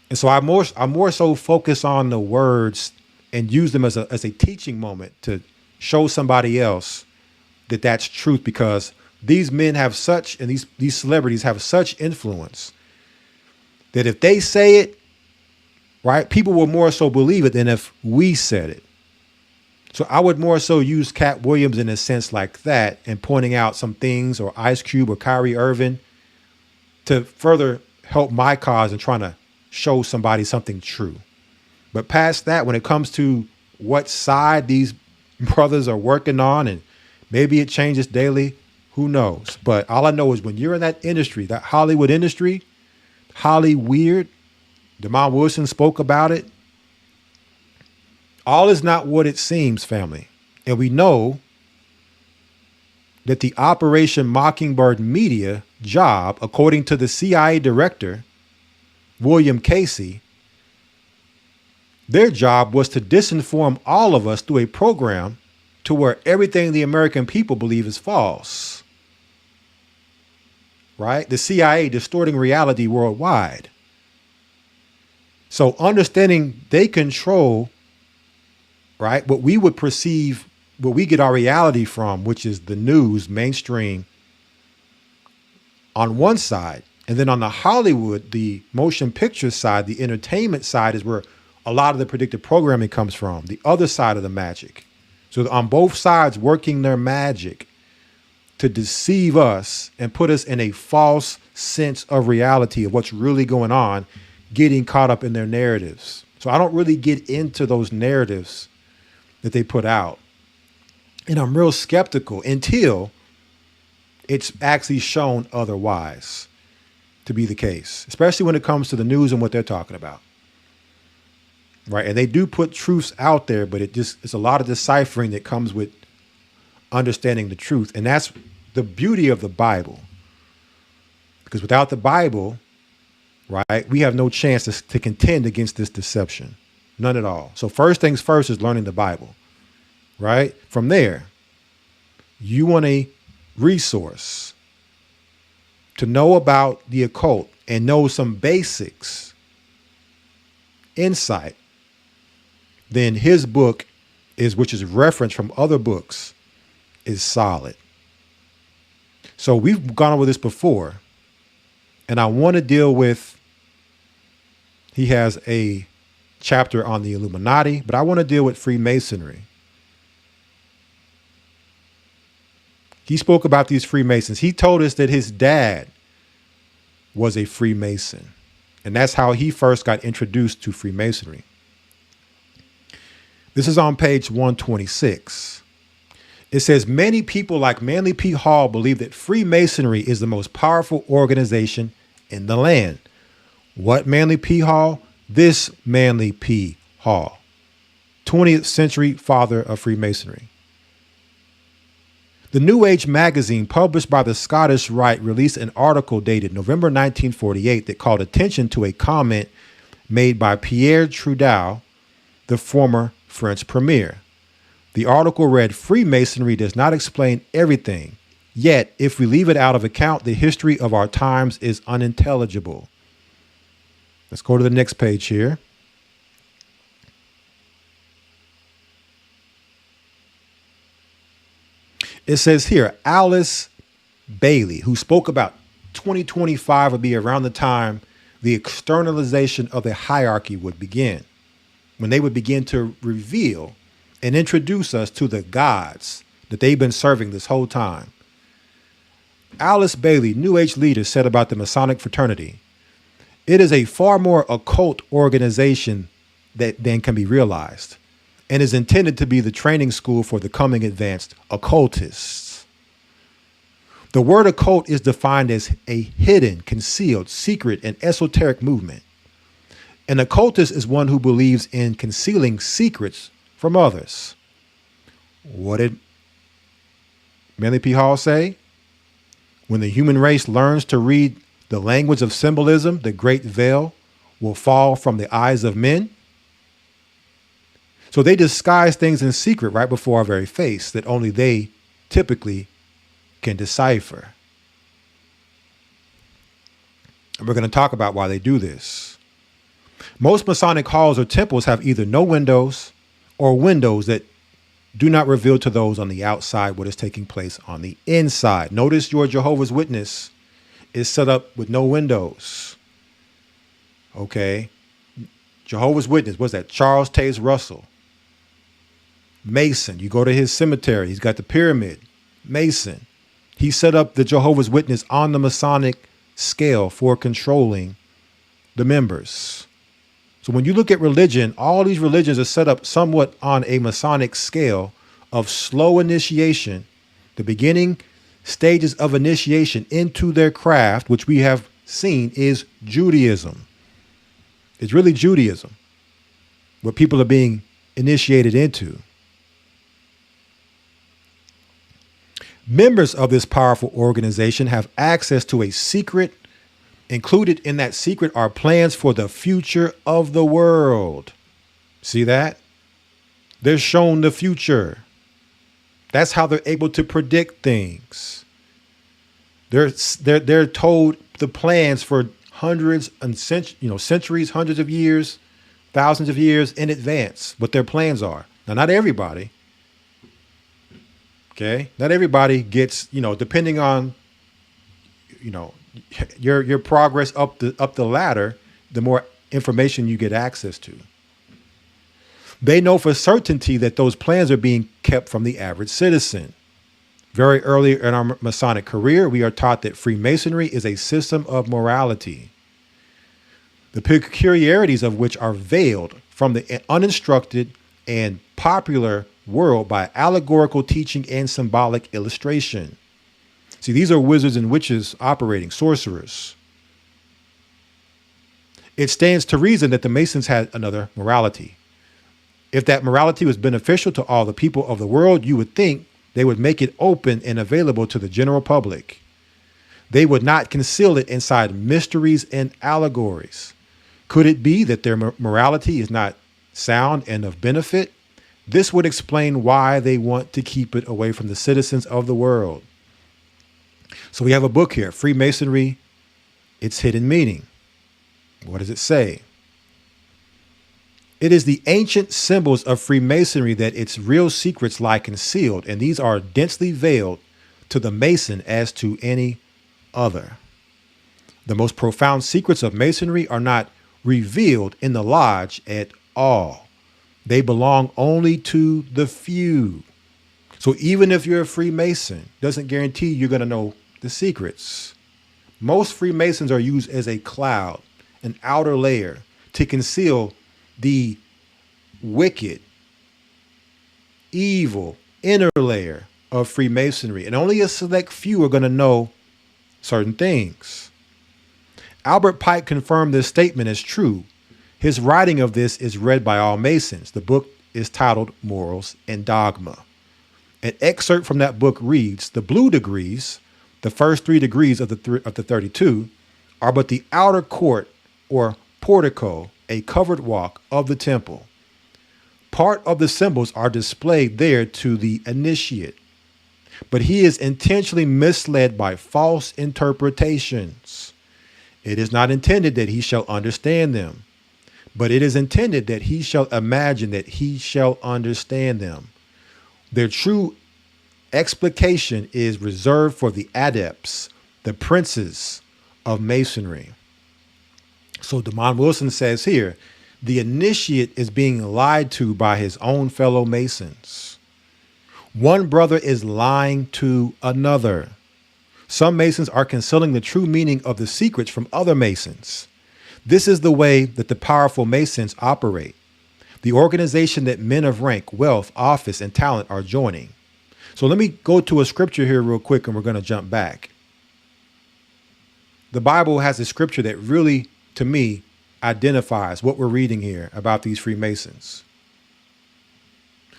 And so I'm more so focused on the words and use them as a teaching moment to show somebody else that that's truth, because these men have such, and these celebrities have such influence that if they say it, right, people will more so believe it than if we said it. So I would more so use Cat Williams in a sense like that, and pointing out some things, or Ice Cube or Kyrie Irving, to further help my cause and trying to show somebody something true. But past that, when it comes to what side these brothers are working on, and maybe it changes daily, who knows? But all I know is when you're in that industry, that Hollywood industry, Holly Weird, Demond Wilson spoke about it. All is not what it seems, family. And we know that the Operation Mockingbird media job, according to the CIA director, William Casey, their job was to disinform all of us through a program to where everything the American people believe is false. Right? The CIA distorting reality worldwide. So understanding they control, right, what we would perceive, what we get our reality from, which is the news, mainstream, on one side. And then on the Hollywood, the motion picture side, the entertainment side, is where a lot of the predictive programming comes from, the other side of the magic. So on both sides working their magic to deceive us and put us in a false sense of reality of what's really going on, getting caught up in their narratives. So I don't really get into those narratives that they put out. And I'm real skeptical until it's actually shown otherwise to be the case, especially when it comes to the news and what they're talking about. Right? And they do put truths out there, but it's a lot of deciphering that comes with understanding the truth. And that's the beauty of the Bible. Because without the Bible, right, we have no chance to contend against this deception. None at all. So first things first is learning the Bible, right? From there, you want a resource to know about the occult and know some basics, insight. Then his book which is referenced from other books, is solid. So we've gone over this before, and I want to deal with, he has a chapter on the Illuminati, but I want to deal with Freemasonry. He spoke about these Freemasons. He told us that his dad was a Freemason, and that's how he first got introduced to Freemasonry. This is on page 126. It says, many people like Manly P. Hall believe that Freemasonry is the most powerful organization in the land. What Manly P. Hall? This Manly P. Hall, 20th century father of Freemasonry. The New Age magazine, published by the Scottish Rite, released an article dated November 1948 that called attention to a comment made by Pierre Trudeau, the former French premier. The article read, Freemasonry does not explain everything, yet if we leave it out of account, the history of our times is unintelligible. Let's go to the next page here. It says here, Alice Bailey, who spoke about 2025 would be around the time the externalization of the hierarchy would begin, when they would begin to reveal and introduce us to the gods that they've been serving this whole time. Alice Bailey, New Age leader, said about the Masonic fraternity, it is a far more occult organization than can be realized, and is intended to be the training school for the coming advanced occultists. The word occult is defined as a hidden, concealed, secret, and esoteric movement. An occultist is one who believes in concealing secrets from others. What did Manly P. Hall say? When the human race learns to read the language of symbolism, the great veil will fall from the eyes of men. So they disguise things in secret right before our very face that only they typically can decipher. And we're going to talk about why they do this. Most Masonic halls or temples have either no windows or windows that do not reveal to those on the outside what is taking place on the inside. Notice your Jehovah's Witness is set up with no windows. Okay. Jehovah's Witness, what's that? Charles Taze Russell. Mason. You go to his cemetery. He's got the pyramid. Mason. He set up the Jehovah's Witness on the Masonic scale for controlling the members. So when you look at religion, all these religions are set up somewhat on a Masonic scale of slow initiation, the beginning stages of initiation into their craft, which we have seen is Judaism. It's really Judaism, what people are being initiated into. Members of this powerful organization have access to a secret. Included in that secret are plans for the future of the world. See that? They're shown the future. That's how they're able to predict things. They're told the plans for hundreds and centuries, hundreds of years, thousands of years in advance, what their plans are. Now, not everybody. Okay, not everybody gets, depending on, your progress up the ladder, the more information you get access to. They know for certainty that those plans are being kept from the average citizen. Very early in our Masonic career, we are taught that Freemasonry is a system of morality, the peculiarities of which are veiled from the uninstructed and popular world by allegorical teaching and symbolic illustration. See, these are wizards and witches operating, sorcerers. It stands to reason that the Masons had another morality. If that morality was beneficial to all the people of the world, you would think they would make it open and available to the general public. They would not conceal it inside mysteries and allegories. Could it be that their morality is not sound and of benefit? This would explain why they want to keep it away from the citizens of the world. So we have a book here, Freemasonry, Its Hidden Meaning. What does it say? It is the ancient symbols of Freemasonry that its real secrets lie concealed, and these are densely veiled to the Mason as to any other. The most profound secrets of Masonry are not revealed in the lodge at all. They belong only to the few. So even if you're a Freemason, doesn't guarantee you're going to know the secrets. Most Freemasons are used as a cloud, an outer layer to conceal the wicked, evil inner layer of Freemasonry. And only a select few are going to know certain things. Albert Pike confirmed this statement as true. His writing of this is read by all Masons. The book is titled Morals and Dogma. An excerpt from that book reads, the blue degrees, the first 3 degrees of the 32, are but the outer court or portico, a covered walk of the temple. Part of the symbols are displayed there to the initiate, but he is intentionally misled by false interpretations. It is not intended that he shall understand them, but it is intended that he shall imagine that he shall understand them. Their true explication is reserved for the adepts, the princes of Masonry. So Damon Wilson says here, the initiate is being lied to by his own fellow Masons. One brother is lying to another. Some Masons are concealing the true meaning of the secrets from other Masons. This is the way that the powerful Masons operate. The organization that men of rank, wealth, office, and talent are joining. So let me go to a scripture here real quick and we're going to jump back. The Bible has a scripture that really, to me, identifies what we're reading here about these Freemasons.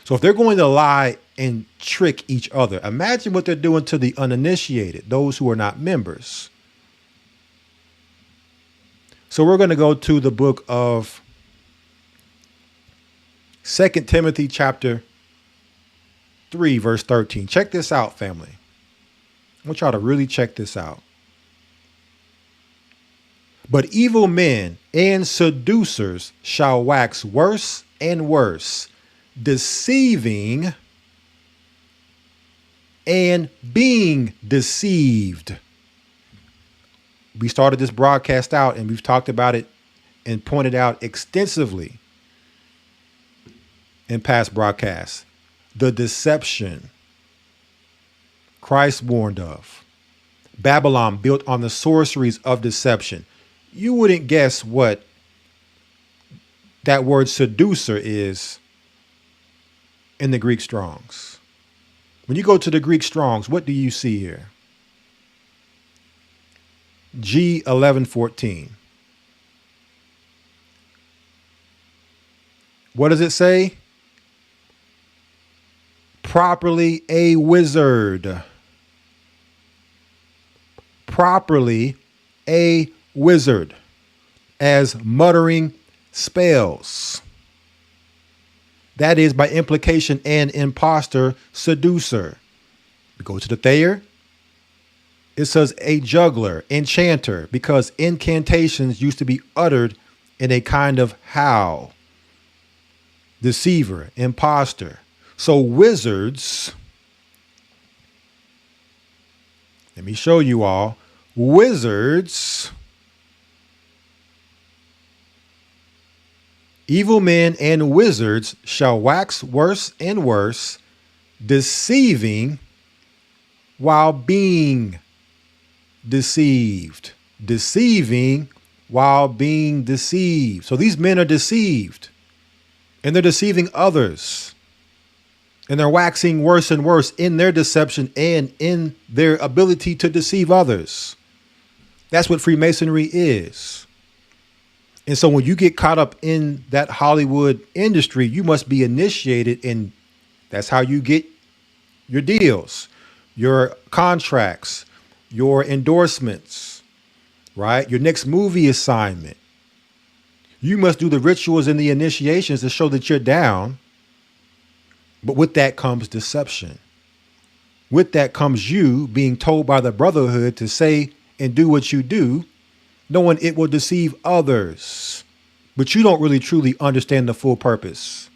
So if they're going to lie and trick each other, imagine what they're doing to the uninitiated, those who are not members. So we're going to go to the book of 2 Timothy chapter 3, verse 13. Check this out, family. I want y'all to really check this out. But evil men and seducers shall wax worse and worse, deceiving and being deceived. We started this broadcast out and we've talked about it and pointed out extensively in past broadcasts. The deception Christ warned of. Babylon built on the sorceries of deception. You wouldn't guess what that word seducer is in the Greek Strongs. When you go to the Greek Strongs, what do you see here? G1114. What does it say? Properly a wizard. Properly a wizard, as muttering spells. That is, by implication, an imposter, seducer. We go to the Thayer. It says a juggler, enchanter, because incantations used to be uttered in a kind of howl. Deceiver, imposter. So wizards, let me show you all. Wizards, evil men and wizards shall wax worse and worse, deceiving while being deceived. Deceiving while being deceived. So these men are deceived, and they're deceiving others. And they're waxing worse and worse in their deception and in their ability to deceive others. That's what Freemasonry is. And so when you get caught up in that Hollywood industry, you must be initiated, and that's how you get your deals, your contracts, your endorsements, right? Your next movie assignment. You must do the rituals and the initiations to show that you're down. But with that comes deception. With that comes you being told by the brotherhood to say and do what you do, knowing it will deceive others. But you don't really truly understand the full purpose.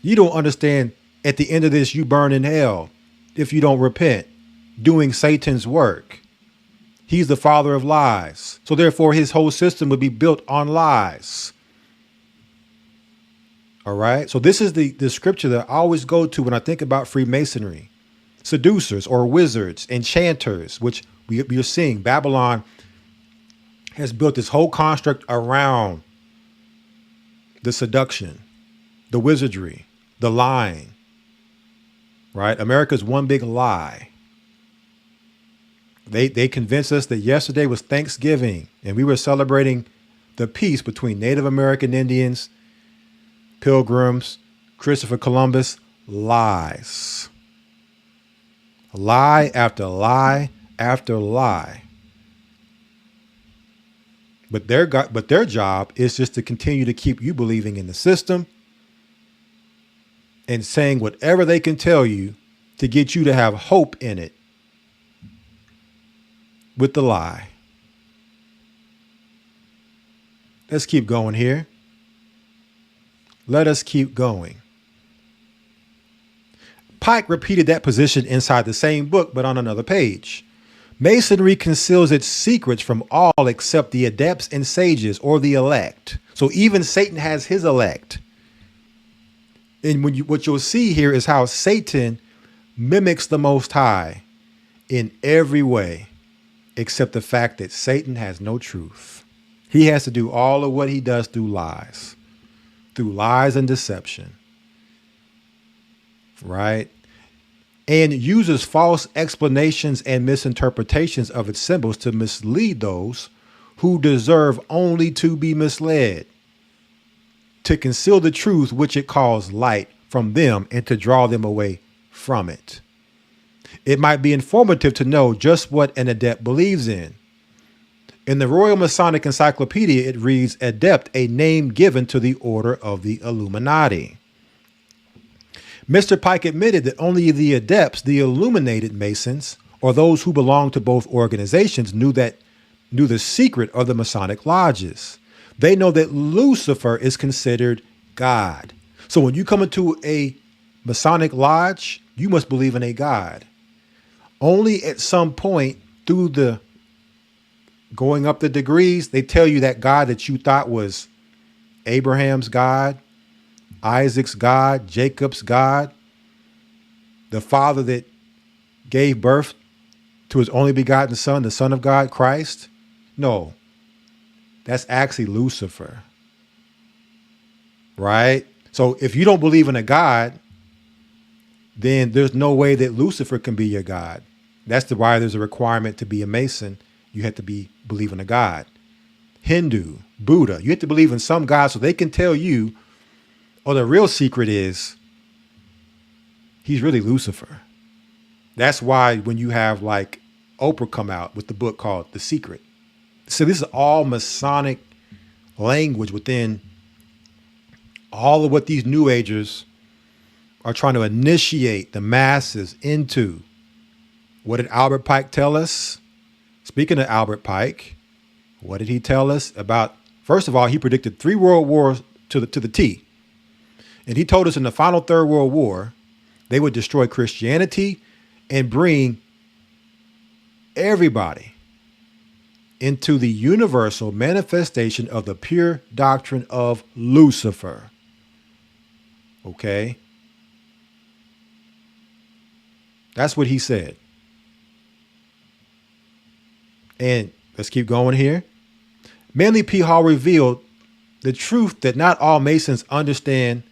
You don't understand at the end of this, you burn in hell if you don't repent, doing Satan's work. He's the father of lies. So therefore, his whole system would be built on lies. All right. So this is the scripture that I always go to when I think about Freemasonry. Seducers or wizards, enchanters, which we are seeing. Babylon has built this whole construct around the seduction, the wizardry, the lying. Right. America's one big lie. They convinced us that yesterday was Thanksgiving and we were celebrating the peace between Native American Indians, Pilgrims, Christopher Columbus. Lies. Lie after lie after lie. But their job is just to continue to keep you believing in the system and saying whatever they can tell you to get you to have hope in it with the lie. Let's keep going here. Let us keep going. Pike repeated that position inside the same book, but on another page. Masonry conceals its secrets from all except the adepts and sages or the elect. So even Satan has his elect. And what you'll see here is how Satan mimics the Most High in every way, except the fact that Satan has no truth. He has to do all of what he does through lies and deception, right? And uses false explanations and misinterpretations of its symbols to mislead those who deserve only to be misled, to conceal the truth which it calls light from them and to draw them away from it. It might be informative to know just what an adept believes in. In the Royal Masonic Encyclopedia, it reads, adept, a name given to the order of the Illuminati. Mr. Pike admitted that only the adepts, the illuminated Masons, or those who belonged to both organizations knew the secret of the Masonic lodges. They know that Lucifer is considered God. So when you come into a Masonic lodge, you must believe in a God. Only at some point through the going up the degrees, they tell you that God that you thought was Abraham's God, Isaac's God, Jacob's God, the father that gave birth to his only begotten son, the Son of God, Christ. No, that's actually Lucifer. Right? So if you don't believe in a God, then there's no way that Lucifer can be your God. That's why there's a requirement to be a Mason. You have to believe in a God. Hindu, Buddha, you have to believe in some God so they can tell you, oh, the real secret is he's really Lucifer. That's why when you have like Oprah come out with the book called The Secret. So this is all Masonic language within all of what these New Agers are trying to initiate the masses into. What did Albert Pike tell us? Speaking of Albert Pike, what did he tell us about? First of all, he predicted 3 world wars to the T. And he told us in the final Third World War, they would destroy Christianity and bring everybody into the universal manifestation of the pure doctrine of Lucifer. Okay? That's what he said. And let's keep going here. Manly P. Hall revealed the truth that not all Masons understand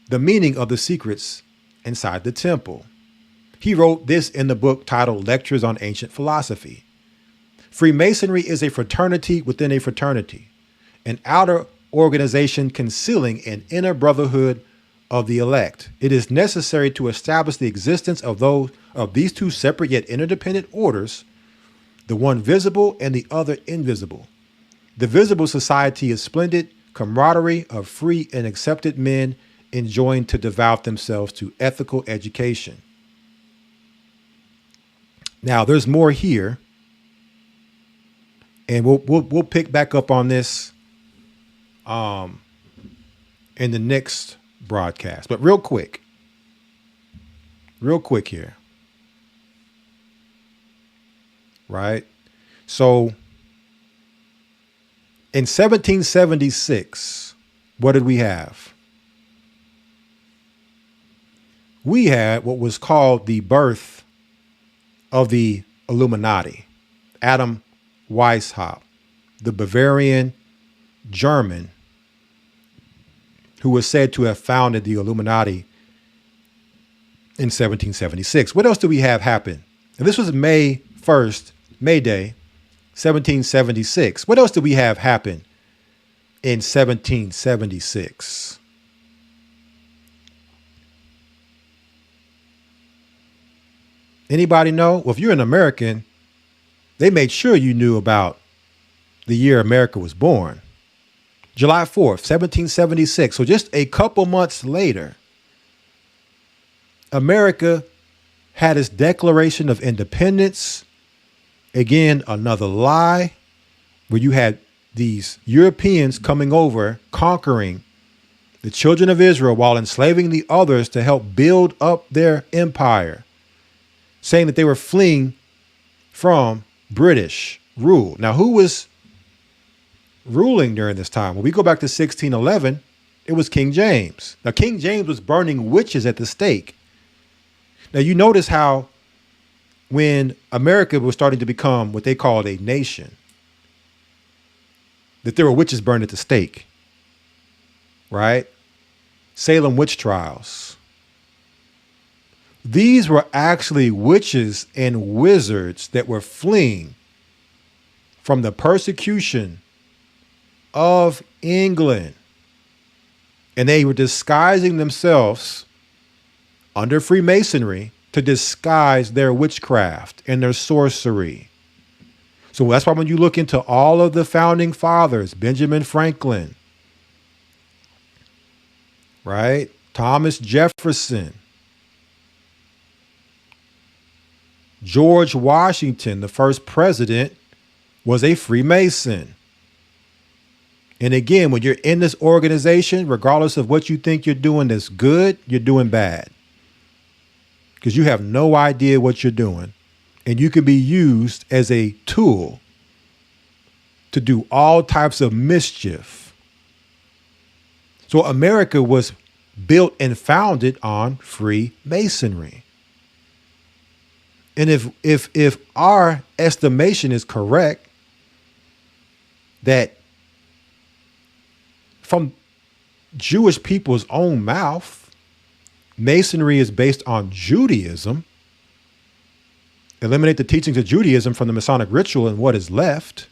the meaning of the secrets inside the temple. He wrote this in the book titled Lectures on Ancient Philosophy. Freemasonry is a fraternity within a fraternity, an outer organization concealing an inner brotherhood of the elect. It is necessary to establish the existence of these two separate yet interdependent orders, the one visible and the other invisible. The visible society is splendid camaraderie of free and accepted men enjoying to devote themselves to ethical education. Now, there's more here, and we'll pick back up on this in the next broadcast. But real quick here, right? So in 1776, what did we have? We had what was called the birth of the Illuminati. Adam Weishaupt, the Bavarian German who was said to have founded the Illuminati in 1776. What else do we have happen? And this was May 1st, May Day, 1776. What else do we have happen in 1776? Anybody know? Well, if you're an American, they made sure you knew about the year America was born. July 4th, 1776. So just a couple months later, America had its Declaration of Independence. Again, another lie, where you had these Europeans coming over, conquering the children of Israel while enslaving the others to help build up their empire, saying that they were fleeing from British rule. Now, who was ruling during this time? When we go back to 1611, it was King James. Now, King James was burning witches at the stake. Now, you notice how when America was starting to become what they called a nation, that there were witches burned at the stake, right? Salem witch trials. These were actually witches and wizards that were fleeing from the persecution of England. And they were disguising themselves under Freemasonry to disguise their witchcraft and their sorcery. So that's why when you look into all of the founding fathers, Benjamin Franklin, right? Thomas Jefferson, George Washington, the first president, was a Freemason. And again, when you're in this organization, regardless of what you think you're doing that's good, you're doing bad. Because you have no idea what you're doing. And you can be used as a tool to do all types of mischief. So America was built and founded on Freemasonry. And if our estimation is correct, that from Jewish people's own mouth, Masonry is based on Judaism. Eliminate the teachings of Judaism from the Masonic ritual and what is left.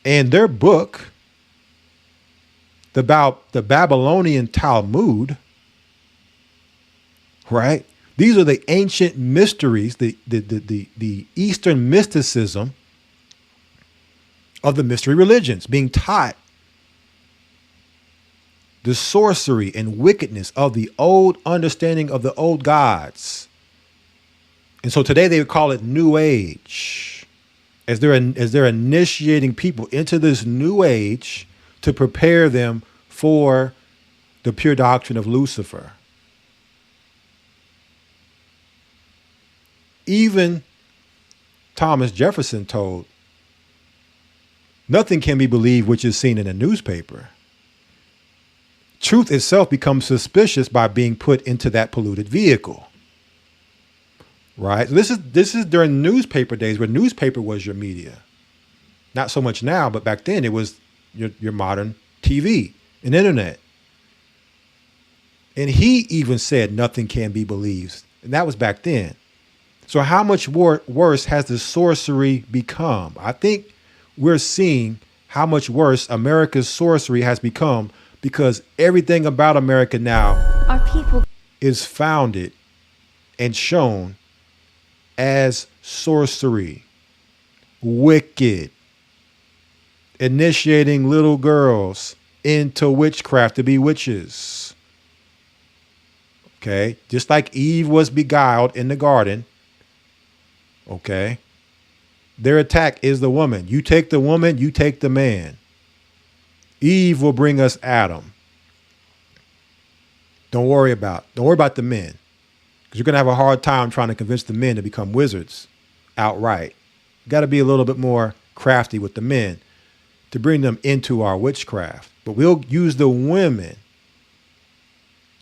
And their book about the Babylonian Talmud, right? These are the ancient mysteries, the Eastern mysticism of the mystery religions being taught. The sorcery and wickedness of the old understanding of the old gods. And so today they would call it New Age, as they're initiating people into this New Age to prepare them for the pure doctrine of Lucifer. Even Thomas Jefferson told, nothing can be believed which is seen in a newspaper. Truth itself becomes suspicious by being put into that polluted vehicle. Right? So this is during newspaper days where newspaper was your media. Not so much now, but back then it was your modern TV and internet. And he even said nothing can be believed. And that was back then. So how much worse has the sorcery become? I think we're seeing how much worse America's sorcery has become, because everything about America now is founded and shown as sorcery, wicked, initiating little girls into witchcraft to be witches. Okay, just like Eve was beguiled in the garden. Okay, their attack is the woman. You take the woman, you take the man. Eve will bring us Adam. Don't worry about the men, because you're going to have a hard time trying to convince the men to become wizards outright. You got to be a little bit more crafty with the men to bring them into our witchcraft. But we'll use the women,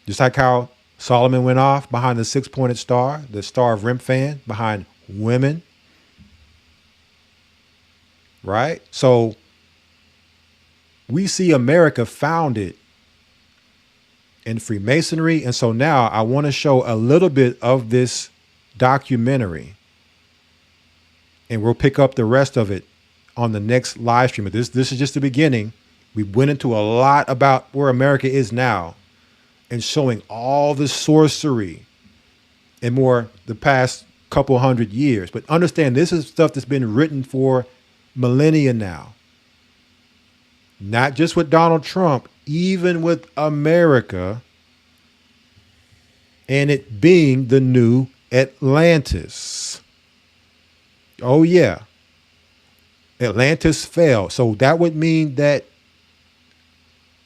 just like how Solomon went off behind the six-pointed star, the star of Remphan, behind women. Right? So we see America founded in Freemasonry. And so now I want to show a little bit of this documentary, and we'll pick up the rest of it on the next live stream. But this is just the beginning. We went into a lot about where America is now and showing all the sorcery and more the past couple hundred years. But understand, this is stuff that's been written for millennia now. Not just with Donald Trump, even with America and it being the new Atlantis. Oh yeah. Atlantis fell. So that would mean that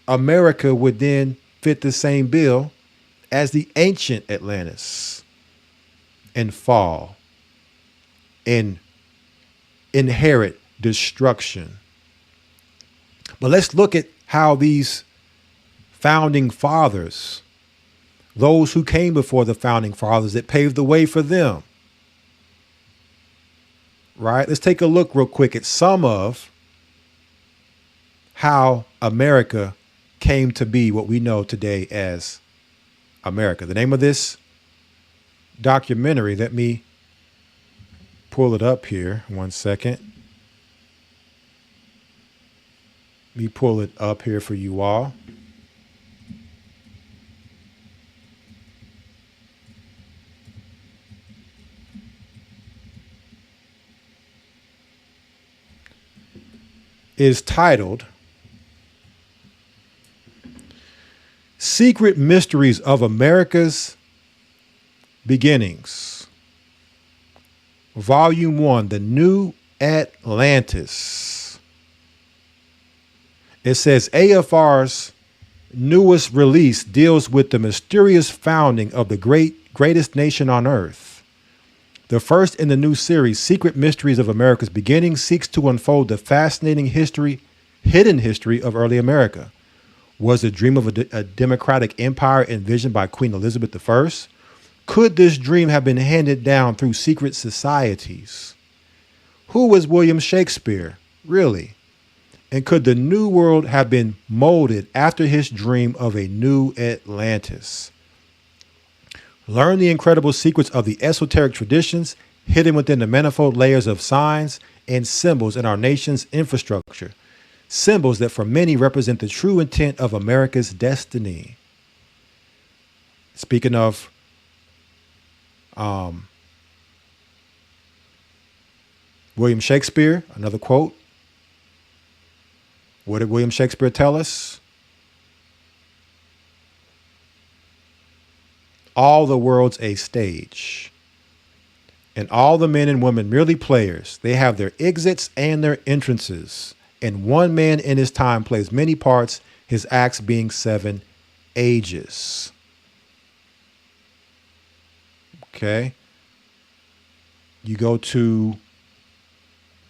America would then fit the same bill as the ancient Atlantis and fall and inherit destruction. But let's look at how these founding fathers, those who came before the founding fathers that paved the way for them, right? Let's take a look real quick at some of how America came to be what we know today as America. The name of this documentary, let me pull it up here 1 second. Let me pull it up here for you all. Is titled Secret Mysteries of America's Beginnings. Volume 1, The New Atlantis. It says AFR's newest release deals with the mysterious founding of the greatest nation on earth. The first in the new series, Secret Mysteries of America's Beginning, seeks to unfold the fascinating hidden history of early America. Was the dream of a democratic empire envisioned by Queen Elizabeth I? Could this dream have been handed down through secret societies? Who was William Shakespeare, really? And could the New World have been molded after his dream of a new Atlantis? Learn the incredible secrets of the esoteric traditions hidden within the manifold layers of signs and symbols in our nation's infrastructure. Symbols that for many represent the true intent of America's destiny. Speaking of William Shakespeare, another quote. What did William Shakespeare tell us? All the world's a stage, and all the men and women merely players. They have their exits and their entrances, and one man in his time plays many parts, his acts being 7 ages. Okay. You go to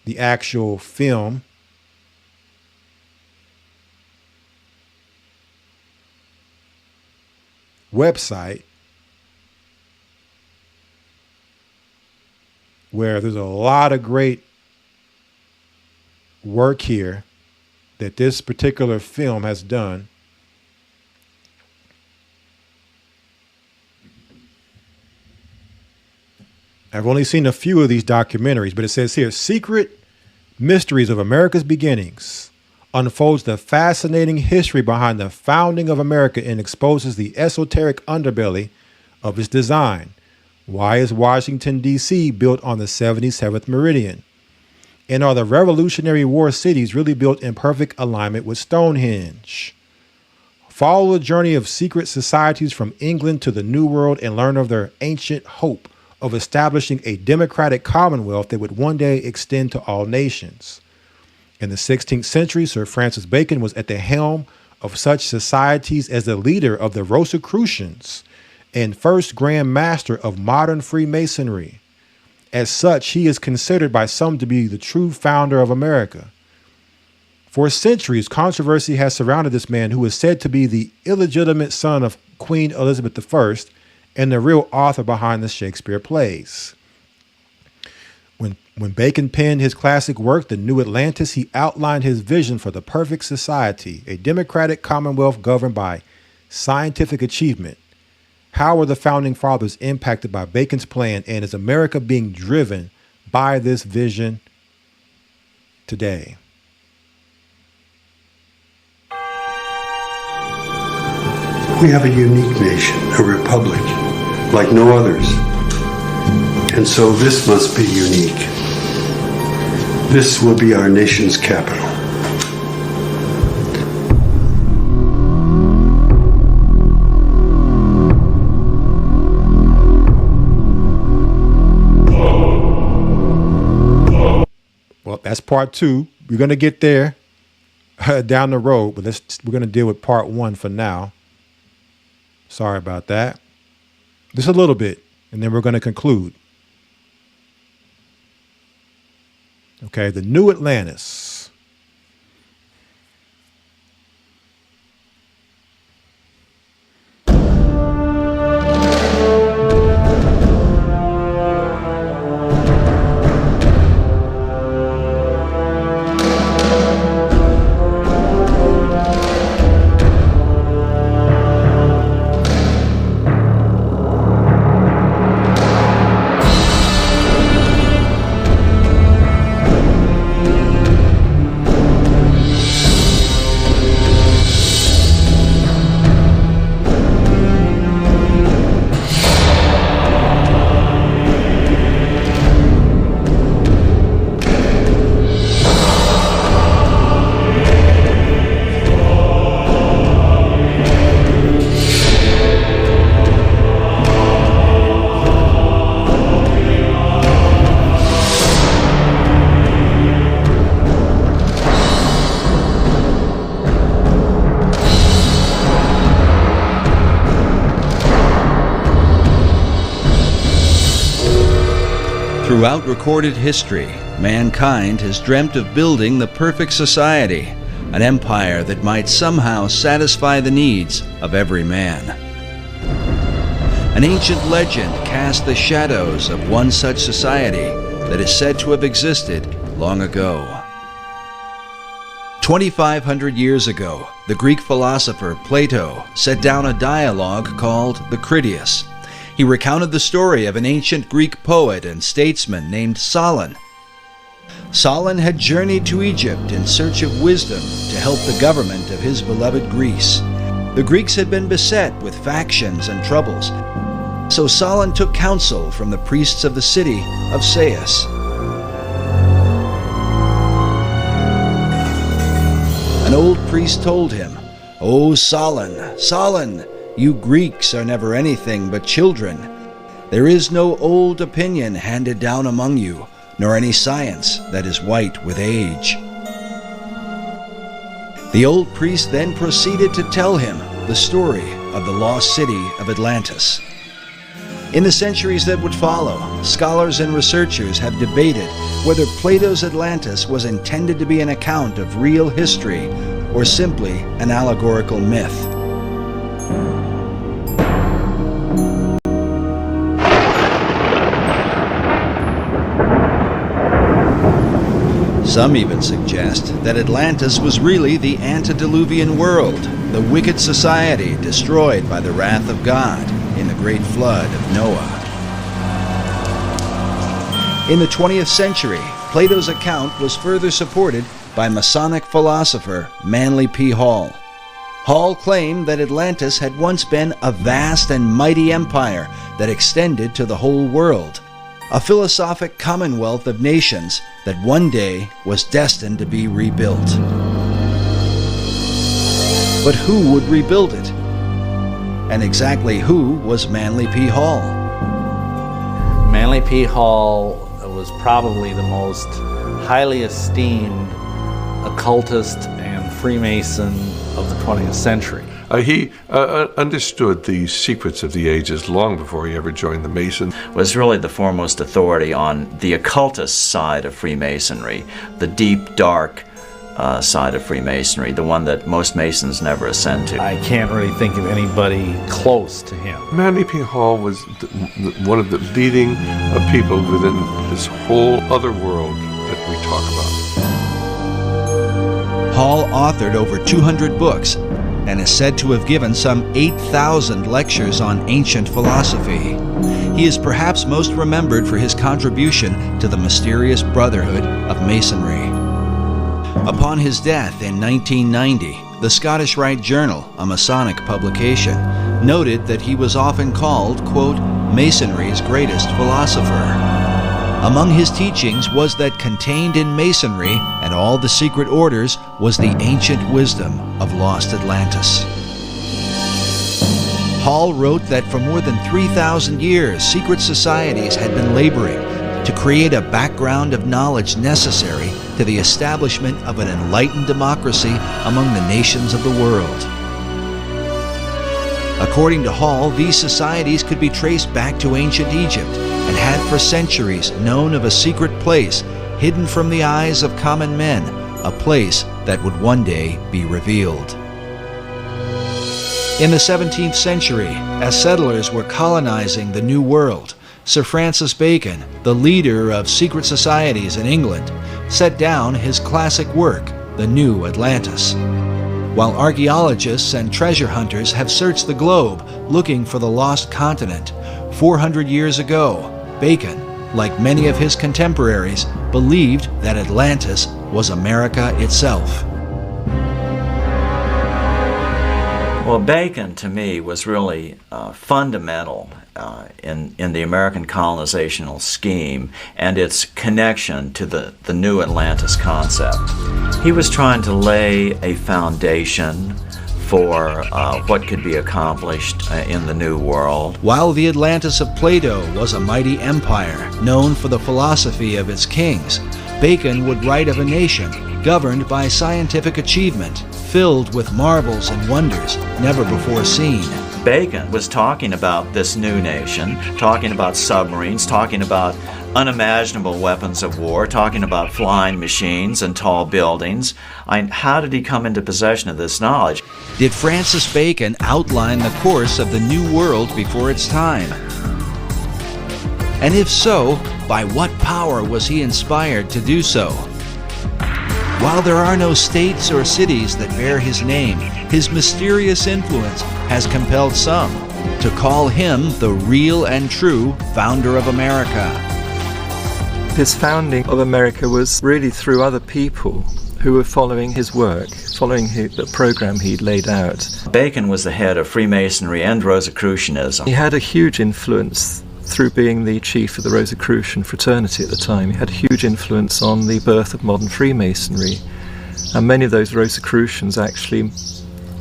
the actual film. Website, where there's a lot of great work here that this particular film has done. I've only seen a few of these documentaries, but it says here, Secret Mysteries of America's Beginnings unfolds the fascinating history behind the founding of America and exposes the esoteric underbelly of its design. Why is Washington, D.C. built on the 77th meridian? And are the Revolutionary War cities really built in perfect alignment with Stonehenge? Follow the journey of secret societies from England to the New World and learn of their ancient hope of establishing a democratic commonwealth that would one day extend to all nations. In the 16th century, Sir Francis Bacon was at the helm of such societies as the leader of the Rosicrucians and first Grand Master of modern Freemasonry. As such, he is considered by some to be the true founder of America. For centuries, controversy has surrounded this man who is said to be the illegitimate son of Queen Elizabeth I and the real author behind the Shakespeare plays. When Bacon penned his classic work, The New Atlantis, he outlined his vision for the perfect society, a democratic commonwealth governed by scientific achievement. How were the founding fathers impacted by Bacon's plan, and is America being driven by this vision today? We have a unique nation, a republic, like no others. And so this must be unique. This will be our nation's capital. Well, that's part 2. We're going to get there down the road, but we're going to deal with part 1 for now. Sorry about that. Just a little bit, and then we're going to conclude. Okay, the New Atlantis. Throughout recorded history, mankind has dreamt of building the perfect society, an empire that might somehow satisfy the needs of every man. An ancient legend cast the shadows of one such society that is said to have existed long ago. 2,500 years ago, the Greek philosopher Plato set down a dialogue called the Critias. He recounted the story of an ancient Greek poet and statesman named Solon. Solon had journeyed to Egypt in search of wisdom to help the government of his beloved Greece. The Greeks had been beset with factions and troubles, so Solon took counsel from the priests of the city of Sais. An old priest told him, "O Solon, Solon, you Greeks are never anything but children. There is no old opinion handed down among you, nor any science that is white with age." The old priest then proceeded to tell him the story of the lost city of Atlantis. In the centuries that would follow, scholars and researchers have debated whether Plato's Atlantis was intended to be an account of real history or simply an allegorical myth. Some even suggest that Atlantis was really the antediluvian world, the wicked society destroyed by the wrath of God in the great flood of Noah. In the 20th century, Plato's account was further supported by Masonic philosopher Manly P. Hall. Hall claimed that Atlantis had once been a vast and mighty empire that extended to the whole world, a philosophic commonwealth of nations that one day was destined to be rebuilt. But who would rebuild it? And exactly who was Manly P. Hall? Manly P. Hall was probably the most highly esteemed occultist and Freemason of the 20th century. He understood the secrets of the ages long before he ever joined the Masons. Was really the foremost authority on the occultist side of Freemasonry, the deep, dark side of Freemasonry, the one that most Masons never ascend to. I can't really think of anybody close to him. Manly P. Hall was one of the leading people within this whole other world that we talk about. Hall authored over 200 books and is said to have given some 8,000 lectures on ancient philosophy. He is perhaps most remembered for his contribution to the mysterious Brotherhood of Masonry. Upon his death in 1990, the Scottish Rite Journal, a Masonic publication, noted that he was often called, quote, Masonry's greatest philosopher. Among his teachings was that contained in Masonry and all the secret orders was the ancient wisdom of lost Atlantis. Hall wrote that for more than 3,000 years, secret societies had been laboring to create a background of knowledge necessary to the establishment of an enlightened democracy among the nations of the world. According to Hall, these societies could be traced back to ancient Egypt and had for centuries known of a secret place hidden from the eyes of common men, a place that would one day be revealed. In the 17th century, as settlers were colonizing the New World, Sir Francis Bacon, the leader of secret societies in England, set down his classic work, The New Atlantis. While archaeologists and treasure hunters have searched the globe looking for the lost continent, 400 years ago, Bacon, like many of his contemporaries, believed that Atlantis was America itself. Well, Bacon, to me, was really fundamental in the American colonizational scheme and its connection to the new Atlantis concept. He was trying to lay a foundation for what could be accomplished in the New World. While the Atlantis of Plato was a mighty empire known for the philosophy of its kings, Bacon would write of a nation governed by scientific achievement, filled with marvels and wonders never before seen. Bacon was talking about this new nation, talking about submarines, talking about unimaginable weapons of war, talking about flying machines and tall buildings. How did he come into possession of this knowledge? Did Francis Bacon outline the course of the New World before its time? And if so, by what power was he inspired to do so? While there are no states or cities that bear his name, his mysterious influence has compelled some to call him the real and true founder of America. His founding of America was really through other people who were following his work, following the program he'd laid out. Bacon was the head of Freemasonry and Rosicrucianism. He had a huge influence through being the chief of the Rosicrucian fraternity at the time. He had a huge influence on the birth of modern Freemasonry. And many of those Rosicrucians actually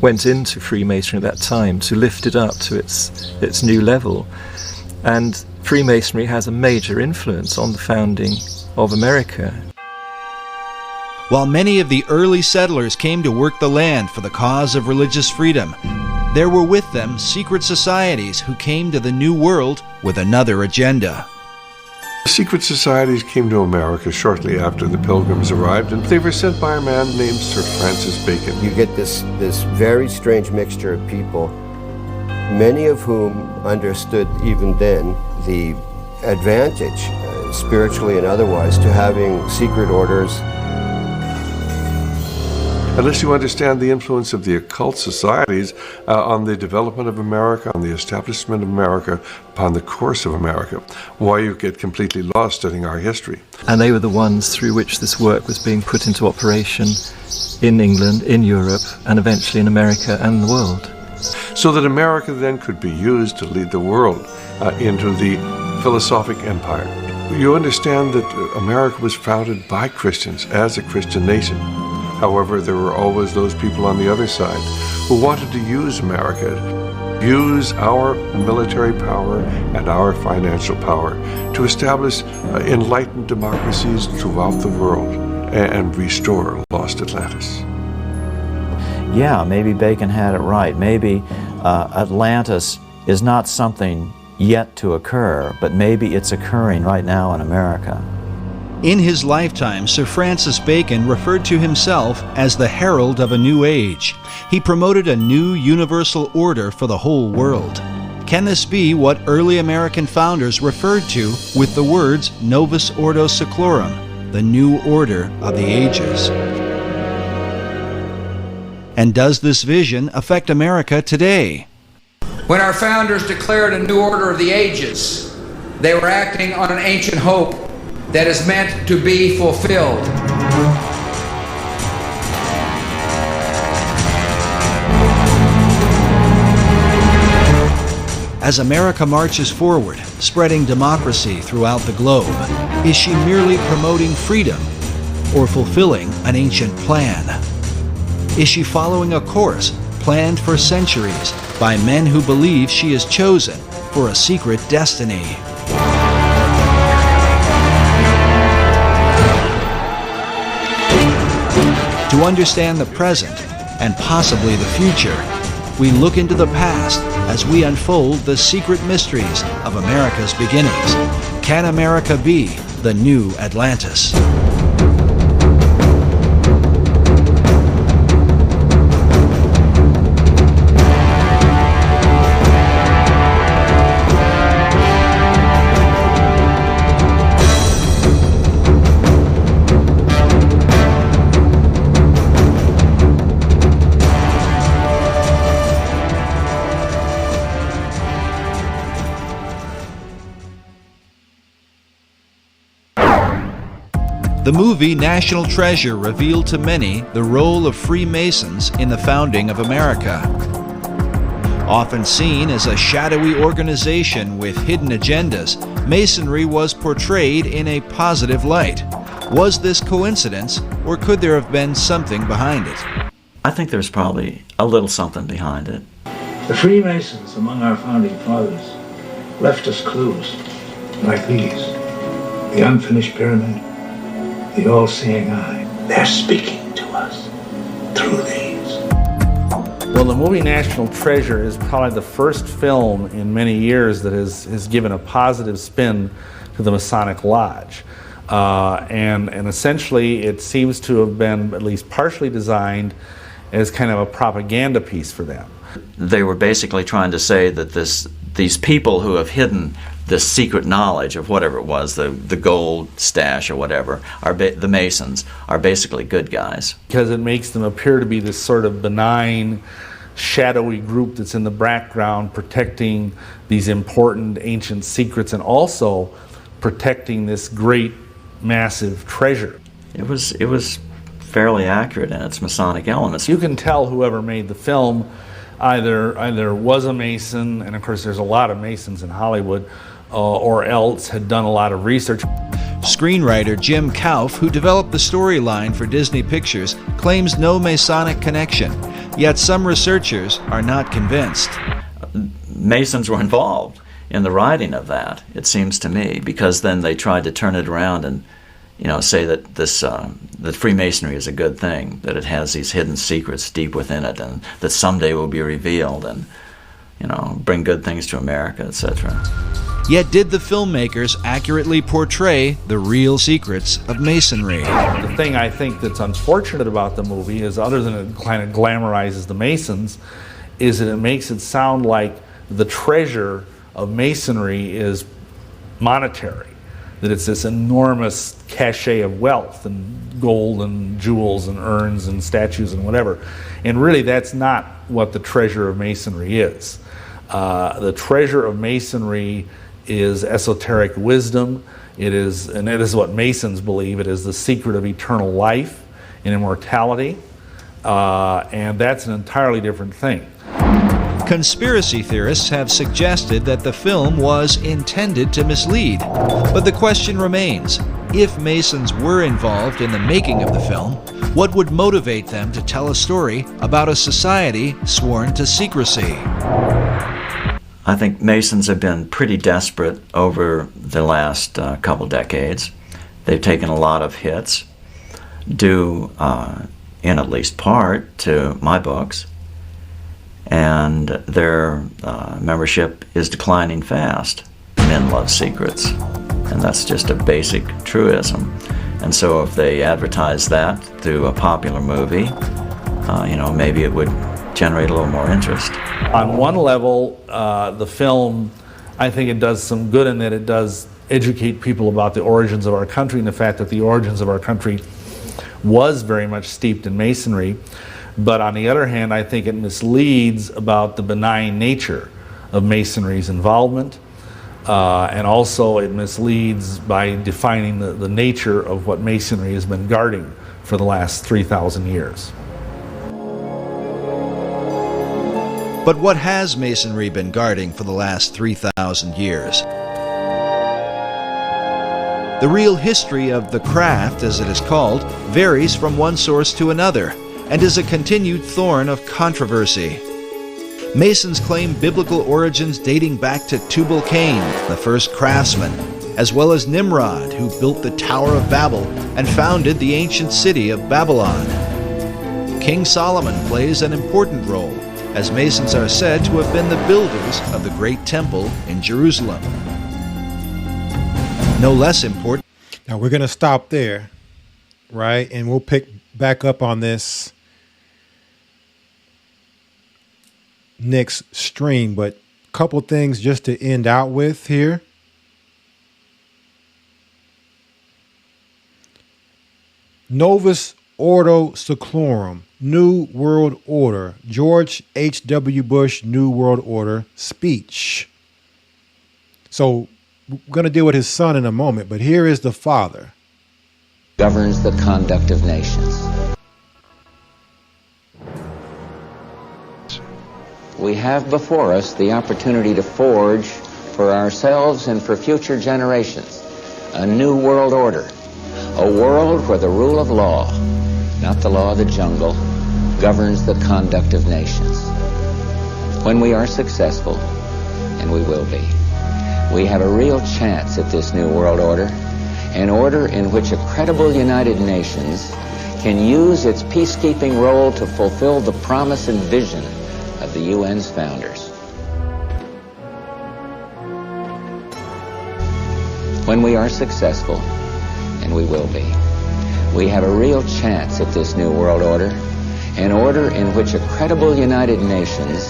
went into Freemasonry at that time to lift it up to its new level. And Freemasonry has a major influence on the founding of America. While many of the early settlers came to work the land for the cause of religious freedom, there were with them secret societies who came to the New World with another agenda. Secret societies came to America shortly after the Pilgrims arrived, and they were sent by a man named Sir Francis Bacon. You get this very strange mixture of people, many of whom understood even then the advantage, spiritually and otherwise, to having secret orders. Unless you understand the influence of the occult societies on the development of America, on the establishment of America, upon the course of America, why you get completely lost studying our history. And they were the ones through which this work was being put into operation in England, in Europe, and eventually in America and the world. So that America then could be used to lead the world into the philosophic empire. You understand that America was founded by Christians as a Christian nation. However, there were always those people on the other side who wanted to use America, use our military power and our financial power to establish enlightened democracies throughout the world and restore lost Atlantis. Yeah, maybe Bacon had it right. Maybe Atlantis is not something yet to occur, but maybe it's occurring right now in America. In his lifetime, Sir Francis Bacon referred to himself as the herald of a new age. He promoted a new universal order for the whole world. Can this be what early American founders referred to with the words Novus Ordo Seclorum, the new order of the ages? And does this vision affect America today? When our founders declared a new order of the ages, they were acting on an ancient hope that is meant to be fulfilled. As America marches forward, spreading democracy throughout the globe, is she merely promoting freedom or fulfilling an ancient plan? Is she following a course planned for centuries by men who believe she is chosen for a secret destiny? To understand the present and possibly the future, we look into the past as we unfold the secret mysteries of America's beginnings. Can America be the new Atlantis? The movie National Treasure revealed to many the role of Freemasons in the founding of America. Often seen as a shadowy organization with hidden agendas, Masonry was portrayed in a positive light. Was this coincidence, or could there have been something behind it? I think there's probably a little something behind it. The Freemasons among our founding fathers left us clues like these: the unfinished pyramid, the all-seeing eye. They're speaking to us through these. Well, the movie National Treasure is probably the first film in many years that has given a positive spin to the Masonic Lodge. And essentially it seems to have been at least partially designed as kind of a propaganda piece for them. They were basically trying to say that these people who have hidden this secret knowledge of whatever it was, the gold stash or whatever, the Masons, are basically good guys. Because it makes them appear to be this sort of benign, shadowy group that's in the background protecting these important ancient secrets and also protecting this great, massive treasure. It was fairly accurate in its Masonic elements. You can tell whoever made the film either was a Mason, and of course there's a lot of Masons in Hollywood, or else had done a lot of research. Screenwriter Jim Kauf, who developed the storyline for Disney Pictures, claims no Masonic connection, yet some researchers are not convinced. Masons were involved in the writing of that, it seems to me, because then they tried to turn it around and say that that Freemasonry is a good thing, that it has these hidden secrets deep within it, and that someday will be revealed, and bring good things to America, etc. Yet did the filmmakers accurately portray the real secrets of Masonry? The thing I think that's unfortunate about the movie is, other than it kind of glamorizes the Masons, is that it makes it sound like the treasure of Masonry is monetary, that it's this enormous cachet of wealth and gold and jewels and urns and statues and whatever. And really that's not what the treasure of Masonry is. The treasure of Masonry is esoteric wisdom. It is what Masons believe. It is the secret of eternal life and immortality. And that's an entirely different thing. Conspiracy theorists have suggested that the film was intended to mislead. But the question remains, if Masons were involved in the making of the film, what would motivate them to tell a story about a society sworn to secrecy? I think Masons have been pretty desperate over the last couple decades. They've taken a lot of hits, due in at least part to my books, and their membership is declining fast. Men love secrets, and that's just a basic truism. And so if they advertise that through a popular movie, maybe it would generate a little more interest. On one level, the film, I think it does some good in that it does educate people about the origins of our country and the fact that the origins of our country was very much steeped in Masonry. But on the other hand, I think it misleads about the benign nature of Masonry's involvement. And also it misleads by defining the nature of what Masonry has been guarding for the last 3,000 years. But what has Masonry been guarding for the last 3,000 years? The real history of the craft, as it is called, varies from one source to another, and is a continued thorn of controversy. Masons claim biblical origins dating back to Tubal-Cain, the first craftsman, as well as Nimrod, who built the Tower of Babel and founded the ancient city of Babylon. King Solomon plays an important role, as Masons are said to have been the builders of the Great Temple in Jerusalem. No less important. Now we're going to stop there, right? And we'll pick back up on this next stream, but a couple things just to end out with here. Novus Ordo Seclorum, New World Order, George H.W. Bush, New World Order speech. So we're going to deal with his son in a moment, but here is the father. Governs the conduct of nations. We have before us the opportunity to forge for ourselves and for future generations a new world order, a world where the rule of law, not the law of the jungle, governs the conduct of nations. When we are successful, and we will be, we have a real chance at this new world order, an order in which a credible United Nations can use its peacekeeping role to fulfill the promise and vision of the UN's founders. When we are successful, and we will be, we have a real chance at this new world order, an order in which a credible United Nations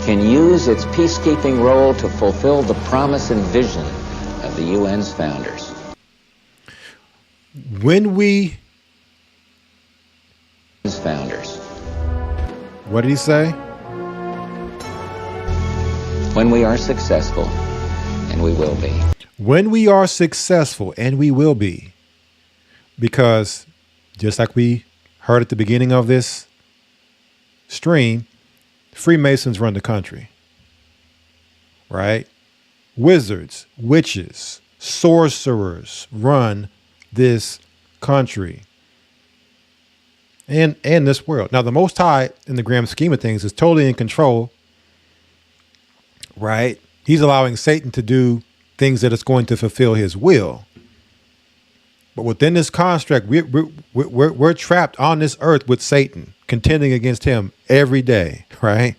can use its peacekeeping role to fulfill the promise and vision of the UN's founders. When we founders. What did he say? When we are successful, and we will be. When we are successful, and we will be. Because just like we heard at the beginning of this stream, Freemasons run the country, right? Wizards, witches, sorcerers run this country and this world. Now, the Most High, in the grand scheme of things, is totally in control, right? He's allowing Satan to do things that is going to fulfill his will. But within this construct, we're trapped on this earth with Satan, contending against him every day, right?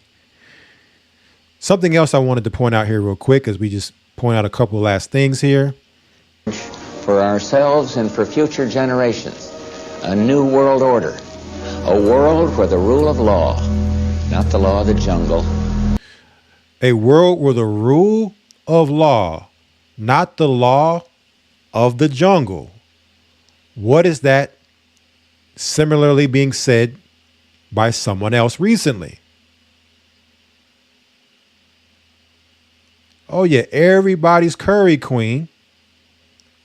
Something else I wanted to point out here real quick as we just point out a couple of last things here. For ourselves and for future generations, a new world order, a world where the rule of law, not the law of the jungle. A world where the rule of law, not the law of the jungle. What is that similarly being said by someone else recently? Oh yeah, everybody's curry queen,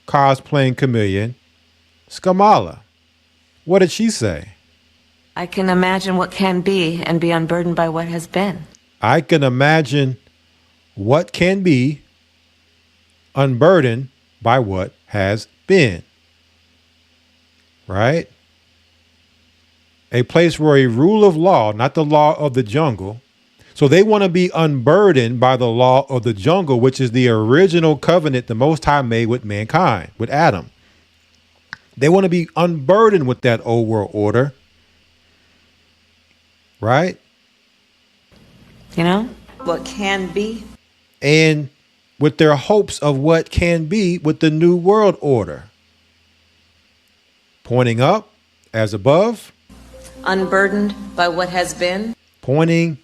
cosplaying chameleon, Skamala. What did she say? I can imagine what can be and be unburdened by what has been. I can imagine what can be unburdened by what has been. Right? A place where a rule of law, not the law of the jungle. So they want to be unburdened by the law of the jungle, which is the original covenant the Most High made with mankind, with Adam. They want to be unburdened with that old world order. Right? You know, what can be. And with their hopes of what can be with the new world order. Pointing up as above. Unburdened by what has been. Pointing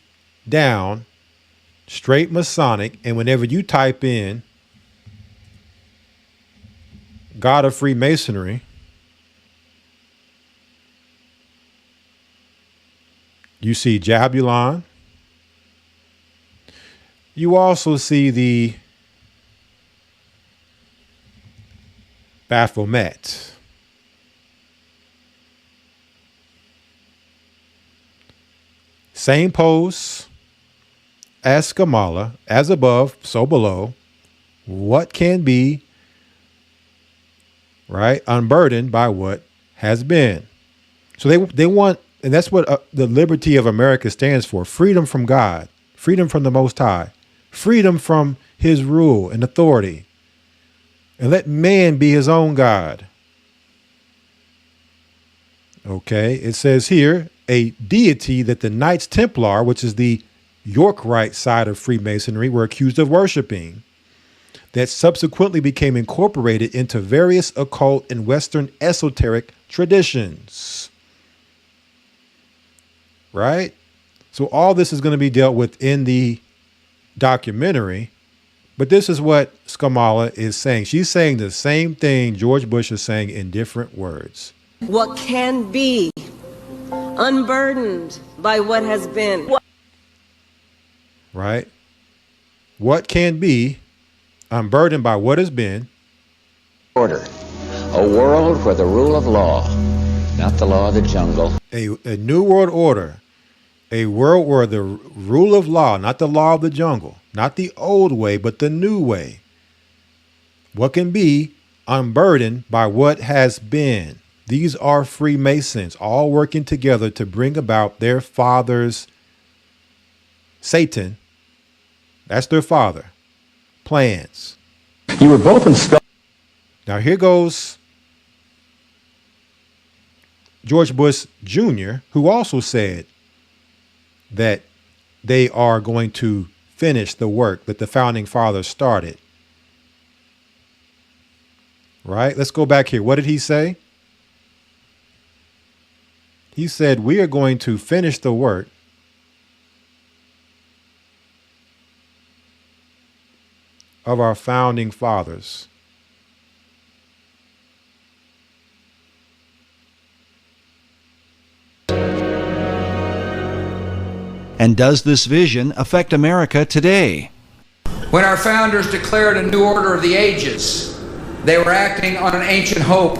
down, straight Masonic. And whenever you type in God of Freemasonry, you see Jabulon. You also see the Baphomet. Same pose as Skamala, as above, so below. What can be, right, unburdened by what has been. So they want, and that's what the liberty of America stands for: freedom from God, freedom from the Most High, freedom from his rule and authority, and let man be his own God. Okay, it says here, a deity that the Knights Templar, which is the Yorkite side of Freemasonry, were accused of worshiping, that subsequently became incorporated into various occult and Western esoteric traditions. Right? So all this is going to be dealt with in the documentary, but this is what Skamala is saying. She's saying the same thing George Bush is saying in different words. What can be, unburdened by what has been. Right? What can be, unburdened by what has been. Order. A world where the rule of law, not the law of the jungle. A new world order. A world where the rule of law, not the law of the jungle, not the old way, but the new way. What can be unburdened by what has been. These are Freemasons, all working together to bring about their father's, Satan, that's their father, plans. You were both in. Now here goes George Bush Jr., who also said that they are going to finish the work that the founding fathers started. Right? Let's go back here. What did he say? He said, we are going to finish the work of our founding fathers. And does this vision affect America today? When our founders declared a new order of the ages, they were acting on an ancient hope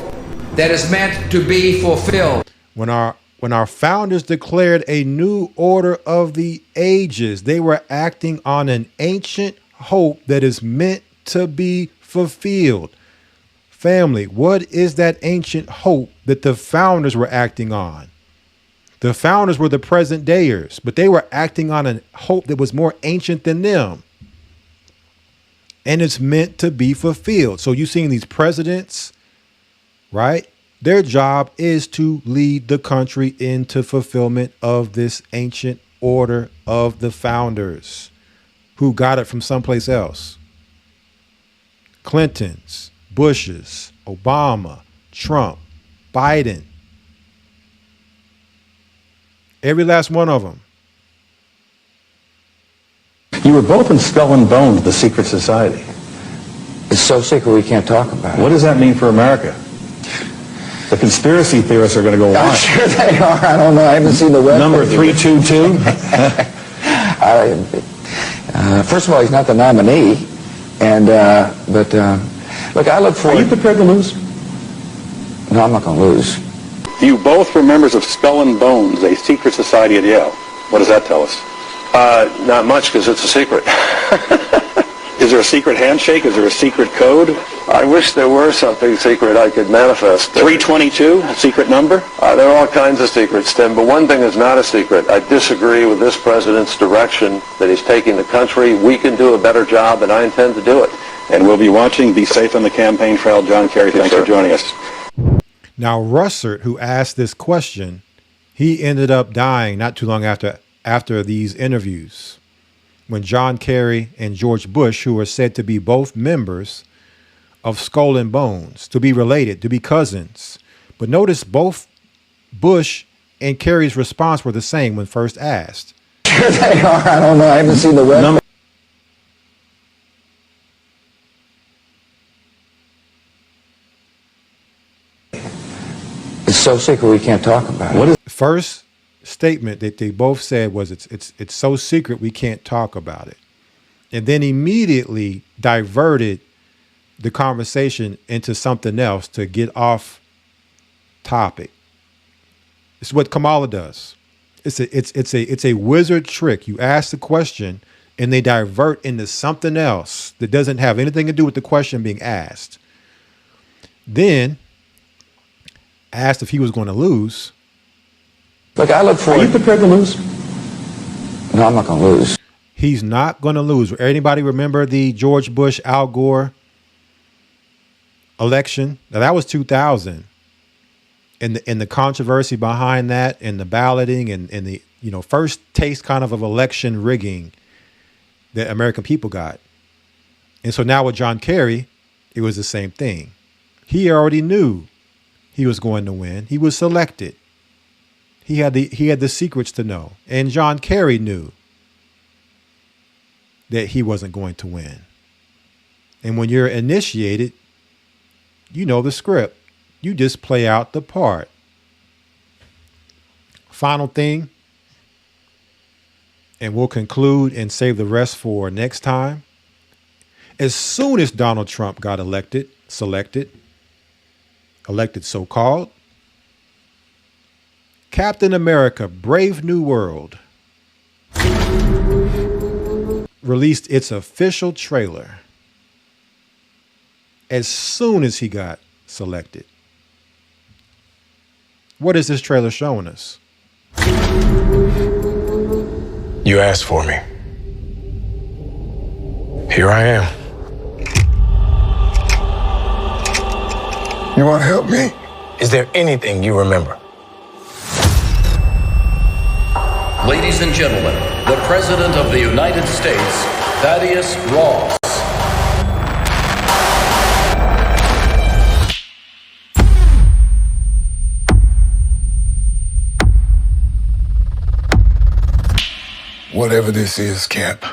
that is meant to be fulfilled. When our founders declared a new order of the ages, they were acting on an ancient hope that is meant to be fulfilled. Family, what is that ancient hope that the founders were acting on? The founders were the present dayers, but they were acting on a hope that was more ancient than them. And it's meant to be fulfilled. So you're seeing these presidents, right? Their job is to lead the country into fulfillment of this ancient order of the founders who got it from someplace else. Clintons, Bushes, Obama, Trump, Biden. Every last one of them. You were both in Skull and Bones, the secret society. It's so secret we can't talk about it. What does that mean for America? The conspiracy theorists are going to go on. I'm sure they are. I don't know. I haven't seen the web. Number 322? First of all, he's not the nominee. Look, I look forward... Are you prepared to lose? No, I'm not going to lose. You both were members of Skull and Bones, a secret society at Yale. What does that tell us? Not much, because it's a secret. Is there a secret handshake? Is there a secret code? I wish there were something secret I could manifest. 322, a secret number? There are all kinds of secrets, Tim, but one thing is not a secret. I disagree with this president's direction that he's taking the country. We can do a better job, and I intend to do it. And we'll be watching. Be safe on the campaign trail. John Kerry, thanks for joining us. Now, Russert, who asked this question, he ended up dying not too long after these interviews, when John Kerry and George Bush, who are said to be both members of Skull and Bones, to be related, to be cousins. But notice both Bush and Kerry's response were the same when first asked. Sure they are. I don't know. I haven't seen the web. It's so secret we can't talk about it. What is the first statement that they both said was it's so secret we can't talk about it. And then immediately diverted the conversation into something else to get off topic. It's what Kamala does. It's a wizard trick. You ask the question and they divert into something else that doesn't have anything to do with the question being asked. Then asked if he was going to lose. Look, I look forward... Are you prepared to lose? No, I'm not going to lose. He's not going to lose. Anybody remember the George Bush, Al Gore election? Now, that was 2000. And the controversy behind that and the balloting and the first taste kind of election rigging that American people got. And so now with John Kerry, it was the same thing. He already knew he was going to win. He was selected. He had the secrets to know. And John Kerry knew that he wasn't going to win. And when you're initiated, you know the script. You just play out the part. Final thing, and we'll conclude and save the rest for next time. As soon as Donald Trump got elected so-called, Captain America, Brave New World released its official trailer as soon as he got selected. What is this trailer showing us? You asked for me. Here I am. You want to help me? Is there anything you remember? Ladies and gentlemen, the President of the United States, Thaddeus Ross. Whatever this is, Cap,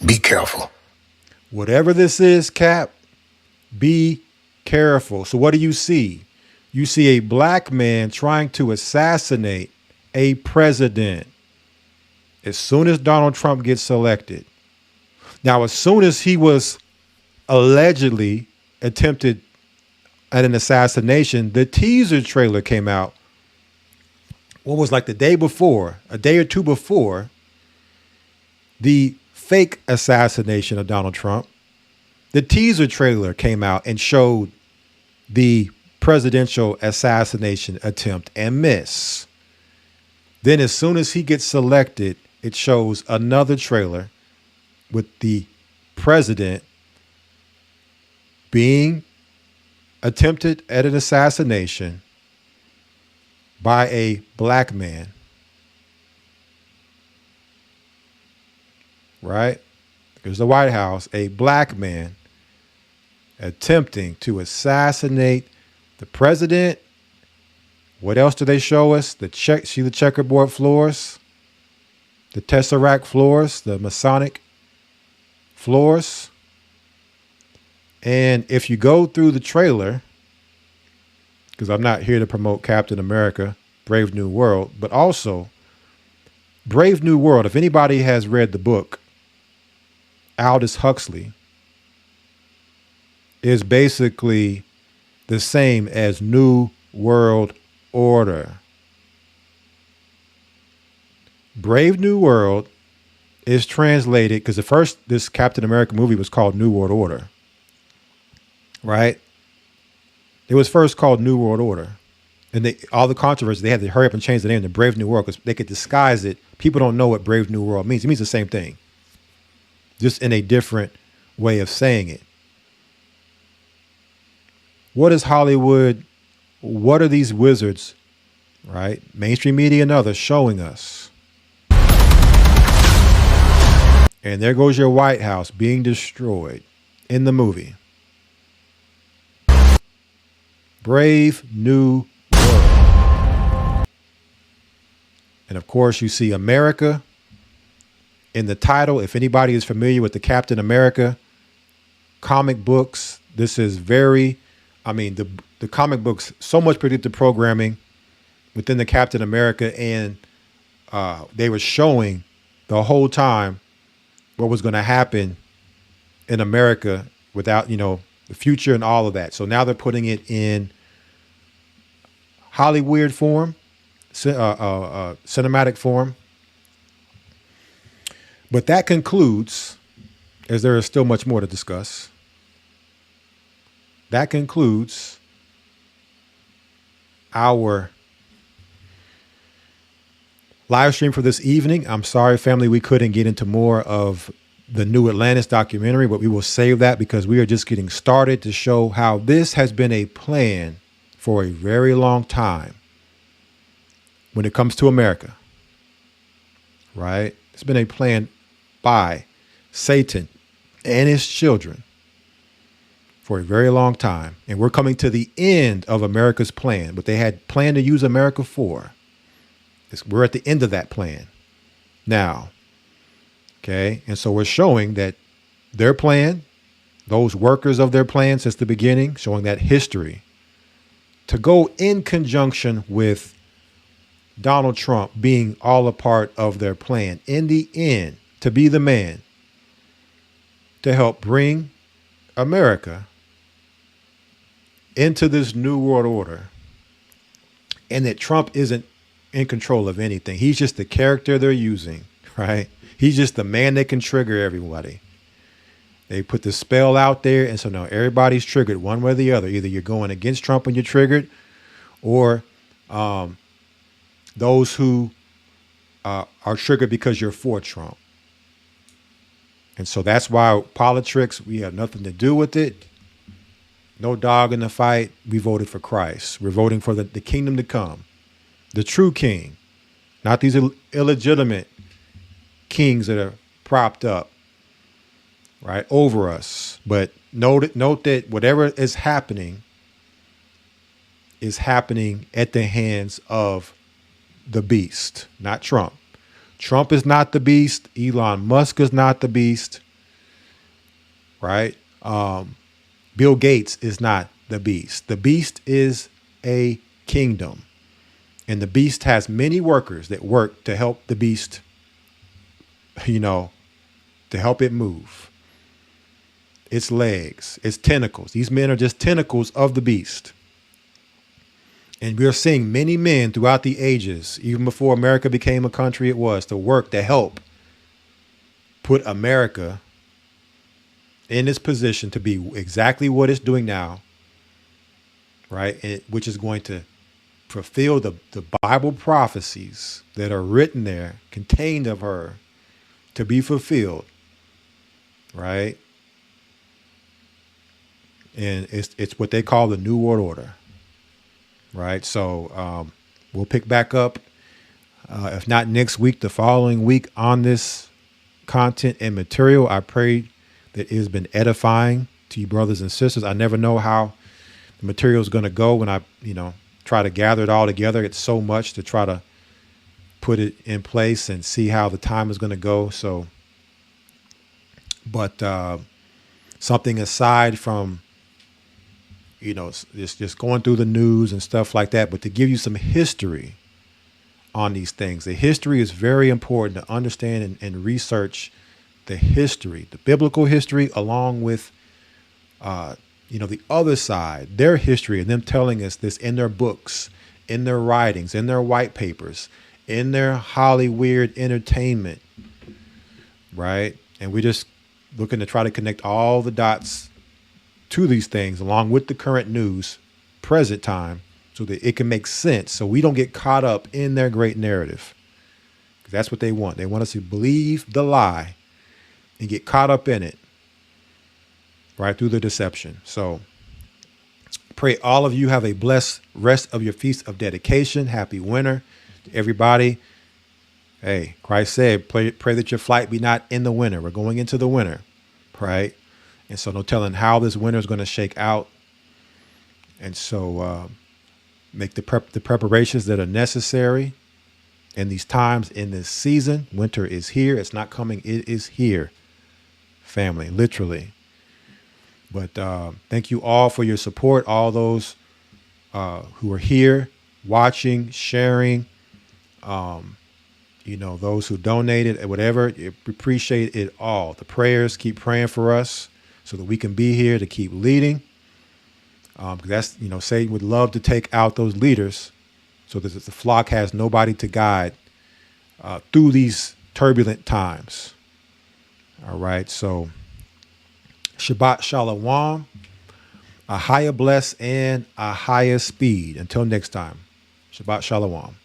be careful. Whatever this is, Cap, be careful. So what do you see? You see a black man trying to assassinate a president as soon as Donald Trump gets elected. Now, as soon as he was allegedly attempted at an assassination, the teaser trailer came out. What was like the day before, a day or two before the fake assassination of Donald Trump. The teaser trailer came out and showed the presidential assassination attempt and miss. Then as soon as he gets selected, it shows another trailer with the president being attempted at an assassination by a black man. Right? There's the White House, a black man attempting to assassinate the president. What else do they show us? See the checkerboard floors, the tesseract floors, the Masonic floors. And if you go through the trailer, because I'm not here to promote Captain America, Brave New World, but also Brave New World, if anybody has read the book, Aldous Huxley, is basically the same as New World Order. Brave New World is translated because this Captain America movie was called New World Order, right? It was first called New World Order. And all the controversy, they had to hurry up and change the name to Brave New World because they could disguise it. People don't know what Brave New World means. It means the same thing, just in a different way of saying it. What is Hollywood? What are these wizards, right? Mainstream media and others showing us. And there goes your White House being destroyed in the movie. Brave New World. And of course, you see America in the title. If anybody is familiar with the Captain America comic books, this is the comic books, so much predictive programming within the Captain America, and they were showing the whole time what was going to happen in America without, the future and all of that. So now they're putting it in Hollywood form, cinematic form. But that concludes, as there is still much more to discuss, that concludes our live stream for this evening. I'm sorry, family, we couldn't get into more of the new Atlantis documentary, but we will save that because we are just getting started to show how this has been a plan for a very long time when it comes to America, right? It's been a plan by Satan and his children for a very long time. And we're coming to the end of America's plan, what they had planned to use America for. We're at the end of that plan now. Okay. And so we're showing that their plan, those workers of their plan since the beginning, showing that history to go in conjunction with Donald Trump being all a part of their plan in the end, to be the man to help bring America into this new world order, and that Trump isn't in control of anything. He's just the character they're using, right? He's just the man that can trigger everybody. They put the spell out there, and so now everybody's triggered one way or the other. Either you're going against Trump when you're triggered, or those who are triggered because you're for Trump. And so that's why politics, we have nothing to do with it. No dog in the fight. We voted for Christ. We're voting for the kingdom to come. The true king, not these illegitimate kings that are propped up, right, over us. But note that whatever is happening at the hands of the beast, not Trump. Trump is not the beast. Elon Musk is not the beast, right? Bill Gates is not the beast. The beast is a kingdom. And the beast has many workers that work to help the beast, to help it move. Its legs, its tentacles. These men are just tentacles of the beast. And we are seeing many men throughout the ages, even before America became a country it was, to work to help put America in its position to be exactly what it's doing now, right? Which is going to fulfill the Bible prophecies that are written there, contained of her, to be fulfilled, right? And it's what they call the New World Order, right? So we'll pick back up, if not next week, the following week on this content and material. I pray that it has been edifying to you brothers and sisters. I never know how the material is going to go when I, try to gather it all together. It's so much to try to put it in place and see how the time is going to go. So, but something aside from, just going through the news and stuff like that, but to give you some history on these things. The history is very important to understand and research the history, the biblical history, along with, the other side, their history, and them telling us this in their books, in their writings, in their white papers, in their Hollywood entertainment, right? And we're just looking to try to connect all the dots to these things along with the current news, present time, so that it can make sense, so we don't get caught up in their great narrative. That's what they want. They want us to believe the lie and get caught up in it, right, through the deception. So pray all of you have a blessed rest of your feast of dedication. Happy winter to everybody. Hey, Christ said, pray that your flight be not in the winter. We're going into the winter, right? And so no telling how this winter is going to shake out. And so make the preparations that are necessary in these times, in this season. Winter is here. It's not coming. It is here, family, literally. But thank you all for your support, all those who are here, watching, sharing, those who donated, whatever. We appreciate it all. The prayers, keep praying for us so that we can be here to keep leading. Because that's, Satan would love to take out those leaders so that the flock has nobody to guide through these turbulent times. All right. So Shabbat Shalom, a higher bless and a higher speed. Until next time, Shabbat Shalom.